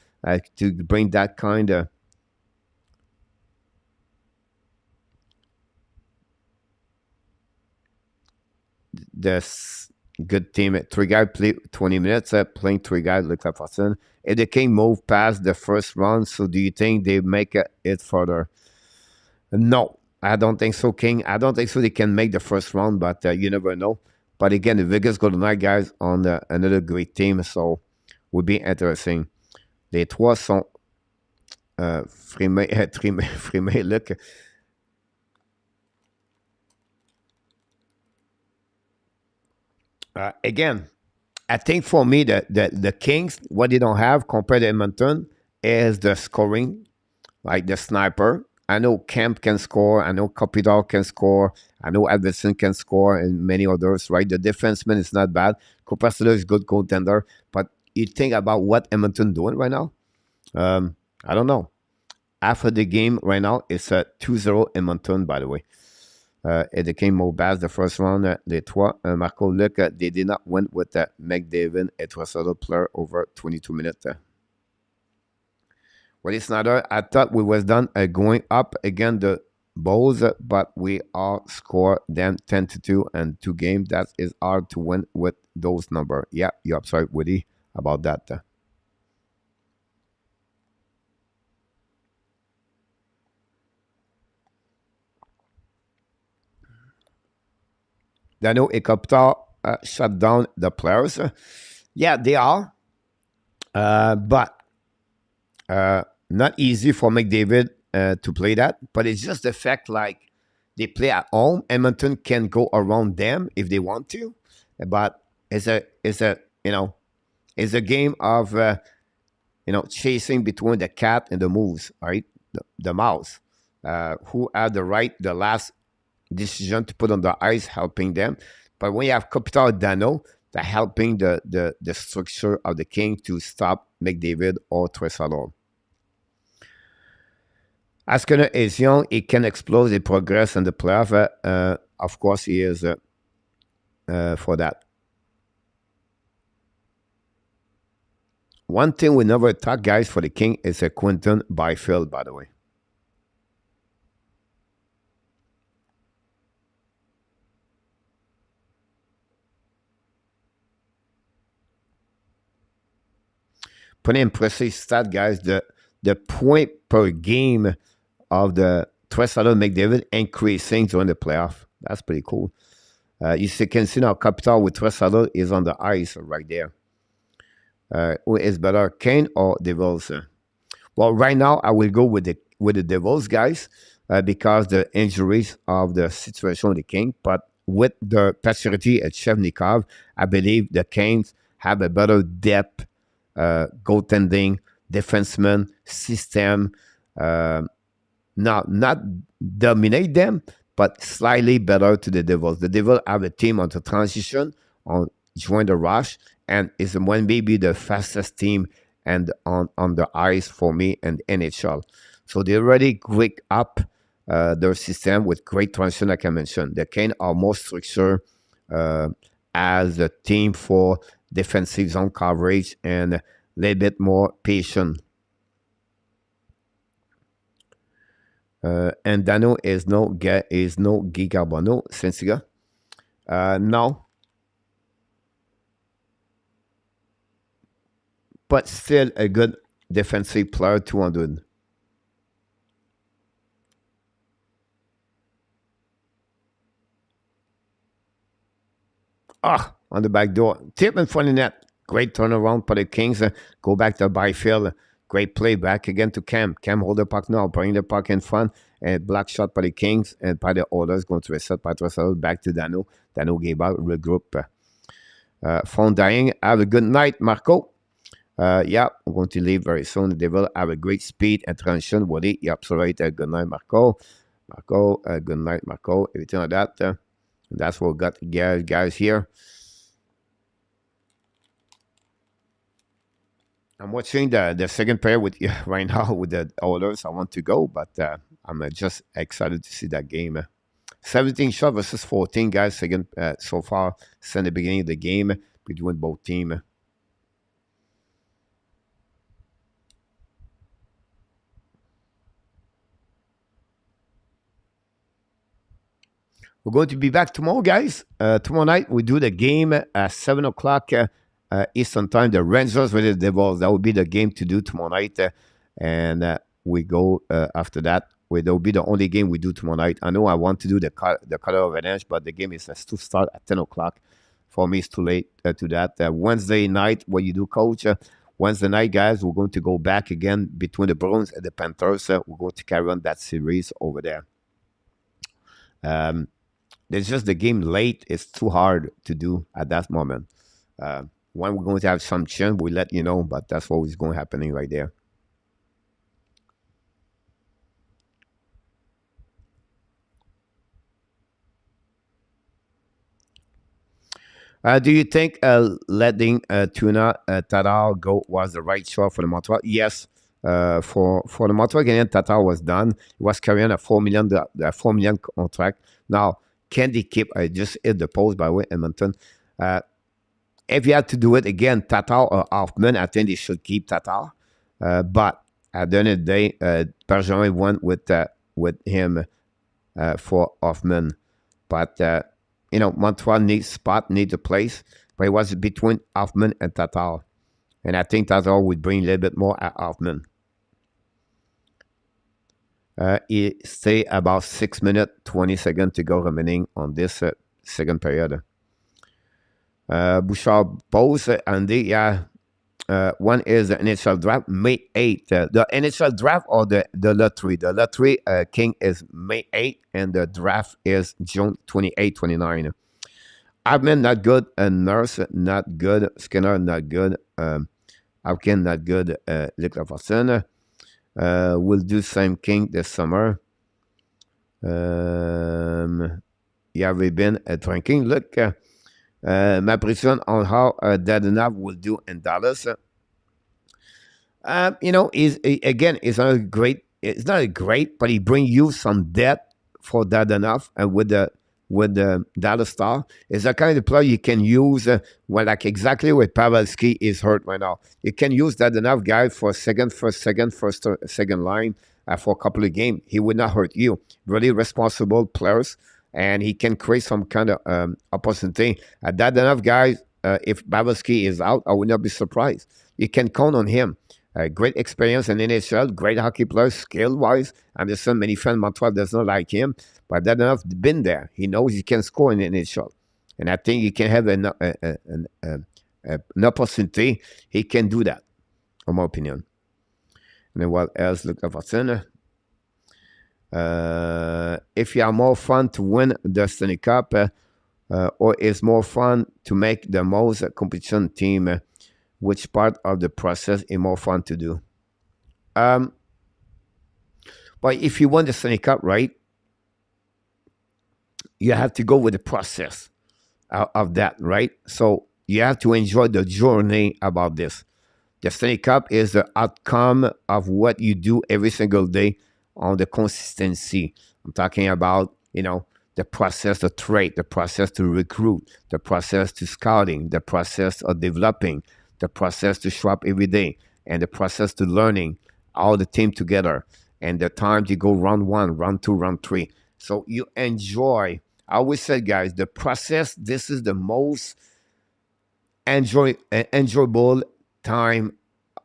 to bring that kind of this good team. Three guys play 20 minutes, playing three guys like that person. If they can move past the first round, so do you think they make it further? No, I don't think so, King. I don't think so they can make the first round, but you never know. But again, the Vegas Golden Knights guys on another great team, so would be interesting. Les trois sont frimés, look. Again, I think for me, the Kings, what they don't have compared to Edmonton is the scoring, like the sniper. I know Kemp can score. I know Kopitar can score. I know Alverson can score, and many others, right? The defenseman is not bad. Kopitar is good goaltender. But you think about what Edmonton doing right now? I don't know. After the game right now, it's a 2-0 Edmonton, by the way. It became Mobaz the first round. Les trois, Marco, look, they did not win with McDavid. It was a player over 22 minutes. Well, it's not. I thought we was done going up against the Bulls, but we all score them 10-2 and 2 games. That is hard to win with those numbers. Yeah, you're absolutely Woody about that. Dano et Kopitar shut down the players. Yeah, they are. But not easy for McDavid to play that. But it's just the fact like they play at home. Edmonton can go around them if they want to. But it's a game of chasing between the cat and the mouse, right? The mouse. Who had the last decision to put on the ice, helping them. But when you have Kopitar Dano, they're helping the structure of the King to stop McDavid or Trossard. Askiner is young. He can explode the progress in the playoff. Of course, he is for that. One thing we never talk, guys, for the King is a Quinton Byfield, by the way. Pretty impressive stat, guys. The point per game of the Trossard McDavid increasing during the playoff. That's pretty cool. You can see now Kopitar with Trossard is on the ice right there. Who is better, Kane or Devils? Well, right now I will go with the Devils, guys, because the injuries of the situation with the King. But with the Pacioretty at Shevnikov, I believe the Canes have a better depth, goaltending, defenseman, system. Not dominate them, but slightly better to the Devils. The Devils have a team on the transition, on join the rush, and is one maybe the fastest team and on the ice for me and NHL. So they already quick up their system with great transition, like I mentioned. The Canes are more structured as a team for defensive zone coverage and a little bit more patient. And Dano is no Guy Carbonneau, Saint-Siga. No. But still a good defensive player, 200. On the back door. Tip in front of net. Great turnaround for the Kings. Go back to Byfield. Great play back again to Cam. Cam hold the puck now. Bring the puck in front. And black shot by the Kings. And by the Oilers going to reset by Trussell. Back to Dano. Dano gave out. Regroup. Phone dying. Have a good night, Marco. Yeah, I'm going to leave very soon. They will have a great speed and transition. Woody, yep, so right. Good night, Marco. Marco, good night, Marco. Everything like that. That's what we got, guys here. I'm watching the second pair with right now with the Oilers. I want to go, but I'm just excited to see that game. 17 shot versus 14, guys. Second so far since the beginning of the game between both teams. We're going to be back tomorrow, guys. Tomorrow night, we do the game at 7 o'clock Eastern Time. The Rangers with the Devils. That will be the game to do tomorrow night. And we go after that. That will be the only game we do tomorrow night. I know I want to do the Color of Revenge, but the game is to start at 10 o'clock. For me, it's too late to that. Wednesday night, what you do, Coach? Wednesday night, guys, we're going to go back again between the Bruins and the Panthers. We're going to carry on that series over there. There's just the game late. It's too hard to do at that moment. When we're going to have some chance, we'll let you know, but that's what is going to happen right there. Do you think letting Tuna Tatar go was the right choice for the Montreal? Yes. For the Montreal Canadiens, Tatar was done. He was carrying a $4 million contract. Now, can they keep? I just hit the post, by the way, Edmonton. If you had to do it again, Tatar or Hoffman, I think they should keep Tatar. But at the end of the day, Bergeron went with him for Hoffman. But, Montreal needs a place. But it was between Hoffman and Tatar. And I think Tatar would bring a little bit more at Hoffman. He stay about 6 minutes, 20 seconds to go remaining on this second period. Bouchard pose, Andy, yeah. One is the NHL draft, May 8th. The NHL draft or the lottery? The lottery, King is May 8th, and the draft is June 28, 29. Abman, not good. Nurse, not good. Skinner, not good. Hopkins, not good. Luc Lafortune. We'll do same King this summer. Yeah, we've been drinking. Look, my prediction on how Dadonov will do in Dallas. He's not a great. It's not a great, but he bring you some depth for Dadonov, and with the Dallas Star, is a kind of player you can use. Like exactly where Pavelski is hurt right now. You can use Dadonov guy for second line for a couple of games. He would not hurt you. Really responsible players. And he can create some kind of opportunity. Dadonov guys, if Pavelski is out, I would not be surprised. You can count on him. Great experience in NHL, great hockey player, skill-wise. I understand many fans Montreal does not like him, but Dadonov been there. He knows he can score in NHL. And I think he can have an opportunity. He can do that, in my opinion. And then what else? Look at Watson. If you are more fun to win the Stanley Cup, or is more fun to make the most competition team? Which part of the process is more fun to do? Um, but if you want the Stanley Cup, right, you have to go with the process of that, right? So you have to enjoy the journey about this. The Stanley Cup is the outcome of what you do every single day on the consistency. I'm talking about, the process to trade, the process to recruit, the process to scouting, the process of developing, the process to show up every day, and the process to learning all the team together, and the time to go round one, round two, round three. So you enjoy. I always said, guys, the process, this is the most enjoyable time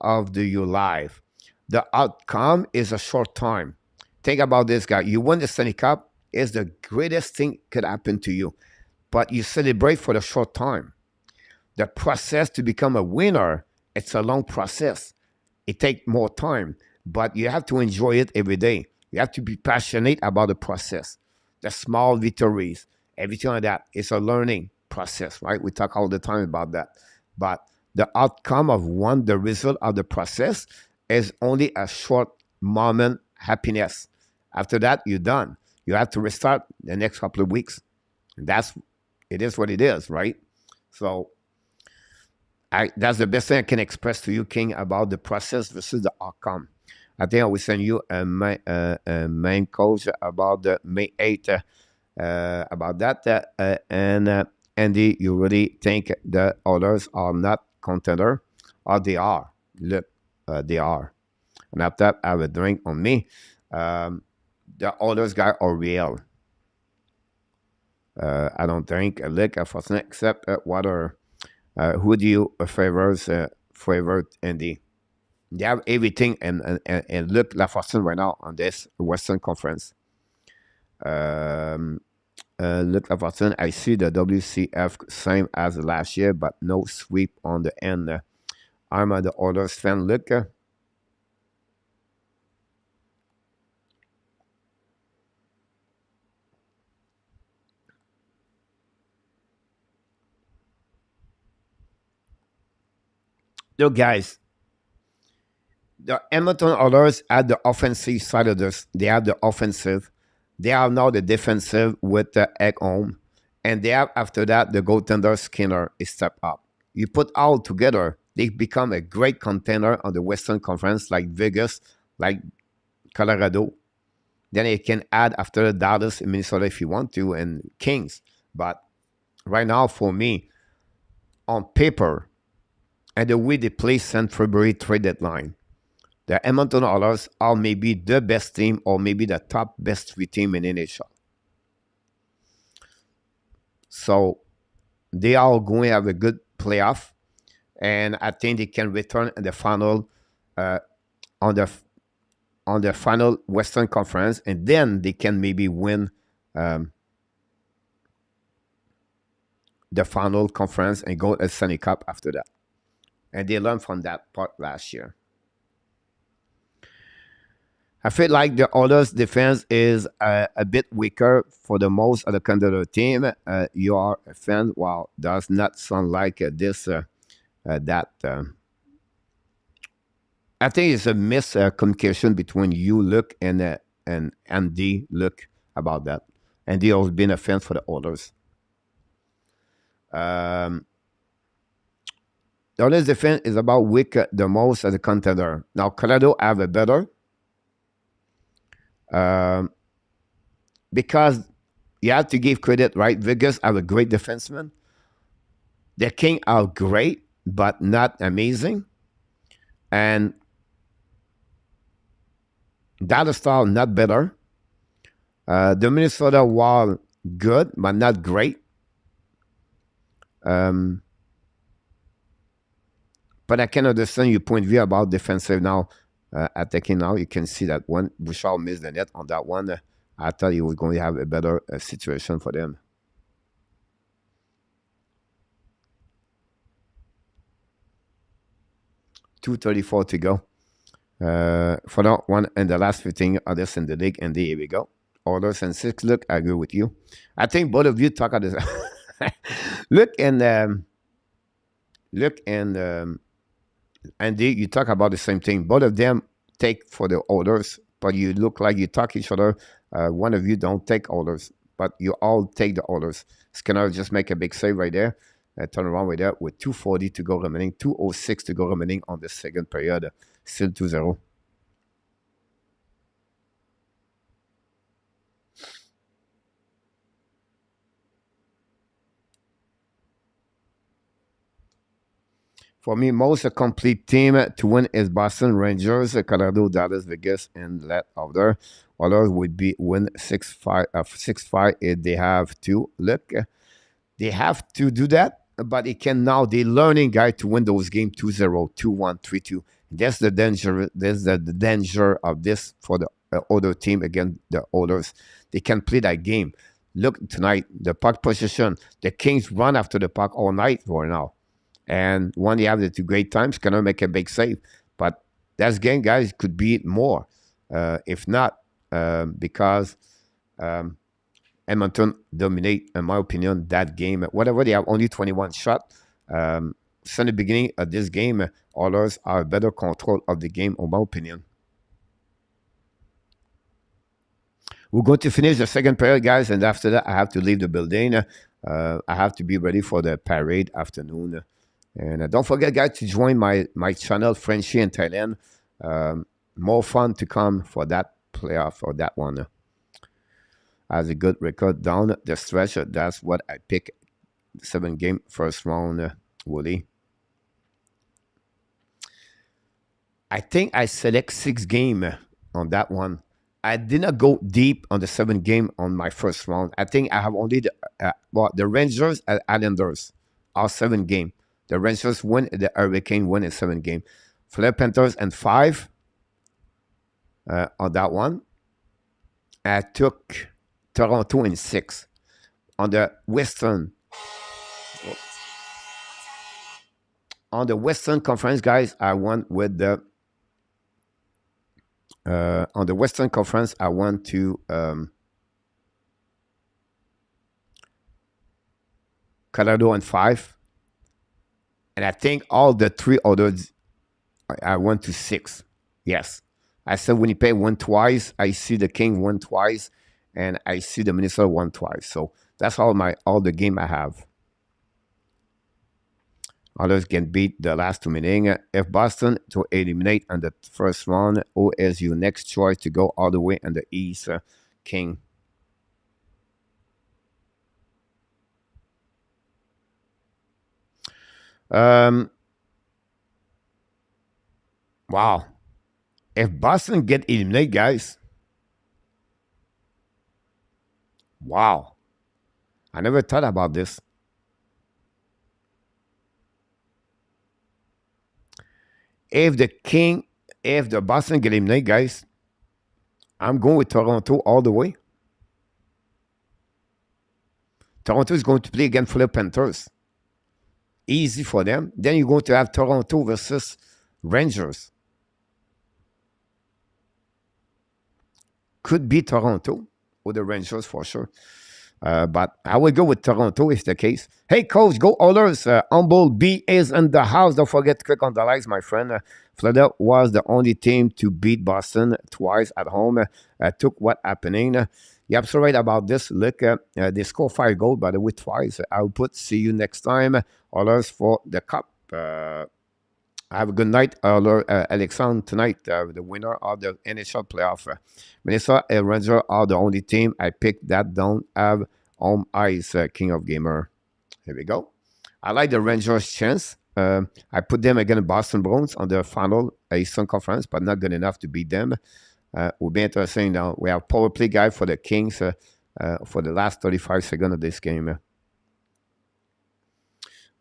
of your life. The outcome is a short time. Think about this, guy. You win the Stanley Cup is the greatest thing could happen to you, but you celebrate for the short time. The process to become a winner, it's a long process. It takes more time, but you have to enjoy it every day. You have to be passionate about the process, the small victories, everything like that. It's a learning process, right? We talk all the time about that. But the outcome of one, the result of the process is only a short moment happiness. After that, you're done. You have to restart the next couple of weeks. And it is what it is, right? So that's the best thing I can express to you, King, about the process versus the outcome. I think I will send you a main coach about the May 8th, about that. And Andy, you really think the others are not contender? Or they are? Look, they are. And after that, I have a drink on me. The others guys are real. I don't think. Look, unfortunately, except water. Who do you favor, Andy? They have everything, and look, La Fortune right now on this Western Conference. Look, La Fortune, I see the WCF same as last year, but no sweep on the end. I'm the Oilers fan. Look. Look, guys, the Edmonton Oilers at the offensive side of this. They have the offensive. They have now the defensive with the Ekholm. And they have, after that, the goaltender Skinner is stepped up. You put all together, they become a great contender on the Western Conference, like Vegas, like Colorado. Then you can add after Dallas in Minnesota if you want to, and Kings. But right now, for me, on paper, and the way they play since February trade deadline, the Edmonton Oilers are maybe the best team or maybe the top best three team in NHL. So they are going to have a good playoff, and I think they can return in the final on the final Western Conference, and then they can maybe win the final conference and go to the Stanley Cup after that. And they learned from that part last year. I feel like the Oilers' defense is a bit weaker for the most of the contender team. You are a fan. Wow, does not sound like this. That I think it's a miscommunication between you, Luke, and Andy, Luke, about that. Andy has been a fan for the Oilers. The Oilers' defense is about weak the most as a contender. Now, Colorado have a better. Because you have to give credit, right? Vegas have a great defenseman. The Kings are great, but not amazing. And Dallas Star not better. The Minnesota Wild good, but not great. But I can understand your point of view about defensive now. Attacking now, you can see that when Bouchard missed the net on that one, I thought he was going to have a better situation for them. .234 to go. For that one and the last 15 others in the league, and here we go. Oilers and 6. Look, I agree with you. I think both of you talk at this. Look and Andy, you talk about the same thing. Both of them take for the orders, but you look like you talk each other. One of you don't take orders, but you all take the orders. Skinner just make a big save right there. Turn around right there with 2:40 to go remaining, 2:06 to go remaining on the second period. Still 2-0. For me, most complete team to win is Boston Rangers, Colorado, Dallas, Vegas, and that other. Others would be win 6-5, 6-5 if they have to. Look, they have to do that, but it can now. They're learning, guy, to win those games 2-0, 2-1, 3-2. That's the danger. That's the danger of this for the other team against the others. They can play that game. Look tonight, the puck position. The Kings run after the puck all night for now. And when you have the two great times, cannot make a big save. But that game, guys, could be more. If not, because Edmonton dominate, in my opinion, that game. Whatever, they have only 21 shots. Since the beginning of this game, others are better control of the game, in my opinion. We're going to finish the second period, guys, and after that, I have to leave the building. I have to be ready for the parade afternoon. And don't forget, guys, to join my channel, Frenchie in Thailand. More fun to come for that playoff or that one. Has a good record down the stretch. That's what I pick. 7-game first round, Woody. I think I select 6-game on that one. I did not go deep on the 7-game on my first round. I think I have only the Rangers and Islanders are 7-game. The Rangers win, the Hurricane win in 7-game. Fleur Panthers and 5 on that one. I took Toronto in 6. On the Western Conference, guys, I went with the on the Western Conference, I went to Colorado in 5. And I think all the 3 others, I went to 6. Yes. I said Winnipeg won twice. I see the King won twice. And I see the Minnesota won twice. So that's all the game I have. Others can beat the last 2 meetings. If Boston to eliminate on the first round, who is your next choice to go all the way in the East, King? Wow. If Boston get eliminated, guys, wow. I never thought about this. If the Boston get eliminated, guys, I'm going with Toronto all the way. Toronto is going to play against Fleur Panthers. Easy for them. Then you're going to have Toronto versus Rangers. Could be Toronto or the Rangers for sure. But I will go with Toronto if the case. Hey, coach, go Oilers. Humble B is in the house. Don't forget to click on the likes, my friend. Florida was the only team to beat Boston twice at home. Took what happening. You're absolutely right about this. Look, they scored 5 goals, by the way, twice. I'll see you next time. Oilers for the cup. Have a good night, Alexandre, tonight. The winner of the NHL playoff. Minnesota and Rangers are the only team I picked that don't have home ice, King of Gamer. Here we go. I like the Rangers' chance. I put them against Boston Bruins on the final Eastern Conference, but not good enough to beat them. Will be interesting now. We have power play guy for the Kings for the last 35 seconds of this game.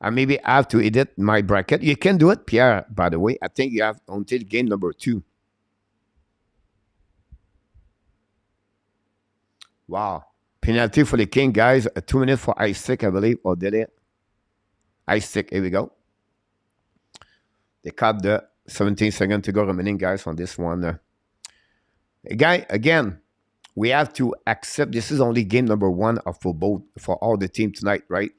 I maybe have to edit my bracket. You can do it, Pierre, by the way. I think you have until game number 2. Wow. Penalty for the King, guys. 2 minutes for ice stick, I believe. Or did it? Ice stick. Here we go. They cut the 17 seconds to go remaining, guys, on this one. Again, we have to accept this is only game number 1 for all the team tonight, right?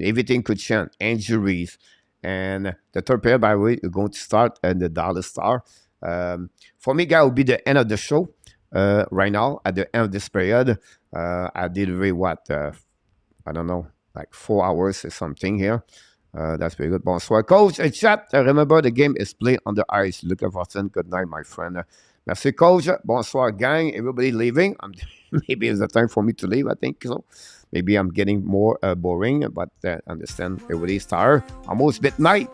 everything could change. Injuries. And the third period, by the way, is going to start at the Dallas Star. For me, guys, will be the end of the show right now. At the end of this period, I did I don't know, like 4 hours or something here. That's very good. Bonsoir, coach. Chat, remember the game is played on the ice. Looking for good night, my friend. Merci, coach. Bonsoir, gang. Everybody leaving. Maybe it's the time for me to leave, I think so. Maybe I'm getting more boring, but understand everybody's tired. Almost midnight.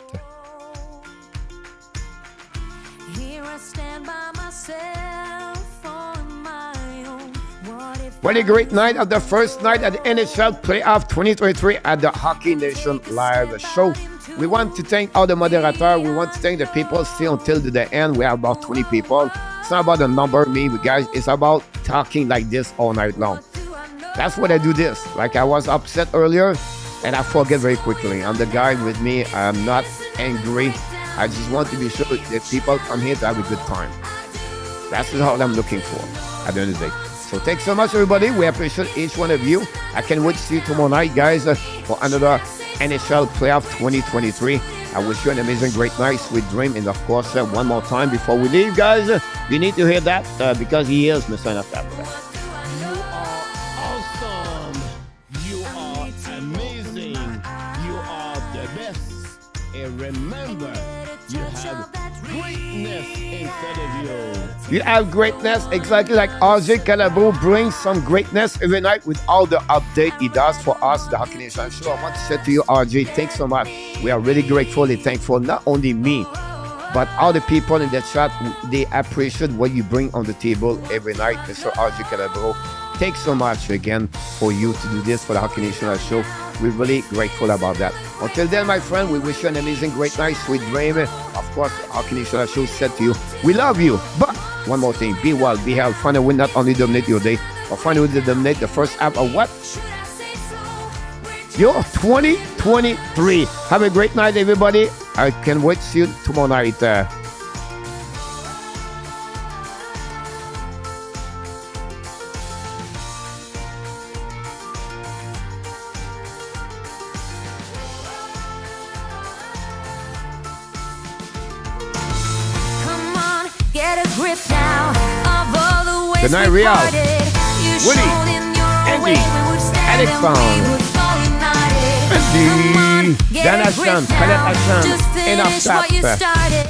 Here I stand by myself on my own. What if What a great night of the first night at the NHL Playoff 2023 at the Hockey Nation live show. We want to thank all the moderators. We want to thank the people still until the end. We have about 20 people. It's not about the number, me, guys. It's about talking like this all night long. That's what I do this. Like I was upset earlier, and I forget very quickly. I'm the guy with me. I'm not angry. I just want to be sure that people come here to have a good time. That's all I'm looking for at the end of the day. So thanks so much, everybody. We appreciate each one of you. I can't wait to see you tomorrow night, guys, for another NHL Playoff 2023. I wish you an amazing, great night, sweet dream. And of course, one more time before we leave, guys, you need to hear that because he is Mr. NFL. You are awesome. You are amazing. You are the best. And remember, you have greatness inside of you. You have greatness, exactly like RJ Calabro brings some greatness every night with all the update he does for us, the Hockey Nation Show. I want to say to you, RJ, thanks so much. We are really grateful and thankful, not only me, but all the people in the chat. They appreciate what you bring on the table every night, Mr. RJ Calabro. Thanks so much again for you to do this for the Hockey Nation Show. We're really grateful about that. Until then, my friend, we wish you an amazing, great night, sweet dream. Of course, the Hockey Nation Show said to you, we love you. But one more thing, be well, be healthy. Find a way not only dominate your day, but find a way to dominate the first half of what? Your 2023. Have a great night, everybody. I can't wait to see you tomorrow night. Come on, get a grip now of all the ways Good night, we Real. parted. You Woody. showed in your Andy. way we would stand Alex and Fong. we would fall united. Andy. Come on, get Dan a Hassan, grip Khaled now. Hassan, Just enough finish what you that. started.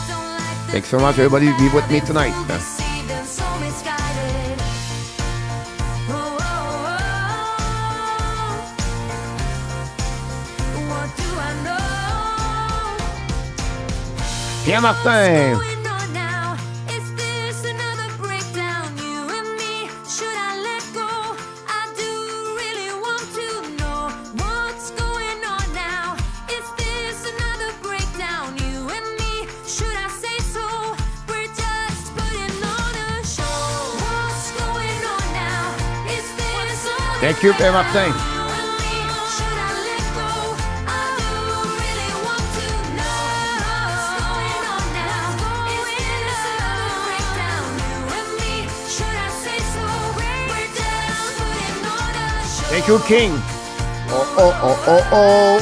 Don't like the Thanks so much, everybody. Be with me tonight. deceived and so misguided. Oh, oh, oh. What do I know? Pierre Martin. Going on now? Is this another breakdown? You and me, should I let go? I do really want to know what's going on now. Is this another breakdown? You and me, should I say so? We're just putting on a show. What's going on now? Is this another Thank you, Pierre Martin. Thank you, King. Oh, oh, oh, oh, oh.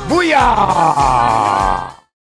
Booyah!